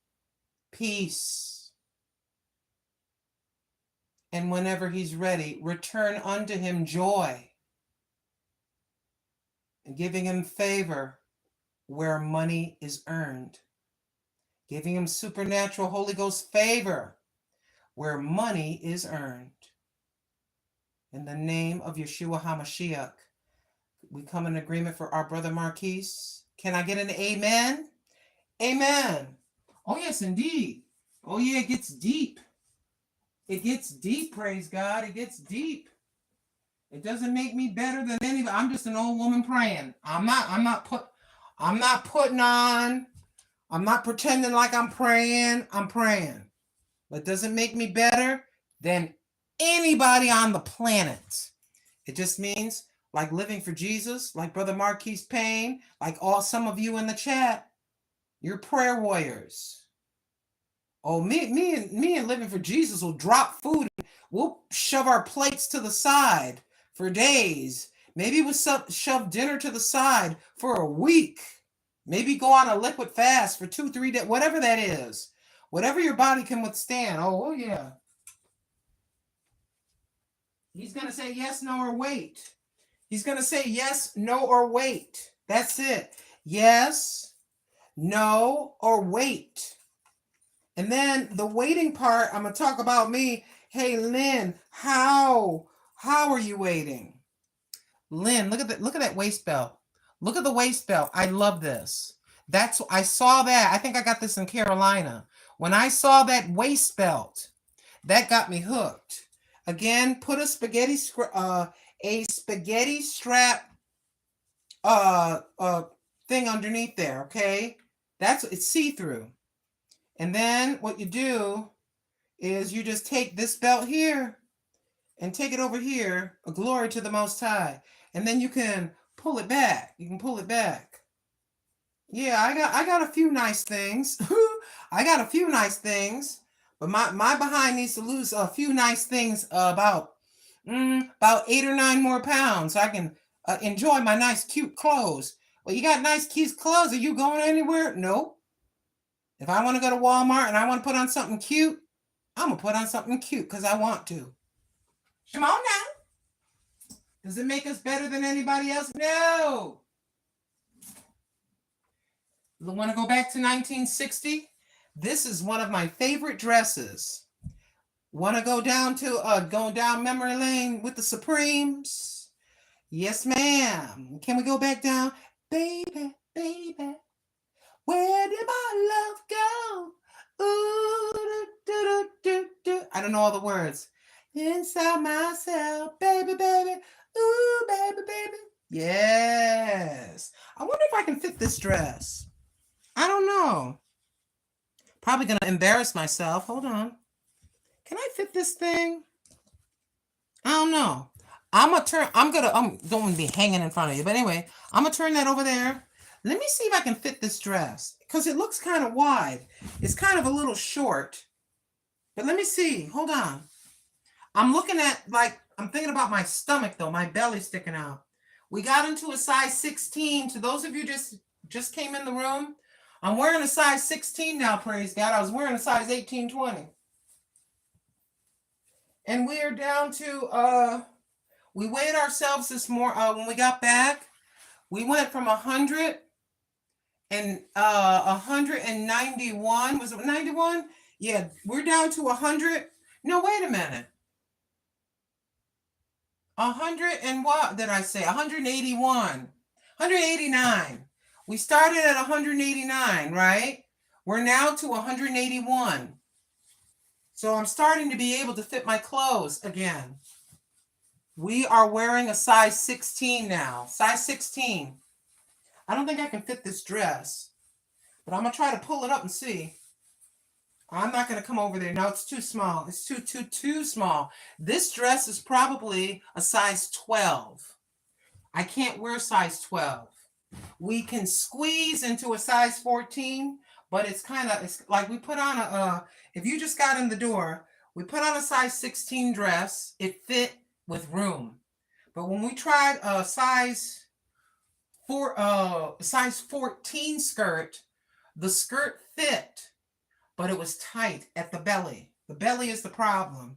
peace. And whenever he's ready, return unto him joy. and giving him favor where money is earned. Giving him supernatural Holy Ghost favor where money is earned. In the name of Yeshua HaMashiach, we come in agreement for our brother Marquise. Can I get an amen? Amen. Oh, yes, indeed. Oh, yeah, it gets deep. It gets deep, praise God. It gets deep. It doesn't make me better than anybody. I'm just an old woman praying. I'm not pretending like I'm praying. I'm praying. But it doesn't make me better than anybody on the planet. It just means like living for Jesus, like Brother Marquise Payne, like some of you in the chat, you're prayer warriors. Oh, me and living for Jesus will drop food. We'll shove our plates to the side for days. Maybe we'll shove dinner to the side for a week. Maybe go on a liquid fast for 2-3 days, whatever that is. Whatever your body can withstand. Oh yeah. He's going to say yes, no, or wait. He's going to say yes, no, or wait. That's it. Yes, no, or wait. And then the waiting part, I'm going to talk about me. Hey, Lynn, how are you waiting? Lynn, look at that waist belt. Look at the waist belt. I love this. I saw that. I think I got this in Carolina. When I saw that waist belt, that got me hooked. Again, put a spaghetti strap thing underneath there, okay? It's see-through. And then what you do is you just take this belt here and take it over here, a glory to the Most High. And then you can pull it back. You can pull it back. Yeah, I got a few nice things. I got a few nice things. But my behind needs to lose a few nice things, about 8 or 9 more pounds so I can enjoy my nice, cute clothes. Well, you got nice, cute clothes. Are you going anywhere? Nope. If I want to go to Walmart and I want to put on something cute, I'm going to put on something cute because I want to. Come on now. Does it make us better than anybody else? No. You want to go back to 1960? This is one of my favorite dresses. Want to go down memory lane with the Supremes? Yes, ma'am. Can we go back down? Baby, baby, where did my love go? Ooh, do, do, do, do. I don't know all the words. Inside myself, baby, baby, ooh, baby, baby. Yes. I wonder if I can fit this dress. I don't know. Probably gonna embarrass myself. Hold on. Can I fit this thing? I don't know. I'm going to be hanging in front of you. But anyway, I'm gonna turn that over there. Let me see if I can fit this dress because it looks kind of wide. It's kind of a little short. But let me see. Hold on. I'm thinking about my stomach though. My belly sticking out. We got into a size 16. To those of you just came in the room, I'm wearing a size 16 now, praise God. I was wearing a size 18-20. And we are down to, we weighed ourselves this morning, when we got back, we went from 100 and 191, was it 91? Yeah, we're down to 100. No, wait a minute. 100 and what did I say? 181, 189. We started at 189, right? We're now to 181. So I'm starting to be able to fit my clothes again. We are wearing a size 16 now. Size 16. I don't think I can fit this dress, but I'm going to try to pull it up and see. I'm not going to come over there. No, it's too small. It's too small. This dress is probably a size 12. I can't wear size 12. We can squeeze into a size 14, but it's like we put on if you just got in the door, we put on a size 16 dress. It fit with room. But when we tried a size 14 skirt, the skirt fit, but it was tight at the belly. The belly is the problem.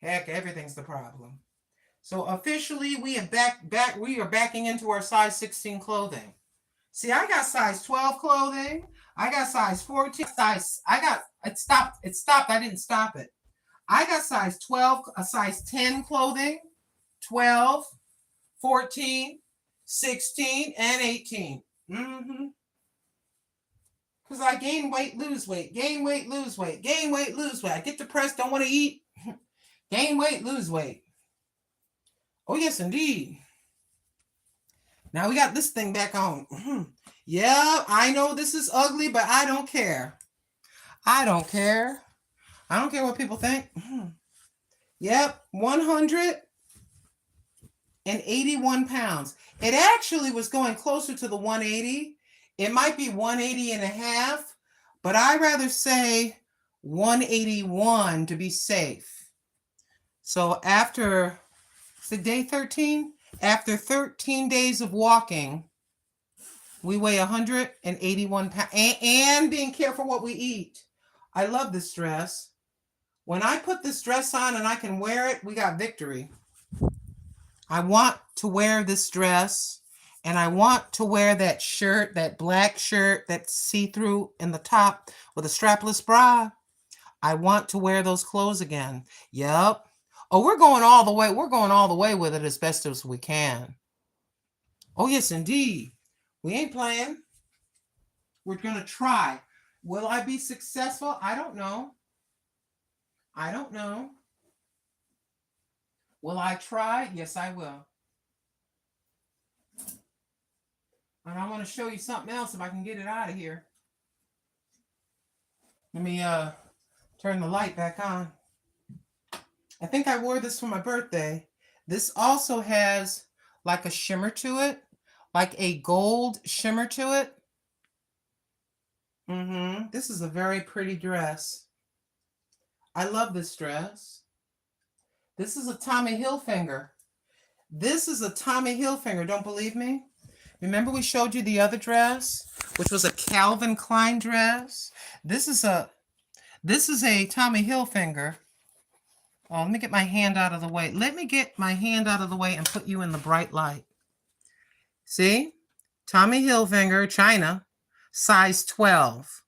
Heck, everything's the problem. So officially, we are backing into our size 16 clothing. See, I got size 12 clothing. I got size 14. It stopped. I didn't stop it. I got size 12, a size 10 clothing, 12, 14, 16, and 18. Because I gain weight, lose weight, gain weight, lose weight, gain weight, lose weight. I get depressed, don't want to eat. Gain weight, lose weight. Oh, yes, indeed. Now we got this thing back on. Yeah, I know this is ugly, but I don't care. I don't care. I don't care what people think. Yep, 181 pounds. It actually was going closer to the 180. It might be 180 and a half, but I'd rather say 181 to be safe. So after the day 13, after 13 days of walking, we weigh 181 pounds and being careful what we eat. I love this dress. When I put this dress on and I can wear it, we got victory. I want to wear this dress and I want to wear that shirt, that black shirt that's see-through in the top with a strapless bra. I want to wear those clothes again. Yep. Oh, we're going all the way. We're going all the way with it as best as we can. Oh, yes, indeed. We ain't playing. We're going to try. Will I be successful? I don't know. I don't know. Will I try? Yes, I will. And I want to show you something else if I can get it out of here. Let me turn the light back on. I think I wore this for my birthday. This also has like a shimmer to it, like a gold shimmer to it. This is a very pretty dress. I love this dress. This is a Tommy Hilfiger. This is a Tommy Hilfiger. Don't believe me? Remember we showed you the other dress, which was a Calvin Klein dress. This is a Tommy Hilfiger. Oh, let me get my hand out of the way. Let me get my hand out of the way and put you in the bright light. See? Tommy Hilfiger, China, size 12.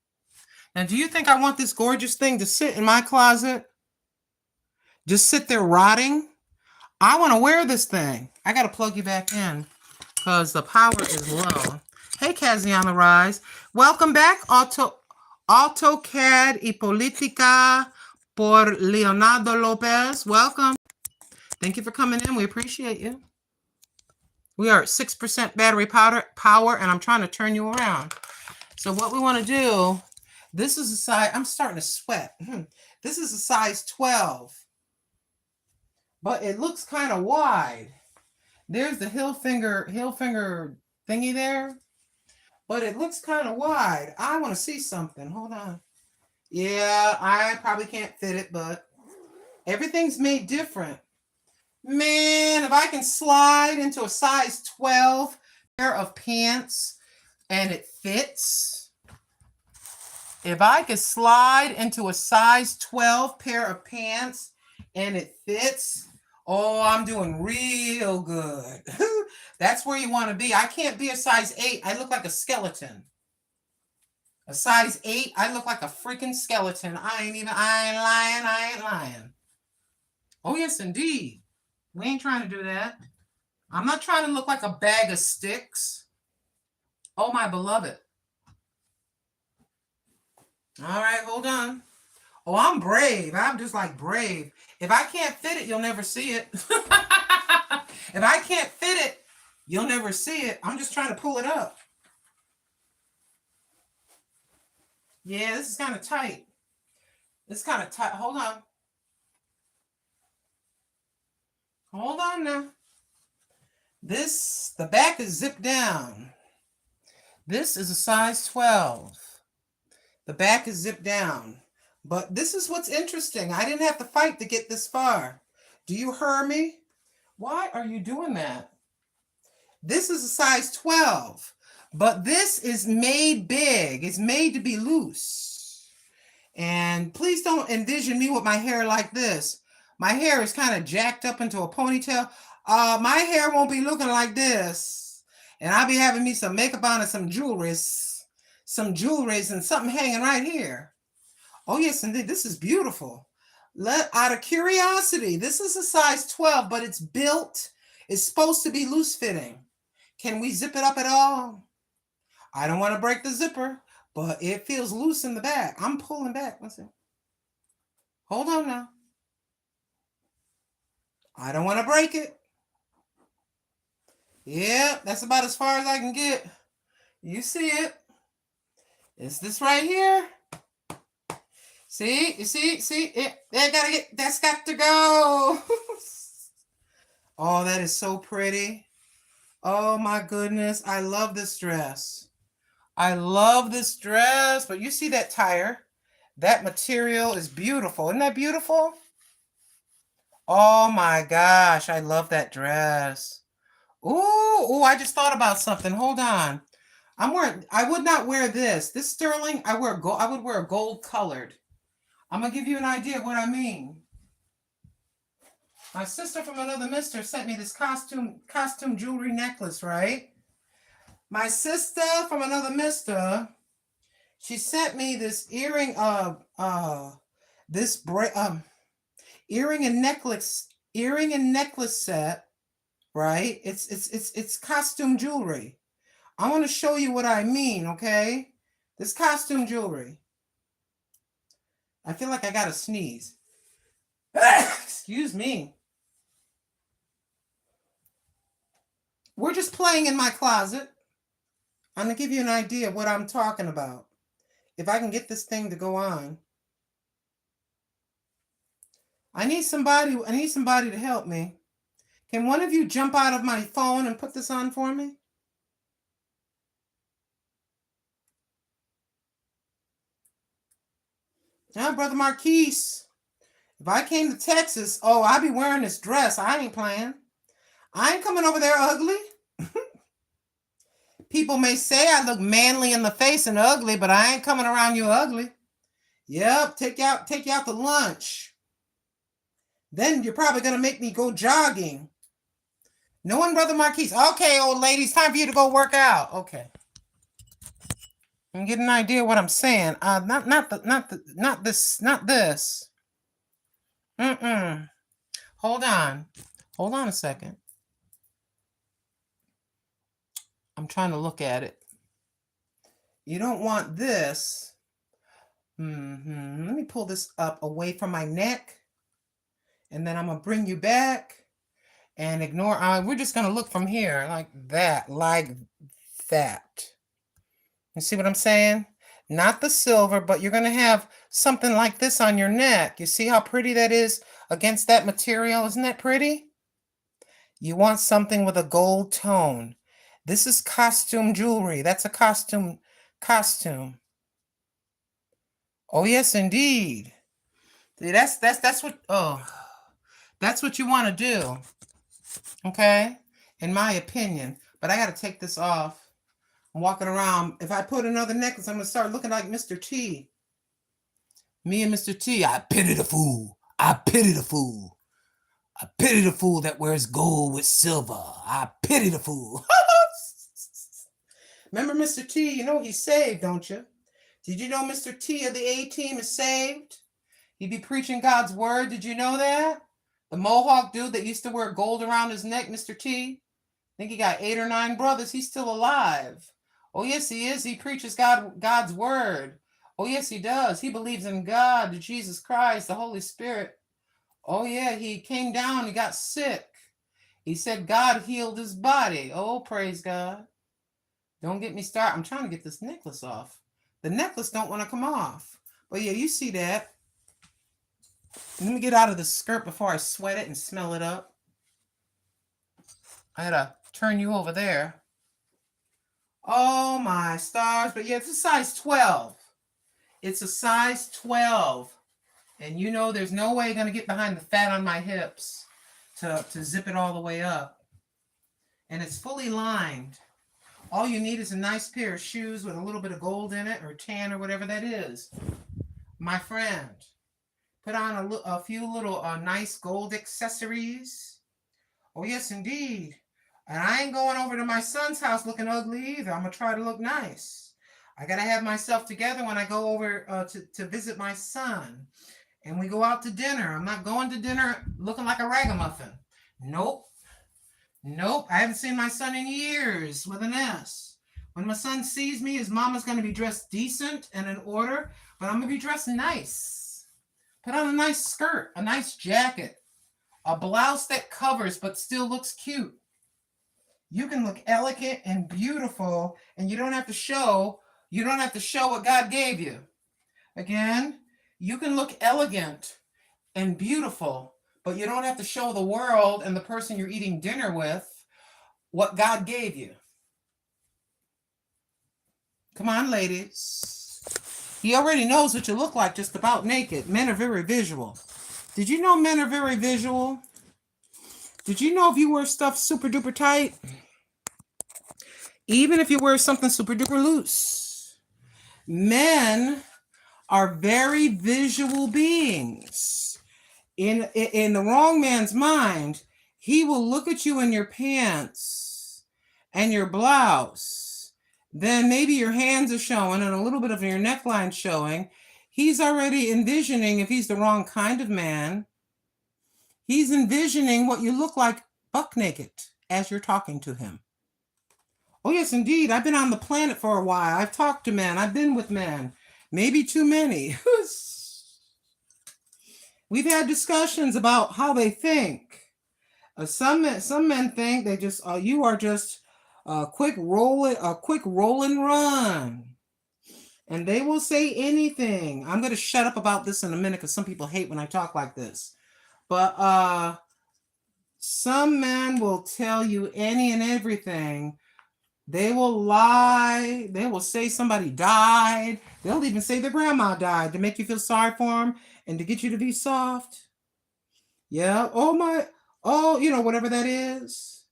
Now, do you think I want this gorgeous thing to sit in my closet? Just sit there rotting? I want to wear this thing. I got to plug you back in because the power is low. Hey, Kaziana Rise. Welcome back, AutoCAD y Política por Leonardo Lopez. Welcome. Thank you for coming in. We appreciate you. We are at 6% battery power, and I'm trying to turn you around. So what we want to do, this is a size, I'm starting to sweat. This is a size 12, but it looks kind of wide. There's the Hilfiger thingy there, but it looks kind of wide. I want to see something. Hold on. Yeah, I probably can't fit it, but everything's made different. Man, if I can slide into a size 12 pair of pants and it fits. If I could slide into a size 12 pair of pants and it fits, oh, I'm doing real good. That's where you want to be. I can't be a size 8. I look like a skeleton. A size 8, I look like a freaking skeleton. I ain't lying. I ain't lying. Oh, yes, indeed. We ain't trying to do that. I'm not trying to look like a bag of sticks. Oh, my beloved. All right, hold on. Oh, I'm brave. I'm just like brave. If I can't fit it, you'll never see it. If I can't fit it, you'll never see it. I'm just trying to pull it up. Yeah, this is kind of tight. It's kind of tight. Hold on. Hold on now. The back is zipped down. This is a size 12. The back is zipped down. But this is what's interesting. I didn't have to fight to get this far. Do you hear me? Why are you doing that? This is a size 12. But this is made big. It's made to be loose. And please don't envision me with my hair like this. My hair is kind of jacked up into a ponytail. My hair won't be looking like this. And I'll be having me some makeup on and some jewelries and something hanging right here. Oh, yes, indeed. This is beautiful. Out of curiosity, this is a size 12, but it's built. It's supposed to be loose fitting. Can we zip it up at all? I don't want to break the zipper, but it feels loose in the back. I'm pulling back. Let's see. Hold on now. I don't want to break it. Yeah, that's about as far as I can get. You see it. It's this right here. See, you see it. That's got to go. Oh, that is so pretty. Oh my goodness. I love this dress. I love this dress, but you see that tire? That material is beautiful. Isn't that beautiful? Oh my gosh, I love that dress. Ooh, I just thought about something. Hold on. I would not wear this. This sterling, I would wear gold colored. I'm gonna give you an idea of what I mean. My sister from another mister sent me this costume jewelry necklace, right? My sister from another mister, she sent me this earring earring and necklace set, right? It's costume jewelry. I want to show you what I mean, okay? This costume jewelry. I feel like I gotta sneeze. Excuse me. We're just playing in my closet. I'm gonna give you an idea of what I'm talking about. If I can get this thing to go on. I need somebody to help me. Can one of you jump out of my phone and put this on for me? Now, Brother Marquise, if I came to Texas, oh, I'd be wearing this dress. I ain't playing. I ain't coming over there ugly. People may say I look manly in the face and ugly, but I ain't coming around you ugly. Yep, take you out to lunch. Then you're probably going to make me go jogging. No one, Brother Marquise. Okay, old lady, it's time for you to go work out. Okay. You get an idea what I'm saying. Not this. Hold on a second. I'm trying to look at it. You don't want this. Let me pull this up away from my neck. And then I'm going to bring you back and ignore. We're just going to look from here like that. You see what I'm saying? Not the silver, but you're going to have something like this on your neck. You see how pretty that is against that material? Isn't that pretty? You want something with a gold tone. This is costume jewelry. That's a costume. Oh, yes, indeed. See, that's what you want to do. Okay? In my opinion. But I got to take this off. I'm walking around. If I put another necklace, I'm going to start looking like Mr. T. Me and Mr. T. I pity the fool. I pity the fool. I pity the fool that wears gold with silver. I pity the fool. Remember Mr. T? You know he's saved, don't you? Did you know Mr. T of the A-Team is saved? He'd be preaching God's word. Did you know that? The Mohawk dude that used to wear gold around his neck, Mr. T. I think he got 8 or 9 brothers. He's still alive. Oh, yes, he is. He preaches God's word. Oh, yes, he does. He believes in God, Jesus Christ, the Holy Spirit. Oh, yeah, he came down. He got sick. He said God healed his body. Oh, praise God. Don't get me started. I'm trying to get this necklace off. The necklace don't want to come off. But, yeah, you see that. Let me get out of the skirt before I sweat it and smell it up. I had to turn you over there. Oh, my stars. But, yeah, it's a size 12. It's a size 12. And you know there's no way you're going to get behind the fat on my hips to zip it all the way up. And it's fully lined. All you need is a nice pair of shoes with a little bit of gold in it or tan or whatever that is. My friend, put on a few little nice gold accessories. Oh, yes, indeed. And I ain't going over to my son's house looking ugly either. I'm going to try to look nice. I got to have myself together when I go over to visit my son. And we go out to dinner. I'm not going to dinner looking like a ragamuffin. Nope. Nope. I haven't seen my son in years with an S. When my son sees me, his mama's going to be dressed decent and in order, but I'm going to be dressed nice. Put on a nice skirt, a nice jacket, a blouse that covers but still looks cute. You can look elegant and beautiful, and you don't have to show what God gave you. Again, you can look elegant and beautiful, but you don't have to show the world and the person you're eating dinner with what God gave you. Come on, ladies. He already knows what you look like just about naked. Men are very visual. Did you know men are very visual? Did you know if you wear stuff super duper tight, even if you wear something super duper loose, men are very visual beings. In the wrong man's mind, he will look at you in your pants and your blouse. Then maybe your hands are showing and a little bit of your neckline showing. He's already envisioning, if he's the wrong kind of man, he's envisioning what you look like buck naked as you're talking to him. Oh, yes, indeed. I've been on the planet for a while. I've talked to men. I've been with men. Maybe too many. We've had discussions about how they think. Some men think they just you are just a quick roll and run, and they will say anything. I'm going to shut up about this in a minute because some people hate when I talk like this. But some men will tell you any and everything. They will lie. They will say somebody died. They'll even say their grandma died to make you feel sorry for them and to get you to be soft. Yeah. Whatever that is.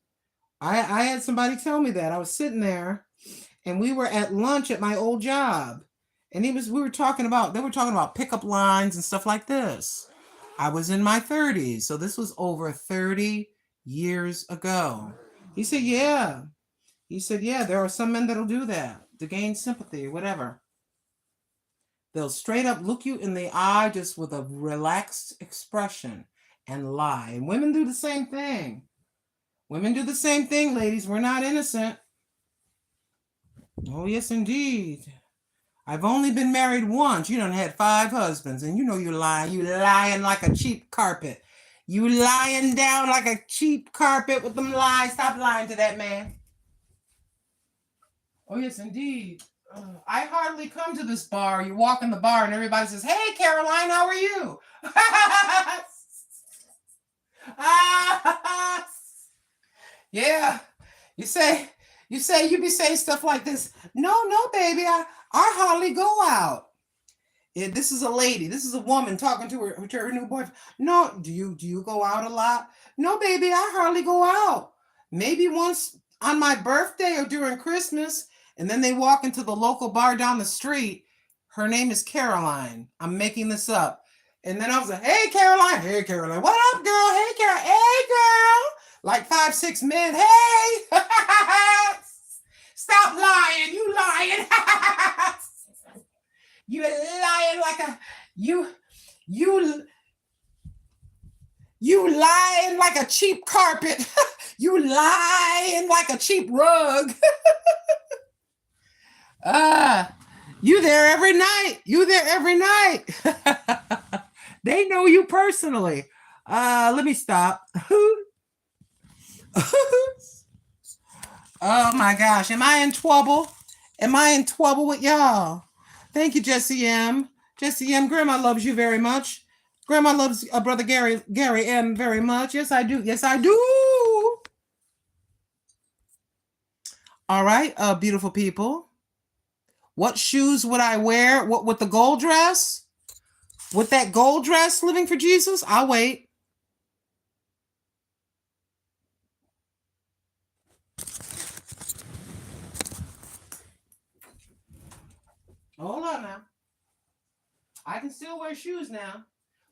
I had somebody tell me that. I was sitting there and we were at lunch at my old job. And they were talking about pickup lines and stuff like this. I was in my 30s. So this was over 30 years ago. He said, yeah. He said, yeah, there are some men that'll do that to gain sympathy or whatever. They'll straight up look you in the eye just with a relaxed expression and lie. And women do the same thing. Women do the same thing, ladies. We're not innocent. Oh, yes, indeed. I've only been married once. You done had 5 husbands, and you know you lying. You lying like a cheap carpet. You lying down like a cheap carpet with them lies. Stop lying to that man. Oh, yes, indeed. I hardly come to this bar. You walk in the bar and everybody says, hey, Caroline, how are you? Yeah. You be saying stuff like this. No, baby, I hardly go out. This is a lady. This is a woman talking to her new boyfriend. No, do you go out a lot? No, baby, I hardly go out. Maybe once on my birthday or during Christmas. And then they walk into the local bar down the street. Her name is Caroline. I'm making this up. And then I was like, hey, Caroline. Hey, Caroline. What up, girl? Hey, Caroline. Hey, girl. Like 5, 6 men. Hey. Stop lying. You lying. You lying like a you lying like a cheap carpet. You lying like a cheap rug. You there every night. They know you personally. Let me stop. Oh my gosh. Am I in trouble? With y'all? Thank you, Jessie M. Jessie M, Grandma loves you very much. Grandma loves Brother Gary M very much. Yes, I do. All right, beautiful people. What shoes would I wear? What with the gold dress? With that gold dress, living for Jesus? I'll wait. Hold on now. I can still wear shoes now,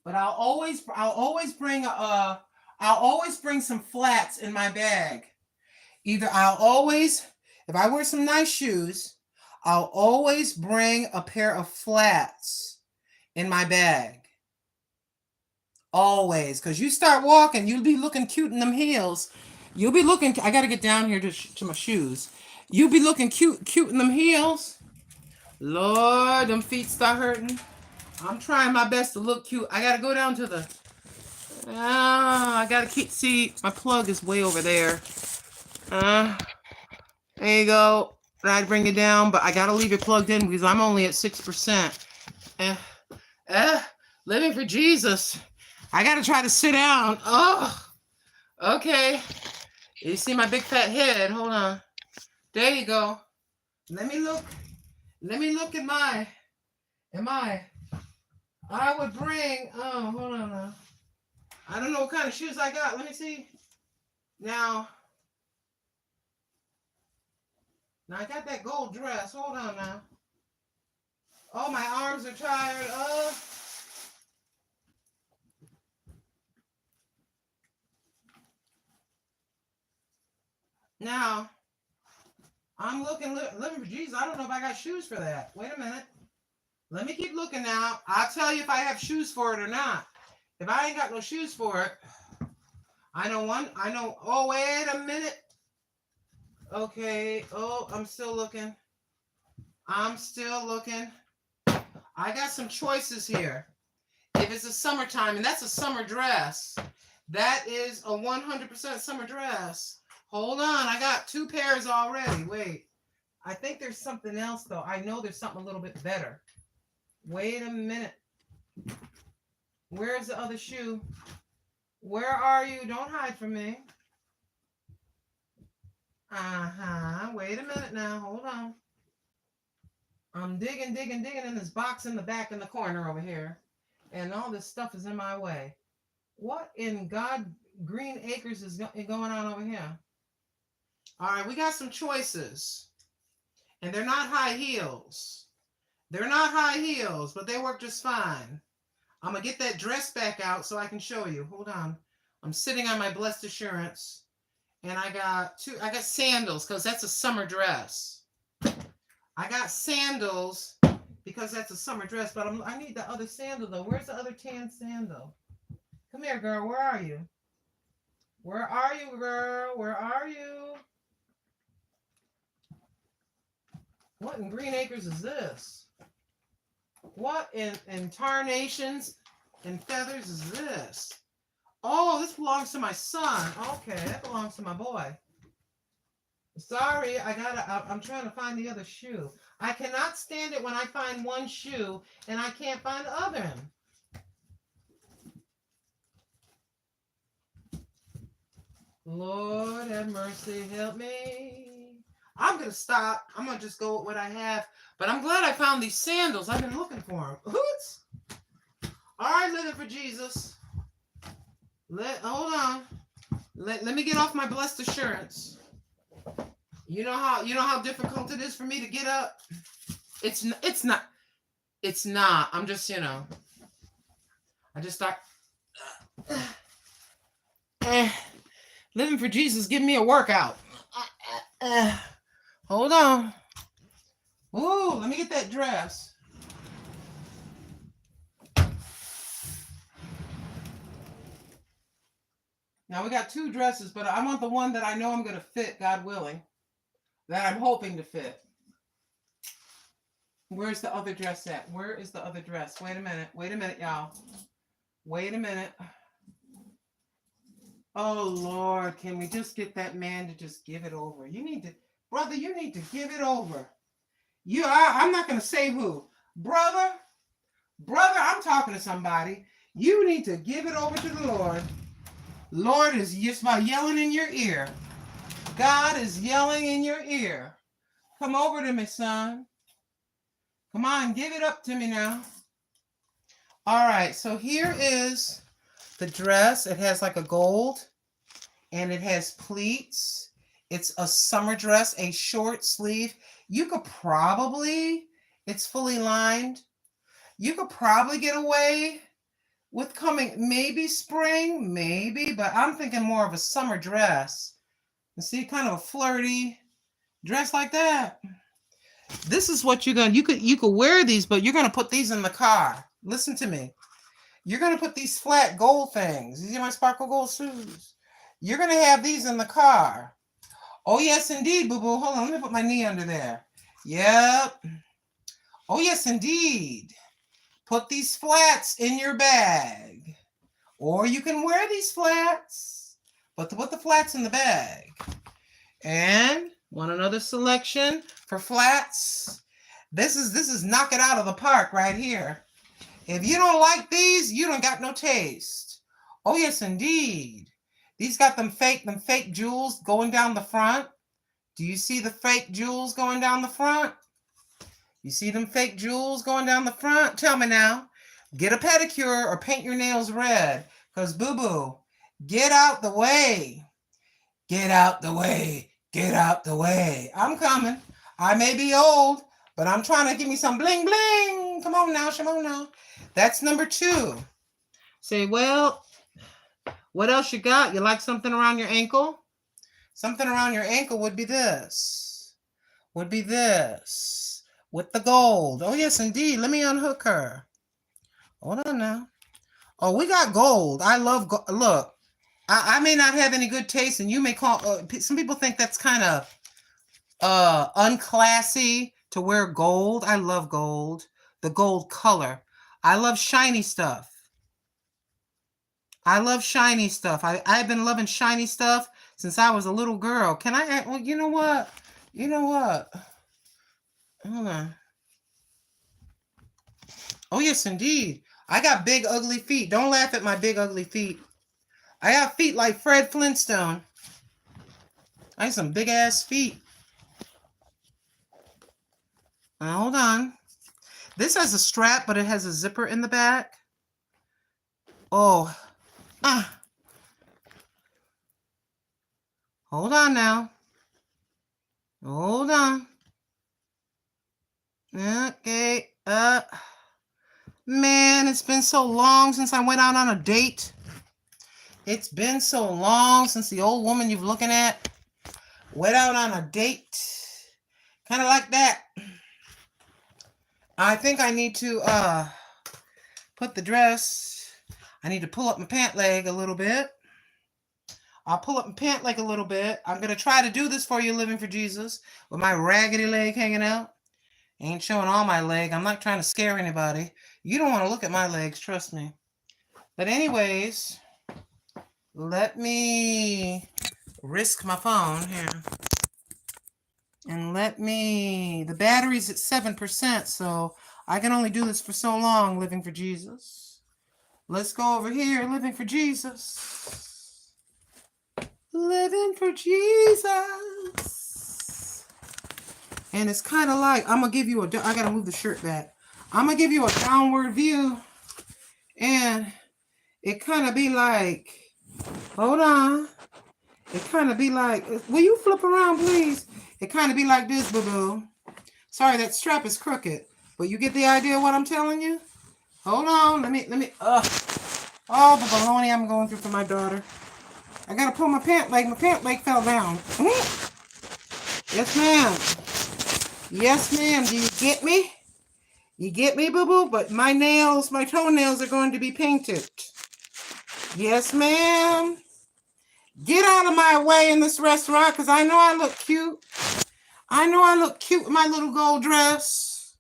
but I'll always bring a I'll always bring some flats in my bag. Either I'll always, if I wear some nice shoes, I'll always bring a pair of flats in my bag. Always. Because you start walking, you'll be looking cute in them heels. You'll be looking, I got to get down here to my shoes. You'll be looking cute in them heels. Lord, them feet start hurting. I'm trying my best to look cute. I got to go down to the, I got to see, my plug is way over there. There you go. Try to bring it down, but I got to leave it plugged in because I'm only at 6%. Living for Jesus. I got to try to sit down. Oh, okay. You see my big fat head. Hold on. There you go. Let me look at my, I would bring, oh, hold on now. I don't know what kind of shoes I got. Let me see. Now I got that gold dress. Hold on now. Oh, my arms are tired. Now, I'm living for Jesus. I don't know if I got shoes for that. Wait a minute. Let me keep looking now. I'll tell you if I have shoes for it or not. If I ain't got no shoes for it, oh, wait a minute. Okay. Oh, I'm still looking. I got some choices here. If it's a summertime, and that's a summer dress, that is a 100% summer dress. Hold on, I got 2 pairs already. Wait, I think there's something else though. I know there's something a little bit better. Wait a minute. Where's the other shoe? Where are you? Don't hide from me. Wait a minute now. Hold on. I'm digging in this box in the back in the corner over here. And all this stuff is in my way. What in God Green Acres is going on over here? All right, we got some choices. And they're not high heels. They're not high heels, but they work just fine. I'm going to get that dress back out so I can show you. Hold on. I'm sitting on my blessed assurance. And I got sandals because that's a summer dress. I got sandals because that's a summer dress, but I need the other sandal though. Where's the other tan sandal? Come here, girl. Where are you? Where are you, girl? Where are you? What in Green Acres is this? What in tarnations and feathers is this? Oh, this belongs to my son. Okay, that belongs to my boy. Sorry, I'm trying to find the other shoe. I cannot stand it when I find one shoe and I can't find the other. Lord have mercy, help me. I'm going to stop. I'm going to just go with what I have. But I'm glad I found these sandals. I've been looking for them. Hoots. All right, living for Jesus. Hold on. Let me get off my blessed assurance. You know how difficult it is for me to get up? It's not. I'm just, I just start living for Jesus, give me a workout. Hold on. Ooh, let me get that dress. Now we got 2 dresses, but I want the one that I know I'm going to fit, God willing. That I'm hoping to fit. Where's the other dress at? Where is the other dress? Wait a minute, y'all. Wait a minute. Oh, Lord, can we just get that man to just give it over? Brother, you need to give it over. I'm not going to say who. Brother, I'm talking to somebody. You need to give it over to the Lord. Lord is just about yelling in your ear. God is yelling in your ear. Come over to me, son. Come on, give it up to me now. All right, so here is the dress. It has like a gold and it has pleats. It's a summer dress, a short sleeve. It's fully lined. You could probably get away with coming, maybe spring, maybe, but I'm thinking more of a summer dress. You see, kind of a flirty dress like that. This is what you're gonna, you could wear these, but you're gonna put these in the car. Listen to me. You're gonna put these flat gold things. These are my sparkle gold shoes. You're gonna have these in the car. Oh yes, indeed, boo-boo. Hold on, let me put my knee under there. Yep. Oh yes, indeed. Put these flats in your bag. Or you can wear these flats, but to put the flats in the bag. And want another selection for flats? This is knock it out of the park right here. If you don't like these, you don't got no taste. Oh yes, indeed. These got them fake jewels going down the front. Do you see the fake jewels going down the front? You see them fake jewels going down the front? Tell me now. Get a pedicure or paint your nails red. Because boo-boo, get out the way. Get out the way. Get out the way. I'm coming. I may be old, but I'm trying to give me some bling bling. Come on now, come on now. That's number 2. Say, well, what else you got? You like something around your ankle? Something around your ankle would be this. Would be this. With the gold. Oh, yes, indeed. Let me unhook her. Hold on now. Oh, we got gold. I love gold. Look, I may not have any good taste, and you may call, some people think that's kind of unclassy to wear gold. I love gold. The gold color. I love shiny stuff. I love shiny stuff. I've been loving shiny stuff since I was a little girl. Can I add, well, you know what? You know what? Hold on. Oh, yes, indeed. I got big, ugly feet. Don't laugh at my big, ugly feet. I got feet like Fred Flintstone. I have some big-ass feet. Now, hold on. This has a strap, but it has a zipper in the back. Oh. Ah. Hold on now. Hold on. Okay. Man, it's been so long since I went out on a date. It's been so long since the old woman you're looking at went out on a date. Kind of like that. I think I need to put the dress. I need to pull up my pant leg a little bit. I'll pull up my pant leg a little bit. I'm going to try to do this for you, Living for Jesus, with my raggedy leg hanging out. Ain't showing all my leg. I'm not trying to scare anybody. You don't want to look at my legs, trust me. But anyways, let me risk my phone here. And the battery's at 7%, so I can only do this for so long, Living for Jesus. Let's go over here, Living for Jesus. Living for Jesus. And it's kind of like, I'm going to give you I got to move the shirt back. I'm going to give you a downward view. And it kind of be like, hold on. It kind of be like, will you flip around, please? It kind of be like this, boo-boo. Sorry, that strap is crooked. But you get the idea of what I'm telling you? Hold on. Let me, oh, the baloney I'm going through for my daughter. I got to pull my pant leg. My pant leg fell down. Yes, ma'am. Yes, ma'am. Do you get me? You get me, boo-boo? But my toenails are going to be painted. Yes, ma'am. Get out of my way in this restaurant because I know I look cute. I know I look cute with my little gold dress.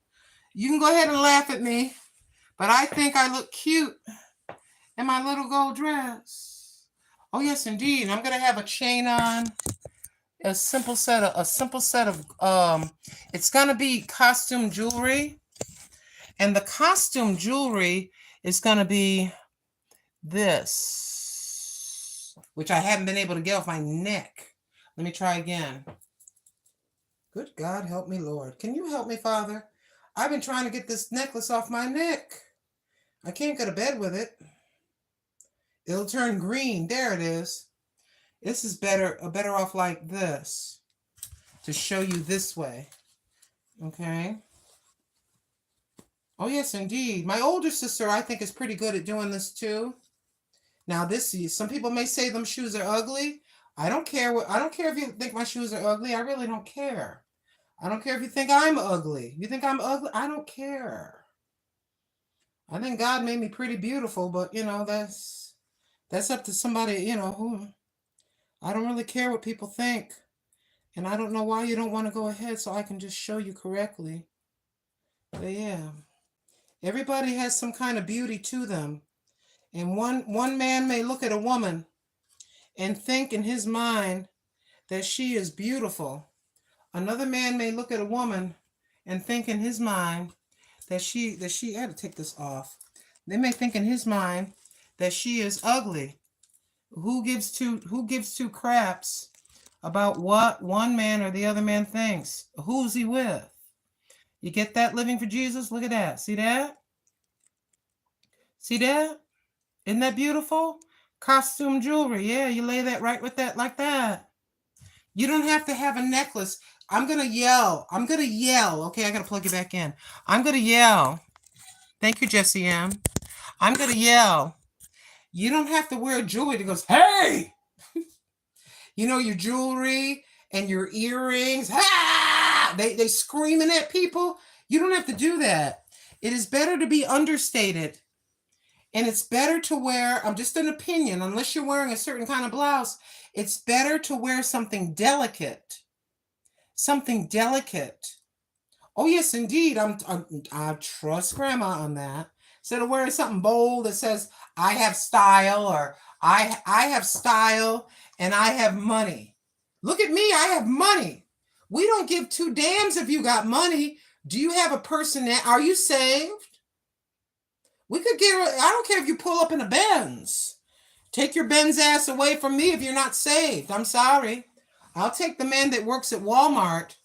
You can go ahead and laugh at me, but I think I look cute in my little gold dress. Oh, yes, indeed. I'm going to have a chain on. A simple set of it's going to be costume jewelry. And the costume jewelry is going to be this, which I haven't been able to get off my neck. Let me try again. Good God, help me, Lord. Can you help me, Father? I've been trying to get this necklace off my neck. I can't go to bed with it. It'll turn green. There it is. This is better off like this to show you this way. Okay. Oh, yes, indeed. My older sister, I think, is pretty good at doing this too. Now, some people may say them shoes are ugly. I don't care I don't care if you think my shoes are ugly. I really don't care. I don't care if you think I'm ugly. You think I'm ugly? I don't care. I think God made me pretty beautiful, but that's up to somebody, who I don't really care what people think. And I don't know why you don't want to go ahead so I can just show you correctly. But yeah. Everybody has some kind of beauty to them. And one man may look at a woman and think in his mind that she is beautiful. Another man may look at a woman and think in his mind that she I had to take this off. They may think in his mind that she is ugly. Who gives two craps about what one man or the other man thinks? Who's he with? You get that, living for Jesus? Look at that. See that? See that? Isn't that beautiful? Costume jewelry. Yeah, you lay that right with that like that. You don't have to have a necklace. I'm going to yell. Okay, I got to plug it back in. I'm going to yell. Thank you, Jessie M. I'm going to yell. You don't have to wear jewelry that goes, hey! Your jewelry and your earrings. Ah! They screaming at people. You don't have to do that. It is better to be understated. And it's better to wear, I'm just an opinion, unless you're wearing a certain kind of blouse, it's better to wear something delicate. Something delicate. Oh, yes, indeed. I trust Grandma on that. Instead of wearing something bold that says, I have style, or I have style and I have money. Look at me, I have money. We don't give two damns if you got money. Do you have a person that, are you saved? We could I don't care if you pull up in a Benz. Take your Benz ass away from me if you're not saved. I'm sorry. I'll take the man that works at Walmart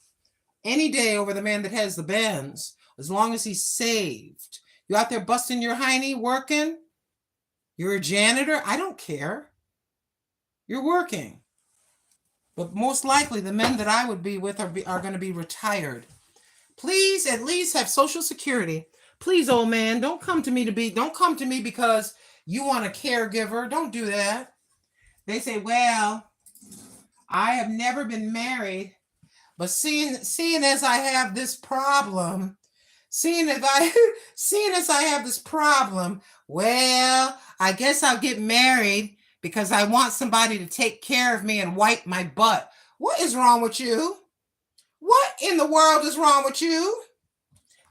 any day over the man that has the Benz, as long as he's saved. You out there busting your hiney working? You're a janitor? I don't care. You're working. But most likely the men that I would be with are going to be retired. Please at least have Social Security. Please, old man, don't come to me because you want a caregiver. Don't do that. They say, well, I have never been married, but seeing as I have this problem, well, I guess I'll get married because I want somebody to take care of me and wipe my butt. What is wrong with you? What in the world is wrong with you?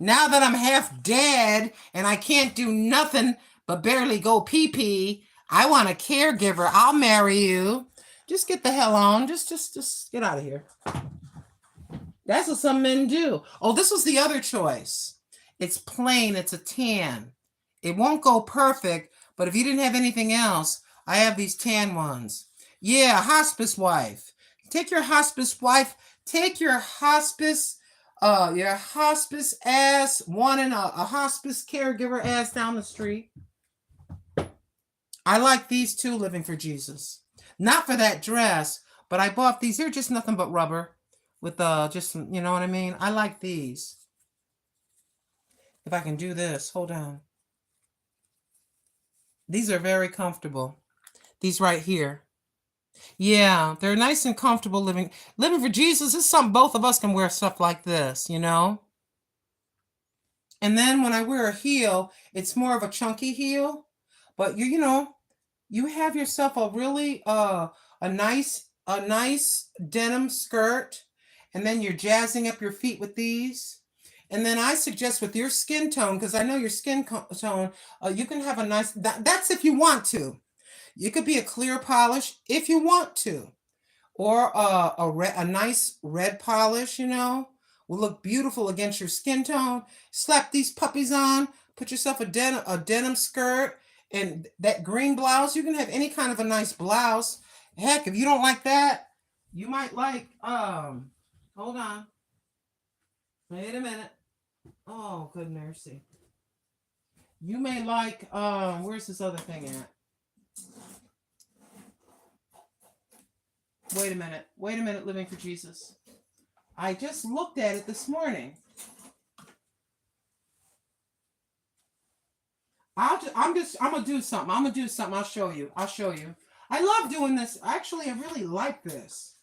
Now that I'm half dead and I can't do nothing but barely go pee-pee, I want a caregiver. I'll marry you. Just get the hell on. Just get out of here. That's what some men do. Oh, this was the other choice. It's plain. It's a tan. It won't go perfect, but if you didn't have anything else, I have these tan ones. Yeah, hospice wife. Take your hospice ass, wanting a hospice caregiver ass down the street. I like these too, living for Jesus. Not for that dress, but I bought these. They're just nothing but rubber with just, you know what I mean? I like these. If I can do this, hold on. These are very comfortable. These right here. Yeah, they're nice and comfortable living for Jesus. Is something both of us can wear stuff like this, And then when I wear a heel, it's more of a chunky heel, but you have yourself a really a nice denim skirt, and then you're jazzing up your feet with these. And then I suggest with your skin tone, because I know your skin tone, you can have a nice, that's if you want to. You could be a clear polish if you want to, or a nice red polish, will look beautiful against your skin tone. Slap these puppies on, put yourself a denim skirt, and that green blouse. You can have any kind of a nice blouse. Heck, if you don't like that, you might like, hold on. Wait a minute. Oh, good mercy. You may like, where's this other thing at? Wait a minute, living for Jesus. I just looked at it this morning. I'm gonna do something. I'm gonna do something. I'll show you. I love doing this. Actually, I really like this.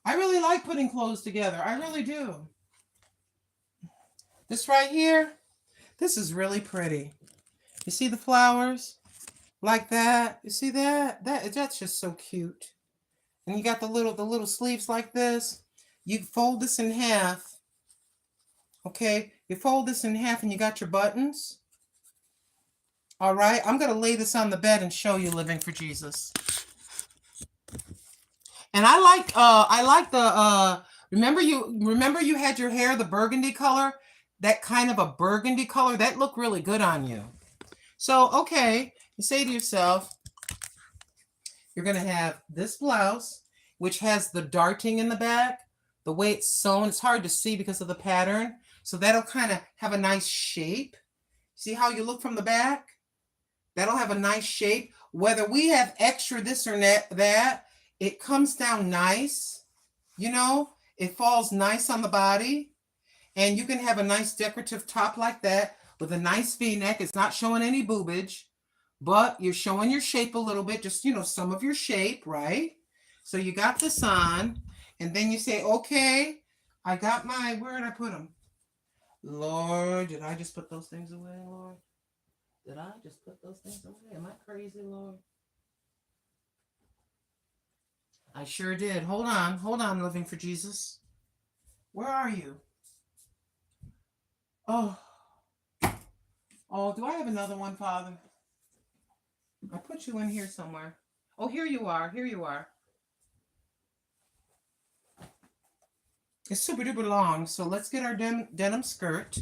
I really like putting clothes together. I really do. This right here, this is really pretty. You see the flowers? Like that. You see that? That's just so cute. And you got the little sleeves like this. You fold this in half. Okay? You fold this in half and you got your buttons. All right? I'm going to lay this on the bed and show you Living for Jesus. And I like the remember you had your hair the burgundy color? That kind of a burgundy color, that looked really good on you. So, okay, you say to yourself, you're going to have this blouse, which has the darting in the back. The way it's sewn, it's hard to see because of the pattern. So that'll kind of have a nice shape. See how you look from the back? That'll have a nice shape. Whether we have extra this or that, it comes down nice. You know, it falls nice on the body. And you can have a nice decorative top like that with a nice V-neck. It's not showing any boobage, but you're showing your shape a little bit, just, you know, some of your shape, right? So you got this on, and then you say, okay, I got my, where did I put them? Lord, did I just put those things away, Lord? Did I just put those things away? Am I crazy, Lord? I sure did. Hold on, Living for Jesus. Where are you? Oh, do I have another one, Father? I put you in here somewhere. Oh, here you are. It's super duper long, so let's get our denim skirt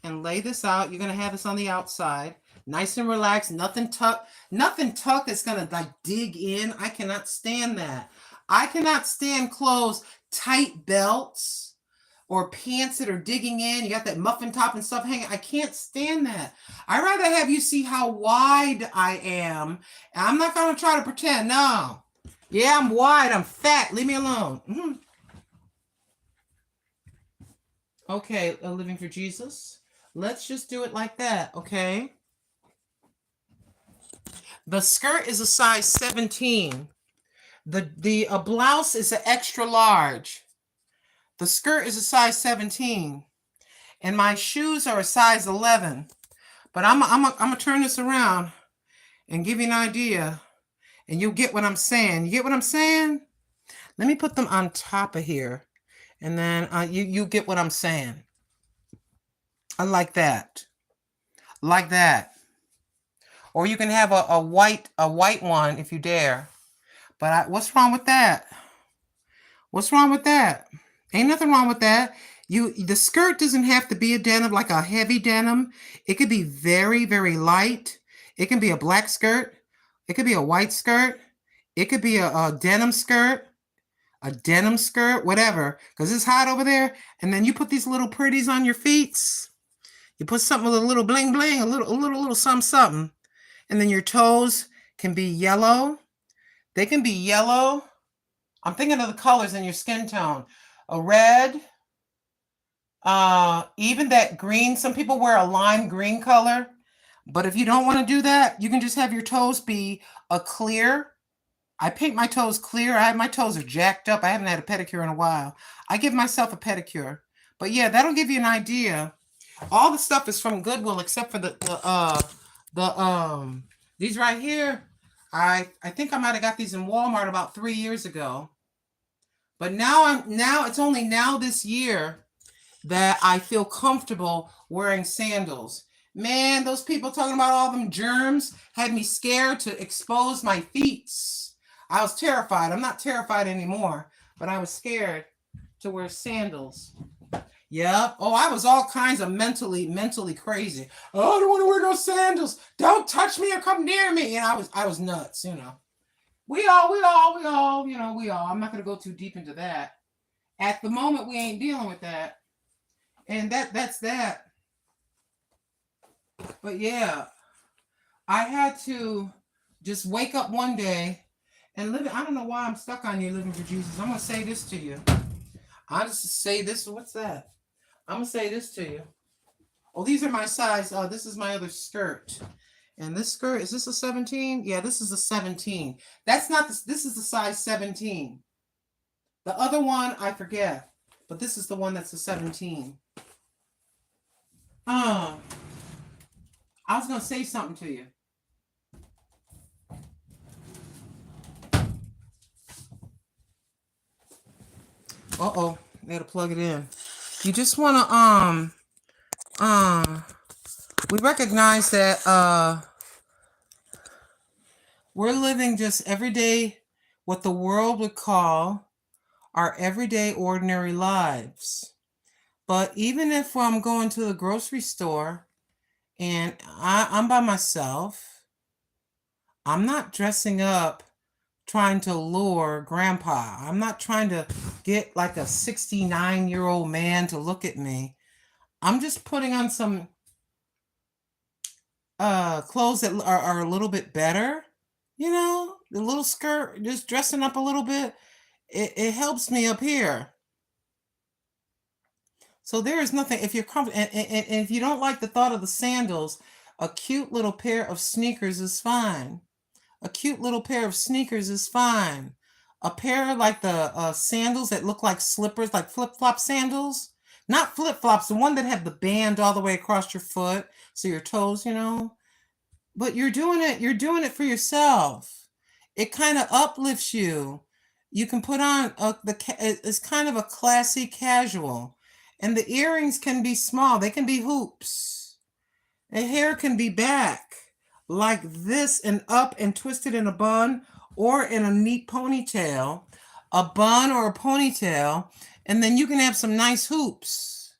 and lay this out. You're going to have this on the outside. Nice and relaxed, nothing tucked that's going to like dig in. I cannot stand that. I cannot stand clothes, tight belts, or pants that are digging in. You got that muffin top and stuff hanging. I can't stand that. I'd rather have you see how wide I am. I'm not going to try to pretend. No. Yeah, I'm wide. I'm fat. Leave me alone. Mm-hmm. Okay, Living for Jesus. Let's just do it like that, okay? The skirt is a size 17. The blouse is an extra large. The skirt is a size 17. And my shoes are a size 11. But I'm gonna turn this around and give you an idea. And you'll get what I'm saying. You get what I'm saying? Let me put them on top of here. And then you get what I'm saying. I like that. Like that. Or you can have a white one if you dare. But what's wrong with that? What's wrong with that? Ain't nothing wrong with that. The skirt doesn't have to be a denim, like a heavy denim. It could be very, very light. It can be a black skirt. It could be a white skirt. It could be a denim skirt, whatever. Because it's hot over there. And then you put these little pretties on your feet. You put something with a little bling bling, a little something. And then your toes can be yellow. They can be yellow. I'm thinking of the colors in your skin tone. A red, even that green. Some people wear a lime green color. But if you don't want to do that, you can just have your toes be a clear. I paint my toes clear. My toes are jacked up. I haven't had a pedicure in a while. I give myself a pedicure. But yeah, that'll give you an idea. All the stuff is from Goodwill except for these right here. I think I might have got these in Walmart about 3 years ago. But now it's only now this year that I feel comfortable wearing sandals. Man, those people talking about all them germs had me scared to expose my feet. I was terrified. I'm not terrified anymore, but I was scared to wear sandals. Yeah. Oh, I was all kinds of mentally crazy. Oh, I don't want to wear no sandals. Don't touch me or come near me. And I was nuts, you know. We all, I'm not going to go too deep into that. At the moment, we ain't dealing with that. And that's that. But yeah, I had to just wake up one day and live. I don't know why I'm stuck on you, Living for Jesus. I'm going to say this to you. I'll just say this. What's that? I'm going to say this to you. Oh, these are my size. This is my other skirt. And this skirt, is this a 17? Yeah, this is a 17. That's not this is the size 17. The other one, I forget. But this is the one that's a 17. I was going to say something to you. Uh-oh. I gotta plug it in. You just want to, we recognize that, we're living just every day what the world would call our everyday ordinary lives. But even if I'm going to the grocery store and I'm by myself, I'm not dressing up trying to lure grandpa. I'm not trying to get like a 69-year-old man to look at me. I'm just putting on some clothes that are a little bit better. You know, the little skirt, just dressing up a little bit. It helps me up here. So there is nothing, if you're comfortable, and if you don't like the thought of the sandals, a cute little pair of sneakers is fine. A cute little pair of sneakers is fine. A pair like the sandals that look like slippers, like flip-flop sandals. Not flip-flops, the one that have the band all the way across your foot, so your toes, you know. But you're doing it for yourself. It kind of uplifts you. You can put on it's kind of a classy casual. And the earrings can be small. They can be hoops. The hair can be back like this and up and twisted in a bun or in a neat ponytail, a bun or a ponytail, and then you can have some nice hoops.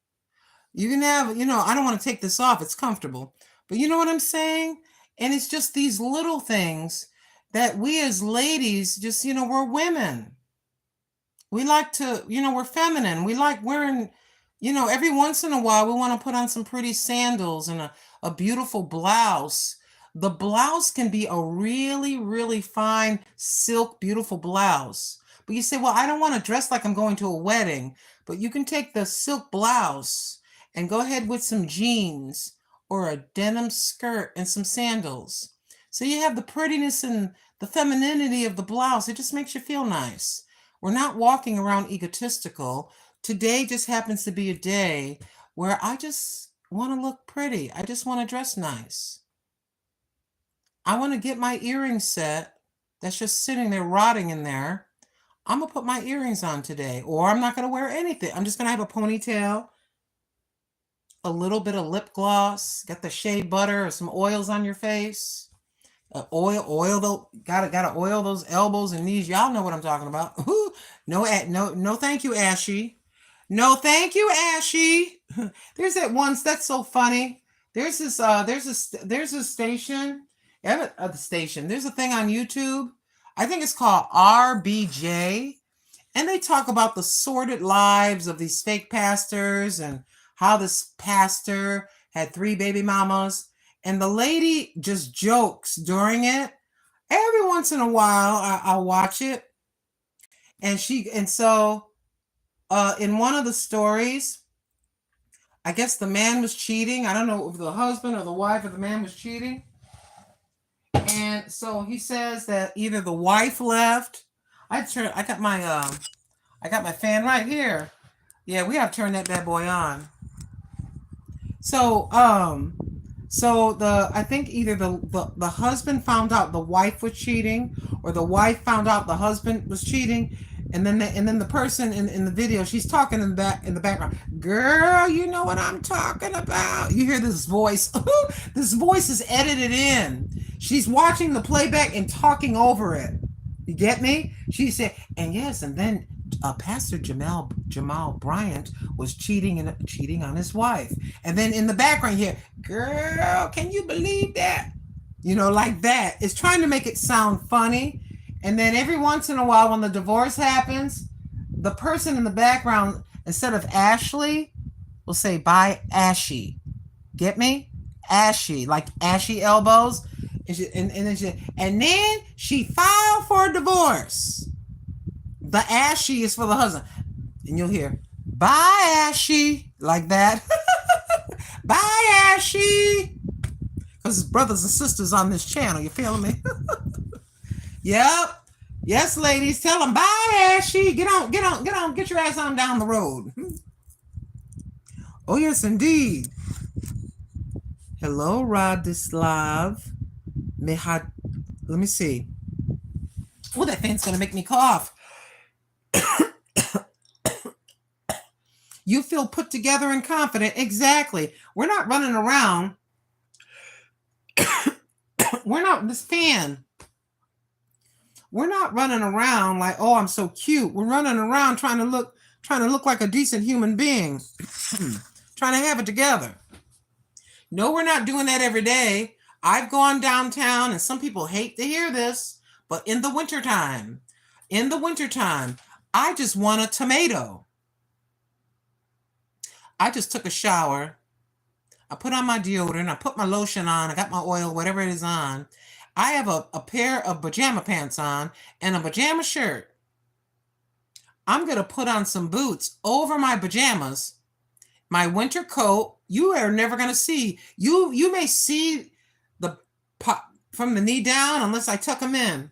You can have, you know, I don't want to take this off. It's comfortable. But you know what I'm saying? And it's just these little things that we as ladies just, you know, we're women. We like to, you know, we're feminine. We like wearing, you know, every once in a while, we want to put on some pretty sandals and a beautiful blouse. The blouse can be a really, really fine silk, beautiful blouse. But you say, well, I don't want to dress like I'm going to a wedding. But you can take the silk blouse and go ahead with some jeans or a denim skirt and some sandals. So you have the prettiness and the femininity of the blouse. It just makes you feel nice. We're not walking around egotistical. Today just happens to be a day where I just want to look pretty. I just want to dress nice. I want to get my earring set that's just sitting there rotting in there. I'm going to put my earrings on today, or I'm not going to wear anything. I'm just going to have a ponytail, a little bit of lip gloss, got the shea butter or some oils on your face. Gotta oil those elbows and knees. Y'all know what I'm talking about. No, thank you, Ashy. No, thank you, Ashy. There's that one. That's so funny. There's this station. The station. There's a thing on YouTube. I think it's called RBJ, and they talk about the sordid lives of these fake pastors and how this pastor had 3 baby mamas. And the lady just jokes during it. Every once in a while, I'll watch it. And so in one of the stories, I guess the man was cheating. I don't know if the husband or the wife or the man was cheating. And so he says that either the wife left. I got my fan right here. Yeah, we have to turn that bad boy on. So I think either the husband found out the wife was cheating, or the wife found out the husband was cheating, and then the person in the video, she's talking in the background. Girl, you know what I'm talking about. You hear this voice. This voice is edited in. She's watching the playback and talking over it. You get me? She said, and yes, and then Pastor Jamal Bryant was cheating on his wife. And then in the background here, girl, can you believe that? You know, like that. It's trying to make it sound funny. And then every once in a while, when the divorce happens, the person in the background, instead of Ashley, will say, bye, Ashy. Get me? Ashy, like ashy elbows. And then she filed for divorce. The Ashy is for the husband. And you'll hear, bye, Ashy, like that. Bye, Ashy. Because it's brothers and sisters on this channel. You feeling me? Yep. Yes, ladies. Tell them bye, Ashy. Get on. Get your ass on down the road. Oh, yes, indeed. Hello, Radislav. Let me see. Oh, that fan's going to make me cough. You feel put together and confident. Exactly. We're not running around. We're not this fan. We're not running around like, oh, I'm so cute. We're running around trying to look like a decent human being. Trying to have it together. No, we're not doing that every day. I've gone downtown, and some people hate to hear this, but in the wintertime, I just want a tomato. I just took a shower. I put on my deodorant. I put my lotion on. I got my oil, whatever it is on. I have a pair of pajama pants on and a pajama shirt. I'm going to put on some boots over my pajamas, my winter coat. You are never going to see. You may see the pop from the knee down unless I tuck them in.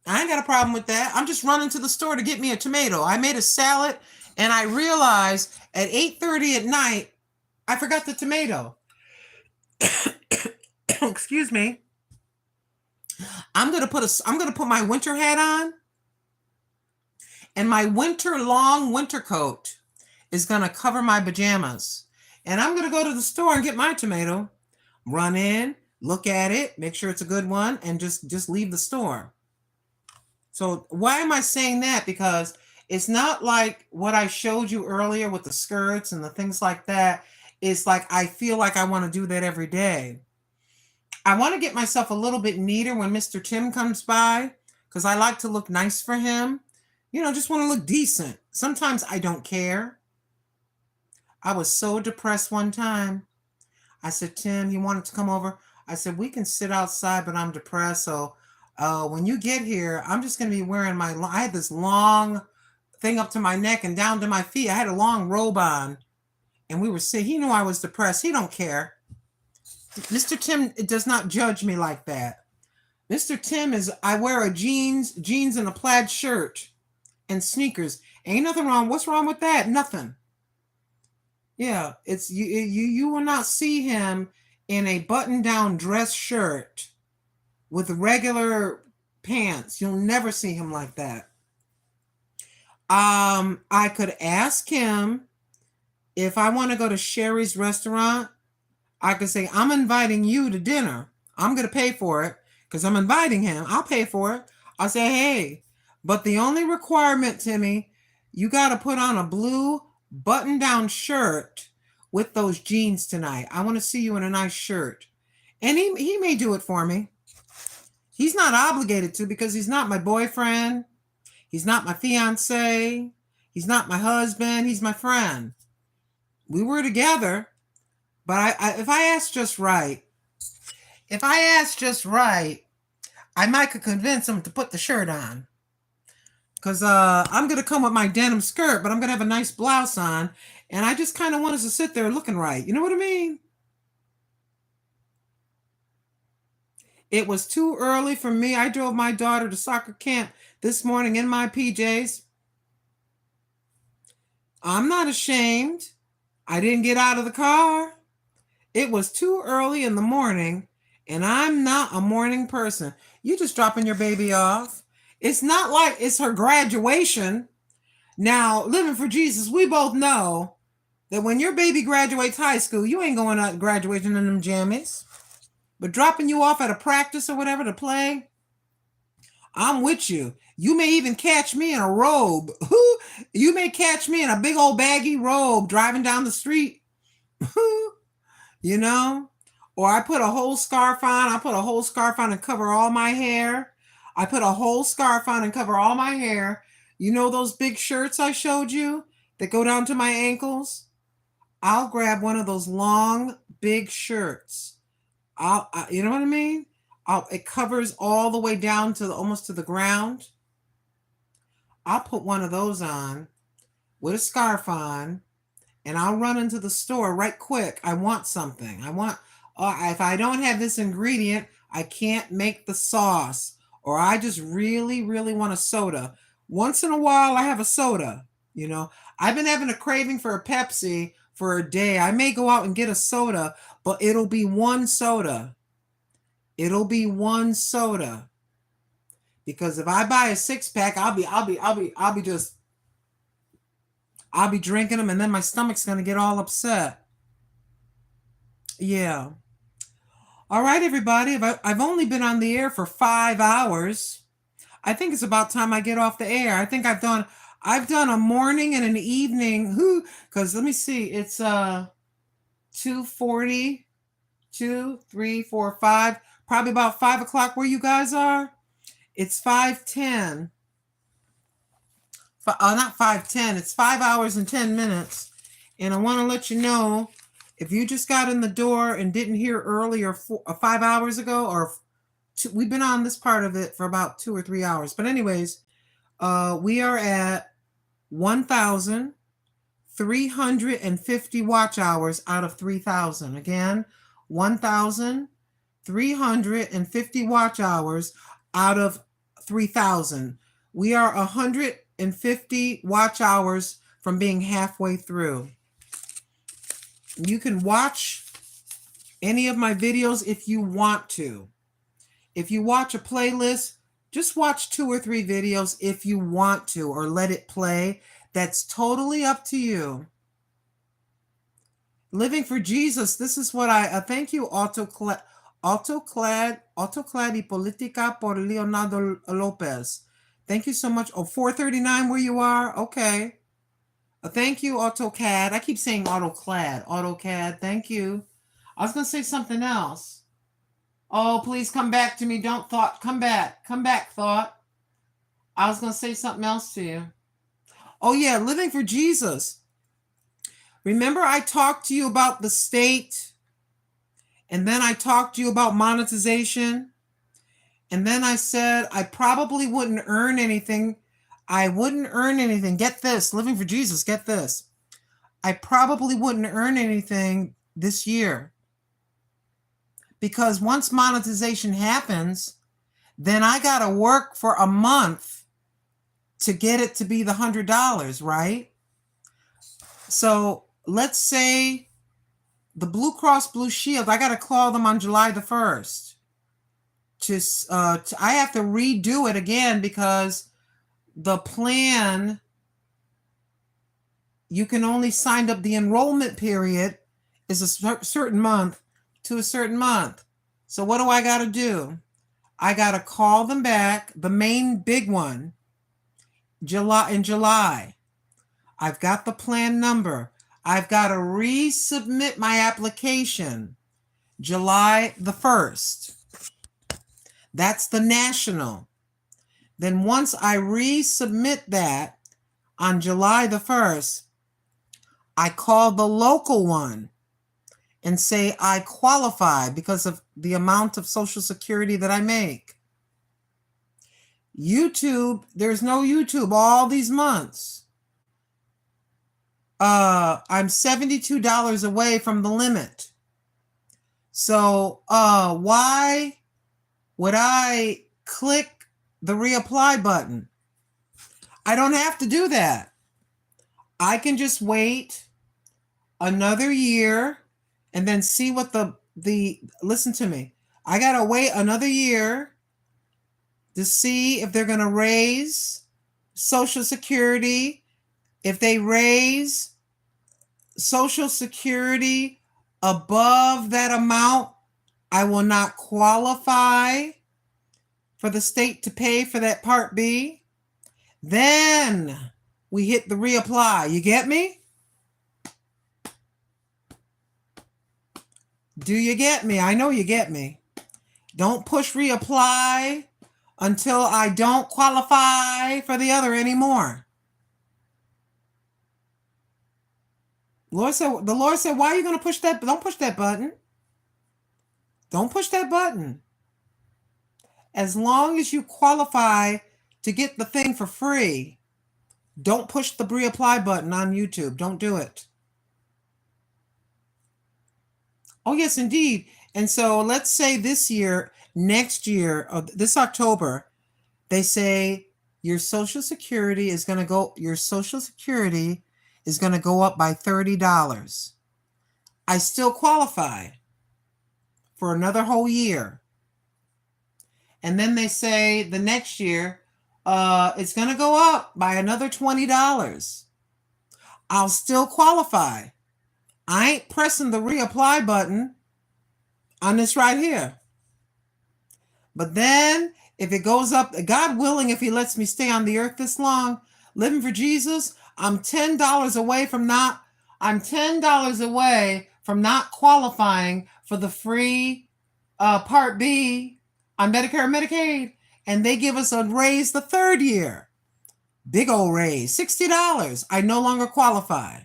I ain't got a problem with that. I'm just running to the store to get me a tomato. I made a salad, and I realized at 8:30 at night, I forgot the tomato. Excuse me. I'm gonna put my winter hat on, and my long winter coat is gonna cover my pajamas. And I'm gonna go to the store and get my tomato, run in, look at it, make sure it's a good one, and just leave the store. So why am I saying that? Because it's not like what I showed you earlier with the skirts and the things like that. It's like I feel like I want to do that every day. I want to get myself a little bit neater when Mr. Tim comes by because I like to look nice for him. You know, just want to look decent. Sometimes I don't care. I was so depressed one time. I said, Tim, he wanted to come over. I said, we can sit outside, but I'm depressed. So when you get here, I'm just going to be wearing I had this long thing up to my neck and down to my feet. I had a long robe on, and we were sitting. He knew I was depressed. He don't care. Mr. Tim does not judge me like that. Mr. Tim I wear a jeans and a plaid shirt and sneakers. Ain't nothing wrong. What's wrong with that? Nothing. Yeah, it's you will not see him in a button-down dress shirt with regular pants. You'll never see him like that. I could ask him if I want to go to Sherry's restaurant. I could say, I'm inviting you to dinner. I'm going to pay for it because I'm inviting him. I'll pay for it. I'll say, hey, but the only requirement, Timmy, you got to put on a blue button-down shirt with those jeans tonight. I want to see you in a nice shirt. And he may do it for me. He's not obligated to because he's not my boyfriend. He's not my fiance. He's not my husband. He's my friend. We were together, but if I asked just right, I might could convince him to put the shirt on. Because I'm going to come with my denim skirt, but I'm going to have a nice blouse on. And I just kind of want us to sit there looking right. You know what I mean? It was too early for me. I drove my daughter to soccer camp this morning in my PJs. I'm not ashamed. I didn't get out of the car. It was too early in the morning, and I'm not a morning person. You just dropping your baby off. It's not like it's her graduation. Now, living for Jesus, we both know that when your baby graduates high school, you ain't going out graduating in them jammies. But dropping you off at a practice or whatever to play, I'm with you. You may even catch me in a robe. You may catch me in a big old baggy robe driving down the street. You know? Or I put a whole scarf on. I put a whole scarf on and cover all my hair. I put a whole scarf on and cover all my hair. You know those big shirts I showed you that go down to my ankles? I'll grab one of those long, big shirts. You know what I mean? It covers all the way down to almost to the ground. I'll put one of those on with a scarf on and I'll run into the store right quick. I want something. If I don't have this ingredient, I can't make the sauce, or I just really, really want a soda. Once in a while, I have a soda. You know, I've been having a craving for a Pepsi for a day. I may go out and get a soda, but it'll be one soda. It'll be one soda. Because if I buy a 6-pack, I'll be drinking them, and then my stomach's gonna get all upset. Yeah. All right, everybody. I've only been on the air for 5 hours. I think it's about time I get off the air. I think I've done a morning and an evening. Because let me see. It's 2:40, 2, 3, 4, 5. Probably about 5 o'clock where you guys are. It's 5:10. Not 5:10. It's 5 hours and 10 minutes. And I want to let you know, if you just got in the door and didn't hear earlier 5 hours ago, or we've been on this part of it for about 2 or 3 hours. But anyways, we are at 1,350 watch hours out of 3,000. Again, 1,350 watch hours out of 3,000. We are 150 watch hours from being halfway through. You can watch any of my videos if you want to. If you watch a playlist, just watch 2 or 3 videos if you want to, or let it play. That's totally up to you. Living for Jesus. This is what I thank you, Autoclad y Politica por Leonardo Lopez. Thank you so much. Oh, 439 where you are? Okay. Thank you, AutoCAD. I keep saying AutoCAD. Thank you. I was going to say something else. Oh, please come back to me. Don't thought. Come back. Come back, thought. I was going to say something else to you. Oh, yeah. Living for Jesus. Remember I talked to you about the state, and then I talked to you about monetization, and then I said I probably wouldn't earn anything. I wouldn't earn anything. Get this. Living for Jesus. Get this. I probably wouldn't earn anything this year. Because once monetization happens, then I got to work for a month to get it to be the $100, right? So let's say the Blue Cross Blue Shield, I got to call them on July the 1st. I have to redo it again because the plan, you can only sign up, the enrollment period is a certain month to a certain month. So what do I got to do? I got to call them back, the main big one, in July. I've got the plan number. I've got to resubmit my application July the 1st. That's the national. Then once I resubmit that on July the 1st, I call the local one and say I qualify because of the amount of Social Security that I make. YouTube, there's no YouTube all these months. I'm $72 away from the limit. So why would I click the reapply button? I don't have to do that. I can just wait another year and then see what listen to me. I got to wait another year to see if they're going to raise Social Security. If they raise Social Security above that amount, I will not qualify for the state to pay for that Part B. Then we hit the reapply. You get me? Do you get me? I know you get me. Don't push reapply until I don't qualify for the other anymore. The Lord said, why are you going to push that? Don't push that button. Don't push that button. As long as you qualify to get the thing for free, don't push the reapply button on YouTube. Don't do it. Oh, yes, indeed. And so let's say this year, next year, this October, they say your Social Security is going to go up by $30. I still qualify for another whole year. And then they say the next year, it's going to go up by another $20. I'll still qualify. I ain't pressing the reapply button on this right here. But then if it goes up, God willing, if he lets me stay on the earth this long, living for Jesus, I'm $10 away from not qualifying for the free Part B on Medicare and Medicaid. And they give us a raise the third year. Big old raise, $60. I no longer qualify.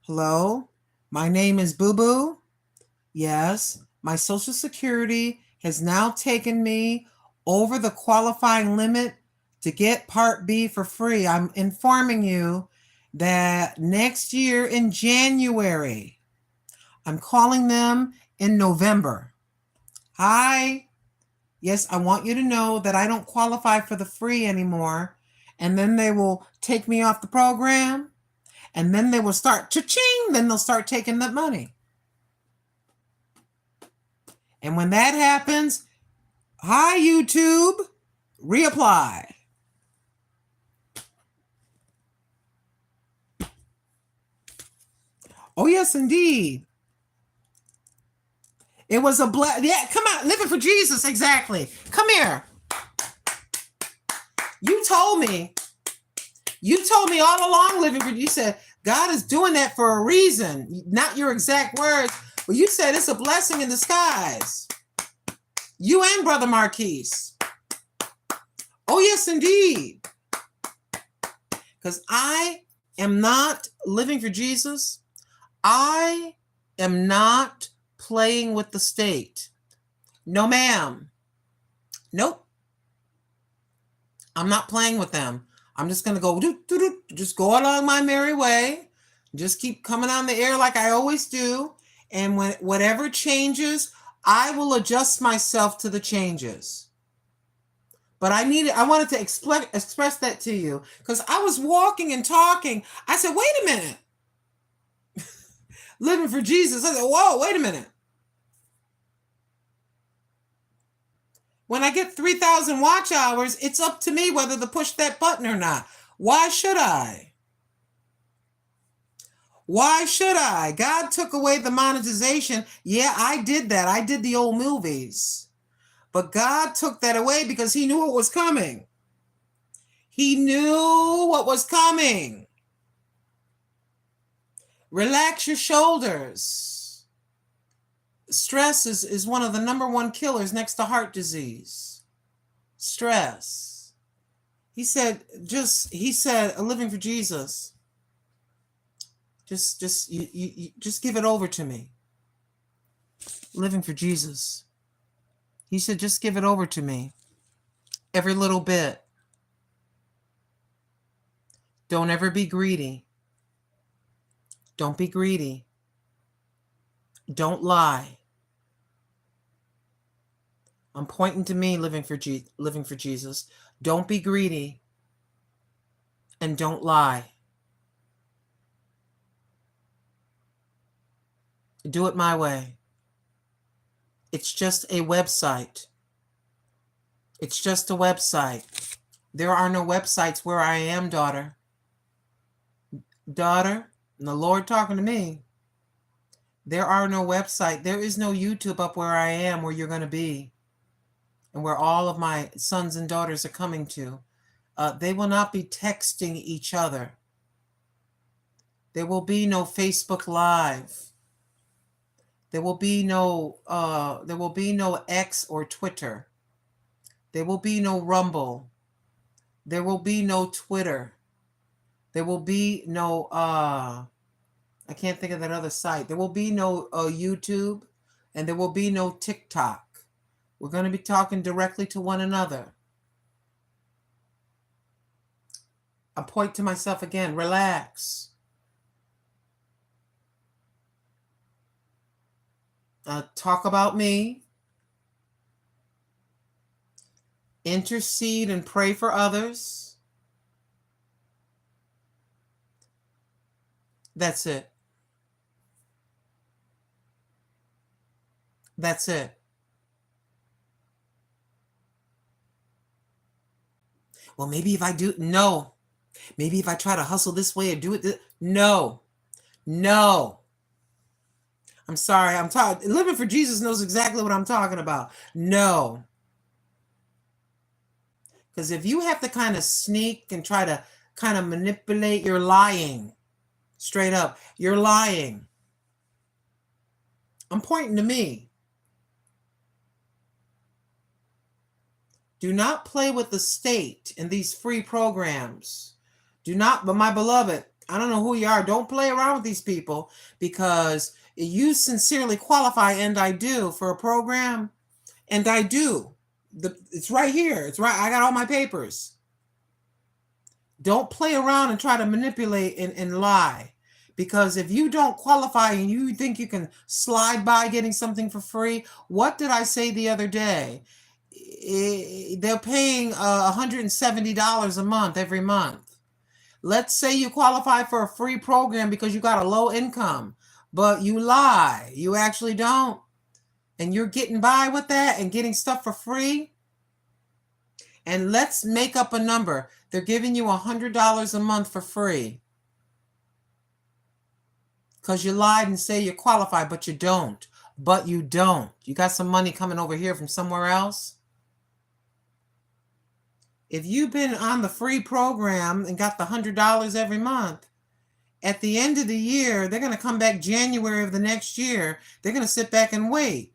Hello? My name is Boo Boo. Yes, my Social Security has now taken me over the qualifying limit to get Part B for free. I'm informing you that next year in January, I'm calling them in November. Hi. Yes, I want you to know that I don't qualify for the free anymore. And then they will take me off the program. And then they will start cha-ching. Then they'll start taking that money. And when that happens, hi, YouTube, reapply. Oh, yes, indeed. It was a yeah, come on, living for Jesus, exactly. Come here. You told me all along, living for, you said, God is doing that for a reason. Not your exact words, but you said it's a blessing in disguise. You and Brother Marquise. Oh, yes, indeed. Because I am not living for Jesus. I am not playing with the state. No, ma'am. Nope. I'm not playing with them. I'm just going to go, just go along my merry way. Just keep coming on the air like I always do. And when whatever changes, I will adjust myself to the changes. But I wanted to express that to you because I was walking and talking. I said, wait a minute. Living for Jesus. I said, whoa, wait a minute. When I get 3,000 watch hours, it's up to me whether to push that button or not. Why should I? Why should I? God took away the monetization. Yeah, I did that. I did the old movies. But God took that away because he knew what was coming. He knew what was coming. Relax your shoulders. Stress is one of the number one killers next to heart disease. Stress. He said, living for Jesus. Just give it over to me. Living for Jesus. He said, just give it over to me. Every little bit. Don't ever be greedy. Don't be greedy. Don't lie. I'm pointing to me, living for Jesus. Don't be greedy. And don't lie. Do it my way. It's just a website. It's just a website. There are no websites where I am, daughter. Daughter, and the Lord talking to me. There are no website. There is no YouTube up where I am, where you're going to be, and where all of my sons and daughters are coming to. They will not be texting each other. There will be no Facebook Live. There will be no X or Twitter. There will be no Rumble. There will be no Twitter. There will be no I can't think of that other site. There will be no YouTube, and there will be no TikTok. We're going to be talking directly to one another. I point to myself again. Relax. talk about me, intercede and pray for others. That's it. That's it. Well, maybe if I do, no. Maybe if I try to hustle this way and do it, no. No. I'm sorry. I'm talking. Living for Jesus knows exactly what I'm talking about. No. Because if you have to kind of sneak and try to kind of manipulate, you're lying. Straight up. You're lying. I'm pointing to me. Do not play with the state in these free programs. Do not, but my beloved, I don't know who you are. Don't play around with these people, because you sincerely qualify, and I do, for a program, and I do. It's right here. It's right. I got all my papers. Don't play around and try to manipulate and lie, because if you don't qualify and you think you can slide by getting something for free, what did I say the other day? They're paying $170 a month every month. Let's say you qualify for a free program because you got a low income, but you lie. You actually don't. And you're getting by with that and getting stuff for free. And let's make up a number. They're giving you $100 a month for free because you lied and say you qualify, but you don't. But you don't. You got some money coming over here from somewhere else. If you've been on the free program and got the $100 every month, at the end of the year, they're going to come back January of the next year. They're going to sit back and wait.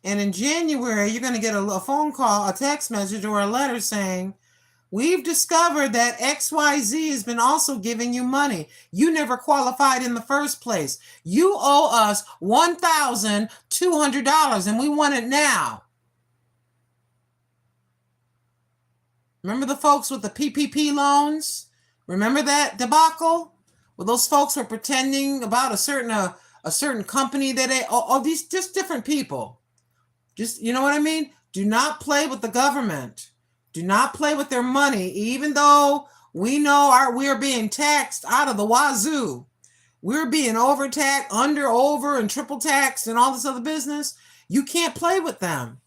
And in January, you're going to get a phone call, a text message, or a letter saying, we've discovered that XYZ has been also giving you money. You never qualified in the first place. You owe us $1,200 and we want it now. Remember the folks with the PPP loans? Remember that debacle? Well, those folks were pretending about a certain company that these just different people. Just, you know what I mean? Do not play with the government. Do not play with their money, even though we know we are being taxed out of the wazoo. We're being overtaxed, over, and triple taxed and all this other business. You can't play with them.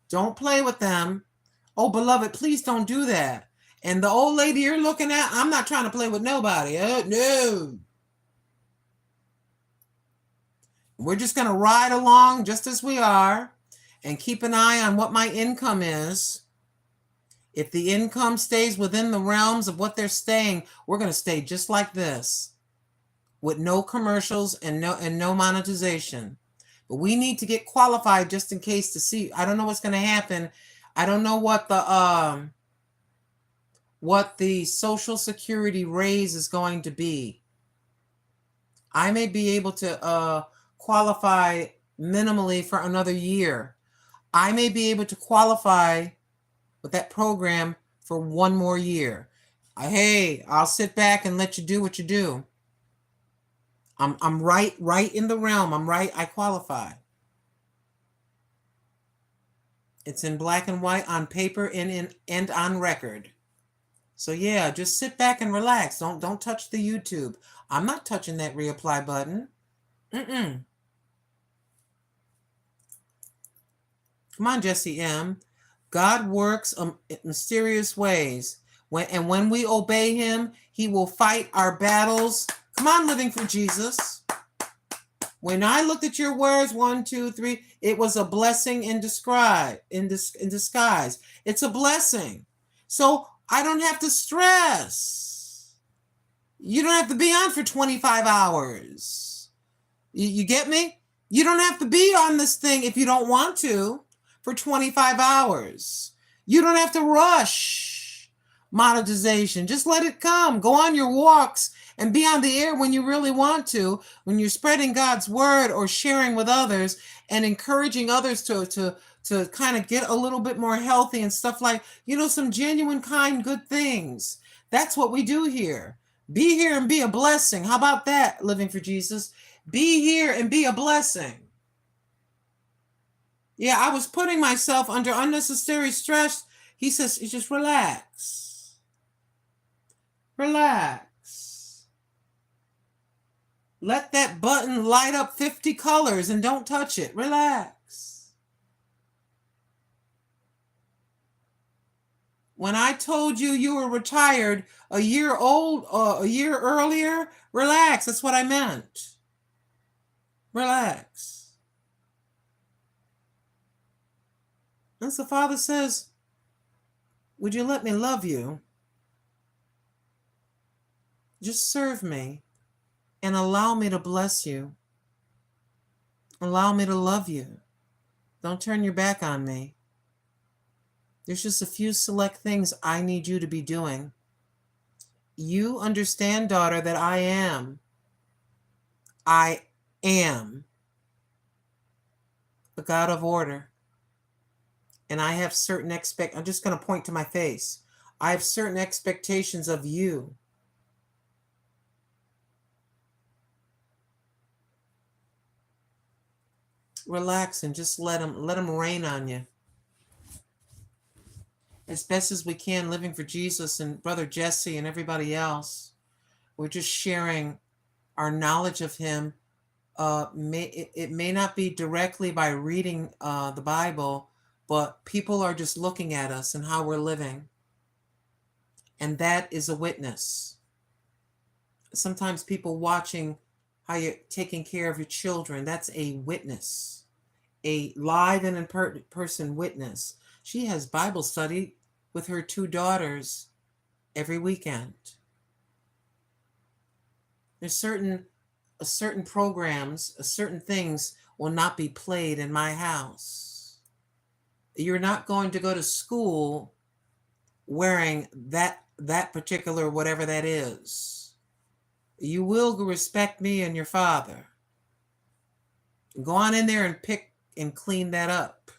Don't play with them. Oh, beloved, please don't do that. And the old lady you're looking at, I'm not trying to play with nobody. No. We're just going to ride along just as we are and keep an eye on what my income is. If the income stays within the realms of what they're staying, we're going to stay just like this with no commercials and no monetization. But we need to get qualified just in case to see. I don't know what's going to happen. I don't know what the Social Security raise is going to be. I may be able to qualify minimally for another year. I may be able to qualify with that program for one more year. Hey, I'll sit back and let you do what you do. I'm right in the realm. I'm right. I qualify. It's in black and white on paper and on record. So yeah, just sit back and relax. Don't touch the YouTube. I'm not touching that reapply button. Come on, Jesse M. God works in mysterious ways. When we obey him, he will fight our battles. Come on, living for Jesus. When I looked at your words, 1, 2, 3, it was a blessing in disguise. It's a blessing. So I don't have to stress. You don't have to be on for 25 hours. You get me? You don't have to be on this thing if you don't want to for 25 hours. You don't have to rush monetization. Just let it come. Go on your walks and be on the air when you really want to, when you're spreading God's word or sharing with others and encouraging others to kind of get a little bit more healthy and stuff like, some genuine, kind, good things. That's what we do here. Be here and be a blessing. How about that, living for Jesus? Be here and be a blessing. Yeah, I was putting myself under unnecessary stress. He says, just relax. Relax. Let that button light up 50 colors and don't touch it. Relax. When I told you you were retired a year earlier, relax. That's what I meant. Relax. And so Father says, would you let me love you? Just serve me and allow me to bless you. Allow me to love you. Don't turn your back on me. There's just a few select things I need you to be doing. You understand, daughter, that I am the God of order. And I have certain I'm just going to point to my face. I have certain expectations of you. Relax and just let him rain on you. As best as we can, living for Jesus and Brother Jesse and everybody else. We're just sharing our knowledge of him. It may not be directly by reading the Bible, but people are just looking at us and how we're living. And that is a witness. Sometimes people watching how you're taking care of your children, that's a witness. A live and in-person witness. She has Bible study with her 2 daughters every weekend. There's certain programs, certain things will not be played in my house. You're not going to go to school wearing that particular whatever that is. You will respect me and your father. Go on in there and pick and clean that up.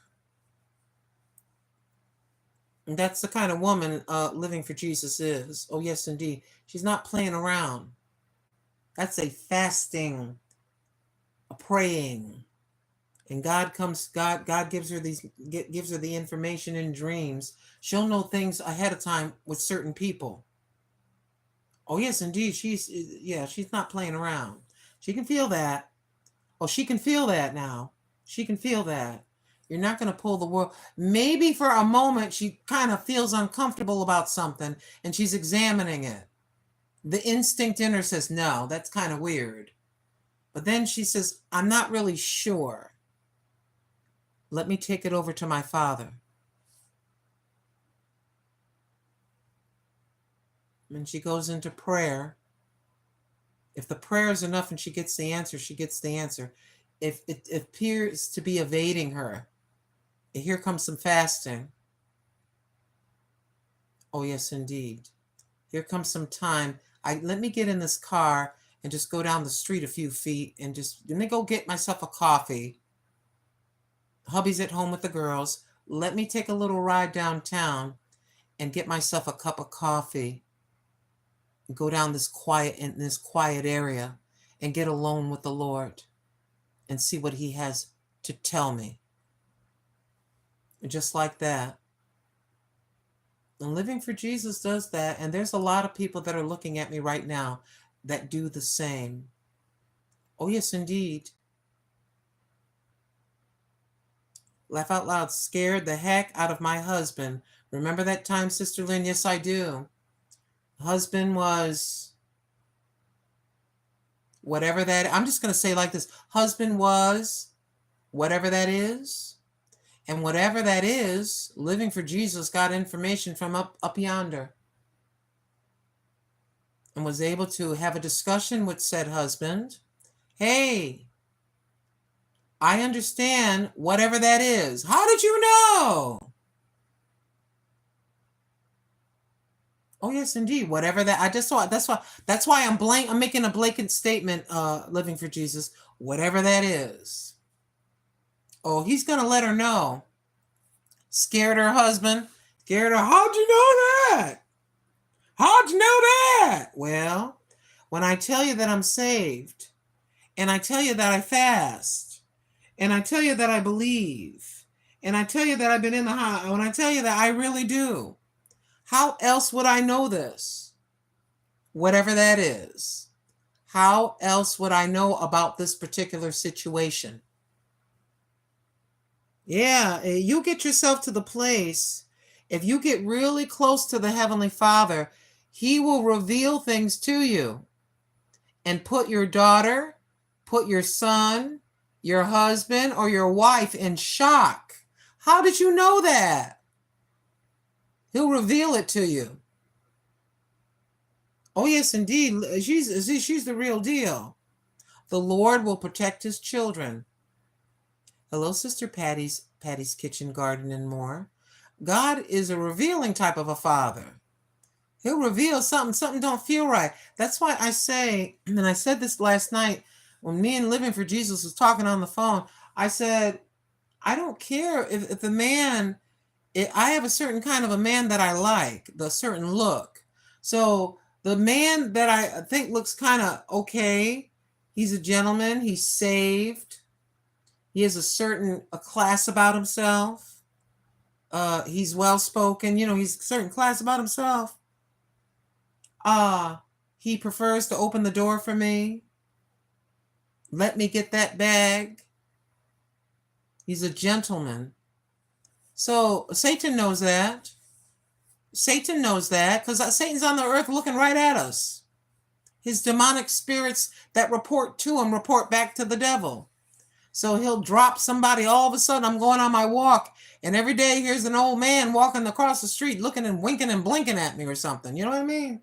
And that's the kind of woman living for Jesus is. Oh, yes, indeed. She's not playing around. That's a fasting, a praying. And God gives her the information in dreams. She'll know things ahead of time with certain people. Oh, yes, indeed. She's not playing around. She can feel that. Oh, she can feel that now. She can feel that. You're not going to pull the world. Maybe for a moment she kind of feels uncomfortable about something and she's examining it. The instinct in her says, no, that's kind of weird. But then she says, I'm not really sure. Let me take it over to my father. And she goes into prayer. If the prayer is enough and she gets the answer, she gets the answer. If it appears to be evading her, here comes some fasting. Oh, yes, indeed. Here comes some time. Let me get in this car and just go down the street a few feet and let me go get myself a coffee. Hubby's at home with the girls. Let me take a little ride downtown and get myself a cup of coffee. And go down this quiet area and get alone with the Lord and see what he has to tell me. And just like that. And living for Jesus does that. And there's a lot of people that are looking at me right now that do the same. Oh, yes, indeed. Laugh out loud. Scared the heck out of my husband. Remember that time, Sister Lynn? Yes, I do. Husband was whatever that. I'm just going to say like this. Husband was whatever that is. And whatever that is, living for Jesus got information from up yonder. And was able to have a discussion with said husband. Hey, I understand whatever that is. How did you know? Oh, yes, indeed. Whatever that, I just saw it. That's why I'm making a blanket statement, living for Jesus. Whatever that is. Oh, he's going to let her know. Scared her husband. Scared her. How'd you know that? How'd you know that? Well, when I tell you that I'm saved And I tell you that I fast. And I tell you that I believe. And I tell you that I've been in the house. And I tell you that I really do. How else would I know this? Whatever that is. How else would I know about this particular situation? Yeah, you get yourself to the place. If you get really close to the Heavenly Father, He will reveal things to you and put your daughter, put your son, your husband, or your wife in shock. How did you know that? He'll reveal it to you. Oh, yes, indeed. She's the real deal. The Lord will protect His children. Hello, Sister Patty's Kitchen, Garden, and More. God is a revealing type of a father. He'll reveal something don't feel right. That's why I say, and I said this last night when me and Living for Jesus was talking on the phone, I said, I don't care if the man, I have a certain kind of a man that I like, the certain look. So the man that I think looks kind of okay, he's a gentleman, he's saved, he has a class about himself, he's well-spoken, he's a certain class about himself. He prefers to open the door for me, let me get that bag. He's a gentleman. So Satan knows that. Satan knows that because Satan's on the earth looking right at us. His demonic spirits that report to him report back to the devil. So he'll drop somebody. All of a sudden, I'm going on my walk, and every day here's an old man walking across the street looking and winking and blinking at me or something. You know what I mean?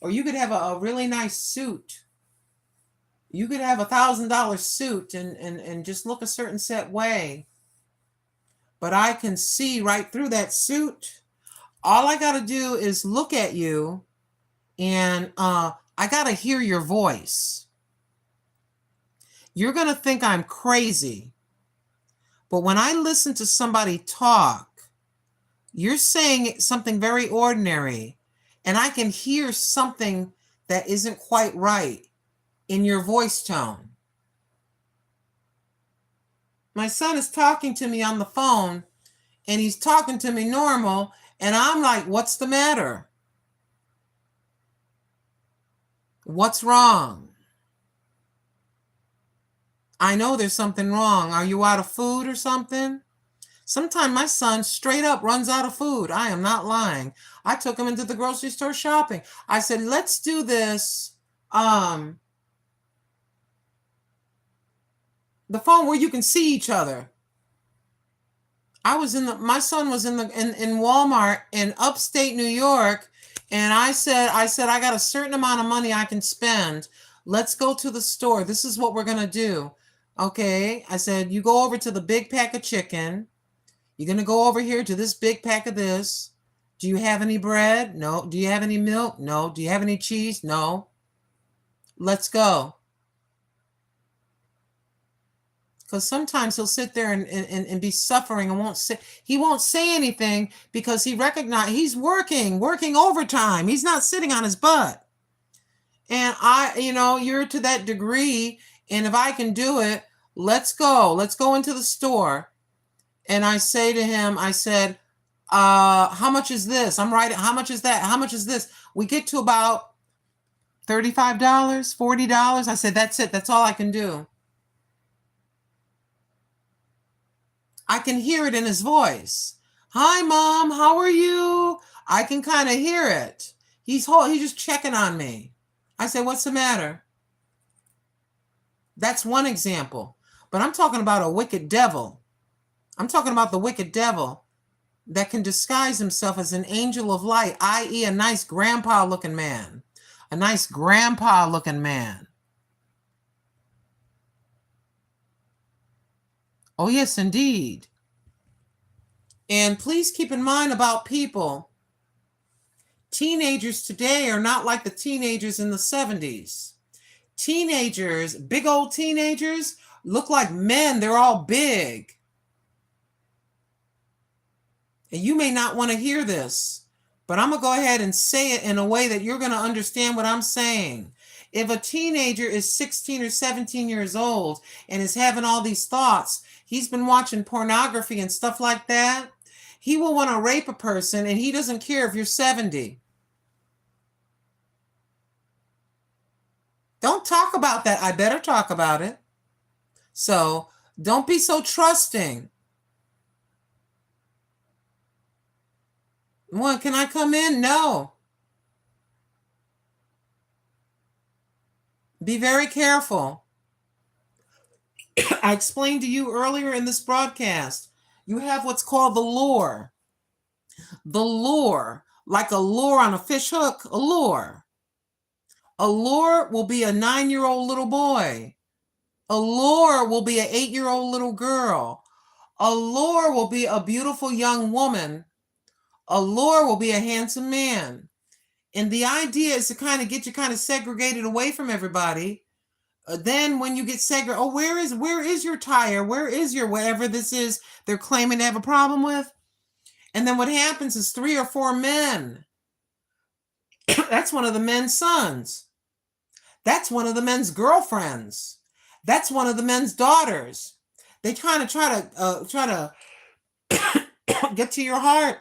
Or you could have a really nice suit. You could have $1,000 suit and just look a certain set way. But I can see right through that suit. All I got to do is look at you, and I got to hear your voice. You're going to think I'm crazy. But when I listen to somebody talk, you're saying something very ordinary, and I can hear something that isn't quite right in your voice tone. My son is talking to me on the phone, and he's talking to me normal, and I'm like, what's the matter? What's wrong? I know there's something wrong. Are you out of food or something? Sometimes my son straight up runs out of food. I am not lying. I took him into the grocery store shopping. I said, let's do this. The phone where you can see each other. My son was in Walmart in upstate New York, and I said, I got a certain amount of money I can spend. Let's go to the store. This is what we're going to do. Okay. I said, you go over to the big pack of chicken. You're going to go over here to this big pack of this. Do you have any bread? No. Do you have any milk? No. Do you have any cheese? No. Let's go. Because sometimes he'll sit there and be suffering and he won't say anything because he recognizes he's working overtime. He's not sitting on his butt. And you're to that degree. And if I can do it, let's go into the store. And I say to him, I said, how much is this? I'm right. How much is that? How much is this? We get to about $35, $40. I said, that's it. That's all I can do. I can hear it in his voice. Hi, Mom. How are you? I can kind of hear it. He's just checking on me. I said, what's the matter? That's one example. But I'm talking about a wicked devil. I'm talking about the wicked devil that can disguise himself as an angel of light, i.e. a nice grandpa looking man. A nice grandpa looking man. Oh, yes, indeed. And please keep in mind about people. Teenagers today are not like the teenagers in the 70s. Teenagers, big old teenagers, look like men. They're all big. And you may not want to hear this, but I'm going to go ahead and say it in a way that you're going to understand what I'm saying. If a teenager is 16 or 17 years old and is having all these thoughts, he's been watching pornography and stuff like that, he will want to rape a person, and he doesn't care if you're 70. Don't talk about that. I better talk about it. So don't be so trusting. Well, can I come in? No. Be very careful. I explained to you earlier in this broadcast, you have what's called the lure. The lure, like a lure on a fish hook, a lure. A lure will be a 9-year-old little boy. A lure will be an 8-year-old little girl. A lure will be a beautiful young woman. A lure will be a handsome man. And the idea is to kind of get you kind of segregated away from everybody. Then when you get segregated, oh, where is your tire? Where is your whatever this is they're claiming to have a problem with? And then what happens is 3 or 4 men. That's one of the men's sons. That's one of the men's girlfriends. That's one of the men's daughters. They try to get to your heart.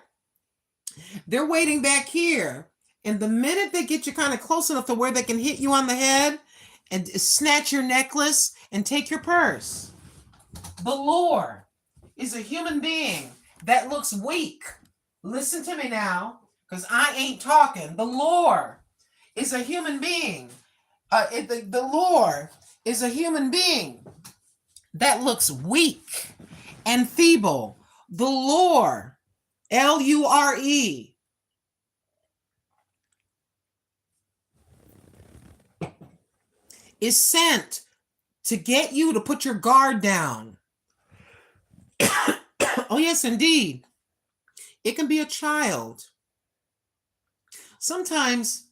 They're waiting back here. And the minute they get you kind of close enough to where they can hit you on the head and snatch your necklace and take your purse. The lure is a human being that looks weak. Listen to me now, because I ain't talking. The lure is a human being. The lure is a human being that looks weak and feeble. The lure, L-U-R-E, is sent to get you to put your guard down. Oh, yes, indeed. It can be a child. Sometimes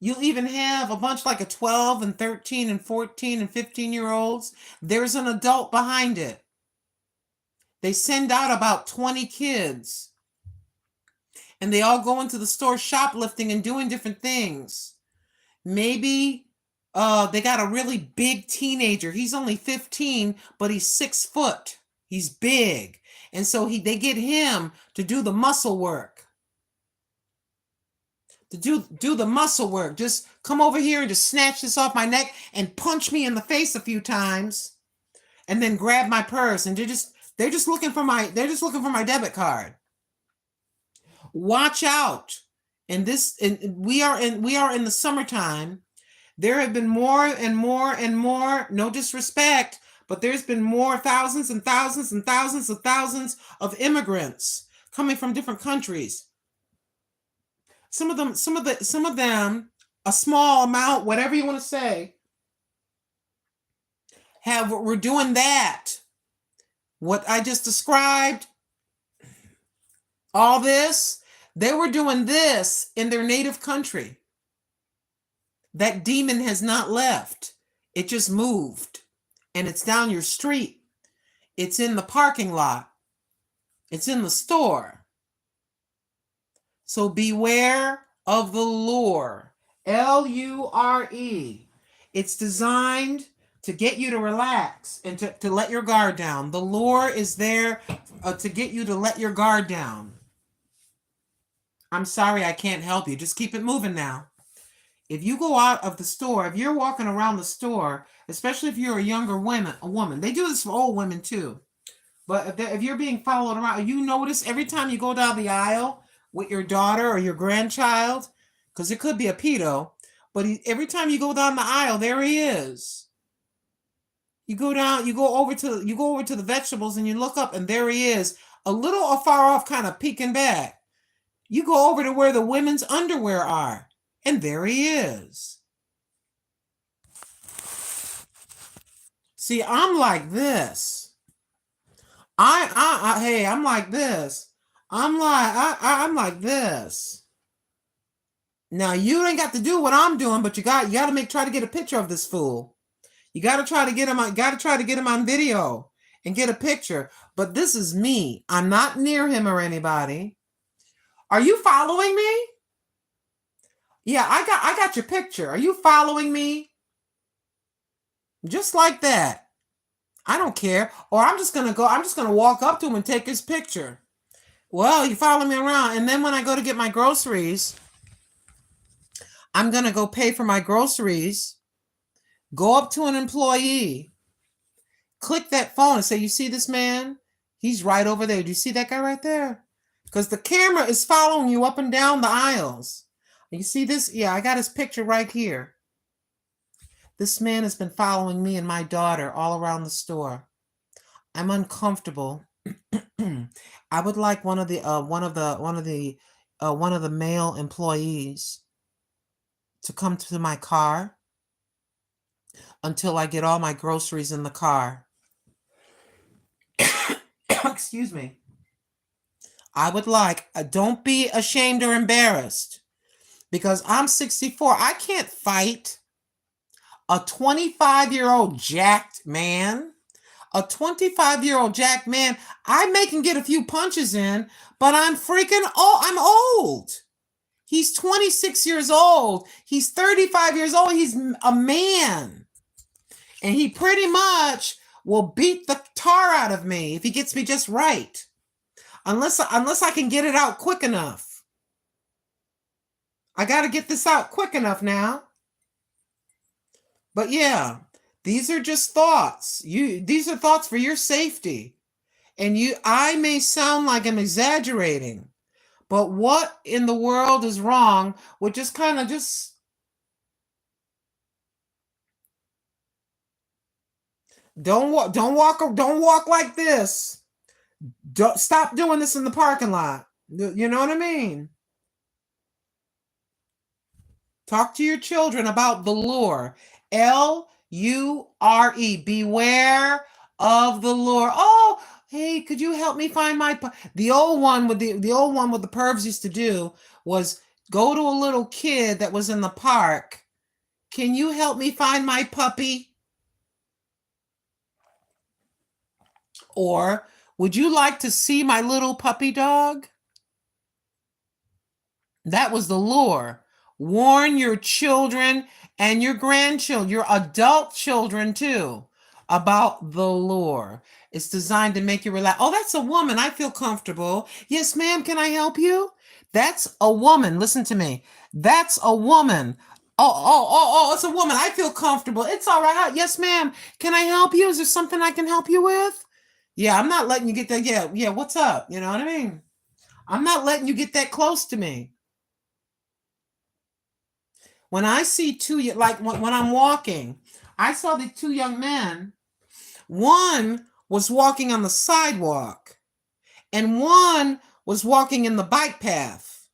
you'll even have a bunch like a 12 and 13 and 14 and 15-year-olds. There's an adult behind it. They send out about 20 kids. And they all go into the store shoplifting and doing different things. Maybe they got a really big teenager. He's only 15, but he's 6 foot. He's big. And so they get him to do the muscle work. To do the muscle work. Just come over here and just snatch this off my neck and punch me in the face a few times. And then grab my purse. And they're just looking for my debit card. Watch out. And we are in the summertime. There have been more and more and more, no disrespect, but there's been more thousands and thousands and thousands of thousands of immigrants coming from different countries. Some of them, a small amount, whatever you want to say, we're doing that. What I just described, all this, they were doing this in their native country. That demon has not left. It just moved. And it's down your street. It's in the parking lot. It's in the store. So beware of the lure. L-U-R-E. It's designed to get you to relax and to let your guard down. The lure is there to get you to let your guard down. I'm sorry, I can't help you. Just keep it moving now. If you go out of the store, if you're walking around the store, especially if you're a woman, they do this for old women too. But if you're being followed around, you notice every time you go down the aisle with your daughter or your grandchild, because it could be a pedo, but every time you go down the aisle, there he is. You go over to the vegetables and you look up and there he is, a little far off, kind of peeking back. You go over to where the women's underwear are. And there he is. See, I'm like this. I'm like this. I'm like this. Now you ain't got to do what I'm doing, but you got to try to get a picture of this fool. You got to try to get him on video and get a picture. But this is me. I'm not near him or anybody. Are you following me? Yeah, I got your picture. Are you following me? Just like that. I don't care. Or I'm just gonna walk up to him and take his picture. Well, you follow me around, and then when I go to get my groceries, I'm gonna go pay for my groceries, go up to an employee, click that phone and say, you see this man? He's right over there. Do you see that guy right there? Because the camera is following you up and down the aisles. You see this? Yeah, I got his picture right here. This man has been following me and my daughter all around the store. I'm uncomfortable. I would like one of the male employees to come to my car until I get all my groceries in the car. Excuse me. I would like, don't be ashamed or embarrassed, because I'm 64. I can't fight a 25-year-old jacked man. A 25-year-old jacked man, I may can get a few punches in, but I'm freaking old. I'm old. He's 26 years old. He's 35 years old. He's a man. And he pretty much will beat the tar out of me if he gets me just right. Unless I can get it out quick enough. I got to get this out quick enough now. But yeah, these are just thoughts. These are thoughts for your safety. And I may sound like I'm exaggerating, but what in the world is wrong with just kind of don't walk like this. Don't stop doing this in the parking lot. You know what I mean? Talk to your children about the lure. L-U-R-E. Beware of the lure. Oh, hey, could you help me find my the old one with the pervs used to do was go to a little kid that was in the park. Can you help me find my puppy? Or would you like to see my little puppy dog? That was the lure. Warn your children and your grandchildren, your adult children too, about the lure. It's designed to make you relax. Oh, that's a woman. I feel comfortable. Yes, ma'am. Can I help you? That's a woman. Listen to me. That's a woman. Oh, it's a woman. I feel comfortable. It's all right. Yes, ma'am. Can I help you? Is there something I can help you with? Yeah, I'm not letting you get that. Yeah, what's up? You know what I mean? I'm not letting you get that close to me. When I see like when I'm walking, I saw the two young men. One was walking on the sidewalk and one was walking in the bike path.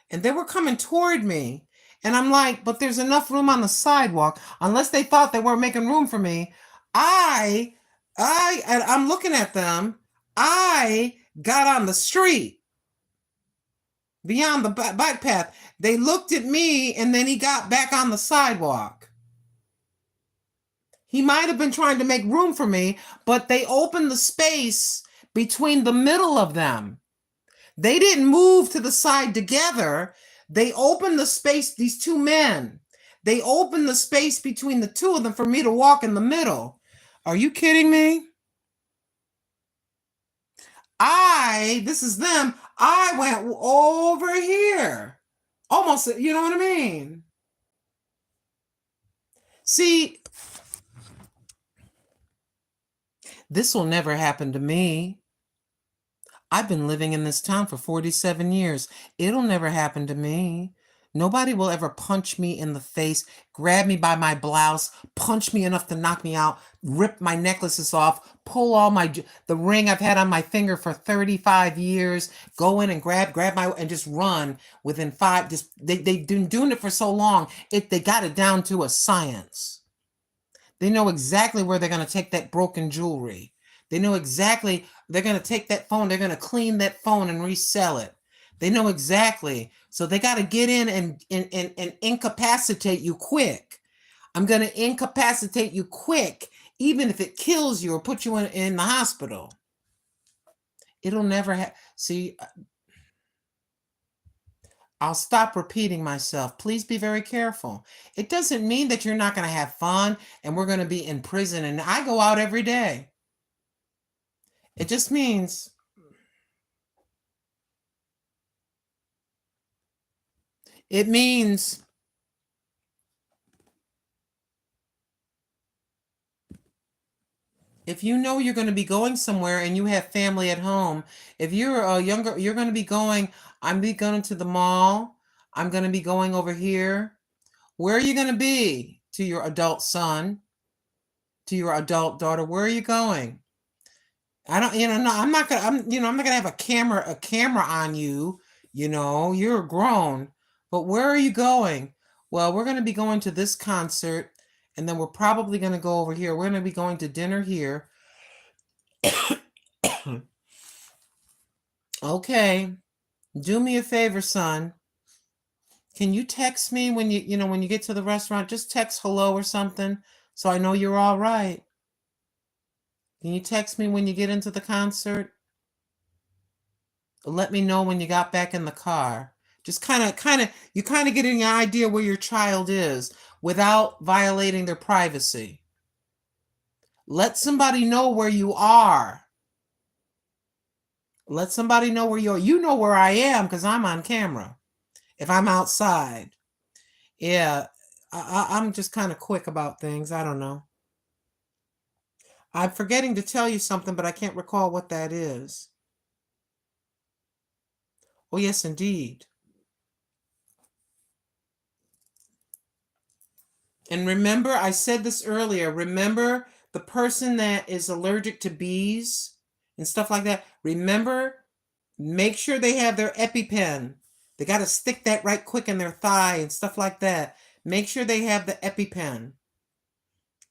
And they were coming toward me. And I'm like, but there's enough room on the sidewalk. Unless they thought they weren't making room for me. And I'm looking at them. I got on the street beyond the bike path. They looked at me and then he got back on the sidewalk. He might have been trying to make room for me, but they opened the space between the middle of them. They didn't move to the side together. They opened the space, these two men. They opened the space between the two of them for me to walk in the middle. Are you kidding me? This is them. I went over here. Almost, you know what I mean? See, this will never happen to me. I've been living in this town for 47 years. It'll never happen to me. Nobody will ever punch me in the face, grab me by my blouse, punch me enough to knock me out, rip my necklaces off, pull all the ring I've had on my finger for 35 years, go in and grab and just run within 5. They've been doing it for so long. They got it down to a science. They know exactly where they're going to take that broken jewelry. They know exactly they're going to take that phone. They're going to clean that phone and resell it. They know exactly. So they got to get in and incapacitate you quick. I'm going to incapacitate you quick, even if it kills you or put you in the hospital. It'll never see, I'll stop repeating myself. Please be very careful. It doesn't mean that you're not going to have fun and we're going to be in prison and I go out every day. It just means if you know you're going to be going somewhere and you have family at home, if you're younger, you're going to be going, I'm be going to the mall. I'm going to be going over here. Where are you going to be? To your adult son, to your adult daughter. Where are you going? I don't, no, I'm not gonna, I'm not gonna have a camera on you. You're grown, but where are you going? Well, we're gonna be going to this concert, and then we're probably gonna go over here. We're gonna be going to dinner here. Okay, do me a favor, son. Can you text me when when you get to the restaurant? Just text hello or something, so I know you're all right. Can you text me when you get into the concert? Let me know when you got back in the car. Just you get an idea where your child is without violating their privacy. Let somebody know where you are. Let somebody know where you are. You know where I am because I'm on camera. If I'm outside. Yeah, I'm just kind of quick about things. I don't know. I'm forgetting to tell you something, but I can't recall what that is. Oh, yes, indeed. And remember, I said this earlier, remember the person that is allergic to bees and stuff like that, remember, make sure they have their EpiPen. They got to stick that right quick in their thigh and stuff like that. Make sure they have the EpiPen.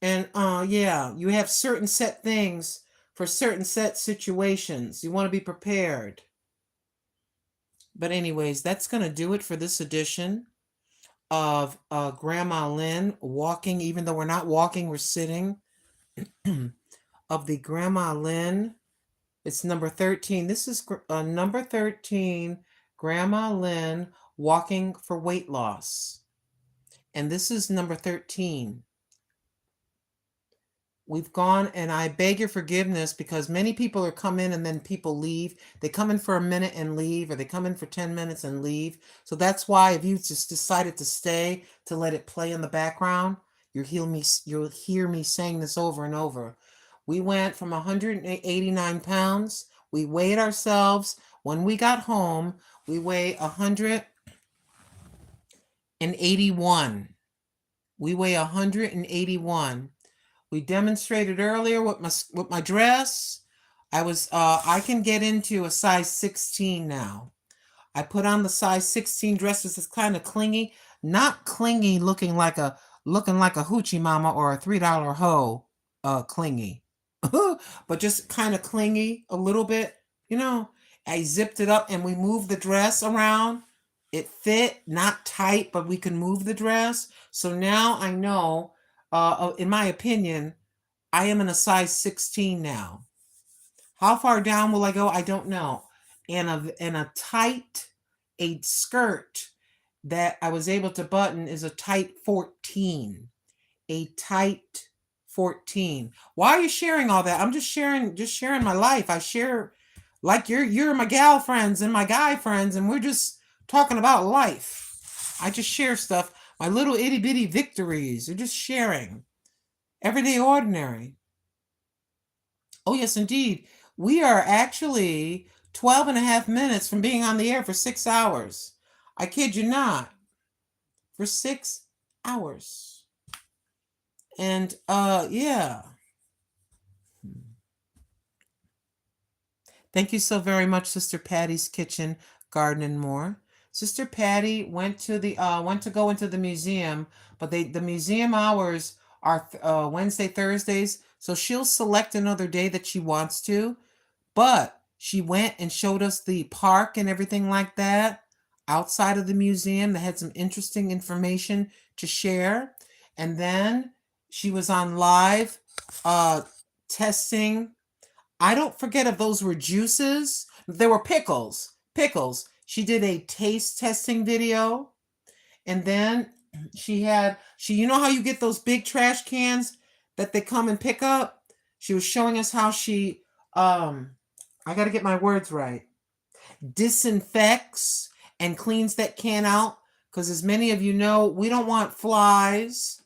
And yeah, you have certain set things for certain set situations. You want to be prepared. But anyways, that's going to do it for this edition of Grandma Lynn walking, even though we're not walking, we're sitting, of the Grandma Lynn. It's number 13. This is number 13, Grandma Lynn walking for weight loss. And this is number 13. We've gone, and I beg your forgiveness because many people are come in and then people leave. They come in for a minute and leave, or they come in for 10 minutes and leave. So that's why if you just decided to stay to let it play in the background, you'll hear me saying this over and over. We went from 189 pounds. We weighed ourselves. When we got home, we weigh 181. We weigh 181. We demonstrated earlier with my dress. I can get into a size 16 now. I put on the size 16 dress. It's kind of clingy, not clingy looking like a hoochie mama or a $3 hoe clingy, but just kind of clingy a little bit. I zipped it up and we moved the dress around. It fit, not tight, but we can move the dress. So now I know, in my opinion, I am in a size 16 now. How far down will I go? I don't know. And a skirt that I was able to button is a tight 14. A tight 14. Why are you sharing all that? I'm just sharing my life. I share like you're my gal friends and my guy friends, and we're just talking about life. I just share stuff, my little itty bitty victories. We're just sharing. Everyday ordinary. Oh, yes, indeed. We are actually 12 and a half minutes from being on the air for 6 hours. I kid you not. For 6 hours. And, yeah. Thank you so very much, Sister Patty's Kitchen, Garden and More. Sister Patty went to go into the museum, but the museum hours are Wednesday, Thursdays, so she'll select another day that she wants to, but she went and showed us the park and everything like that outside of the museum that had some interesting information to share. And then she was on live testing. I don't forget if those were juices. They were pickles. She did a taste testing video. And then you know how you get those big trash cans that they come and pick up? She was showing us how she, I got to get my words right, disinfects and cleans that can out. Because as many of you know, we don't want flies.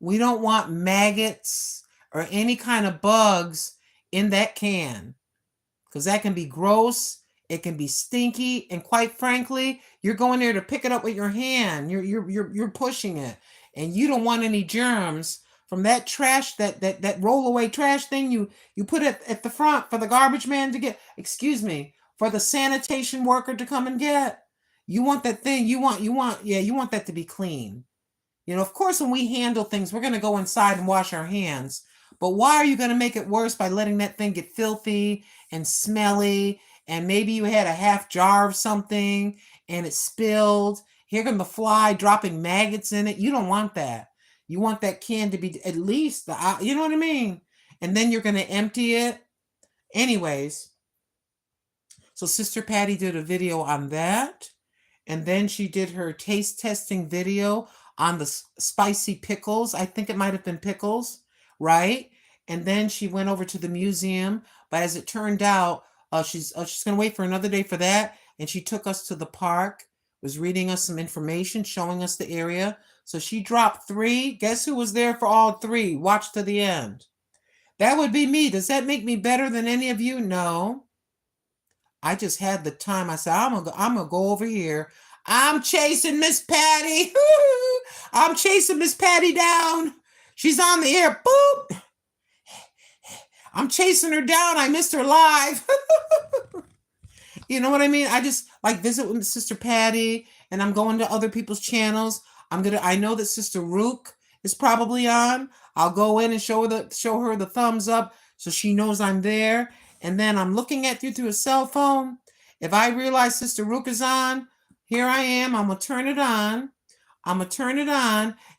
We don't want maggots or any kind of bugs in that can. Because that can be gross. It can be stinky, and quite frankly, you're going there to pick it up with your hand. You're pushing it, and you don't want any germs from that trash, that rollaway trash thing. You put it at the front for the garbage man to get. Excuse me, for the sanitation worker to come and get. You want that thing. You want that to be clean. You know, of course, when we handle things, we're going to go inside and wash our hands. But why are you going to make it worse by letting that thing get filthy and smelly? And maybe you had a half jar of something and it spilled. Here come the fly dropping maggots in it. You don't want that. You want that can to be at least, you know what I mean? And then you're going to empty it. Anyways, so Sister Patty did a video on that. And then she did her taste testing video on the spicy pickles. I think it might have been pickles, right? And then she went over to the museum. But as it turned out, she's going to wait for another day for that. And she took us to the park, was reading us some information, showing us the area. So she dropped 3. Guess who was there for all 3? Watch to the end. That would be me. Does that make me better than any of you? No. I just had the time. I said, I'm gonna go over here. I'm chasing Miss Patty. I'm chasing Miss Patty down. She's on the air. Boop. I'm chasing her down. I missed her live. You know what I mean? I just like visit with Sister Patty, and I'm going to other people's channels. I know that Sister Rook is probably on. I'll go in and show her the thumbs up so she knows I'm there. And then I'm looking at you through a cell phone. If I realize Sister Rook is on, here I am. I'm going to turn it on.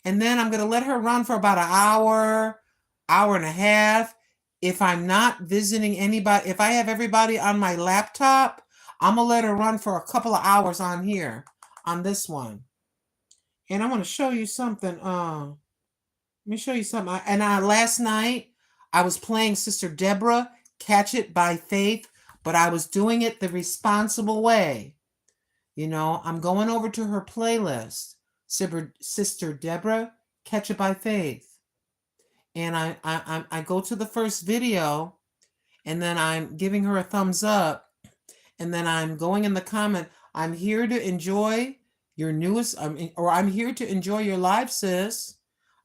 And then I'm going to let her run for about an hour, hour and a half. If I'm not visiting anybody, if I have everybody on my laptop, I'm going to let her run for a couple of hours on here, on this one. And I want to show you something. Let me show you something. Last night, I was playing Sister Deborah, Catch It by Faith, but I was doing it the responsible way. You know, I'm going over to her playlist, Sister Deborah, Catch It by Faith. And I go to the first video, and then I'm giving her a thumbs up, and then I'm going in the comment, I'm here to enjoy your newest, I'm here to enjoy your live, sis.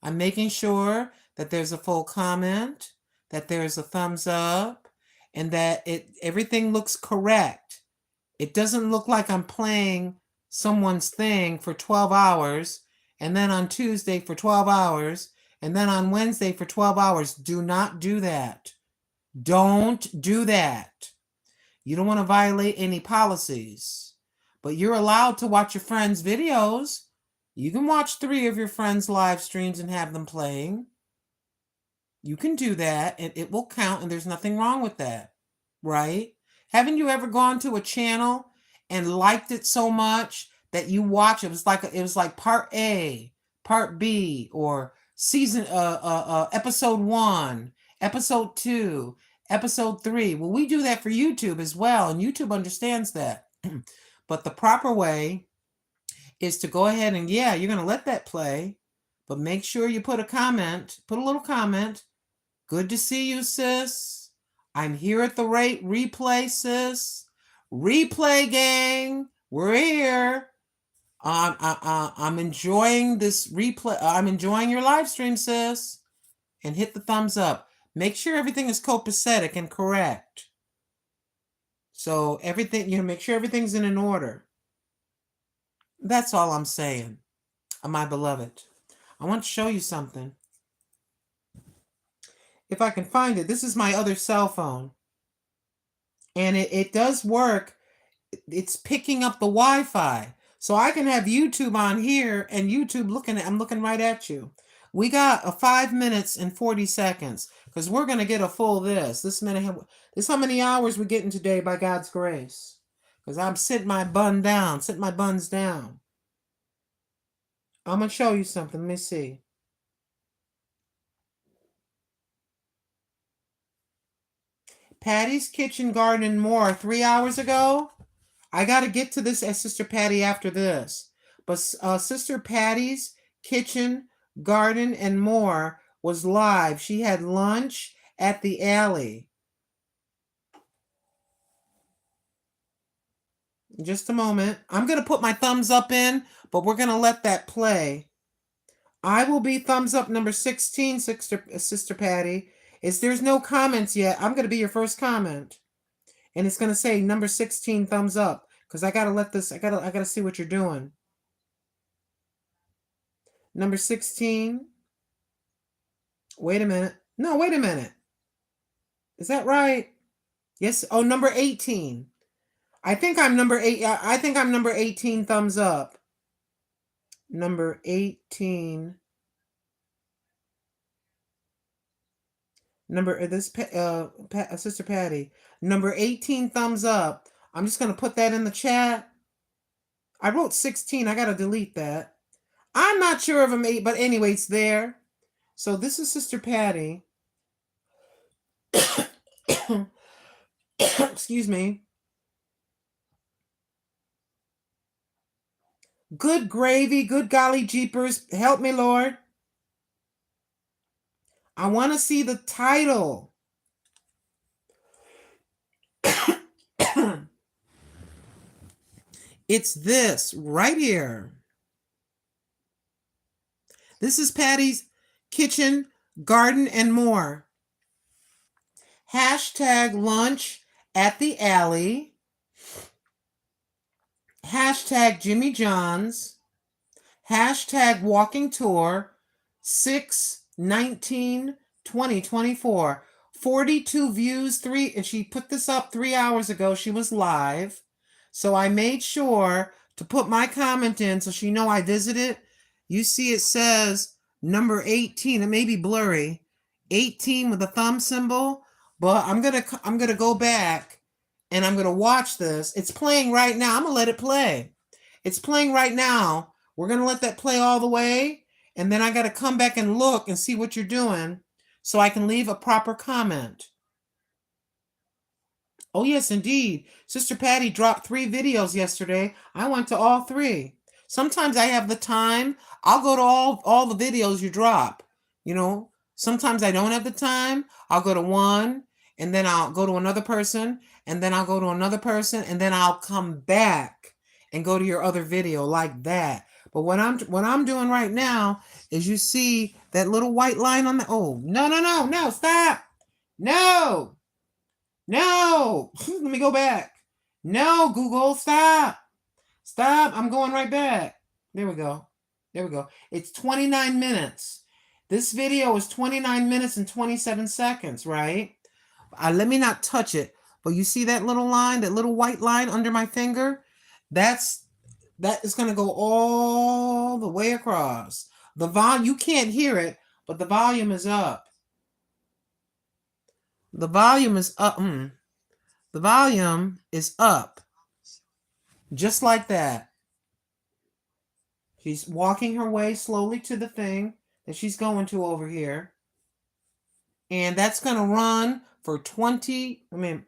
I'm making sure that there's a full comment, that there's a thumbs up, and that everything looks correct. It doesn't look like I'm playing someone's thing for 12 hours, and then on Tuesday for 12 hours, and then on Wednesday for 12 hours. Do not do that. Don't do that. You don't want to violate any policies, but you're allowed to watch your friends' videos. You can watch 3 of your friends' live streams and have them playing. You can do that, and it will count, and there's nothing wrong with that, right? Haven't you ever gone to a channel and liked it so much that you watch it? It was like part A, part B, or season episode 1, episode 2, episode 3. Well, we do that for YouTube as well, and YouTube understands that. But the proper way is to go ahead and, yeah, you're going to let that play, but make sure you put a little comment. Good to see you, sis. I'm here at the replay, sis. Replay gang, we're here. I'm enjoying this replay. I'm enjoying your live stream, sis. And hit the thumbs up. Make sure everything is copacetic and correct. So everything, make sure everything's in an order. That's all I'm saying, my beloved. I want to show you something. If I can find it, this is my other cell phone. And it does work. It's picking up the Wi-Fi. So I can have YouTube on here and YouTube I'm looking right at you. We got 5 minutes and 40 seconds because we're going to get a full this. This how many hours we're getting today by God's grace. Because I'm sitting my buns down. I'm going to show you something. Let me see. Patty's Kitchen Garden and More 3 hours ago. I got to get to this at Sister Patty after this. But Sister Patty's Kitchen Garden and More was live. She had lunch at the alley. Just a moment. I'm going to put my thumbs up in, but we're going to let that play. I will be thumbs up number 16, Sister Patty. There's no comments yet. I'm going to be your first comment. And it's going to say number 16 thumbs up. Because I got to let this, I got to see what you're doing. Number 16. Wait a minute. No, wait a minute. Is that right? Yes. Oh, number 18. I think I'm number 8. I think I'm number 18 thumbs up. Number 18. Sister Patty. Number 18 thumbs up. I'm just going to put that in the chat. I wrote 16. I got to delete that. I'm not sure if I'm 8, but anyway, it's there. So this is Sister Patty. Excuse me. Good gravy, good golly jeepers. Help me, Lord. I want to see the title. It's this right here. This is Patty's Kitchen, Garden, and More. Hashtag lunch at the alley. Hashtag Jimmy John's. Hashtag walking tour. 6/19/2024. 42 views, and she put this up 3 hours ago. She was live. So I made sure to put my comment in so she know I visited. You see it says number 18. It may be blurry. 18 with a thumb symbol. But I'm gonna go back and I'm gonna watch this. It's playing right now. I'm gonna let it play. It's playing right now. We're gonna let that play all the way. And then I got to come back and look and see what you're doing so I can leave a proper comment. Oh, yes, indeed. Sister Patty dropped 3 videos yesterday. I went to all 3. Sometimes I have the time. I'll go to all the videos you drop. You know, sometimes I don't have the time. I'll go to one, and then I'll go to another person, and then I'll go to another person, and then I'll come back and go to your other video like that. But what I'm doing right now is you see that little white line on the, oh, no, stop. No. Let me go back. No, Google, stop. I'm going right back. There we go. It's 29 minutes. This video is 29 minutes and 27 seconds, right? Let me not touch it. But you see that little line, that little white line under my finger? That is going to go all the way across. The volume, you can't hear it, but the volume is up. The volume is up. The volume is up. Just like that. She's walking her way slowly to the thing that she's going to over here. And that's going to run for 29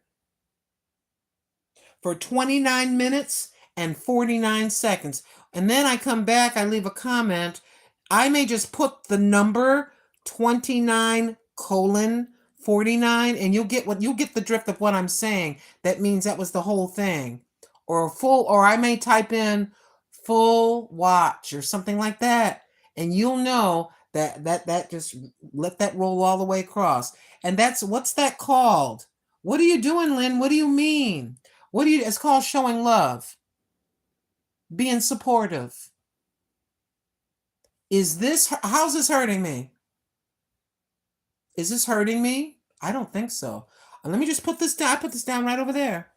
minutes and 49 seconds. And then I come back, I leave a comment. I may just put the number 29:49, and you'll get the drift of what I'm saying. That means that was the whole thing. Or I may type in full watch or something like that. And you'll know that just let that roll all the way across. And what's that called? What are you doing, Lynn? What do you mean? It's called showing love. Being supportive. How's this hurting me? Is this hurting me? I don't think so. Let me just put this down. I put this down right over there.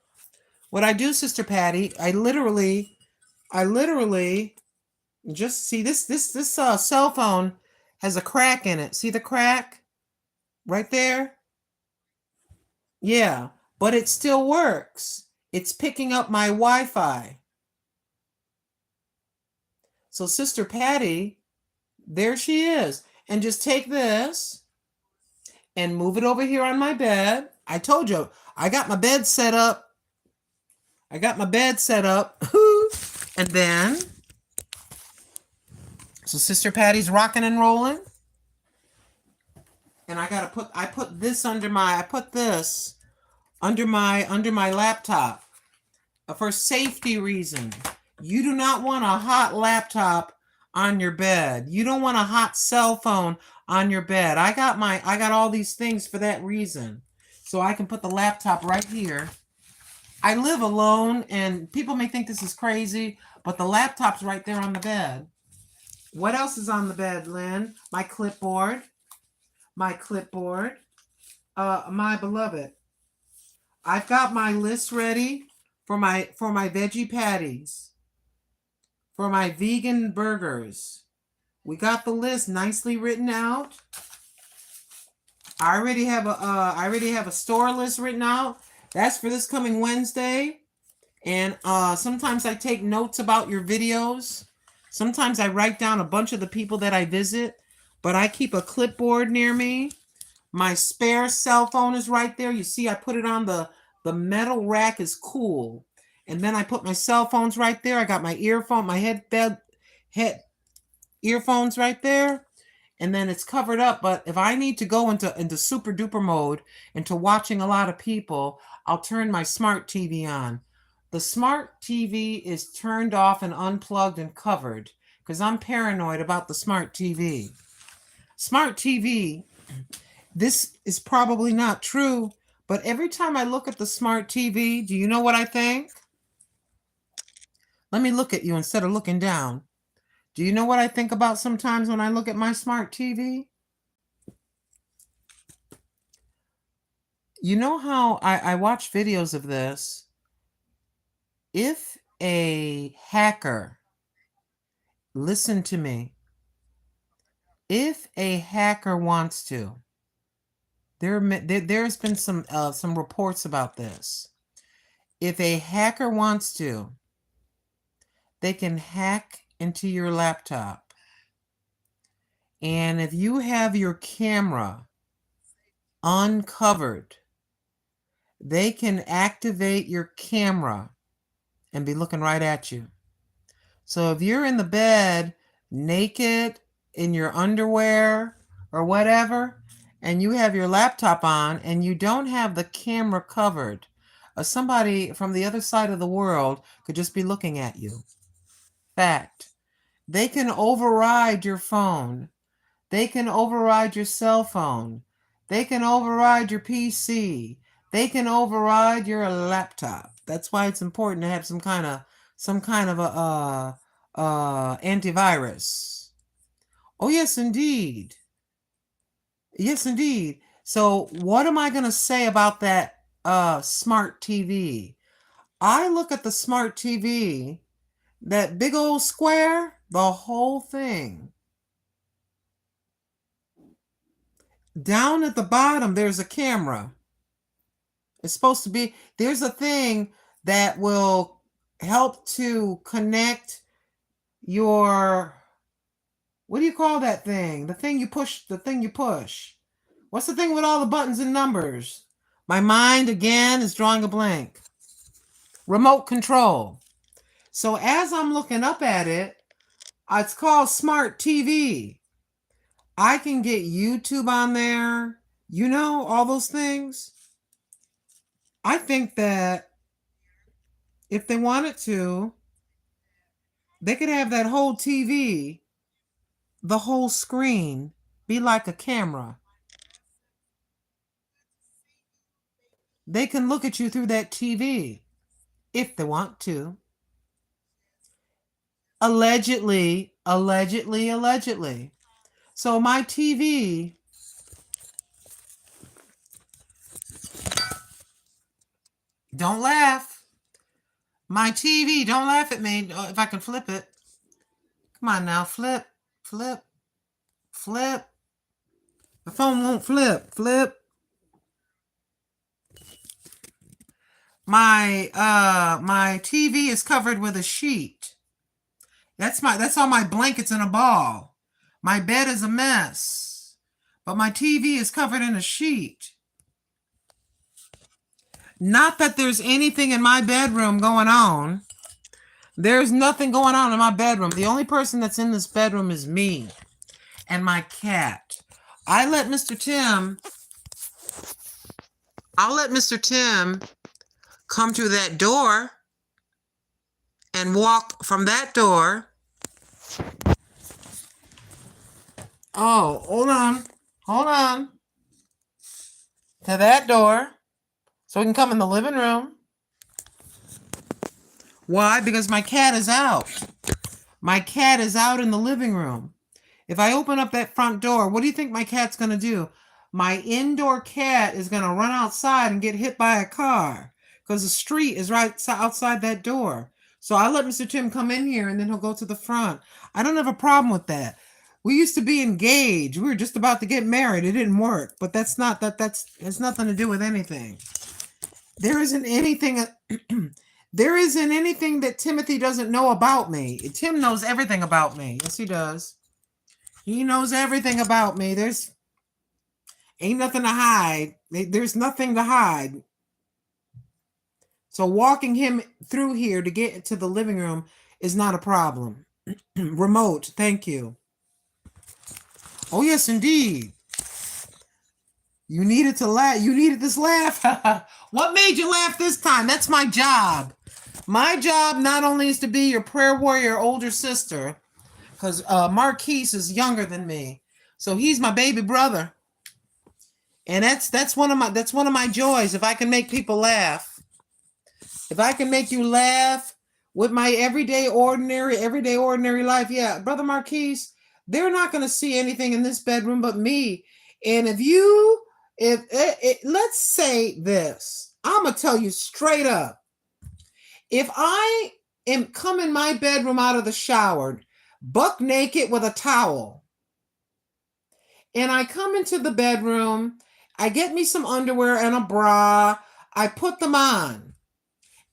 What I do, Sister Patty, I literally just see this cell phone has a crack in it. See the crack right there? Yeah, but it still works. It's picking up my Wi-Fi. So Sister Patty, there she is. And just take this and move it over here on my bed. I told you, I got my bed set up. And then, so Sister Patty's rocking and rolling. And I put this under my laptop for safety reason. You do not want a hot laptop on your bed. You don't want a hot cell phone on your bed. I got all these things for that reason. So I can put the laptop right here. I live alone and people may think this is crazy, but the laptop's right there on the bed. What else is on the bed, Lynn? My clipboard. My beloved. I've got my list ready for my veggie patties, for my vegan burgers. We got the list nicely written out. I already have a store list written out. That's for this coming Wednesday. And sometimes I take notes about your videos. Sometimes I write down a bunch of the people that I visit, but I keep a clipboard near me. My spare cell phone is right there. You see, I put it on the metal rack is cool. And then I put my cell phones right there. I got my earphones right there. And then it's covered up. But if I need to go into super duper mode, into watching a lot of people, I'll turn my smart TV on. The smart TV is turned off and unplugged and covered because I'm paranoid about the smart TV. Smart TV, this is probably not true, but every time I look at the smart TV, do you know what I think? Let me look at you instead of looking down. Do you know what I think about sometimes when I look at my smart TV? You know how I watch videos of this? If a hacker, listen to me, if a hacker wants to, there's been some reports about this. If a hacker wants to, they can hack into your laptop. And if you have your camera uncovered, they can activate your camera and be looking right at you. So if you're in the bed naked in your underwear or whatever, and you have your laptop on and you don't have the camera covered, somebody from the other side of the world could just be looking at you. Fact. They can override your phone. They can override your cell phone. They can override your PC. They can override your laptop. That's why it's important to have some kind of a antivirus. Oh, yes, indeed. Yes, indeed. So what am I going to say about that smart TV? I look at the smart TV, that big old square, the whole thing. Down at the bottom, there's a camera. It's supposed to be, there's a thing that will help to connect your, what do you call that thing? The thing you push. What's the thing with all the buttons and numbers? My mind, again, is drawing a blank. Remote control. So as I'm looking up at it, it's called Smart TV. I can get YouTube on there. You know, all those things. I think that if they wanted to, they could have that whole TV, the whole screen, be like a camera. They can look at you through that TV if they want to. Allegedly. So my TV, don't laugh. My TV, don't laugh at me if I can flip it. Come on now, flip. The phone won't flip. my TV is covered with a sheet. That's all my blankets in a ball. My bed is a mess. But my TV is covered in a sheet. Not that there's anything in my bedroom going on. There's nothing going on in my bedroom. The only person that's in this bedroom is me and my cat. I'll let Mr. Tim come to that door and walk from that door. Oh, hold on. To that door. So we can come in the living room. Why? Because my cat is out. My cat is out in the living room. If I open up that front door, what do you think my cat's going to do? My indoor cat is going to run outside and get hit by a car because the street is right outside that door. So I let Mr. Tim come in here and then he'll go to the front. I don't have a problem with that. We used to be engaged. We were just about to get married. It didn't work, but that's it's nothing to do with anything. There isn't anything that Timothy doesn't know about me. Tim knows everything about me. Yes, he does. He knows everything about me. There's ain't nothing to hide. There's nothing to hide. So walking him through here to get to the living room is not a problem. Remote, thank you. Oh, yes, indeed. You needed to laugh. You needed this laugh. What made you laugh this time? That's my job. My job not only is to be your prayer warrior older sister, because Marquise is younger than me, so he's my baby brother, and that's one of my joys. If I can make people laugh, if I can make you laugh with my everyday ordinary life, yeah, brother Marquise, they're not going to see anything in this bedroom but me. And if let's say this, I'm gonna tell you straight up. If I am come in my bedroom out of the shower, buck naked with a towel, and I come into the bedroom, I get me some underwear and a bra, I put them on,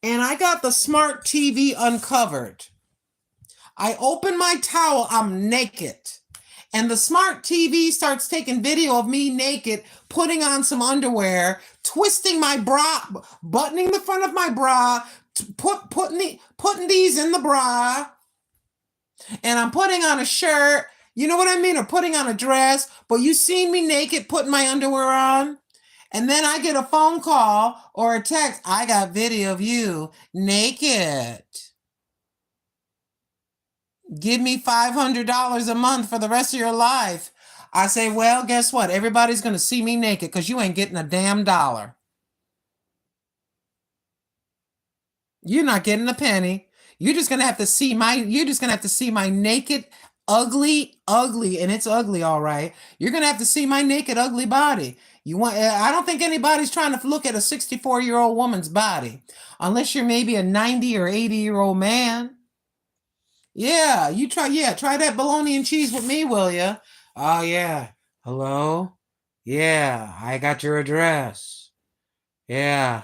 and I got the smart TV uncovered. I open my towel, I'm naked. And the smart TV starts taking video of me naked, putting on some underwear, twisting my bra, buttoning the front of my bra, putting these in the bra, and I'm putting on a shirt, you know what I mean, or putting on a dress, but you seen me naked putting my underwear on, and then I get a phone call or a text, I got video of you naked. Give me $500 a month for the rest of your life. I say, well, guess what? Everybody's going to see me naked because you ain't getting a damn dollar. You're not getting a penny. You're just going to have to see my naked, ugly, and it's ugly, all right. You're going to have to see my naked, ugly body. I don't think anybody's trying to look at a 64-year-old woman's body unless you're maybe a 90 or 80-year-old man. Yeah, try that bologna and cheese with me, will ya? Oh, yeah. Hello? Yeah, I got your address. Yeah,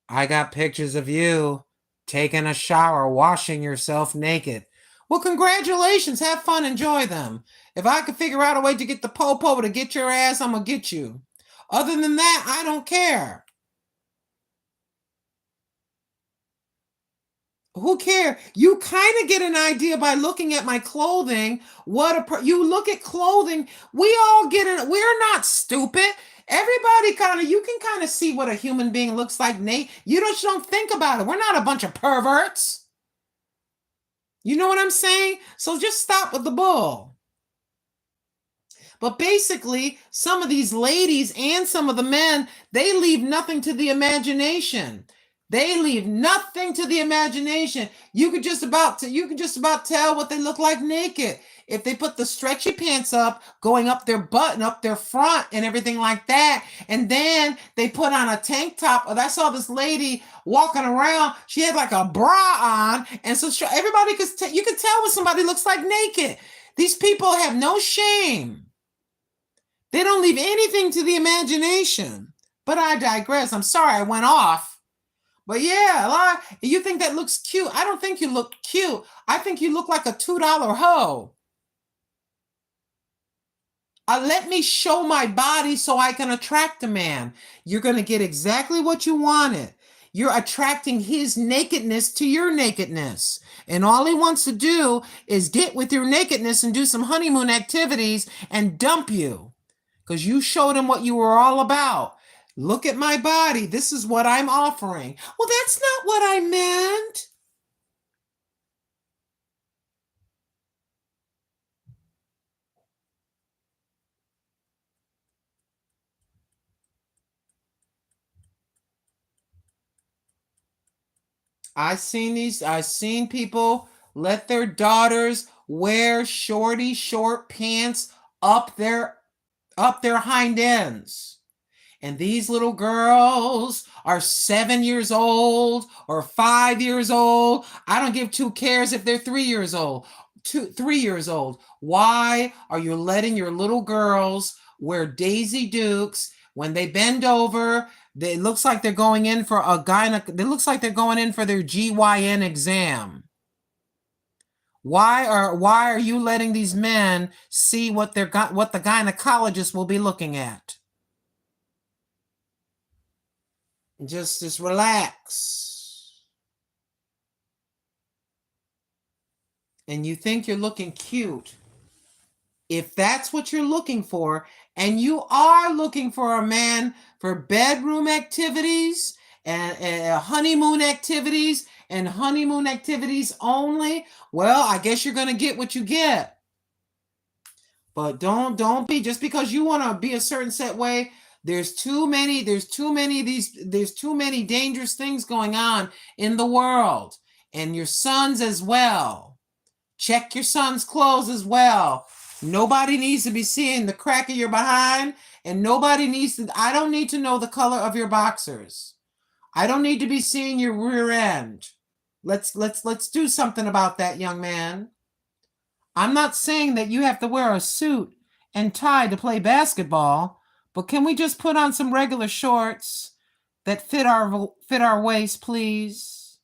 I got pictures of you taking a shower, washing yourself naked. Well, congratulations. Have fun. Enjoy them. If I could figure out a way to get the popo to get your ass, I'm going to get you. Other than that, I don't care. Who cares? You kind of get an idea by looking at my clothing. You look at clothing. We all get it. We're not stupid. Everybody you can kind of see what a human being looks like, Nate. You don't think about it. We're not a bunch of perverts. You know what I'm saying? So just stop with the bull. But basically, some of these ladies and some of the men, they leave nothing to the imagination. They leave nothing to the imagination. You could just about tell what they look like naked. If they put the stretchy pants up, going up their butt and up their front and everything like that, and then they put on a tank top. I saw this lady walking around. She had like a bra on, and so everybody you could tell when somebody looks like naked. These people have no shame. They don't leave anything to the imagination. But I digress. I'm sorry I went off. But yeah, you think that looks cute. I don't think you look cute. I think you look like a $2 hoe. Let me show my body so I can attract a man. You're going to get exactly what you wanted. You're attracting his nakedness to your nakedness. And all he wants to do is get with your nakedness and do some honeymoon activities and dump you. Because you showed him what you were all about. Look at my body. This is what I'm offering. Well, that's not what I meant. I seen people let their daughters wear short pants up their hind ends. And these little girls are 7 years old or 5 years old. I don't give two cares if they're 3 years old. 3 years old. Why are you letting your little girls wear Daisy Dukes when they bend over? It looks like they're going in for it looks like they're going in for their GYN exam. Why are you letting these men see what the gynecologist will be looking at? Just relax. And you think you're looking cute. If that's what you're looking for, and you are looking for a man for bedroom activities and honeymoon activities and honeymoon activities only, well, I guess you're going to get what you get. But don't be, just because you want to be a certain set way. There's too many dangerous things going on in the world, and your sons as well. Check your son's clothes as well. Nobody needs to be seeing the crack of your behind, and I don't need to know the color of your boxers. I don't need to be seeing your rear end. Let's do something about that, young man. I'm not saying that you have to wear a suit and tie to play basketball, but can we just put on some regular shorts that fit our waist, please?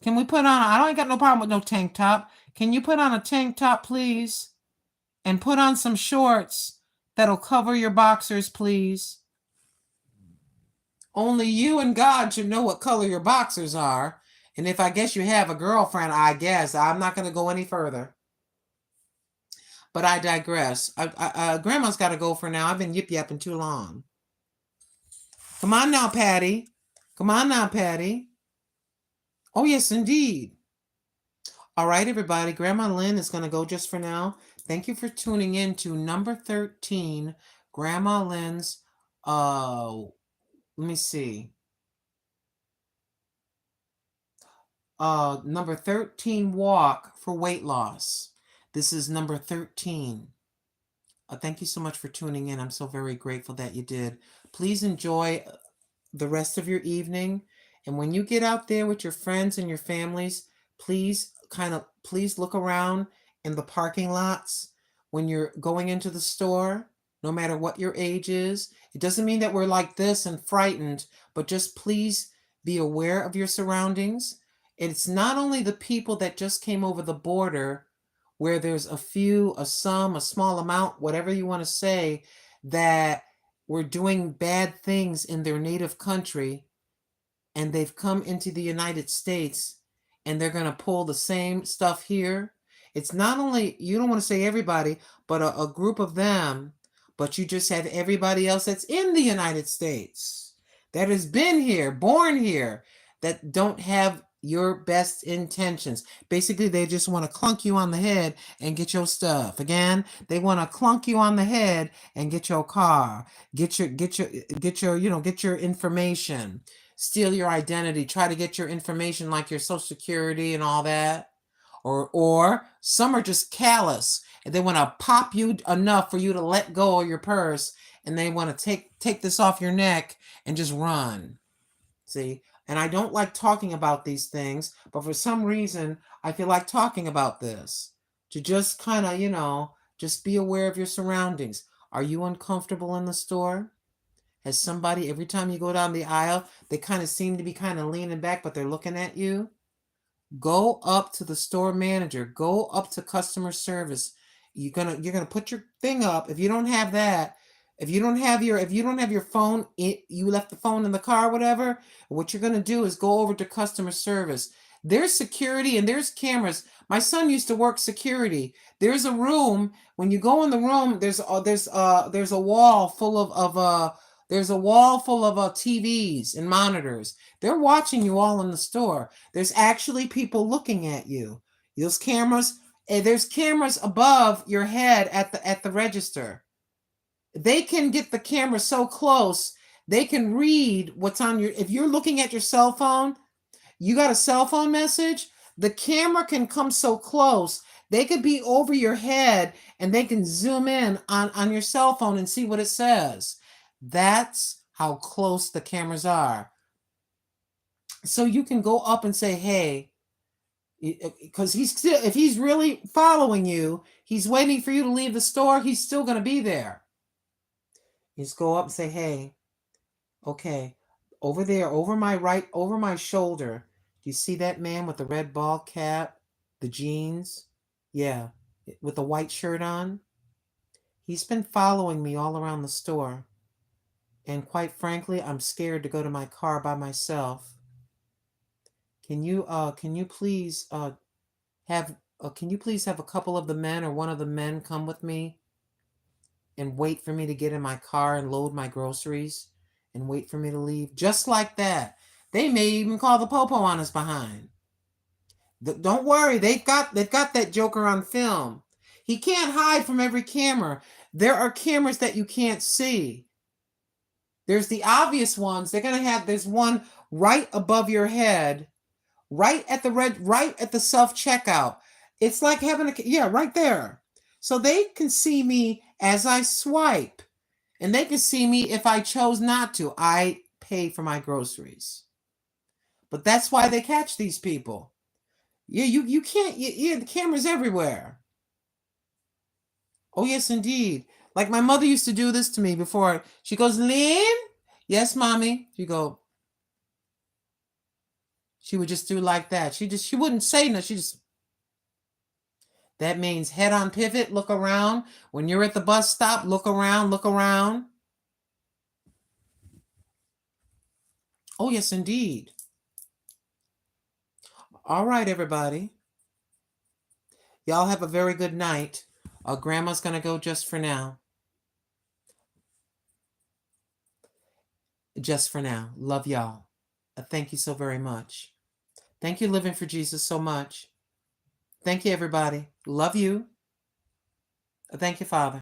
Can we put on, I ain't got no problem with no tank top. Can you put on a tank top, please? And put on some shorts that'll cover your boxers, please. Only you and God should know what color your boxers are. And if I guess you have a girlfriend, I guess I'm not going to go any further. But I digress. Grandma's got to go for now. I've been yip-yapping too long. Come on now, Patty. Come on now, Patty. Oh, yes, indeed. All right, everybody. Grandma Lynn is going to go just for now. Thank you for tuning in to number 13, Grandma Lynn's, let me see. Number 13 walk for weight loss. This is number 13. Thank you so much for tuning in. I'm so very grateful that you did. Please enjoy the rest of your evening. And when you get out there with your friends and your families, please look around in the parking lots when you're going into the store, no matter what your age is. It doesn't mean that we're like this and frightened, but just please be aware of your surroundings. It's not only the people that just came over the border, where there's a small amount, whatever you want to say, that were doing bad things in their native country, and they've come into the United States, and they're going to pull the same stuff here. It's not only, you don't want to say everybody, but a group of them, but you just have everybody else that's in the United States, that has been here, born here, that don't have your best intentions. Basically, they just want to clunk you on the head and get your stuff. Again, they want to clunk you on the head and get your car, get your information, steal your identity, try to get your information like your social security and all that. Or some are just callous and they want to pop you enough for you to let go of your purse, and they want to take this off your neck and just run. See? And I don't like talking about these things, but for some reason, I feel like talking about this to just kind of, just be aware of your surroundings. Are you uncomfortable in the store? Has somebody, every time you go down the aisle, they kind of seem to be kind of leaning back, but they're looking at you? Go up to the store manager. Go up to customer service. You're gonna put your thing up. If you don't have that, if you don't have your phone, you left the phone in the car, whatever. What you're gonna do is go over to customer service. There's security and there's cameras. My son used to work security. There's a room. When you go in the room, there's a wall full of TVs and monitors. They're watching you all in the store. There's actually people looking at you. There's cameras above your head at the register. They can get the camera so close, they can read what's on your, if you're looking at your cell phone, you got a cell phone message, the camera can come so close, they could be over your head and they can zoom in on your cell phone and see what it says. That's how close the cameras are. So you can go up and say, hey, because if he's really following you, he's waiting for you to leave the store, he's still going to be there. You just go up and say, hey, okay, over there, over my shoulder, do you see that man with the red ball cap, the jeans? Yeah, with the white shirt on? He's been following me all around the store. And quite frankly, I'm scared to go to my car by myself. Can you please have a couple of the men or one of the men come with me and wait for me to get in my car and load my groceries and wait for me to leave? Just like that. They may even call the popo on us behind. Don't worry, they've got that joker on film. He can't hide from every camera. There are cameras that you can't see. There's the obvious ones. There's one right above your head, right at the self-checkout. It's like having right there. So they can see me as I swipe, and they can see me if I chose not to. I pay for my groceries. But that's why they catch these people. Yeah, you can't, the camera's everywhere. Oh, yes, indeed. Like my mother used to do this to me before. She goes, Lynn? Yes, mommy. She would just do like that. She wouldn't say nothing. That means head on pivot, look around. When you're at the bus stop, look around, look around. Oh, yes, indeed. All right, everybody. Y'all have a very good night. Grandma's going to go just for now. Just for now. Love y'all. Thank you so very much. Thank you, Living for Jesus, so much. Thank you, everybody. Love you. Thank you, Father.